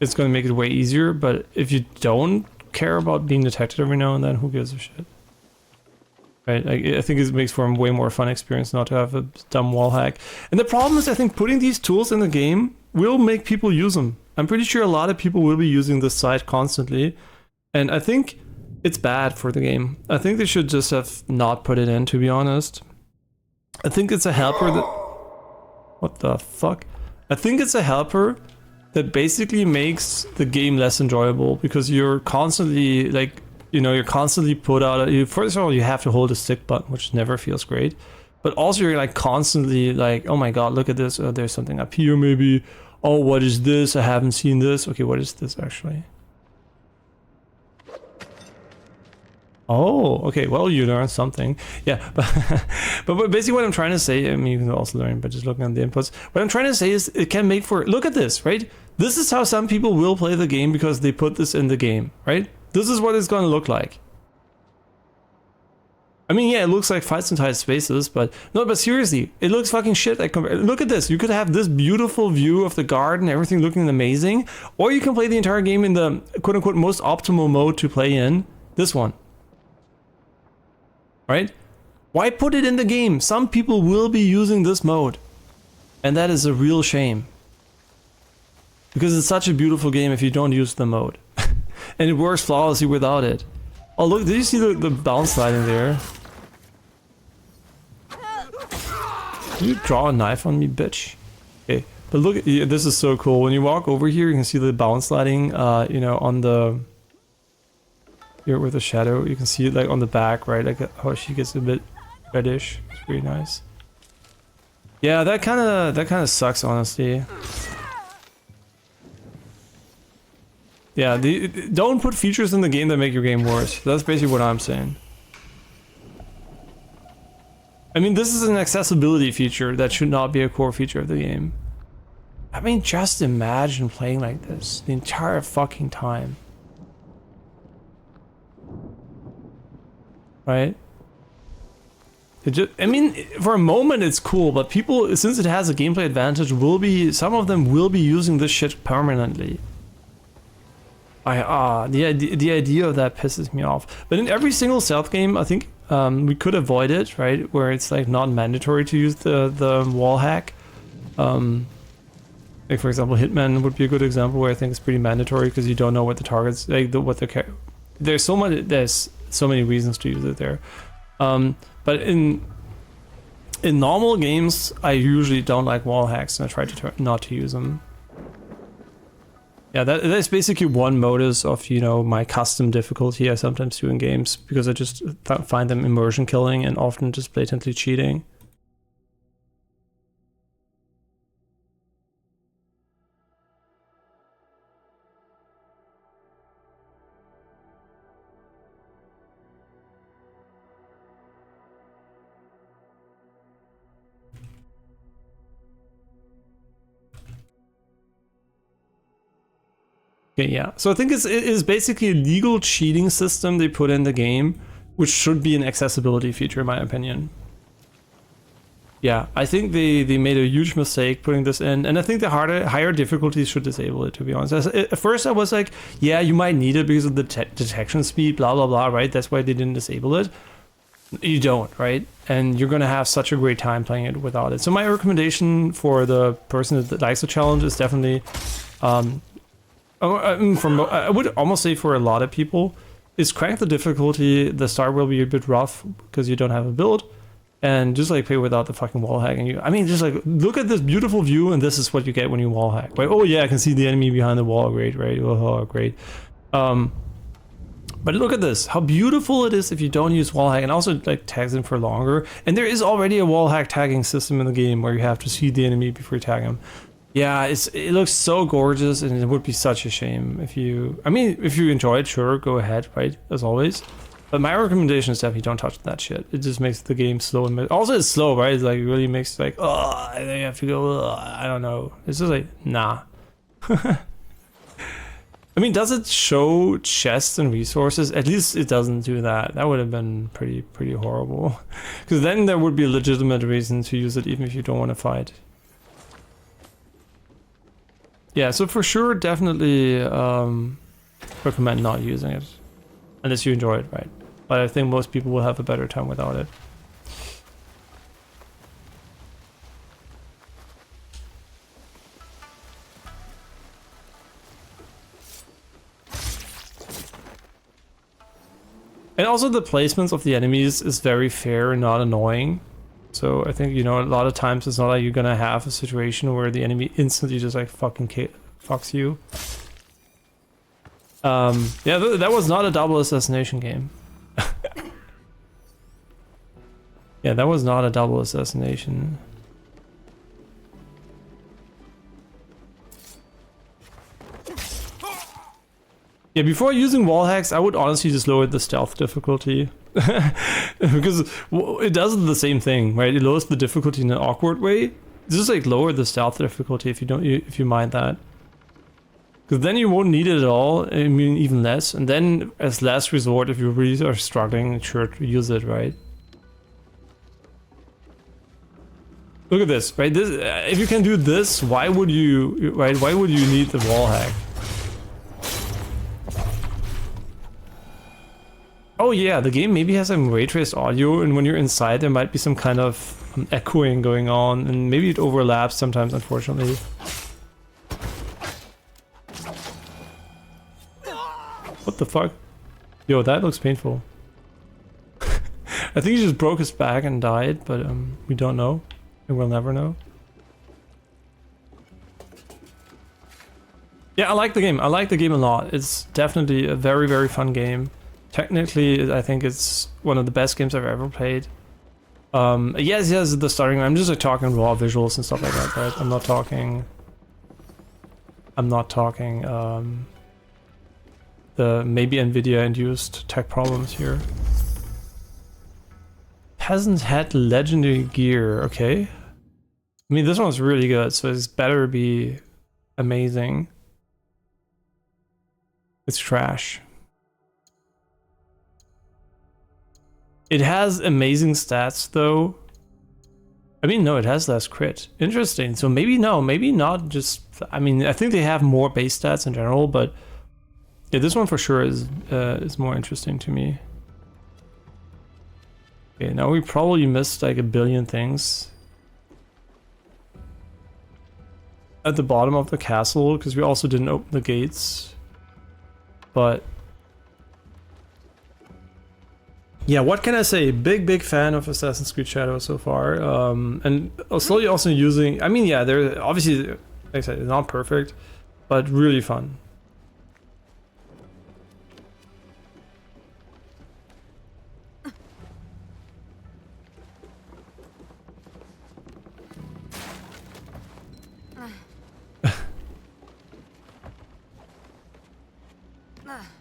it's going to make it way easier. But if you don't care about being detected every now and then, who gives a shit? Right? Like, I think it makes for a way more fun experience not to have a dumb wall hack. And the problem is, I think putting these tools in the game will make people use them. I'm pretty sure a lot of people will be using this site constantly. And I think it's bad for the game. I think they should just have not put it in, to be honest. I think it's a helper that... What the fuck? I think it's a helper that basically makes the game less enjoyable, because you're constantly, like, you know, you're constantly put out... First of all, you have to hold the stick button, which never feels great. But also you're like constantly like, oh my god, look at this. Oh, there's something up here maybe. Oh, what is this? I haven't seen this. Okay, what is this actually? Oh, okay. Well, you learned something. Yeah, but basically what I'm trying to say, I mean, you can also learn by just looking at the inputs. What I'm trying to say is it can make for, look at this, right? This is how some people will play the game because they put this in the game, right? This is what it's going to look like. I mean, yeah, it looks like fights in tight spaces, but no, but seriously, it looks fucking shit. Like, look at this. You could have this beautiful view of the garden, everything looking amazing, or you can play the entire game in the quote-unquote most optimal mode to play in, this one. Right? Why put it in the game? Some people will be using this mode. And that is a real shame. Because it's such a beautiful game if you don't use the mode. And it works flawlessly without it. Oh look, did you see the bounce sliding there? Can you draw a knife on me, bitch? Okay, but look, yeah, this is so cool. When you walk over here, you can see the bounce sliding, you know, on the... Here with the shadow, you can see it like on the back, right? Like how she gets a bit reddish. It's pretty nice. Yeah, that kind of sucks, honestly. Yeah, don't put features in the game that make your game worse. That's basically what I'm saying. I mean, this is an accessibility feature that should not be a core feature of the game. I mean, just imagine playing like this the entire fucking time. Right? It just, I mean, for a moment it's cool, but people, since it has a gameplay advantage, some of them will be using this shit permanently. The idea of that pisses me off. But in every single stealth game, I think we could avoid it, right? Where it's like not mandatory to use the wall hack. Like for example, Hitman would be a good example where I think it's pretty mandatory because you don't know what the targets, like there's so many reasons to use it there. But in normal games, I usually don't like wall hacks and I try to not to use them. Yeah, that's basically one modus of, you know, my custom difficulty I sometimes do in games because I just find them immersion killing and often just blatantly cheating. Yeah, so I think it is basically a legal cheating system they put in the game, which should be an accessibility feature in my opinion. Yeah, I think they made a huge mistake putting this in, and I think the higher difficulties should disable it, to be honest. At first I was like, yeah, you might need it because of the detection speed, blah blah blah, right? That's why they didn't disable it. You don't, right? And you're gonna have such a great time playing it without it. So my recommendation for the person that likes the challenge is definitely I would almost say for a lot of people, is crank the difficulty. The start will be a bit rough because you don't have a build, and just like play without the fucking wall hacking. I mean, just like look at this beautiful view, and this is what you get when you wall hack. Right? Oh yeah, I can see the enemy behind the wall. Great, right? Oh, great. But look at this, how beautiful it is if you don't use wall hack, and also like tags in for longer. And there is already a wall hack tagging system in the game where you have to see the enemy before you tag him. Yeah, it looks so gorgeous, and it would be such a shame if you... I mean, if you enjoy it, sure, go ahead, right? As always. But my recommendation is definitely don't touch that shit. It just makes the game slow. And also, it's slow, right? It's like, it really makes like, oh, I think I have to go, I don't know. It's just like, nah. I mean, does it show chests and resources? At least it doesn't do that. That would have been pretty horrible. Because then there would be a legitimate reason to use it even if you don't want to fight. Yeah, so for sure, definitely recommend not using it. Unless you enjoy it, right? But I think most people will have a better time without it. And also the placements of the enemies is very fair and not annoying. So I think, you know, a lot of times it's not like you're gonna have a situation where the enemy instantly just like fucking fucks you. Yeah, that was not a double assassination game. Yeah, that was not a double assassination. Yeah, before using wall hacks, I would honestly just lower the stealth difficulty. Because it does the same thing, right? It lowers the difficulty in an awkward way. Just like lower the stealth difficulty if you mind that. Because then you won't need it at all, I mean even less. And then as last resort, if you really are struggling, sure to use it, right? Look at this, right? This, if you can do this, why would you, right? Why would you need the wall hack? Oh yeah, the game maybe has some ray traced audio, and when you're inside, there might be some kind of echoing going on, and maybe it overlaps sometimes, unfortunately. What the fuck? Yo, that looks painful. I think he just broke his back and died, but we don't know. And we'll never know. Yeah, I like the game. I like the game a lot. It's definitely a very, very fun game. Technically, I think it's one of the best games I've ever played. Yes, the starting. I'm just like talking raw visuals and stuff like that, right? I'm not talking the maybe NVIDIA induced tech problems here. Hasn't had legendary gear, okay. I mean, this one's really good, so it's better be amazing. It's trash. It has amazing stats though. I mean, no, it has less crit. Interesting. So maybe no, maybe not just, I mean, I think they have more base stats in general, but yeah, this one for sure is more interesting to me. Okay, now we probably missed like a billion things at the bottom of the castle because we also didn't open the gates. But yeah, what can I say? Big fan of Assassin's Creed Shadows so far, and slowly also using. I mean, yeah, they're obviously, like I said, it's not perfect, but really fun.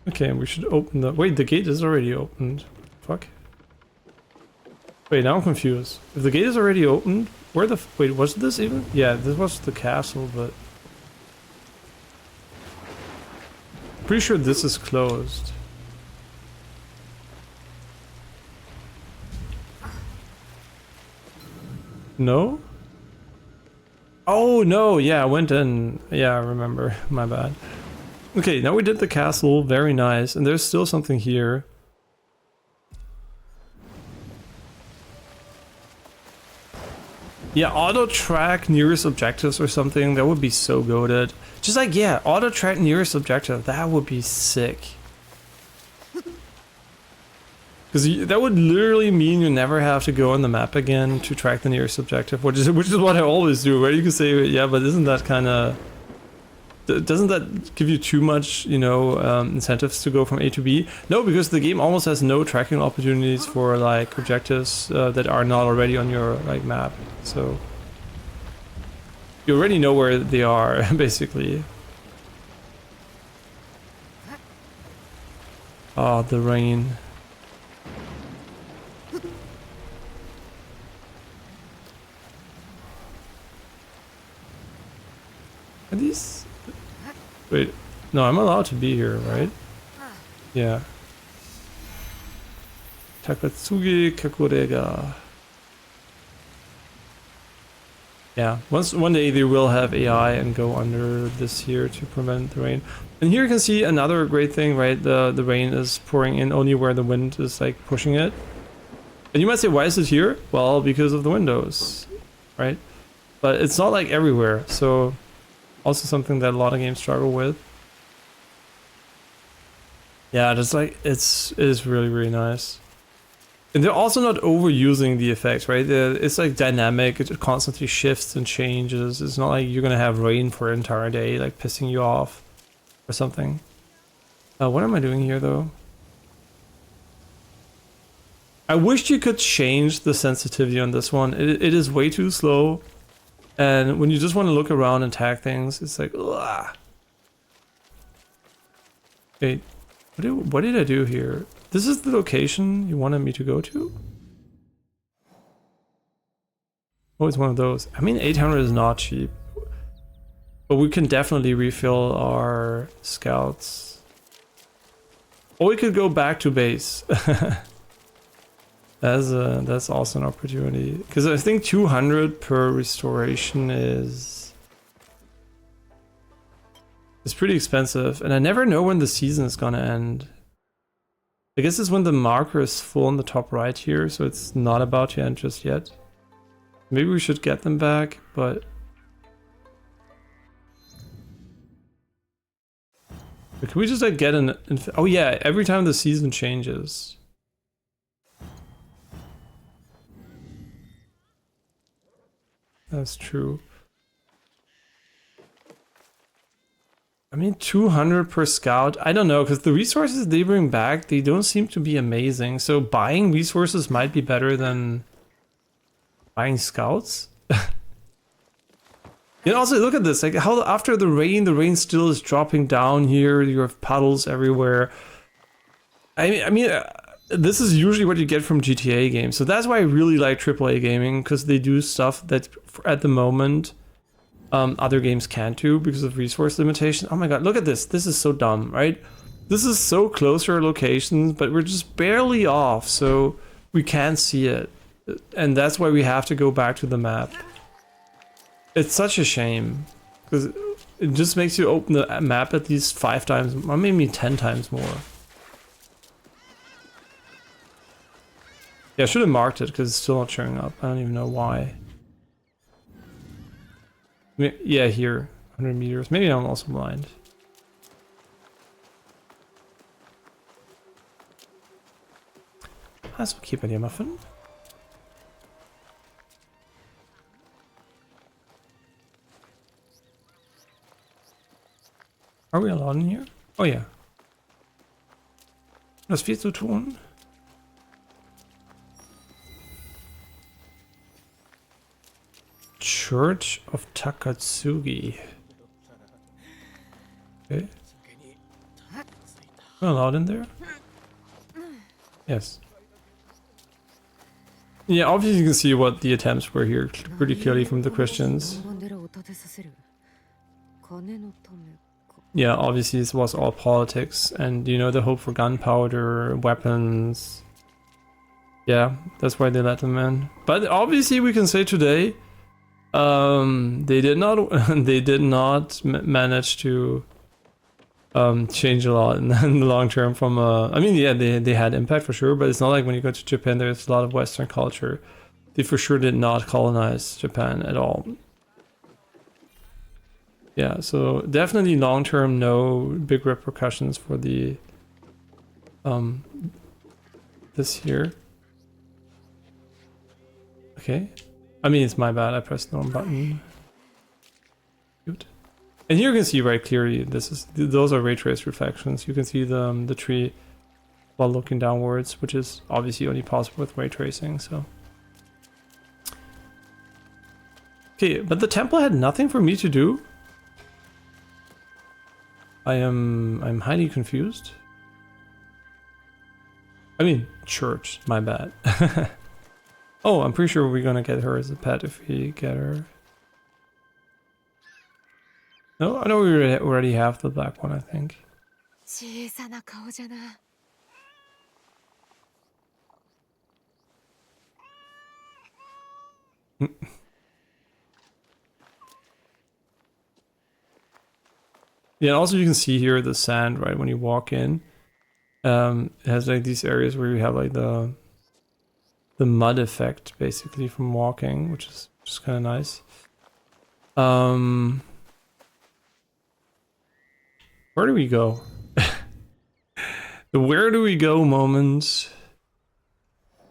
Okay, we should open the... Wait, the gate is already opened. Fuck. Wait, now I'm confused. If the gate is already opened, where the... Wait, was this even? Yeah, this was the castle, but... Pretty sure this is closed. No? Oh, no, yeah, I went in. Yeah, I remember. My bad. Okay, now we did the castle, very nice, and there's still something here. Yeah, auto track nearest objectives or something, that would be so goated. Just like, yeah, auto track nearest objective, that would be sick. Because that would literally mean you never have to go on the map again to track the nearest objective, which is what I always do, right? You can say, yeah, but isn't that kind of... Doesn't that give you too much, you know, incentives to go from A to B? No, because the game almost has no tracking opportunities for like objectives that are not already on your like map. So you already know where they are, basically. Oh, the rain. Are these... Wait, no, I'm allowed to be here, right? Yeah. Takatsugi Kakurega. Yeah, one day they will have AI and go under this here to prevent the rain. And here you can see another great thing, right? The rain is pouring in only where the wind is like pushing it. And you might say, why is it here? Well, because of the windows, right? But it's not like everywhere, so also something that a lot of games struggle with. Yeah, just like it's really nice. And they're also not overusing the effects, right? It's like dynamic, it constantly shifts and changes. It's not like you're gonna have rain for an entire day, like pissing you off or something. What am I doing here though? I wish you could change the sensitivity on this one. It is way too slow. And when you just want to look around and tag things, it's like, ugh. Wait, what did I do here? This is the location you wanted me to go to? Oh, it's one of those. I mean, 800 is not cheap. But we can definitely refill our scouts. Or we could go back to base. That's also an opportunity. Because I think 200 per restoration is pretty expensive. And I never know when the season is gonna end. I guess it's when the marker is full on the top right here, so it's not about to end just yet. Maybe we should get them back, but... But can we just like get an... Oh yeah, every time the season changes. That's true. I mean, 200 per scout. I don't know, because the resources they bring back, they don't seem to be amazing. So buying resources might be better than buying scouts. And also look at this, like how after the rain still is dropping down here. You have puddles everywhere. I mean, this is usually what you get from GTA games. So that's why I really like AAA gaming, because they do stuff that at the moment other games can't do because of resource limitation. Oh my god, look at this. This is so dumb, right? This is so close to our locations, but we're just barely off, so we can't see it. And that's why we have to go back to the map. It's such a shame, because it just makes you open the map at least 5 times, or maybe 10 times more. Yeah, I should have marked it, because it's still not showing up. I don't even know why. Yeah, here, 100 meters. Maybe I'm also blind. Let's keep it here, muffin. Are we allowed in here? Oh ja. Was viel zu tun? Church of Takatsugi. Okay. We're allowed in there? Yes. Yeah, obviously you can see what the attempts were here pretty clearly from the Christians. Yeah, obviously this was all politics, and you know, the hope for gunpowder, weapons. Yeah, that's why they let them in. But obviously we can say today, they did not manage to change a lot in the long term from I mean, yeah, they had impact for sure, but it's not like when you go to Japan there's a lot of Western culture. They for sure did not colonize Japan at all. Yeah, so definitely long term, no big repercussions for the this here. Okay, I mean, it's my bad, I pressed the wrong button. Cute. And here you can see right clearly, those are ray trace reflections. You can see the tree while looking downwards, which is obviously only possible with ray tracing. So okay, but the temple had nothing for me to do. I'm highly confused. I mean, church, my bad. Oh, I'm pretty sure we're gonna get her as a pet if we get her. No, I know we already have the black one, I think. Yeah, and also you can see here the sand, right, when you walk in. It has like these areas where you have like the mud effect basically from walking, which is just kind of nice. Where do we go? The where do we go moment,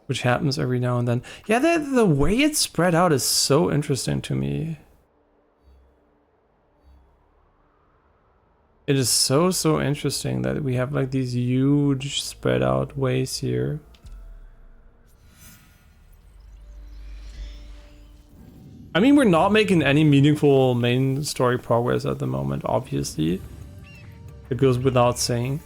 which happens every now and then. Yeah, the way it's spread out is so interesting to me. It is so interesting that we have like these huge spread out ways here. I mean, we're not making any meaningful main story progress at the moment, obviously. It goes without saying.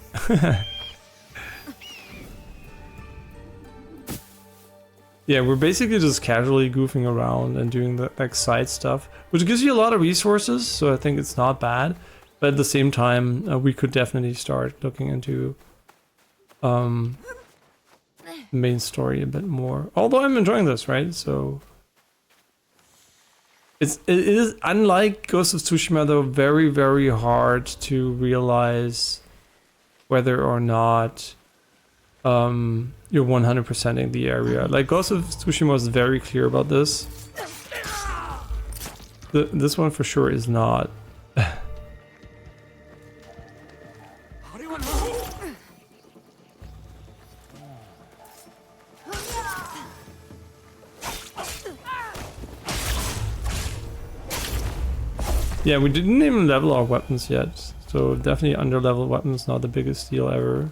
Yeah, we're basically just casually goofing around and doing the like side stuff, which gives you a lot of resources, so I think it's not bad. But at the same time, we could definitely start looking into main story a bit more. Although I'm enjoying this, right? So it is, unlike Ghost of Tsushima, though, very, very hard to realize whether or not you're 100%ing the area. Like Ghost of Tsushima was very clear about this. This one for sure is not. Yeah, we didn't even level our weapons yet, so definitely under-level weapons not the biggest deal ever.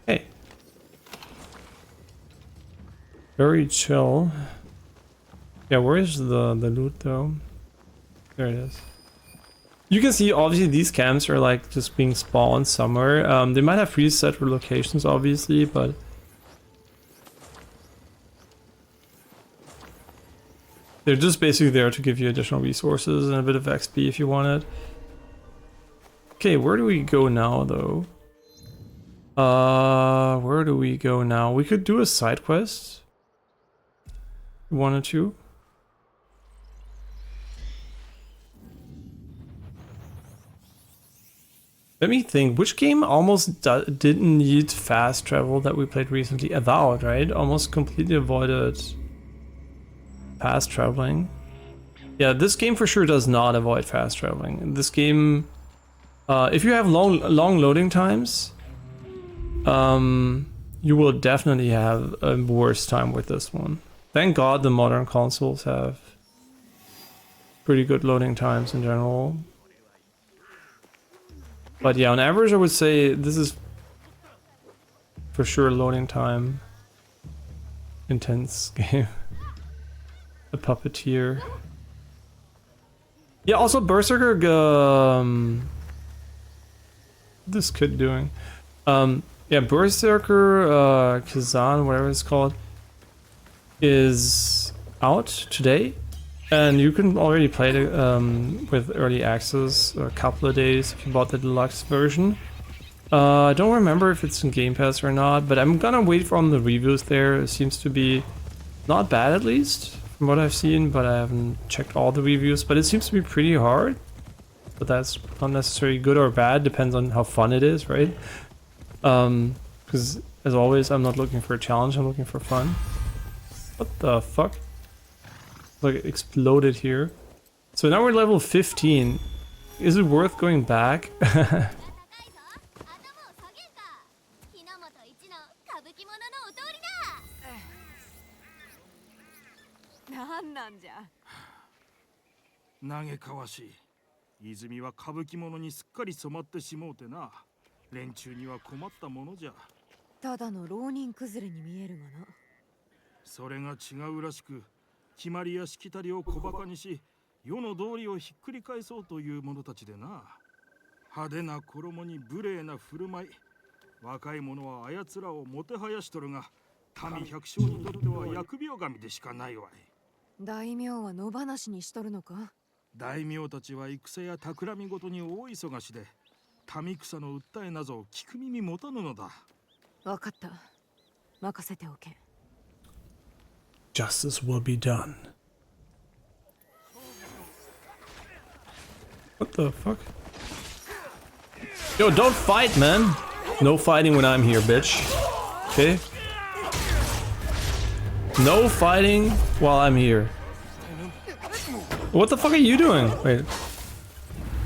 Hey. Very chill. Yeah, where is the loot though? There it is. You can see obviously these camps are like just being spawned somewhere. They might have preset locations obviously, but they're just basically there to give you additional resources and a bit of XP if you want it. Okay, where do we go now though? Where do we go now? We could do a side quest. One or two. Let me think. Which game almost didn't need fast travel that we played recently? Avowed, right? Almost completely avoided fast traveling. Yeah, this game for sure does not avoid fast traveling. This game, if you have long loading times, you will definitely have a worse time with this one. Thank God the modern consoles have pretty good loading times in general. But yeah, on average I would say this is for sure loading time intense game. The Puppeteer. Yeah, also Berserker, this kid doing? Yeah, Berserker Kazan, whatever it's called, is out today, and you can already play it with early access a couple of days if you bought the deluxe version. I don't remember if it's in Game Pass or not, but I'm gonna wait for the reviews there. It seems to be not bad, at least from what I've seen, but I haven't checked all the reviews. But it seems to be pretty hard, but that's not necessarily good or bad, depends on how fun it is, right? Because as always, I'm not looking for a challenge, I'm looking for fun. What the fuck? Like it exploded here. So now we're level 15. Is it worth going back? Justice will be done. What the fuck? Yo, don't fight, man. No fighting when I'm here, bitch. Okay? No fighting while I'm here. What the fuck are you doing? Wait. I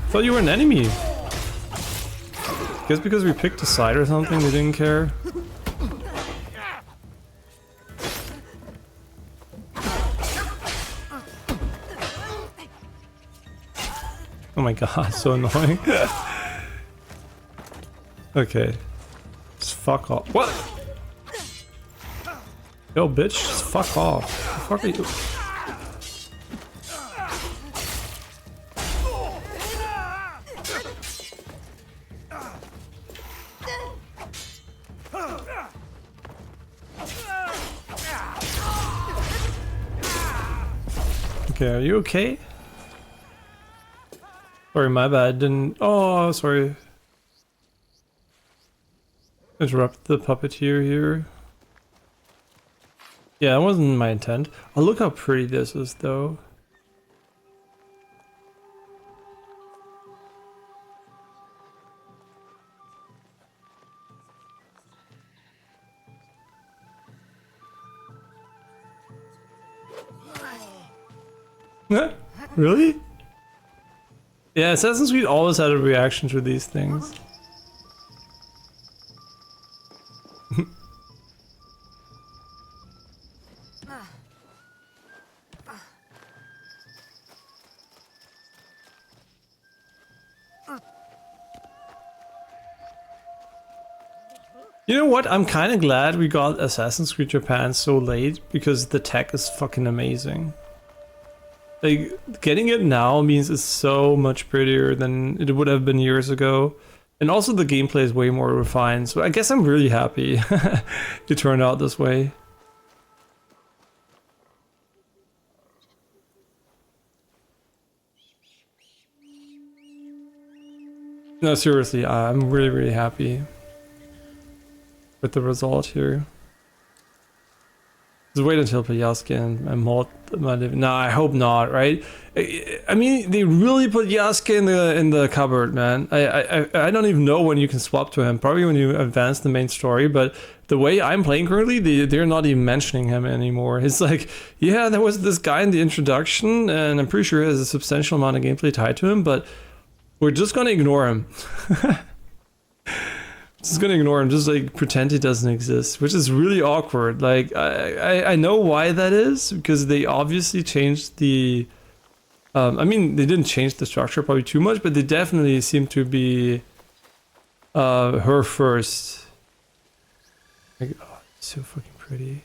thought you were an enemy. Guess because we picked a side or something, they didn't care. Oh my god, so annoying. Okay. Just fuck off. What? Yo, bitch, just fuck off. Fuck you. Okay, are you okay? Sorry, my bad. Didn't. Oh, sorry. Interrupt the puppeteer here. Yeah, that wasn't my intent. Oh, look how pretty this is, though. Really? Yeah, Assassin's Creed always had a reaction to these things. You know what? I'm kind of glad we got Assassin's Creed Japan so late because the tech is fucking amazing. Like, getting it now means it's so much prettier than it would have been years ago. And also the gameplay is way more refined, so I guess I'm really happy it turned out this way. No, seriously, I'm really, really happy with the result here. Just wait until Yasuke and Molt. No, I hope not. Right? I mean, they really put Yasuke in the cupboard, man. I don't even know when you can swap to him. Probably when you advance the main story. But the way I'm playing currently, they're not even mentioning him anymore. It's like, yeah, there was this guy in the introduction, and I'm pretty sure he has a substantial amount of gameplay tied to him. But we're just gonna ignore him. Just gonna ignore him, just like pretend he doesn't exist, which is really awkward. Like I know why that is, because they obviously changed the I mean, they didn't change the structure probably too much, but they definitely seem to be her first. Like, oh, it's so fucking pretty.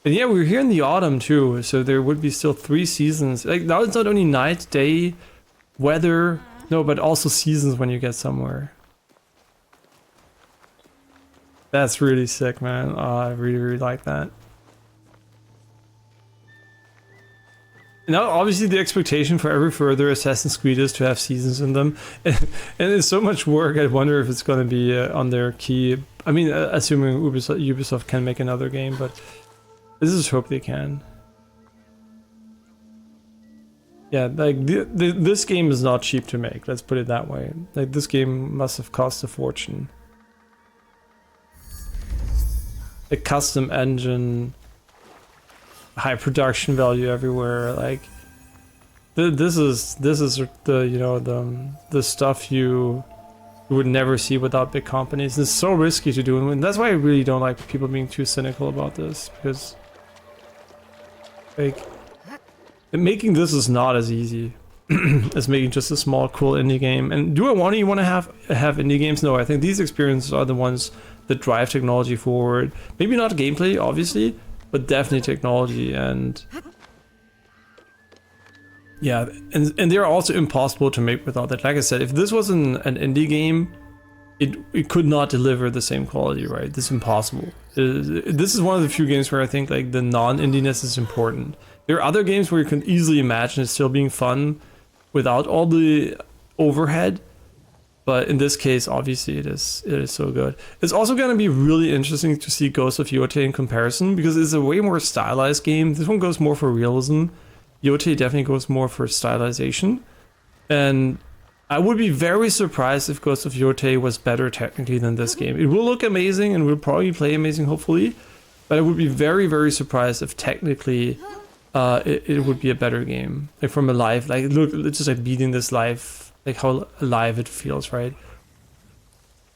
And yeah, we're here in the autumn too, so there would be still 3 seasons. Like, now it's not only night, day, weather, no, but also seasons when you get somewhere. That's really sick, man. Oh, I really, really like that. Now, obviously, the expectation for every further Assassin's Creed is to have seasons in them. And it's so much work, I wonder if it's going to be on their key. I mean, assuming Ubisoft can make another game, but let's just hope they can. Yeah, like, this game is not cheap to make, let's put it that way. Like, this game must have cost a fortune. A custom engine, high production value everywhere. Like, this is the, you know, the stuff you would never see without big companies. It's so risky to do, and that's why I really don't like people being too cynical about this, because like, making this is not as easy as making just a small cool indie game. And do I want to have indie games? No, I think these experiences are the ones that drive technology forward. Maybe not gameplay, obviously, but definitely technology. And yeah, and they're also impossible to make without that. Like I said, if this was an indie game, it could not deliver the same quality, right? This is impossible. This is one of the few games where I think like the non-indiness is important. There are other games where you can easily imagine it still being fun without all the overhead. But in this case, obviously, it is so good. It's also going to be really interesting to see Ghost of Yotei in comparison, because it's a way more stylized game. This one goes more for realism. Yotei definitely goes more for stylization. And I would be very surprised if Ghost of Yotei was better technically than this game. It will look amazing and will probably play amazing, hopefully. But I would be very, very surprised if technically it would be a better game. Like, from a live, like, look, it's just like beating this live. Like how alive it feels, right?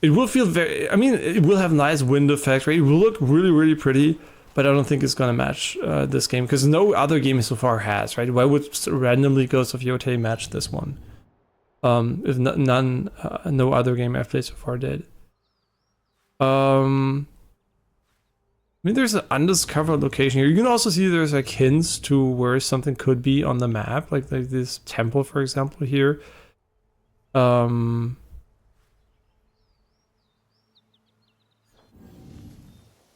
It will feel very, I mean, it will have nice wind effects, right? It will look really, really pretty, but I don't think it's gonna match this game because no other game so far has, right? Why would randomly Ghost of Yotei match this one? If no other game I've played so far did. I mean, there's an undiscovered location here. You can also see there's like hints to where something could be on the map, like this temple, for example, here. And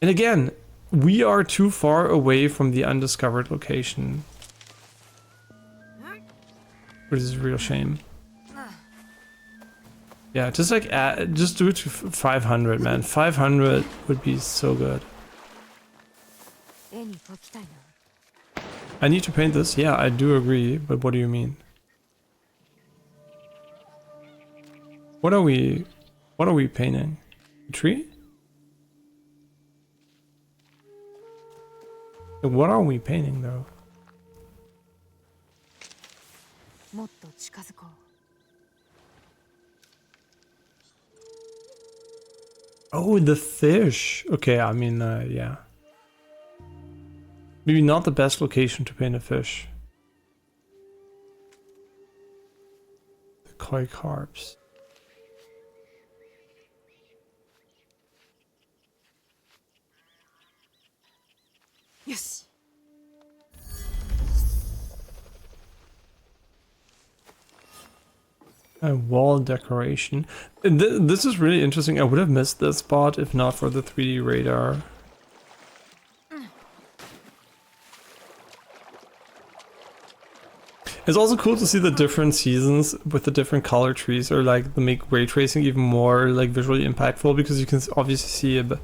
again, we are too far away from the undiscovered location, which is a real shame. Yeah, just like just do it to 500, man. 500 would be so good. I need to paint this. Yeah, I do agree, but what do you mean? What are we painting? A tree? What are we painting though? Oh, the fish. Okay, I mean, yeah. Maybe not the best location to paint a fish. The koi carps. Yes. A wall decoration. This is really interesting. I would have missed this spot if not for the 3D radar. It's also cool to see the different seasons with the different color trees, or like to make ray tracing even more like visually impactful, because you can obviously see on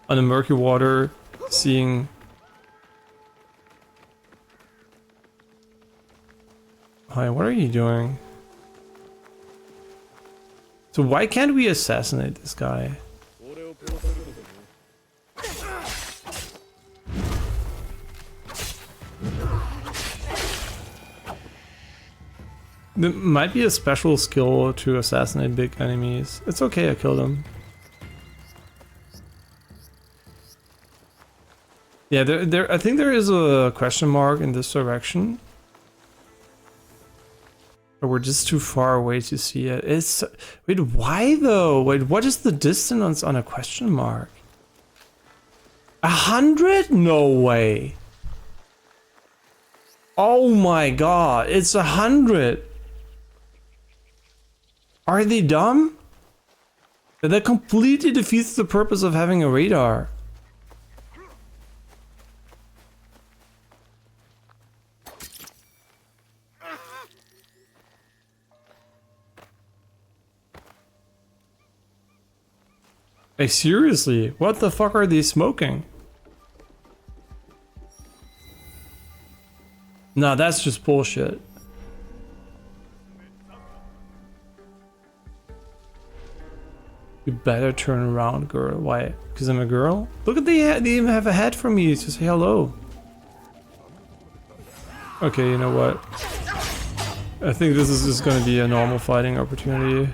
the murky water, seeing hi, what are you doing? So why can't we assassinate this guy? There might be a special skill to assassinate big enemies. It's okay, I killed him. Yeah, I think there is a question mark in this direction. But we're just too far away to see it. Wait, why though? Wait, what is the distance on a question mark? 100? No way. Oh my god, it's 100. Are they dumb? That completely defeats the purpose of having a radar. Like seriously, what the fuck are they smoking? Nah, that's just bullshit. You better turn around, girl. Why? Because I'm a girl? Look at they even have a hat for me to say hello. Okay, you know what? I think this is just gonna be a normal fighting opportunity.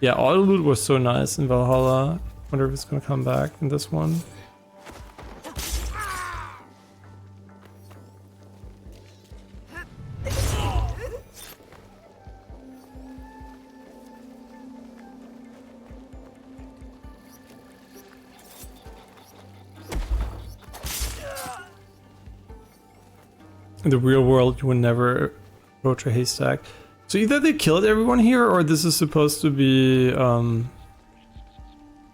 Yeah, all the loot was so nice in Valhalla. Wonder if it's gonna come back in this one. In the real world, you would never approach a haystack. So either they killed everyone here, or this is supposed to be,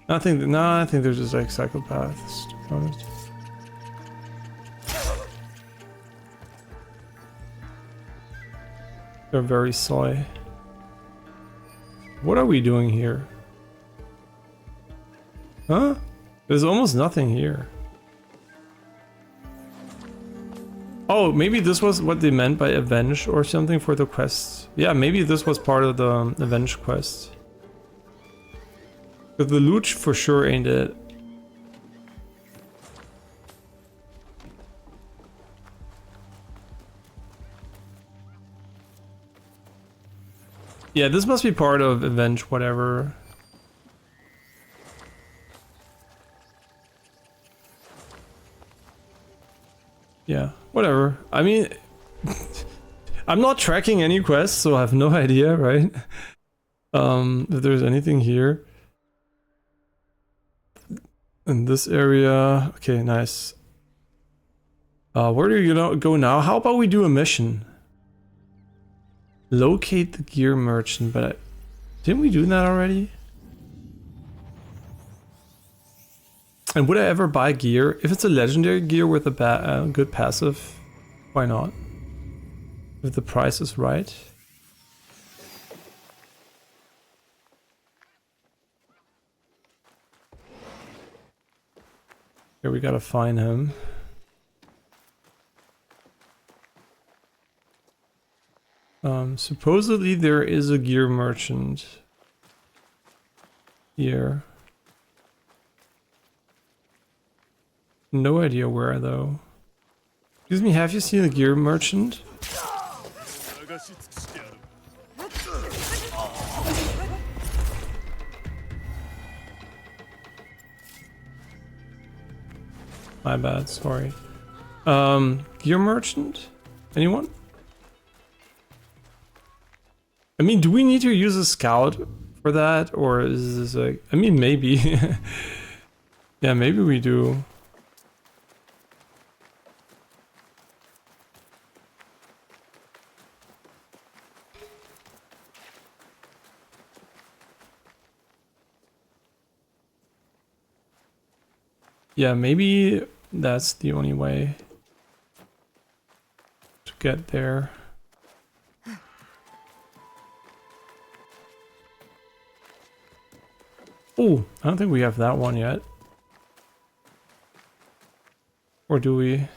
I think they're just like psychopaths, to be honest. They're very soy. What are we doing here? Huh? There's almost nothing here. Oh, maybe this was what they meant by avenge or something for the quest. Yeah, maybe this was part of the avenge quest. But the loot for sure ain't it. Yeah, this must be part of Avenge whatever. Yeah, whatever. I mean, I'm not tracking any quests, so I have no idea, right? If there's anything here. In this area. Okay, nice. Where do you go now? How about we do a mission? Locate the gear merchant, but didn't we do that already? And would I ever buy gear? If it's a legendary gear with a good passive, why not? If the price is right. Here we gotta find him. Supposedly there is a gear merchant here. No idea where though. Excuse me, have you seen a gear merchant? My bad, sorry. Gear merchant? Anyone? I mean, do we need to use a scout for that? Or is this like... I mean, maybe. Yeah, maybe we do. Yeah, maybe that's the only way to get there. Oh, I don't think we have that one yet. Or do we? I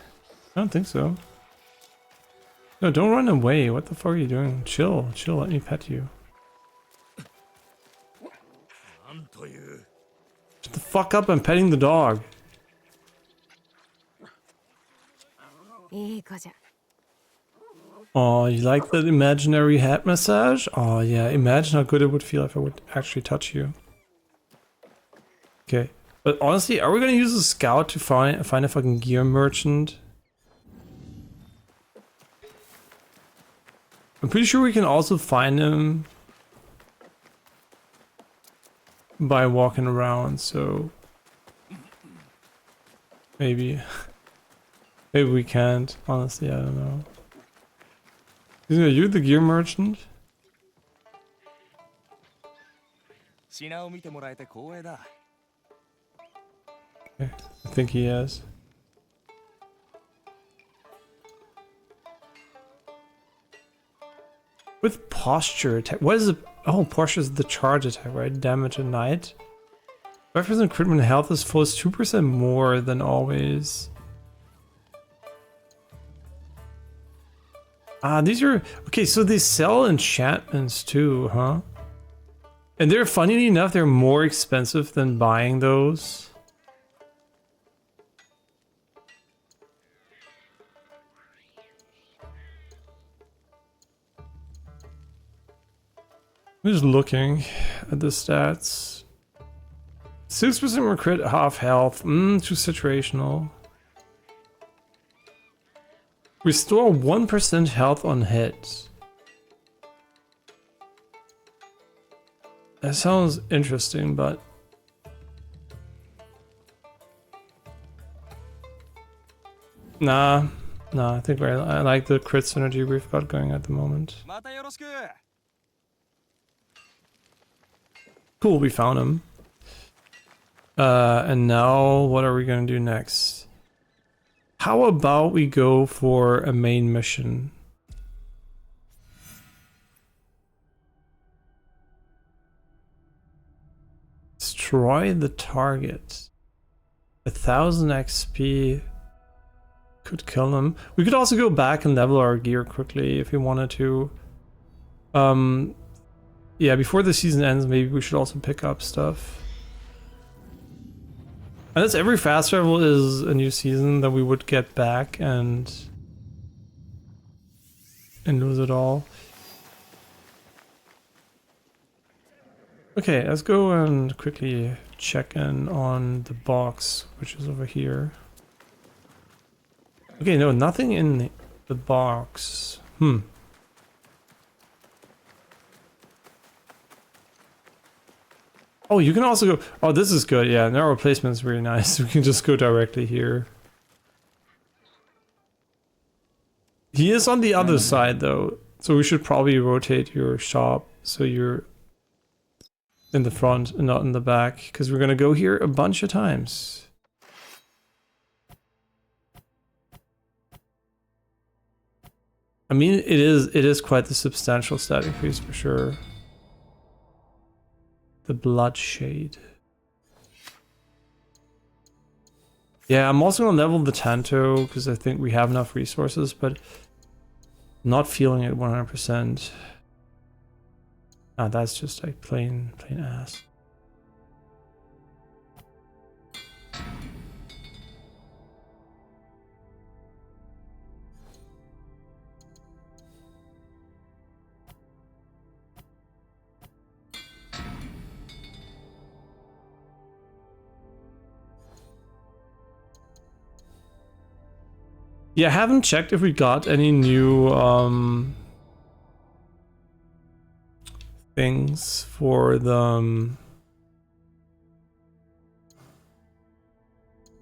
don't think so. No, don't run away. What the fuck are you doing? Chill, chill, let me pet you. Shut the fuck up, I'm petting the dog. Oh, you like that imaginary head massage? Oh yeah, imagine how good it would feel if I would actually touch you. Okay, but honestly, are we gonna use a scout to find a fucking gear merchant? I'm pretty sure we can also find him by walking around, so maybe we can't. Honestly, I don't know. Are you the gear merchant? Okay, I think he is. With posture attack, what is it? Oh, posture is the charge attack, right? Damage at night. 5% crit health is full is 2% more than always. Ah, these are... Okay, so they sell enchantments too, huh? And they're, funnily enough, they're more expensive than buying those. I'm just looking at the stats. 6% more crit, half health. Too situational. Restore 1% health on hit. That sounds interesting, but... Nah, I think I like the crit synergy we've got going at the moment. Cool, we found him. And now what are we gonna do next? How about we go for a main mission? Destroy the target. 1000 XP could kill him. We could also go back and level our gear quickly if we wanted to. Yeah, before the season ends, maybe we should also pick up stuff. And that's every fast travel is a new season that we would get back and lose it all. Okay, let's go and quickly check in on the box, which is over here. Okay, no, nothing in the box. Oh, you can also go... Oh, this is good. Yeah, narrow placement is really nice. We can just go directly here. He is on the other side, though. So we should probably rotate your shop so you're in the front and not in the back. Because we're going to go here a bunch of times. I mean, it is quite the substantial stat increase for sure. The Bloodshade. Yeah, I'm also gonna level the Tanto because I think we have enough resources, but not feeling it 100%. Ah, that's just like plain ass. Yeah, I haven't checked if we got any new things for the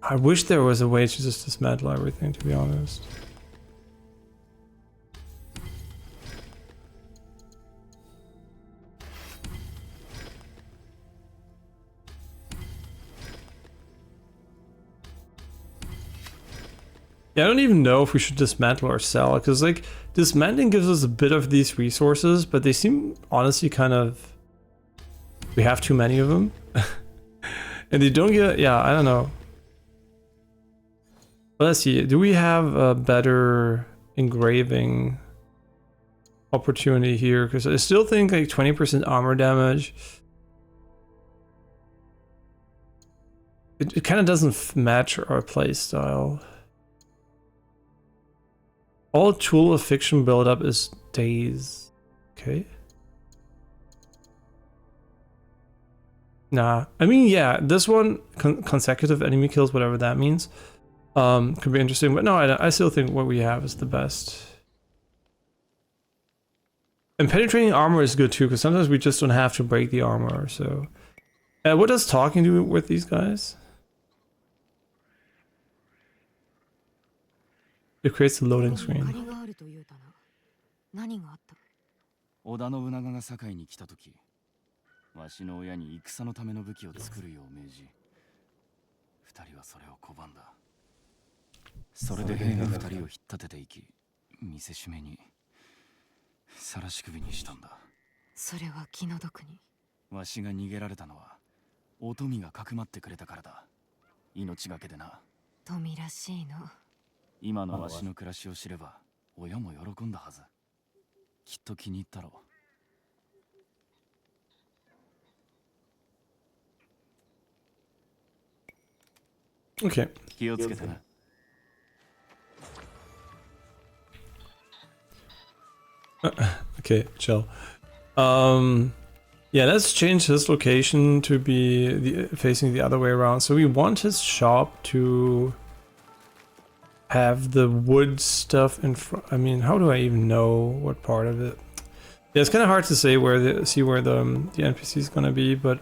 I wish there was a way to just dismantle everything, to be honest. Yeah, I don't even know if we should dismantle or sell, because like dismantling gives us a bit of these resources, but they seem honestly kind of... We have too many of them. And they don't get... Yeah, I don't know. But let's see, do we have a better engraving opportunity here? Because I still think like 20% armor damage. It kind of doesn't match our playstyle. All tool of fiction buildup is days. Okay. Nah, I mean, yeah, this one, consecutive enemy kills, whatever that means, could be interesting. But no, I still think what we have is the best. And penetrating armor is good too, because sometimes we just don't have to break the armor. So, what does talking do with these guys? It creates a loading screen. 織田信長が堺に来た時、わしの親に戦のための武器を作るよう命じ、二人はそれを拒んだ。それで兵が二人を引っ立てていき、見せしめに晒し首にしたんだ。それは気の毒に。わしが逃げられたのは、お富がかくまってくれたからだ。命がけでな。富らしいの。今のわしの暮らしを知れば親も喜んだはず。きっと気に入ったろう。Okay. 気をつけてな。Okay, chill. Yeah, let's change his location to be facing the other way around. So we want his shop to have the wood stuff in front. I mean, how do I even know what part of it? Yeah, it's kind of hard to say where the NPC is gonna be, but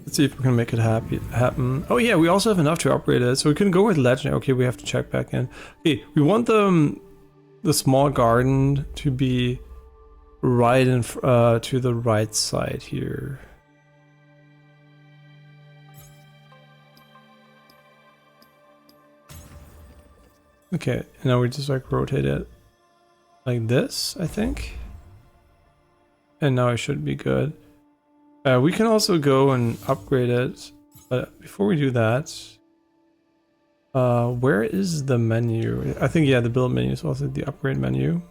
let's see if we can make it happen. Oh yeah, we also have enough to upgrade it, so we can go with legend. Okay, we have to check back in. Okay, we want the small garden to be right in to the right side here. Okay, now we just like rotate it like this, I think. And now it should be good. We can also go and upgrade it, but before we do that, where is the menu? I think, yeah, the build menu is also the upgrade menu.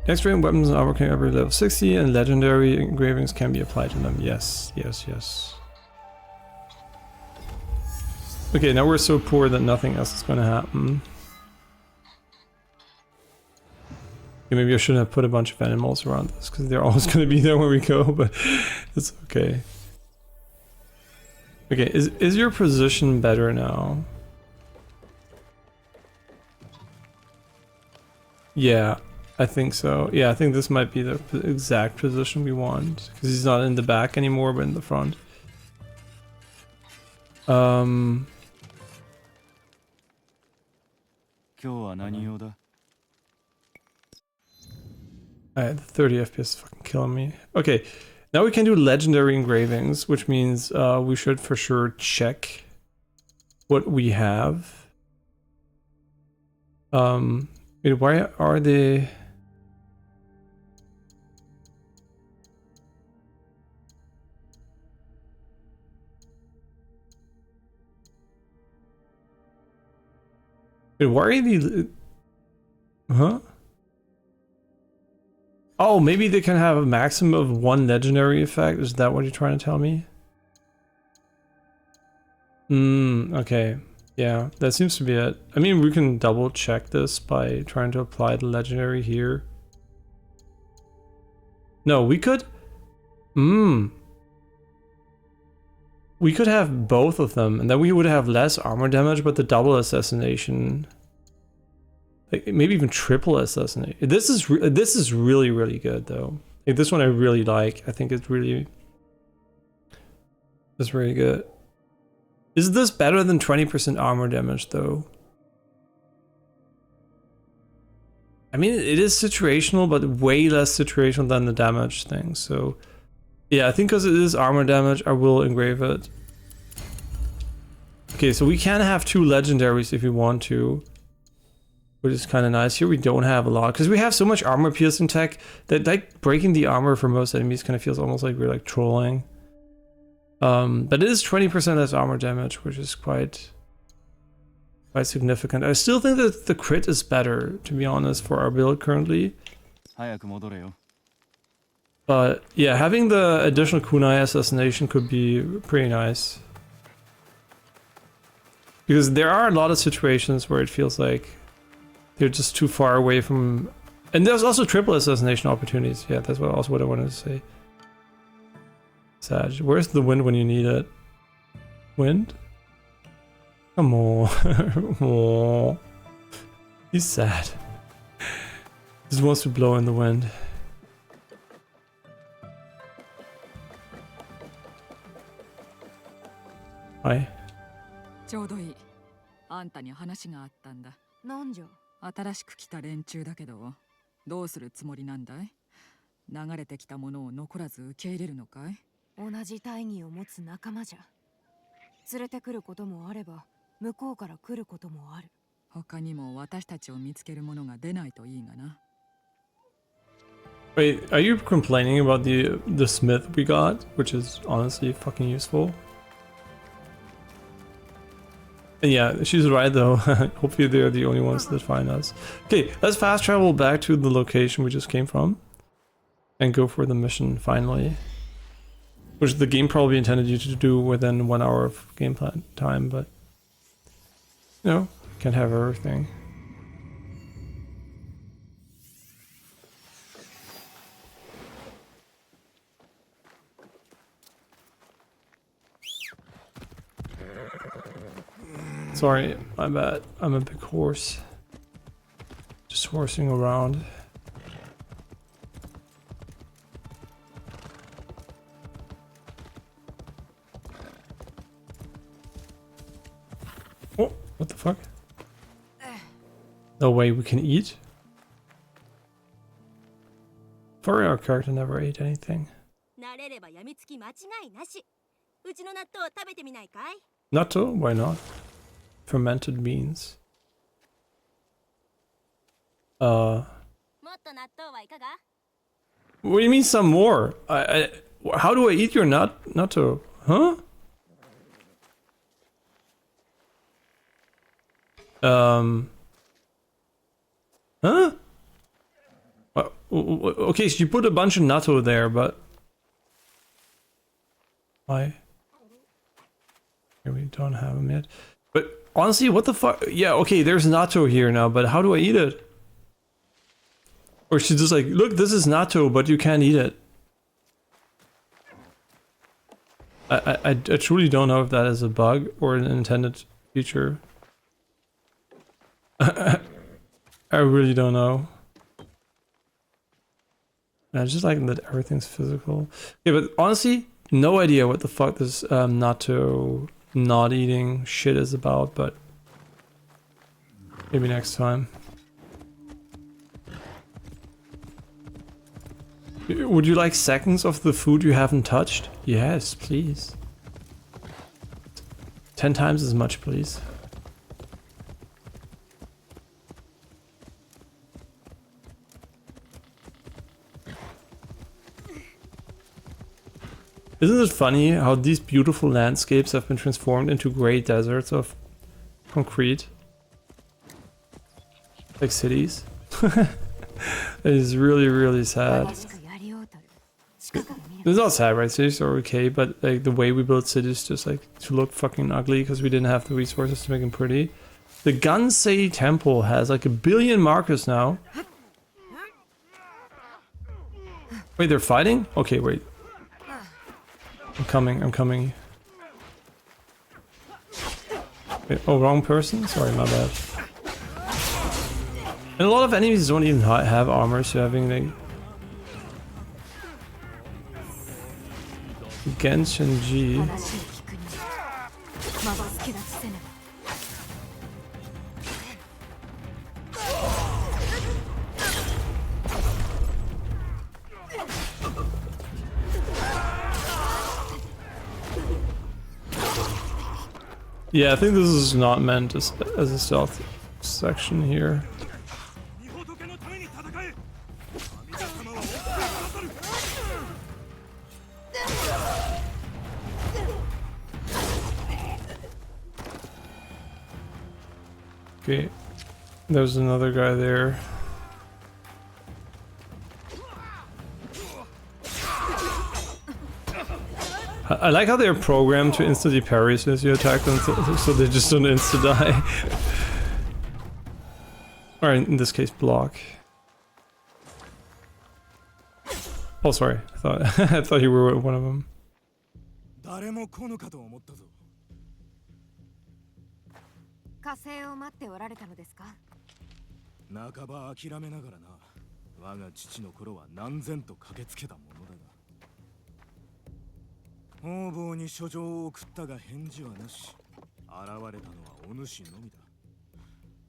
Next rank weapons and armor can upgrade level 60 and legendary engravings can be applied to them. Yes, yes, yes. Okay, now we're so poor that nothing else is gonna happen. Okay, maybe I shouldn't have put a bunch of animals around this because they're always gonna be there when we go, but it's okay. Okay, is your position better now? Yeah, I think so. Yeah, I think this might be the exact position we want because he's not in the back anymore, but in the front. Alright, the 30 FPS is fucking killing me. Okay, now we can do legendary engravings, which means we should for sure check what we have. Wait, why are they... Wait, why are they... Huh? Oh, maybe they can have a maximum of 1 legendary effect? Is that what you're trying to tell me? Okay. Yeah, that seems to be it. I mean, we can double check this by trying to apply the legendary here. No, we could... We could have both of them, and then we would have less armor damage, but the double assassination... Like, maybe even triple assassination. This is really, really good, though. Like, this one I really like. I think it's really... It's really good. Is this better than 20% armor damage, though? I mean, it is situational, but way less situational than the damage thing, so... Yeah, I think because it is armor damage, I will engrave it. Okay, so we can have 2 legendaries if we want to. Which is kind of nice. Here we don't have a lot, because we have so much armor piercing tech that like breaking the armor for most enemies kind of feels almost like we're like trolling. But it is 20% less armor damage, which is quite significant. I still think that the crit is better, to be honest, for our build currently. But yeah, having the additional kunai assassination could be pretty nice. Because there are a lot of situations where it feels like they're just too far away from... And there's also triple assassination opportunities. Yeah, that's also what I wanted to say. Sag, where's the wind when you need it? Wind? Come on. Aww. He's sad. Just wants to blow in the wind. Hi. ちょうどいい。あんたに話があったんだ。なんじゃ。新しく来た連中だけど、どうするつもりなんだい？流れてきたものを残らず受け入れるのかい？同じ大義を持つ仲間じゃ。連れてくることもあれば、向こうから来ることもある。他にも私たちを見つけるものが出ないといいがな。Wait, are you complaining about the smith we got, which is honestly fucking useful? And yeah, she's right though. Hopefully they're the only ones that find us. Okay, let's fast travel back to the location we just came from and go for the mission finally, which the game probably intended you to do within 1 hour of gameplay time, but you know, can't have everything. Sorry, my bad. I'm a big horse. Just horsing around. Oh, what the fuck? No way we can eat? For our character never ate anything. Natto? Why not? Fermented beans. What do you mean some more? How do I eat your natto? Huh? Huh? Okay, so you put a bunch of natto there, but why? Here we don't have them yet. But honestly, what the fuck? Yeah, okay, there's natto here now, but how do I eat it? Or she's just like, look, this is natto, but you can't eat it. I truly don't know if that is a bug or an intended feature. I really don't know. I just like that everything's physical. Yeah, but honestly, no idea what the fuck this natto not eating shit is about, but maybe next time. Would you like seconds of the food you haven't touched? Yes, please. 10 times as much, please. Isn't it funny how these beautiful landscapes have been transformed into grey deserts of concrete? Like cities? It is really, really sad. It's not sad, right? Cities are okay, but like the way we build cities just like to look fucking ugly because we didn't have the resources to make them pretty. The Gansei Temple has like 1 billion markers now. Wait, they're fighting? Okay, wait. I'm coming. Wait, oh, wrong person? Sorry, my bad. And a lot of enemies don't even have armor, so having like Genshin G. Yeah, I think this is not meant as a stealth section here. Okay, there's another guy there. I like how they're programmed to instantly parry as soon as you attack them, so they just don't insta-die. Or in this case, block. Oh, sorry. I thought you were one of them. 火星を待っておられたのですか？半ば諦めながらな。我が父の頃は何千と駆けつけたものだが。方々に書状を送ったが返事はなし。現れたのはお主のみだ。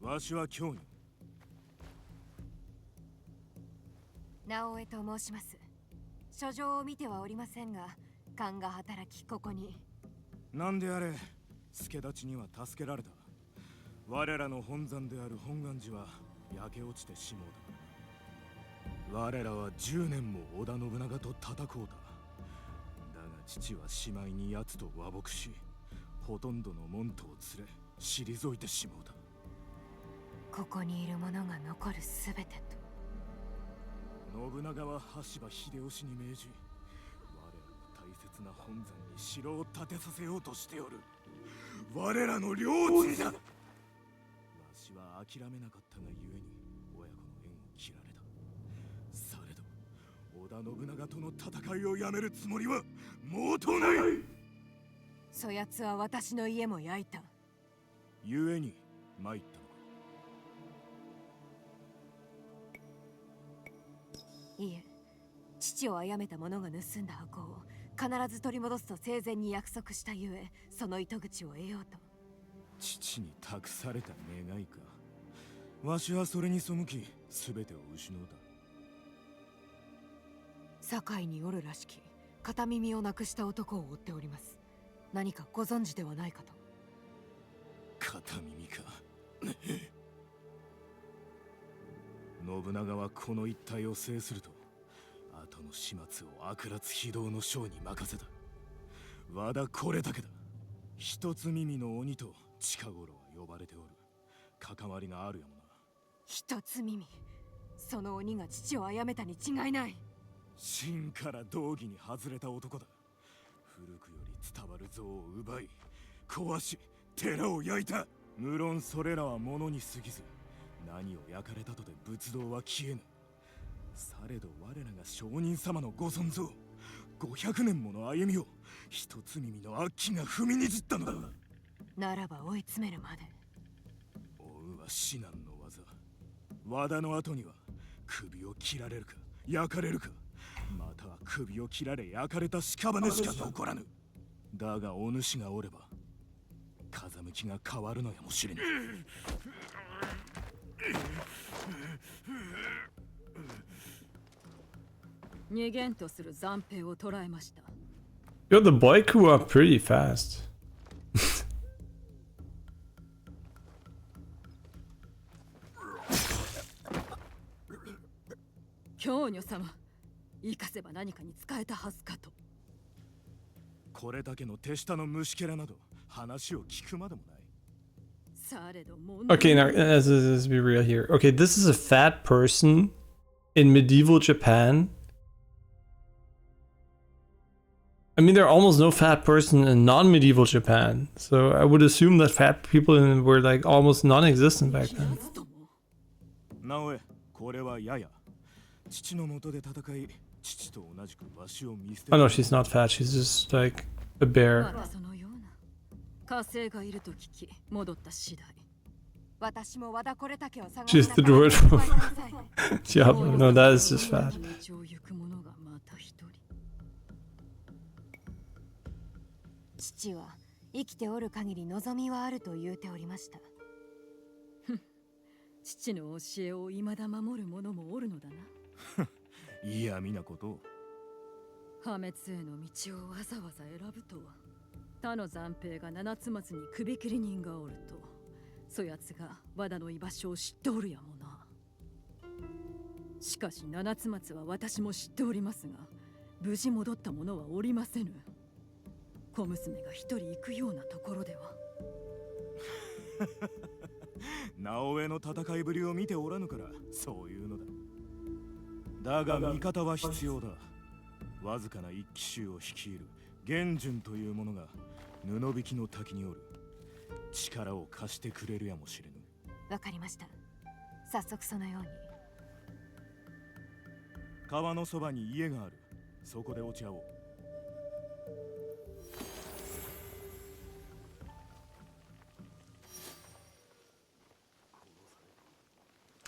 わしは今日に。直江と申します。書状を見てはおりませんが、勘が働きここに。なんであれ、助太刀には助けられた。我らの本山である本願寺は焼け落ちてしもうた。我らは10年も織田信長と戦うた。だが父はしまいに奴と和睦し、ほとんどの門徒を連れ退いてしもうた。ここにいる者が残るすべてと。信長は羽柴秀吉に命じ、我らの大切な本山に城を建てさせようとしておる。我らの領地だ。わしは諦めなかったがゆえに親子の縁を切られた。されど織田信長との戦いをやめるつもりはもうとない。そやつは私の家も焼いた。ゆえに参ったのか。いえ、父を殺めた者が盗んだ箱を必ず取り戻すと生前に約束したゆえ、その糸口を得ようと。父に託された願いか。わしはそれに背き、すべてを失うた。堺におるらしき片耳をなくした男を追っております。何かご存知ではないかと。片耳か。信長はこの一帯を制すると、後の始末を悪辣非道の将に任せた。わだこれだけだ。一つ耳の鬼と近頃は呼ばれておる。関わりがあるやもな。一つ耳。その鬼が父を殺めたに違いない。真から道義に外れた男だ。古くより伝わる像を奪い壊し寺を焼いた。無論それらは物に過ぎず、何を焼かれたとて仏道は消えぬ。されど我らが上人様のご存像、500年もの歩みを一つ耳の悪鬼が踏みにじったのだ。ならば追い詰めるまで。追うは至難の技。和田の後には首を切られるか焼かれるか、または首を切られ焼かれた屍しか残らぬ。だがお主がおれば風向きが変わるのやもしれぬ。逃げんとする残兵を捕らえました。 Yo, the boy grew up pretty fast. 教女様、生かせば何かに使えたはずかと。これだけの手下の虫けらなど話を聞くまでもない。 Okay, now let's be real here. Okay, this is a fat person in medieval Japan. I mean, there are almost no fat person in non-medieval Japan, so I would assume that fat people were like almost non-existent back then. 直江、これはやや。父の元で戦い、父と同じくわしを見捨て。 Oh no, she's not fat. She's just like a bear. 火星がいると聞き戻った次第。私も和田これだけを探 She's the druid. Yeah, no, that is just fat. 父は生きておる限り望みはあると言うておりました。父の教えを未だ守る者もおるのだな。嫌味なことを。破滅への道をわざわざ選ぶとは。他の残兵が七つ松に首切り人がおると、そやつが和田の居場所を知っておるやもな。しかし七つ松は私も知っておりますが、無事戻った者はおりませぬ。小娘が一人行くようなところでは。直江の戦いぶりを見ておらぬからそういうのだ。だが味方は必要だ。わずかな一騎衆を率いる元順という者が布引きの滝におる。力を貸してくれるやもしれぬ。わかりました。早速そのように。川のそばに家がある。そこでお茶を。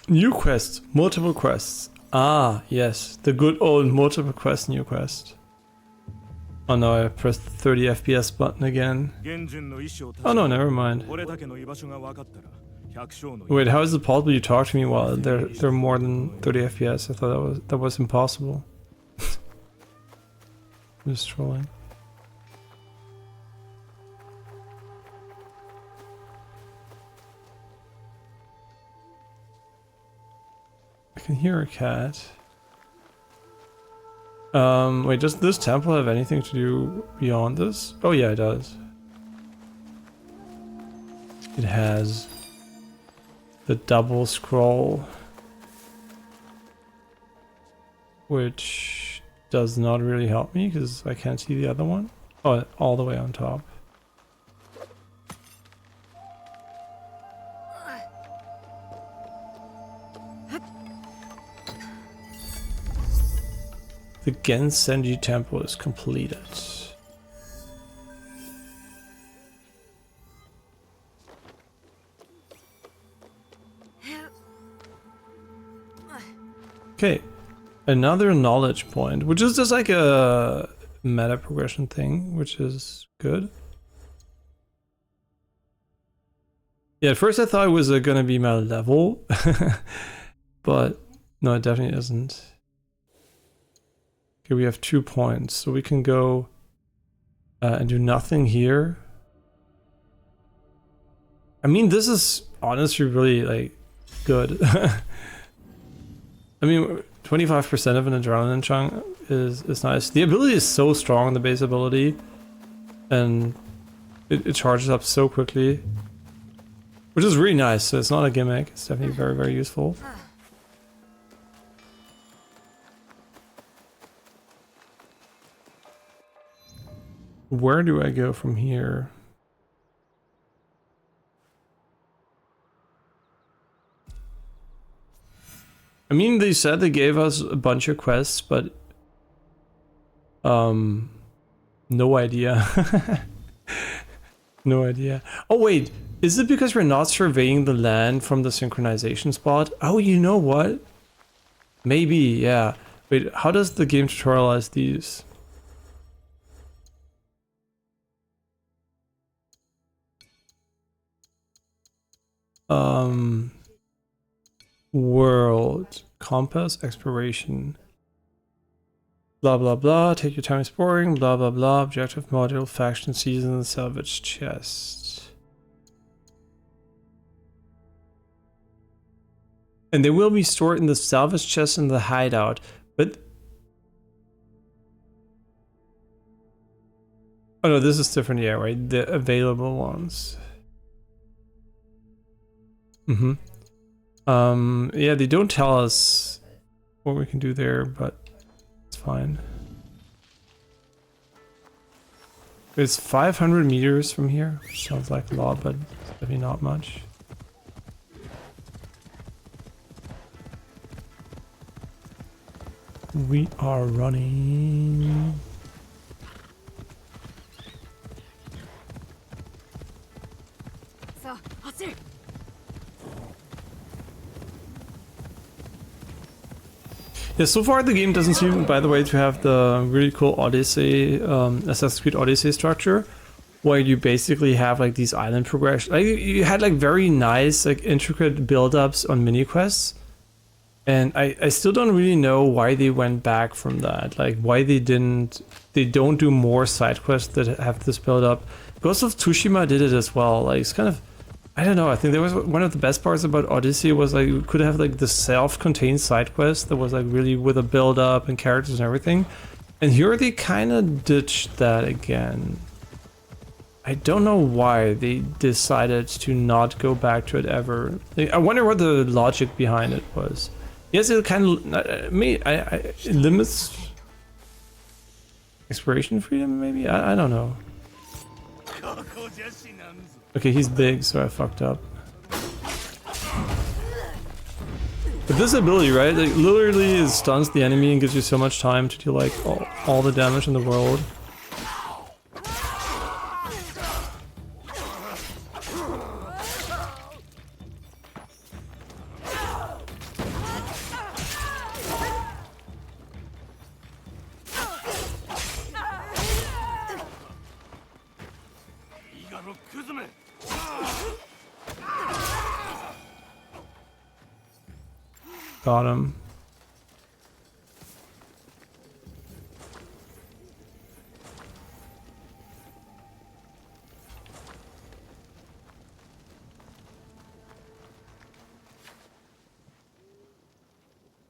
New quest, multiple quests. Ah, yes, the good old multiple quest new quest. Oh no, I pressed the 30 FPS button again. Oh no, never mind. Wait, how is it possible you talk to me while they're more than 30 FPS? I thought that was impossible. I'm just trolling. I can hear a cat. Wait, does this temple have anything to do beyond this? Oh yeah, it does. It has the double scroll, which does not really help me because I can't see the other one. Oh, all the way on top. The Gensenji temple is completed. Okay, another knowledge point, which is just like a meta progression thing, which is good. Yeah, at first I thought it was gonna be my level, but no, it definitely isn't. Okay, we have 2 points, so we can go and do nothing here. I mean, this is honestly really like good. I mean, 25% of an adrenaline chunk is nice. The ability is so strong, the base ability, and it charges up so quickly, which is really nice. So it's not a gimmick. It's definitely very, very useful. Where do I go from here? I mean, they said they gave us a bunch of quests, but no idea. No idea. Oh wait, is it because we're not surveying the land from the synchronization spot? Oh, you know what? Maybe, yeah. Wait, how does the game tutorialize these? World, compass, exploration. Blah blah blah, take your time exploring, blah blah blah, objective module, faction season, salvage chest. And they will be stored in the salvage chest in the hideout, but... Oh no, this is different, yeah, right? The available ones. Yeah, they don't tell us what we can do there, but it's fine. It's 500 meters from here, which sounds like a lot, but it's maybe not much. We are running. Yeah, so far the game doesn't seem, by the way, to have the really cool Odyssey, Assassin's Creed Odyssey structure, where you basically have like these island progression. Like you had like very nice, like intricate build-ups on mini quests, and I still don't really know why they went back from that. Like why they don't do more side quests that have this build-up. Ghost of Tsushima did it as well. Like it's kind of, I don't know, I think there was one of the best parts about Odyssey was like you could have like the self-contained side quest that was like really with a build-up and characters and everything. And here they kind of ditched that again. I don't know why they decided to not go back to it ever. Like, I wonder what the logic behind it was. Yes, it kind of it limits exploration freedom, maybe? I don't know. Okay, he's big, so I fucked up. But this ability, right? Like, literally it stuns the enemy and gives you so much time to do like all the damage in the world. Got him.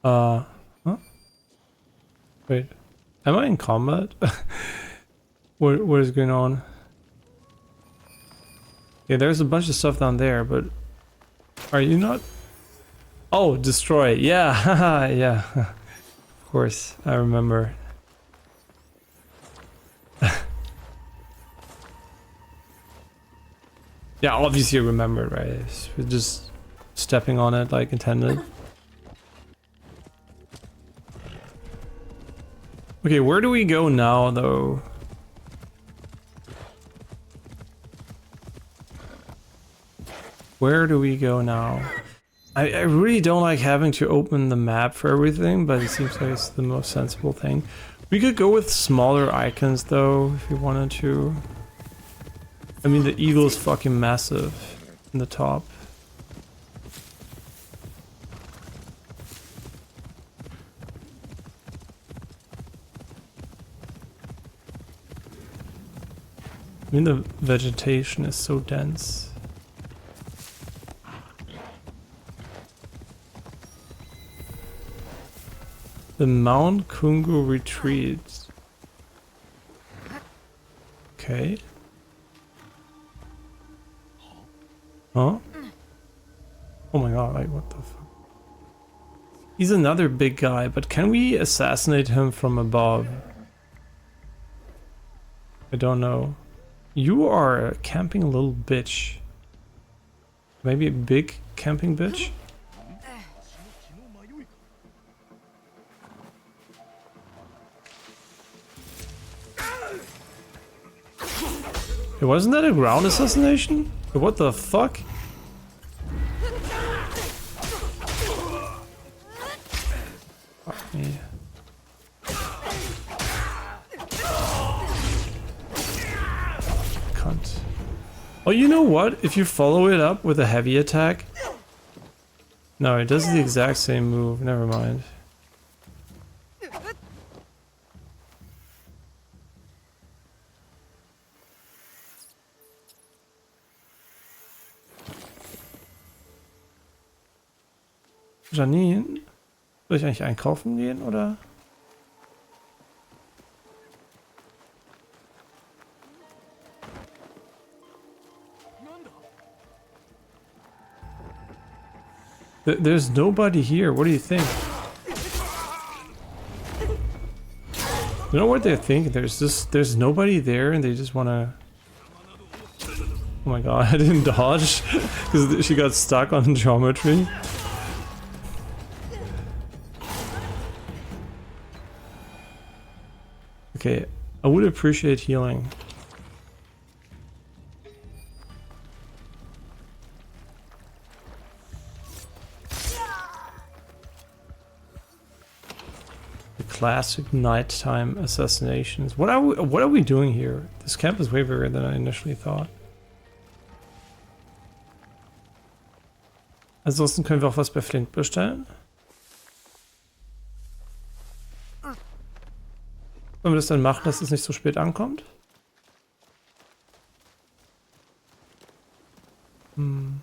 Huh? Wait, am I in combat? What is going on? Yeah, there's a bunch of stuff down there, but are you not? Oh, destroy. Yeah, haha, yeah. Of course, I remember. Yeah, obviously I remember, right? We're just stepping on it like intended. Okay, where do we go now, though? Where do we go now? I really don't like having to open the map for everything, but it seems like it's the most sensible thing. We could go with smaller icons, though, if we wanted to. I mean, the eagle is fucking massive in the top. I mean, the vegetation is so dense. The Mount Kungu retreat. Okay. Huh? Oh my god, like what the fuck? He's another big guy, but can we assassinate him from above? I don't know. You are a camping little bitch. Maybe a big camping bitch? Hey, wasn't that a ground assassination? What the fuck? Fuck me. Cunt. Oh, you know what? If you follow it up with a heavy attack... No, it does the exact same move. Never mind. Janine? Soll ich eigentlich einkaufen gehen, oder? There's nobody here. What do you think? You know what they're thinking? There's nobody there and they just wanna... Oh my god, I didn't dodge because she got stuck on geometry. Okay, I would appreciate healing. The classic nighttime assassinations. What are we doing here? This camp is way bigger than I initially thought. Ansonsten können wir auch was bei Flint bestellen. Wollen wir das dann machen, dass es nicht so spät ankommt? Hm.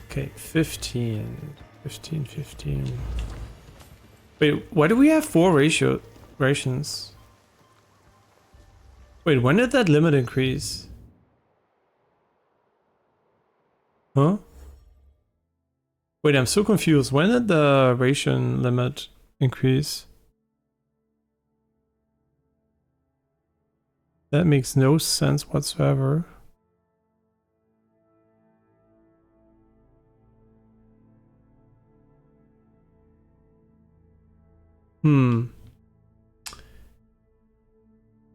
Okay, 15. Wait, why do we have 4 rations? Wait, when did that limit increase? Huh? Wait, I'm so confused. When did the ration limit increase? That makes no sense whatsoever.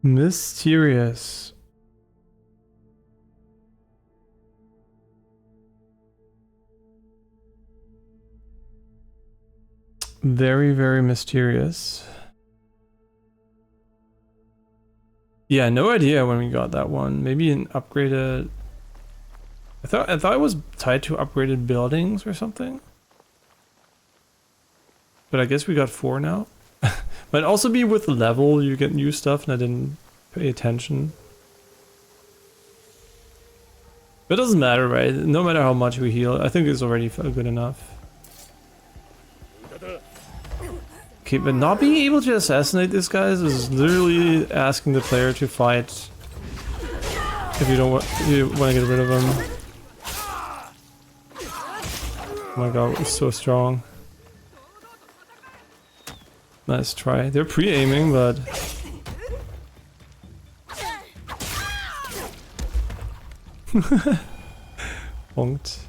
Mysterious. Very, very mysterious. Yeah, no idea when we got that one. Maybe an upgraded... I thought it was tied to upgraded buildings or something. But I guess we got 4 now. Might also be with the level you get new stuff and I didn't pay attention. But it doesn't matter, right? No matter how much we heal, I think it's already good enough. Okay, but not being able to assassinate these guys is literally asking the player to fight if you don't want to get rid of them. Oh my god, it's so strong. Nice try. They're pre-aiming, but... Bonked.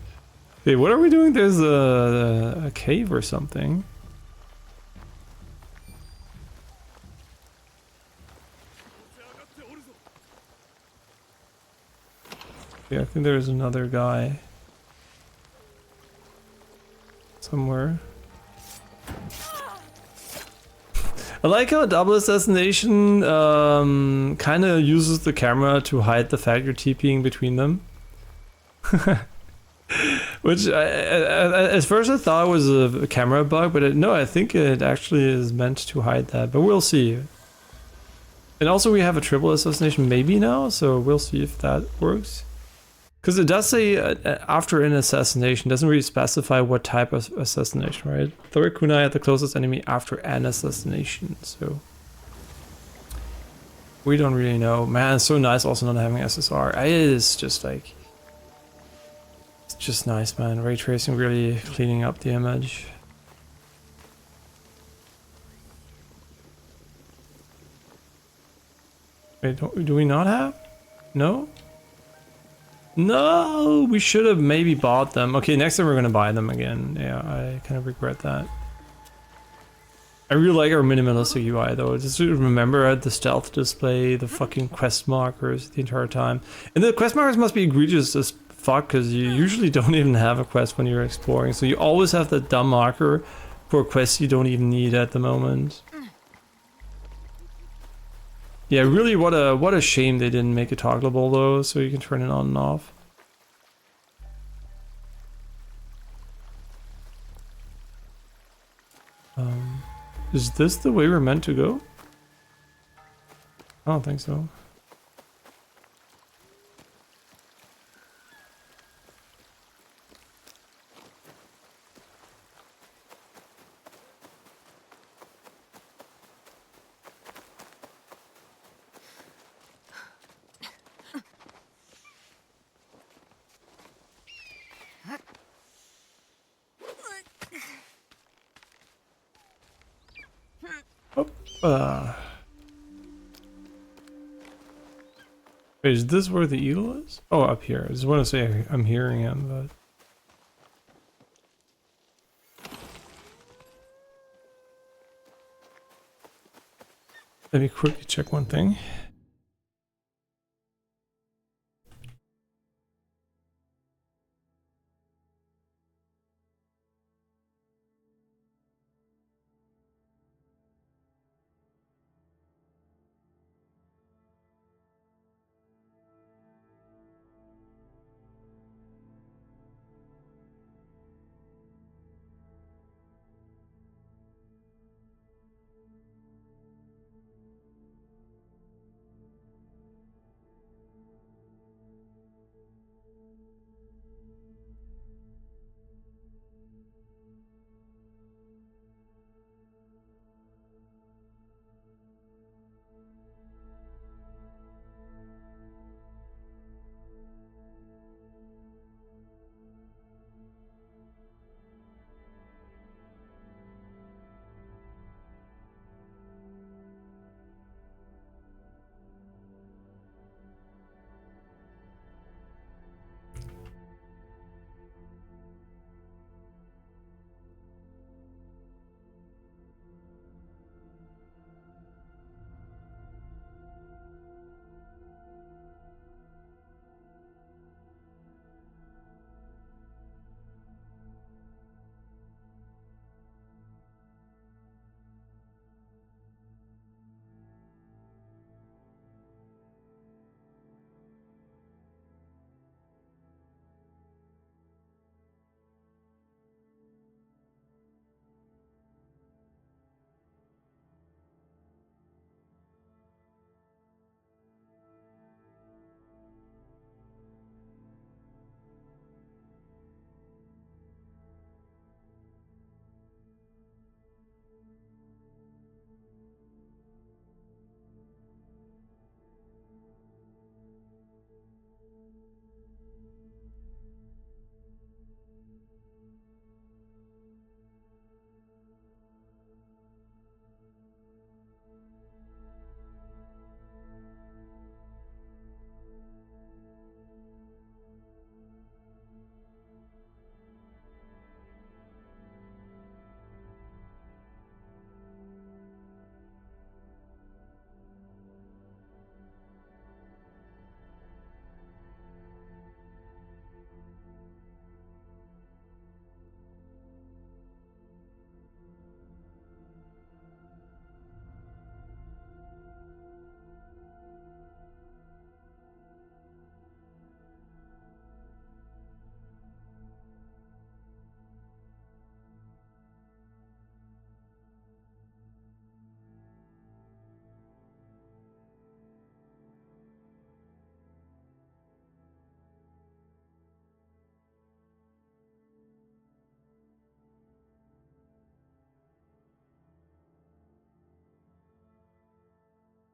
Hey, what are we doing? There's a cave or something. Yeah, I think there's another guy. Somewhere. I like how double assassination kind of uses the camera to hide the fact you're TPing between them. Which, at first I thought was a camera bug, but no, I think it actually is meant to hide that, but we'll see. And also we have a triple assassination maybe now, so we'll see if that works. Because it does say after an assassination, doesn't really specify what type of assassination, right? Throw a kunai at the closest enemy after an assassination, so... We don't really know. Man, it's so nice also not having SSR. It is just like... Just nice, man. Ray tracing really cleaning up the image. Wait, do we not have? No? No! We should have maybe bought them. Okay, next time we're gonna buy them again. Yeah, I kind of regret that. I really like our minimalistic UI though. Just to remember, I had the stealth display, the fucking quest markers the entire time. And the quest markers must be egregious as fuck, because you usually don't even have a quest when you're exploring. So you always have that dumb marker for quests you don't even need at the moment. Yeah, really, what a shame they didn't make it toggleable though, so you can turn it on and off. Is this the way we're meant to go? I don't think so. Wait, is this where the eagle is? Oh, up here. I just want to say I'm hearing him, but... Let me quickly check one thing.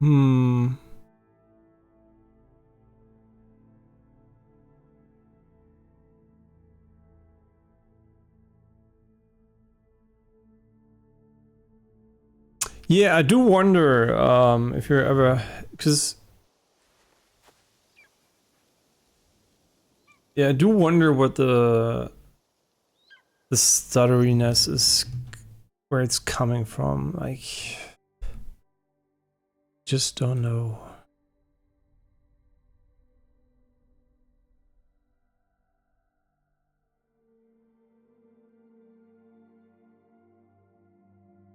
Hmm. Yeah, I do wonder if you're ever, because yeah, I do wonder what the stutteriness is, where it's coming from. Like, just don't know.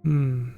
Hmm.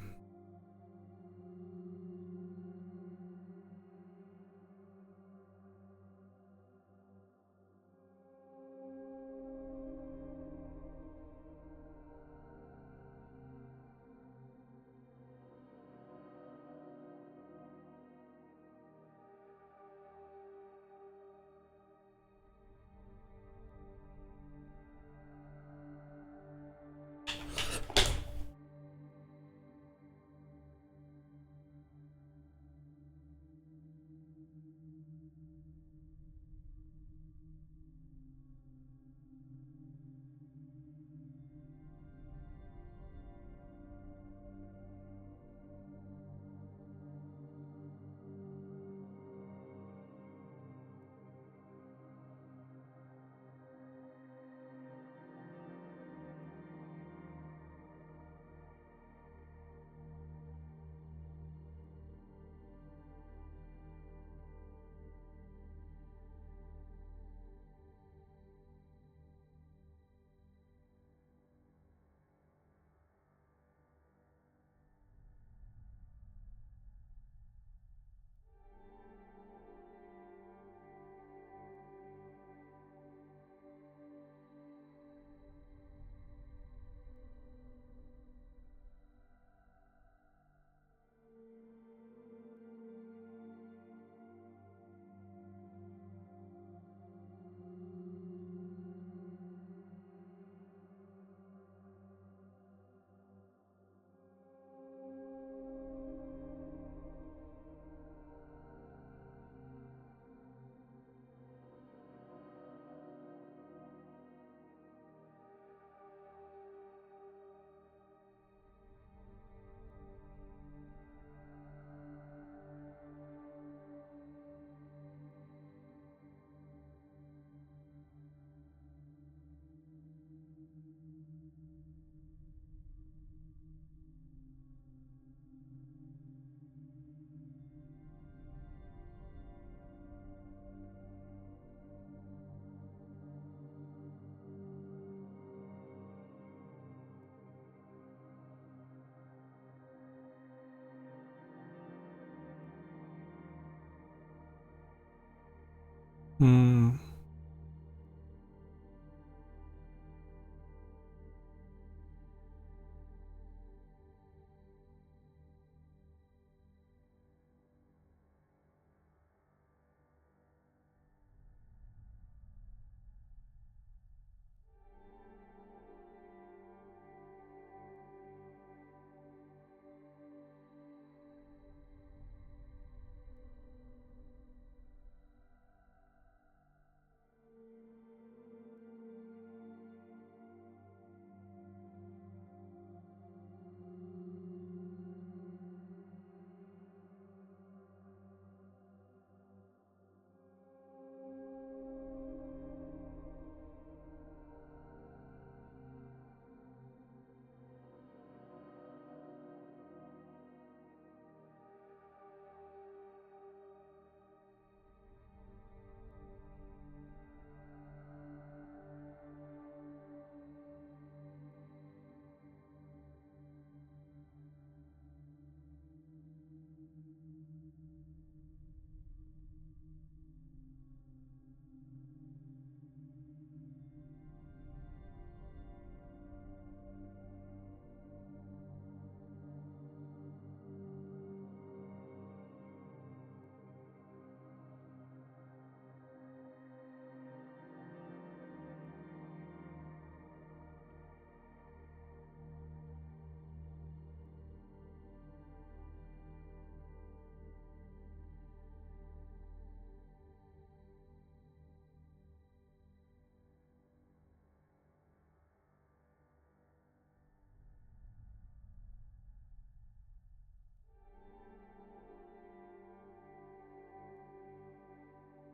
Hmm.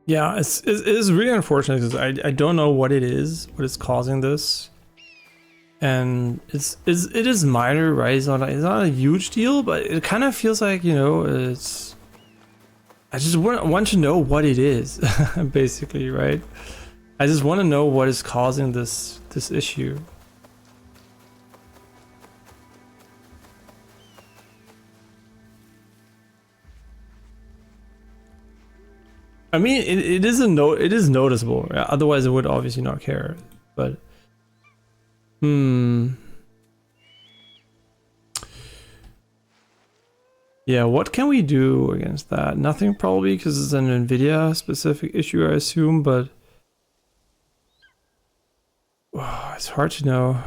Yeah, it is really unfortunate because I don't know what it is, what is causing this. And it is minor, right? It's not a huge deal, but it kind of feels like, you know, it's... I just want to know what it is, basically, right? I just want to know what is causing this issue. I mean, it is it is noticeable. Otherwise, I would obviously not care. But yeah, what can we do against that? Nothing, probably, because it's an NVIDIA specific issue, I assume. But it's hard to know.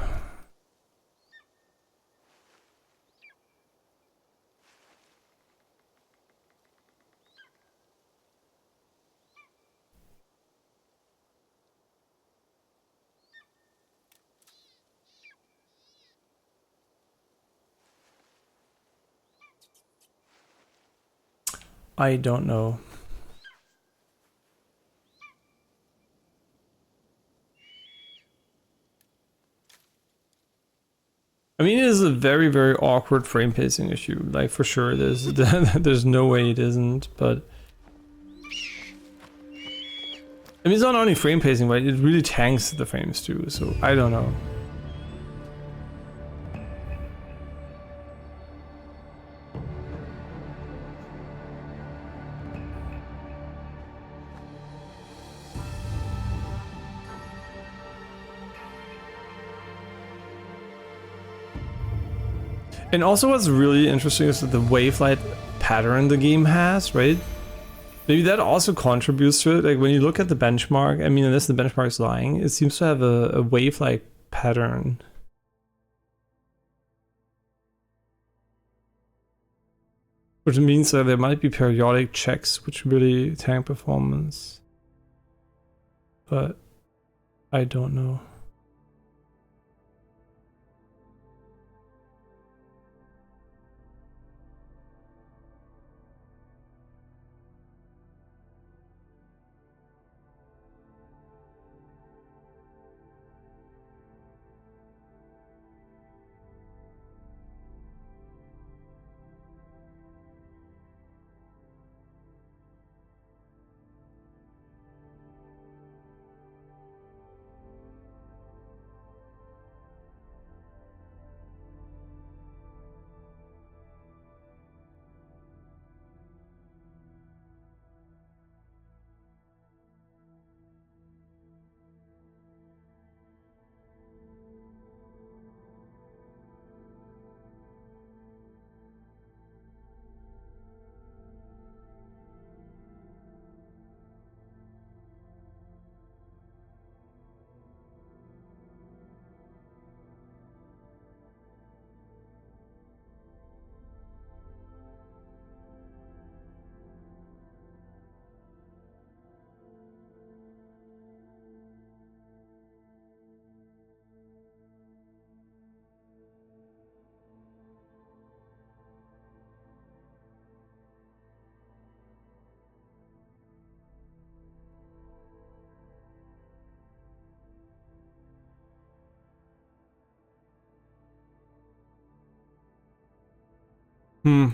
I don't know. I mean, it is a very, very awkward frame pacing issue. Like, for sure, there's no way it isn't, but... I mean, it's not only frame pacing, but it really tanks the frames too, so I don't know. And also what's really interesting is that the wavelight pattern the game has, right? Maybe that also contributes to it. Like when you look at the benchmark, I mean, unless the benchmark is lying, it seems to have a wave-like pattern. Which means that there might be periodic checks which really tank performance. But I don't know. Hmm.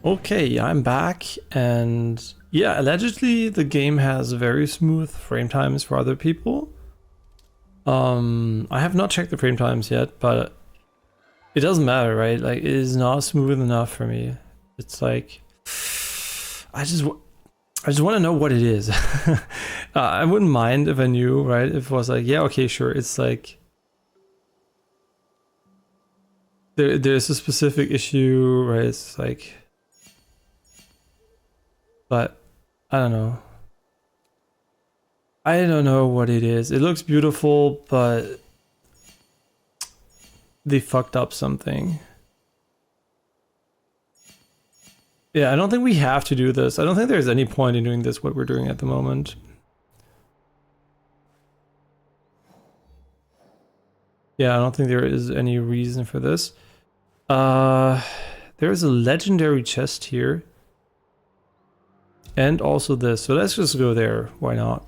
Okay, I'm back, and yeah, allegedly the game has very smooth frame times for other people. I have not checked the frame times yet, but it doesn't matter, right? Like, it is not smooth enough for me. It's like, I just want to know what it is. I wouldn't mind if I knew, right? If it was like, yeah, okay, sure, it's like there's a specific issue, right? It's like, but I don't know. I don't know what it is. It looks beautiful, but they fucked up something. Yeah, I don't think we have to do this. I don't think there's any point in doing this, what we're doing at the moment. Yeah, I don't think there is any reason for this. There's a legendary chest here. And also this. So let's just go there. Why not?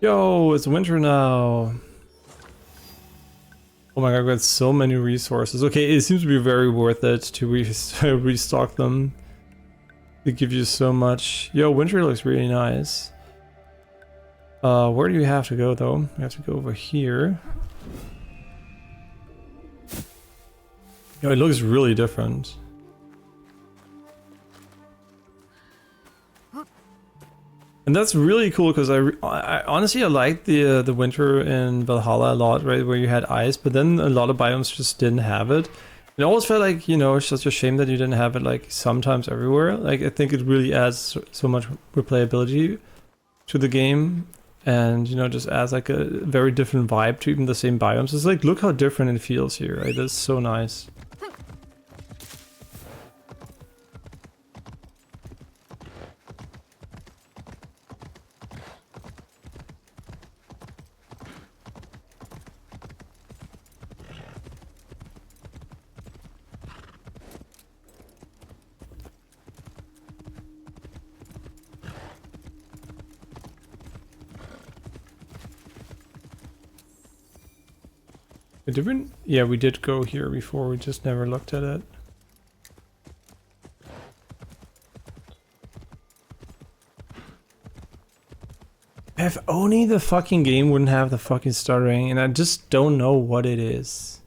Yo, it's winter now. Oh my god, I've got so many resources. Okay, it seems to be very worth it to restock them. They give you so much. Yo, winter looks really nice. Where do you have to go though? We have to go over here. Yo, it looks really different. And that's really cool because I honestly I liked the winter in Valhalla a lot, right, where you had ice, but then a lot of biomes just didn't have it. It always felt like, you know, it's such a shame that you didn't have it like sometimes everywhere. Like, I think it really adds so much replayability to the game, and, you know, just adds like a very different vibe to even the same biomes. It's like, look how different it feels here, right? It's so nice. A different? Yeah, we did go here before, we just never looked at it. If only the fucking game wouldn't have the fucking stuttering, and I just don't know what it is.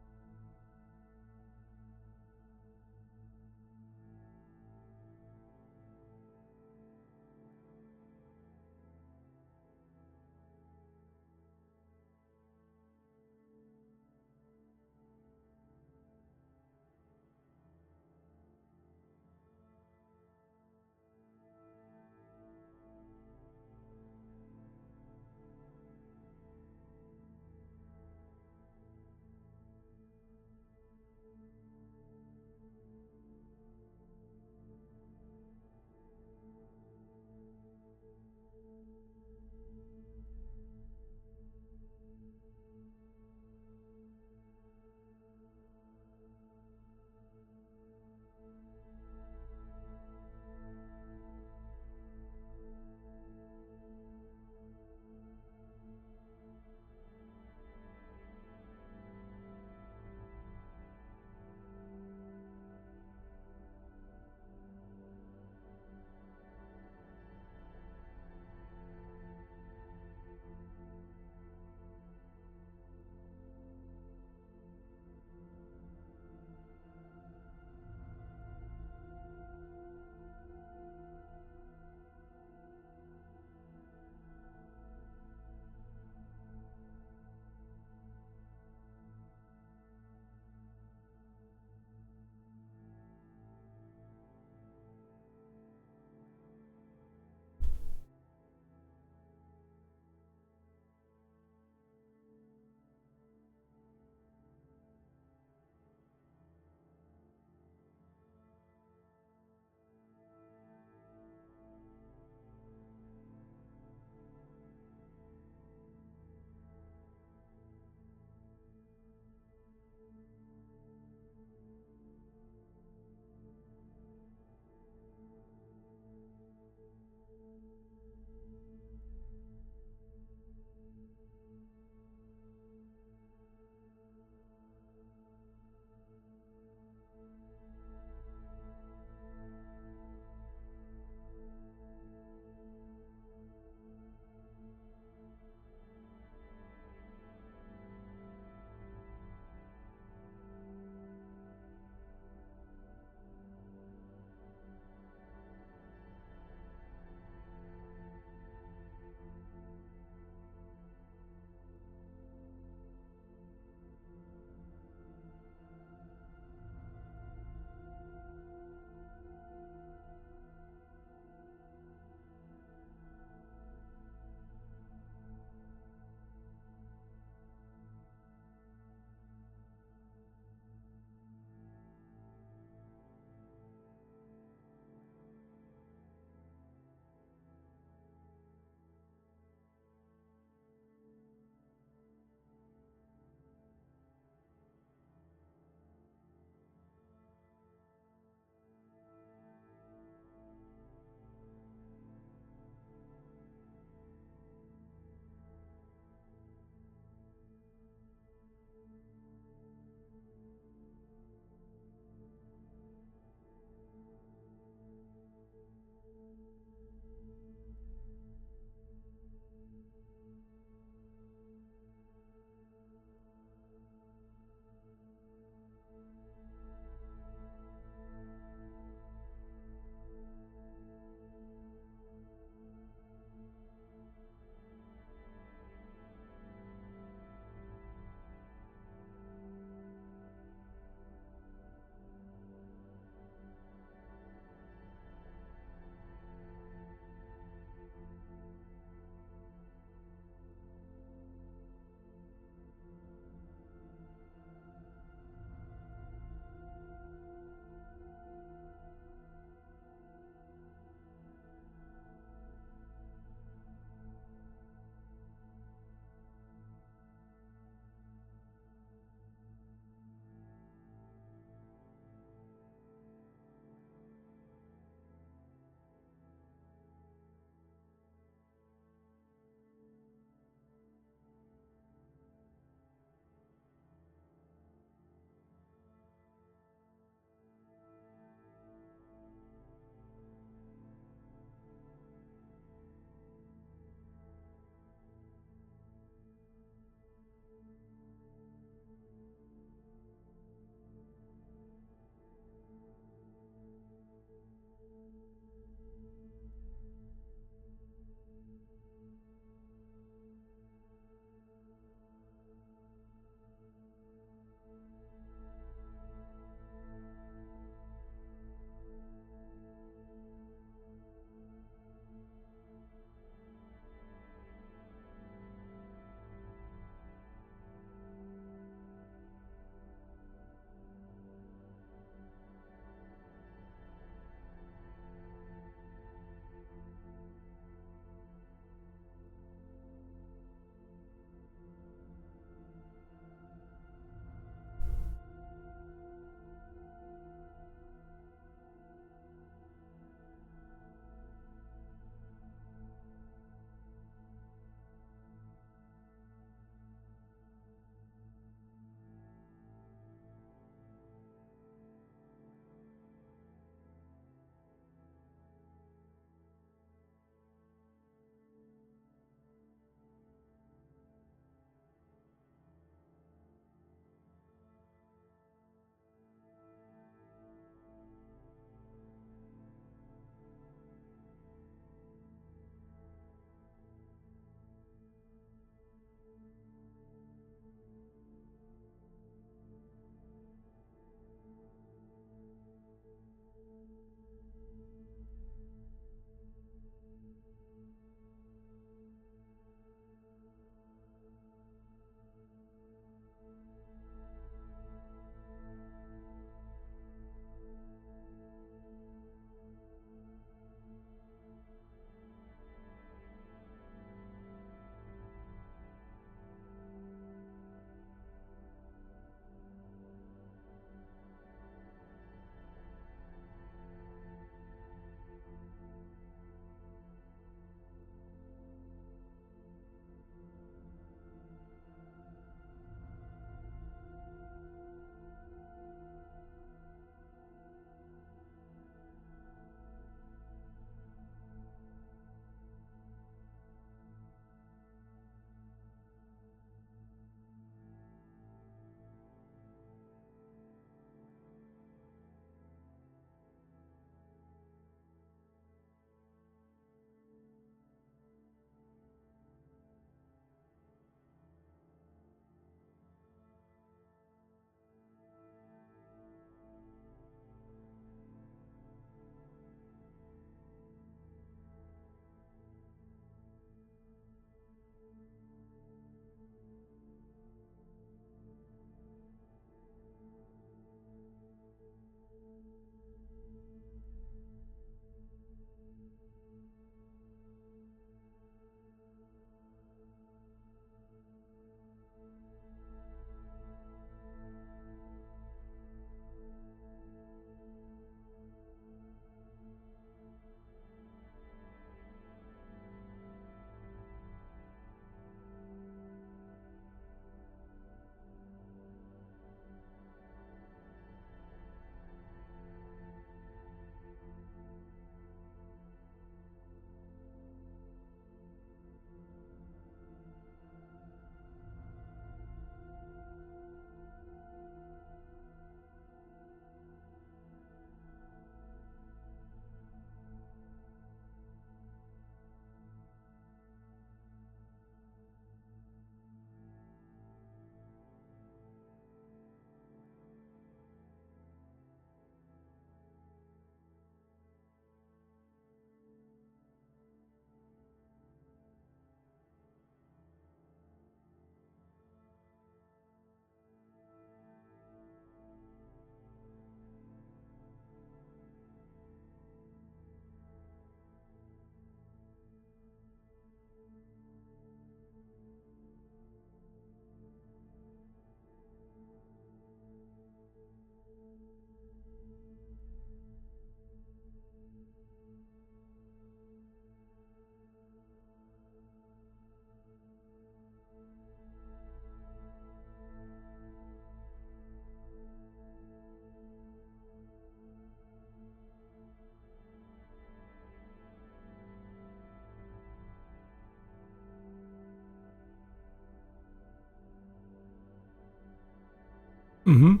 Mhm.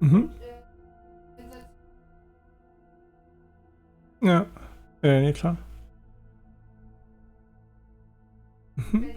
Mhm. Ja, nee, klar. Mhm.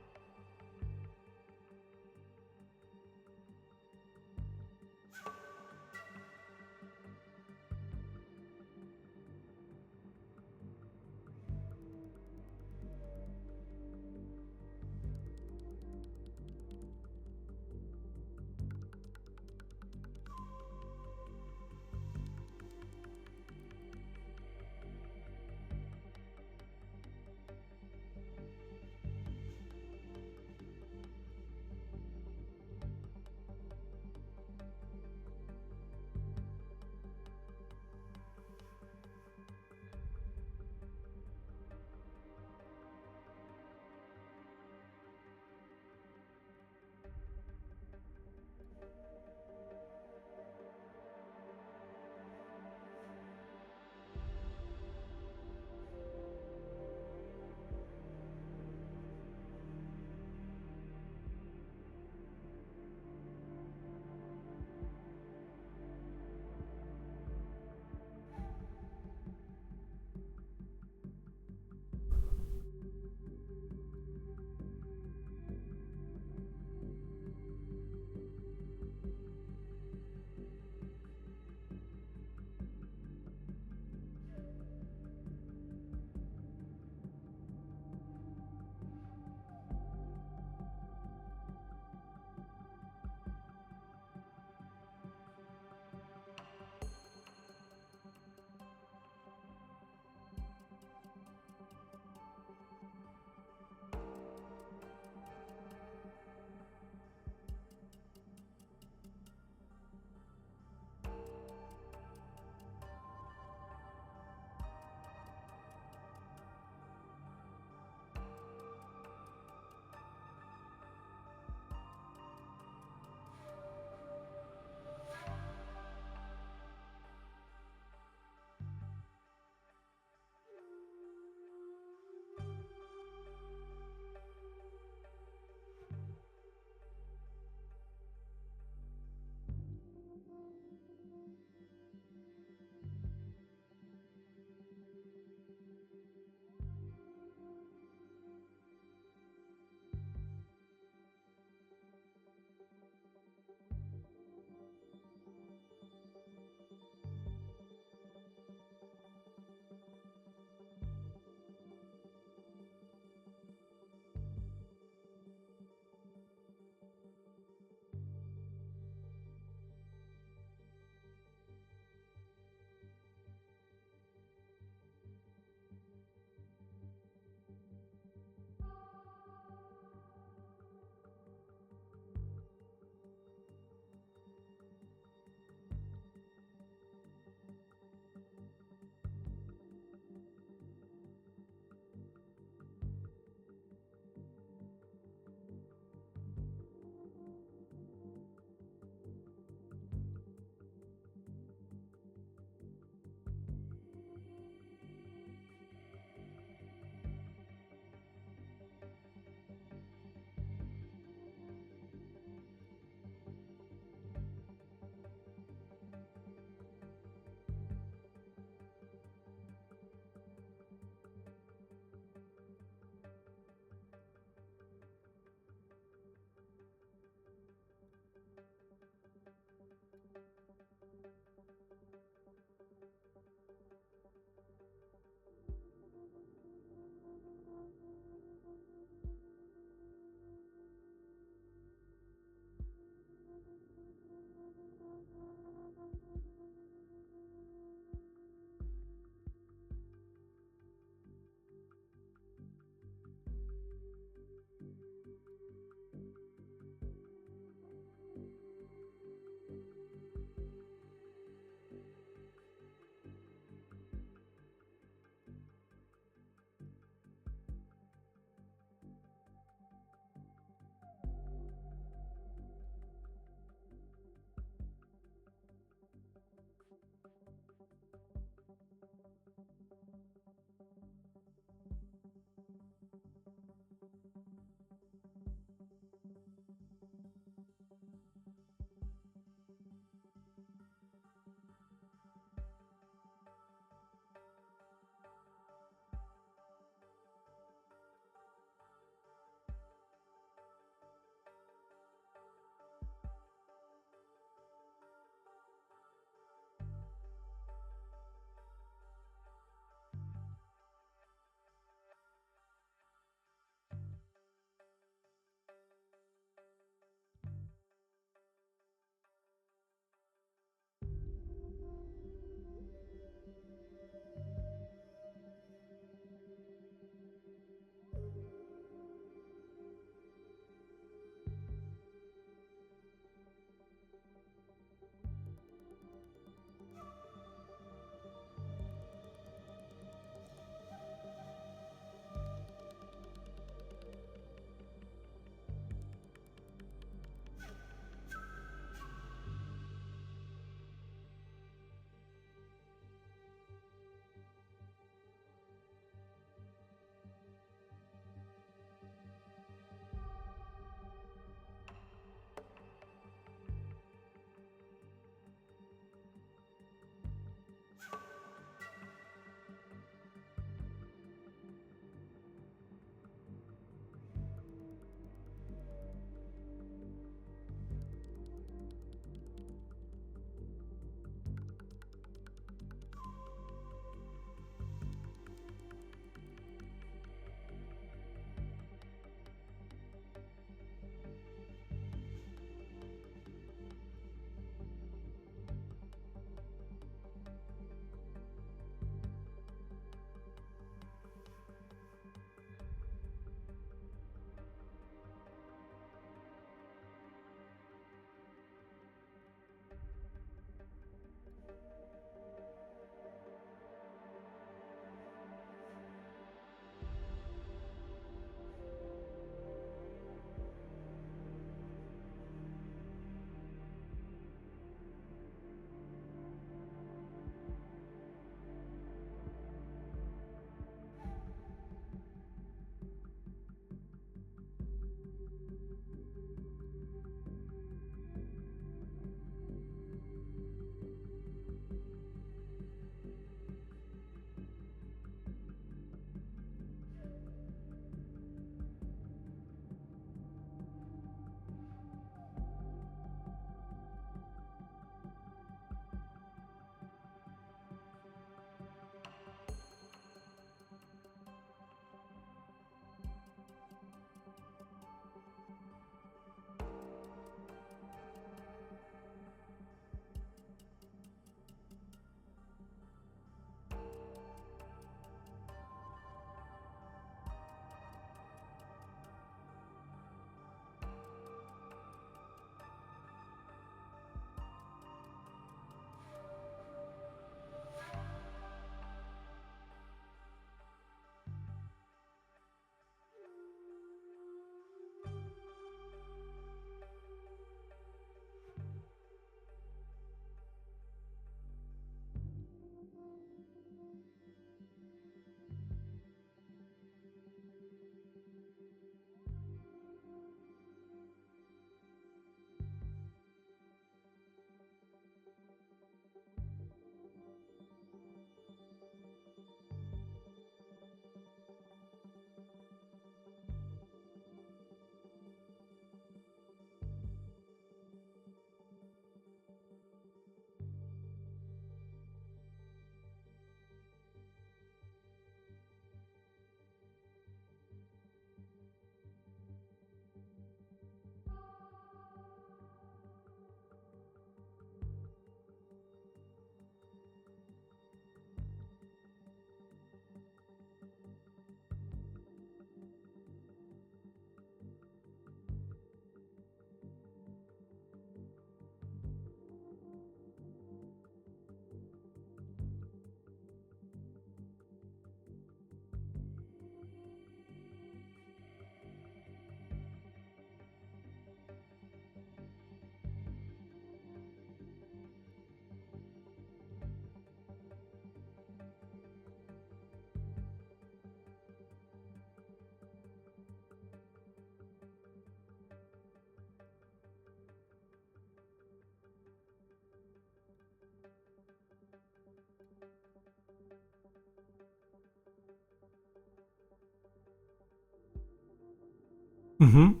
Mhm.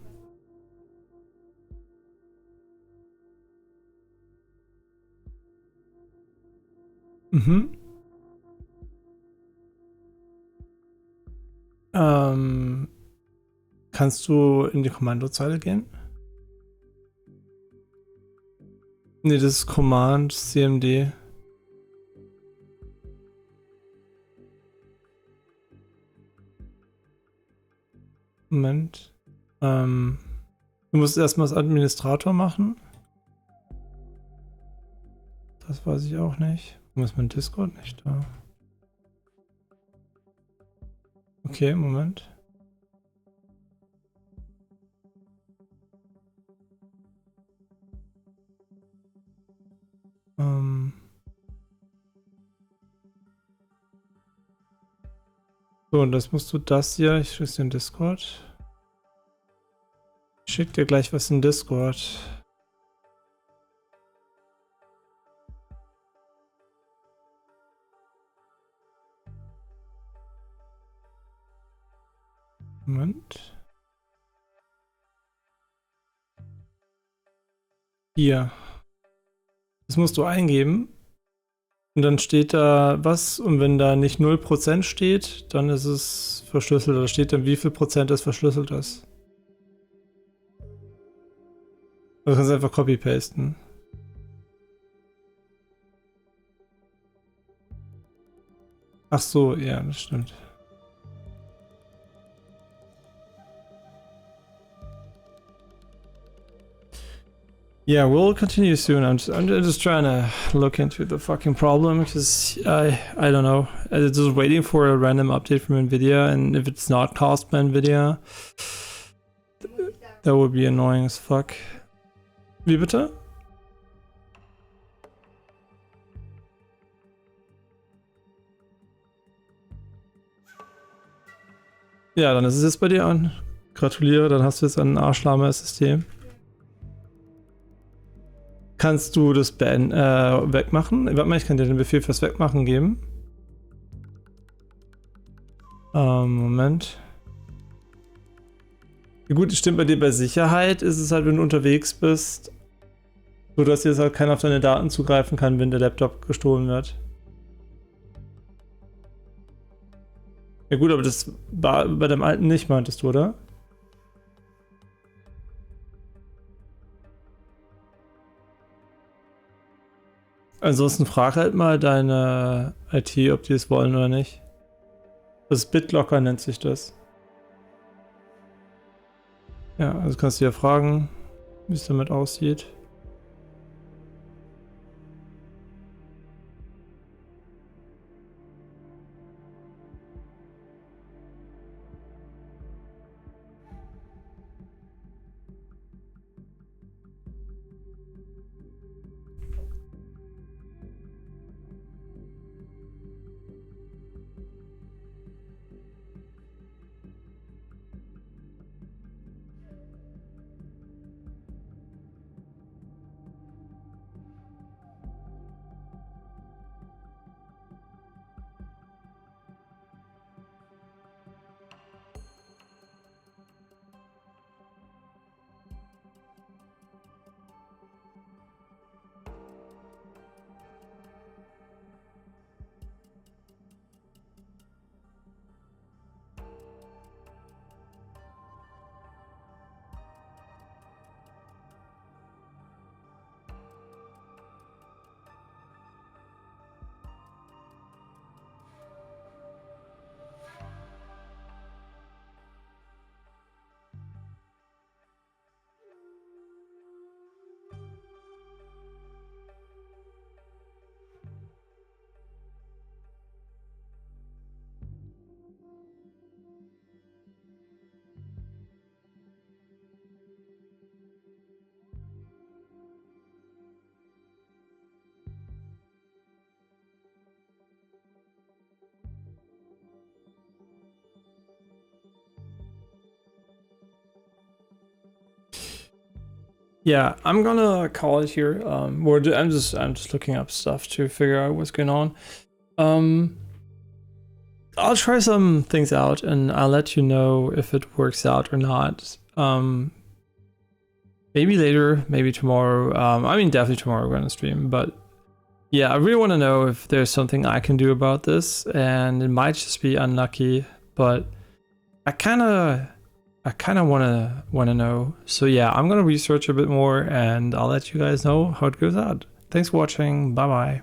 Mhm. Kannst du in die Kommandozeile gehen? Nee, das ist Command CMD. Moment. Du musst erstmal als Administrator machen. Das weiß ich auch nicht. Warum ist mein Discord nicht da? Okay, Moment. So, und das musst du das hier. Ich schicke dir in Discord. Ich schick dir gleich was in Discord. Moment. Hier. Das musst du eingeben. Und dann steht da was. Und wenn da nicht 0% steht, dann ist es verschlüsselt. Da steht dann, wie viel Prozent es verschlüsselt ist. Du kannst einfach copy-pasten. Ach so, ja, das stimmt. Yeah, we'll continue soon. I'm just trying to look into the fucking problem because I don't know. I'm just waiting for a random update from Nvidia, and if it's not caused by Nvidia, that would be annoying as fuck. Wie bitte? Ja, dann ist es jetzt bei dir an. Gratuliere, dann hast du jetzt ein arschlahmes System. Kannst du das wegmachen? Warte mal, ich kann dir den Befehl fürs Wegmachen geben. Moment. Ja gut, stimmt, bei dir bei Sicherheit ist es halt, wenn du unterwegs bist, so dass jetzt halt keiner auf deine Daten zugreifen kann, wenn der Laptop gestohlen wird. Ja gut, aber das war bei dem alten nicht, meintest du, oder? Ansonsten frag halt mal deine IT, ob die es wollen oder nicht. Das BitLocker nennt sich das. Ja, also kannst du ja fragen, wie es damit aussieht. Yeah, I'm gonna call it here. I'm just looking up stuff to figure out what's going on. I'll try some things out and I'll let you know if it works out or not. Maybe later, maybe tomorrow. I mean, definitely tomorrow we're gonna stream. But yeah, I really want to know if there's something I can do about this, and it might just be unlucky, but I kind of wanna know. So yeah, I'm gonna research a bit more, and I'll let you guys know how it goes out. Thanks for watching. Bye bye.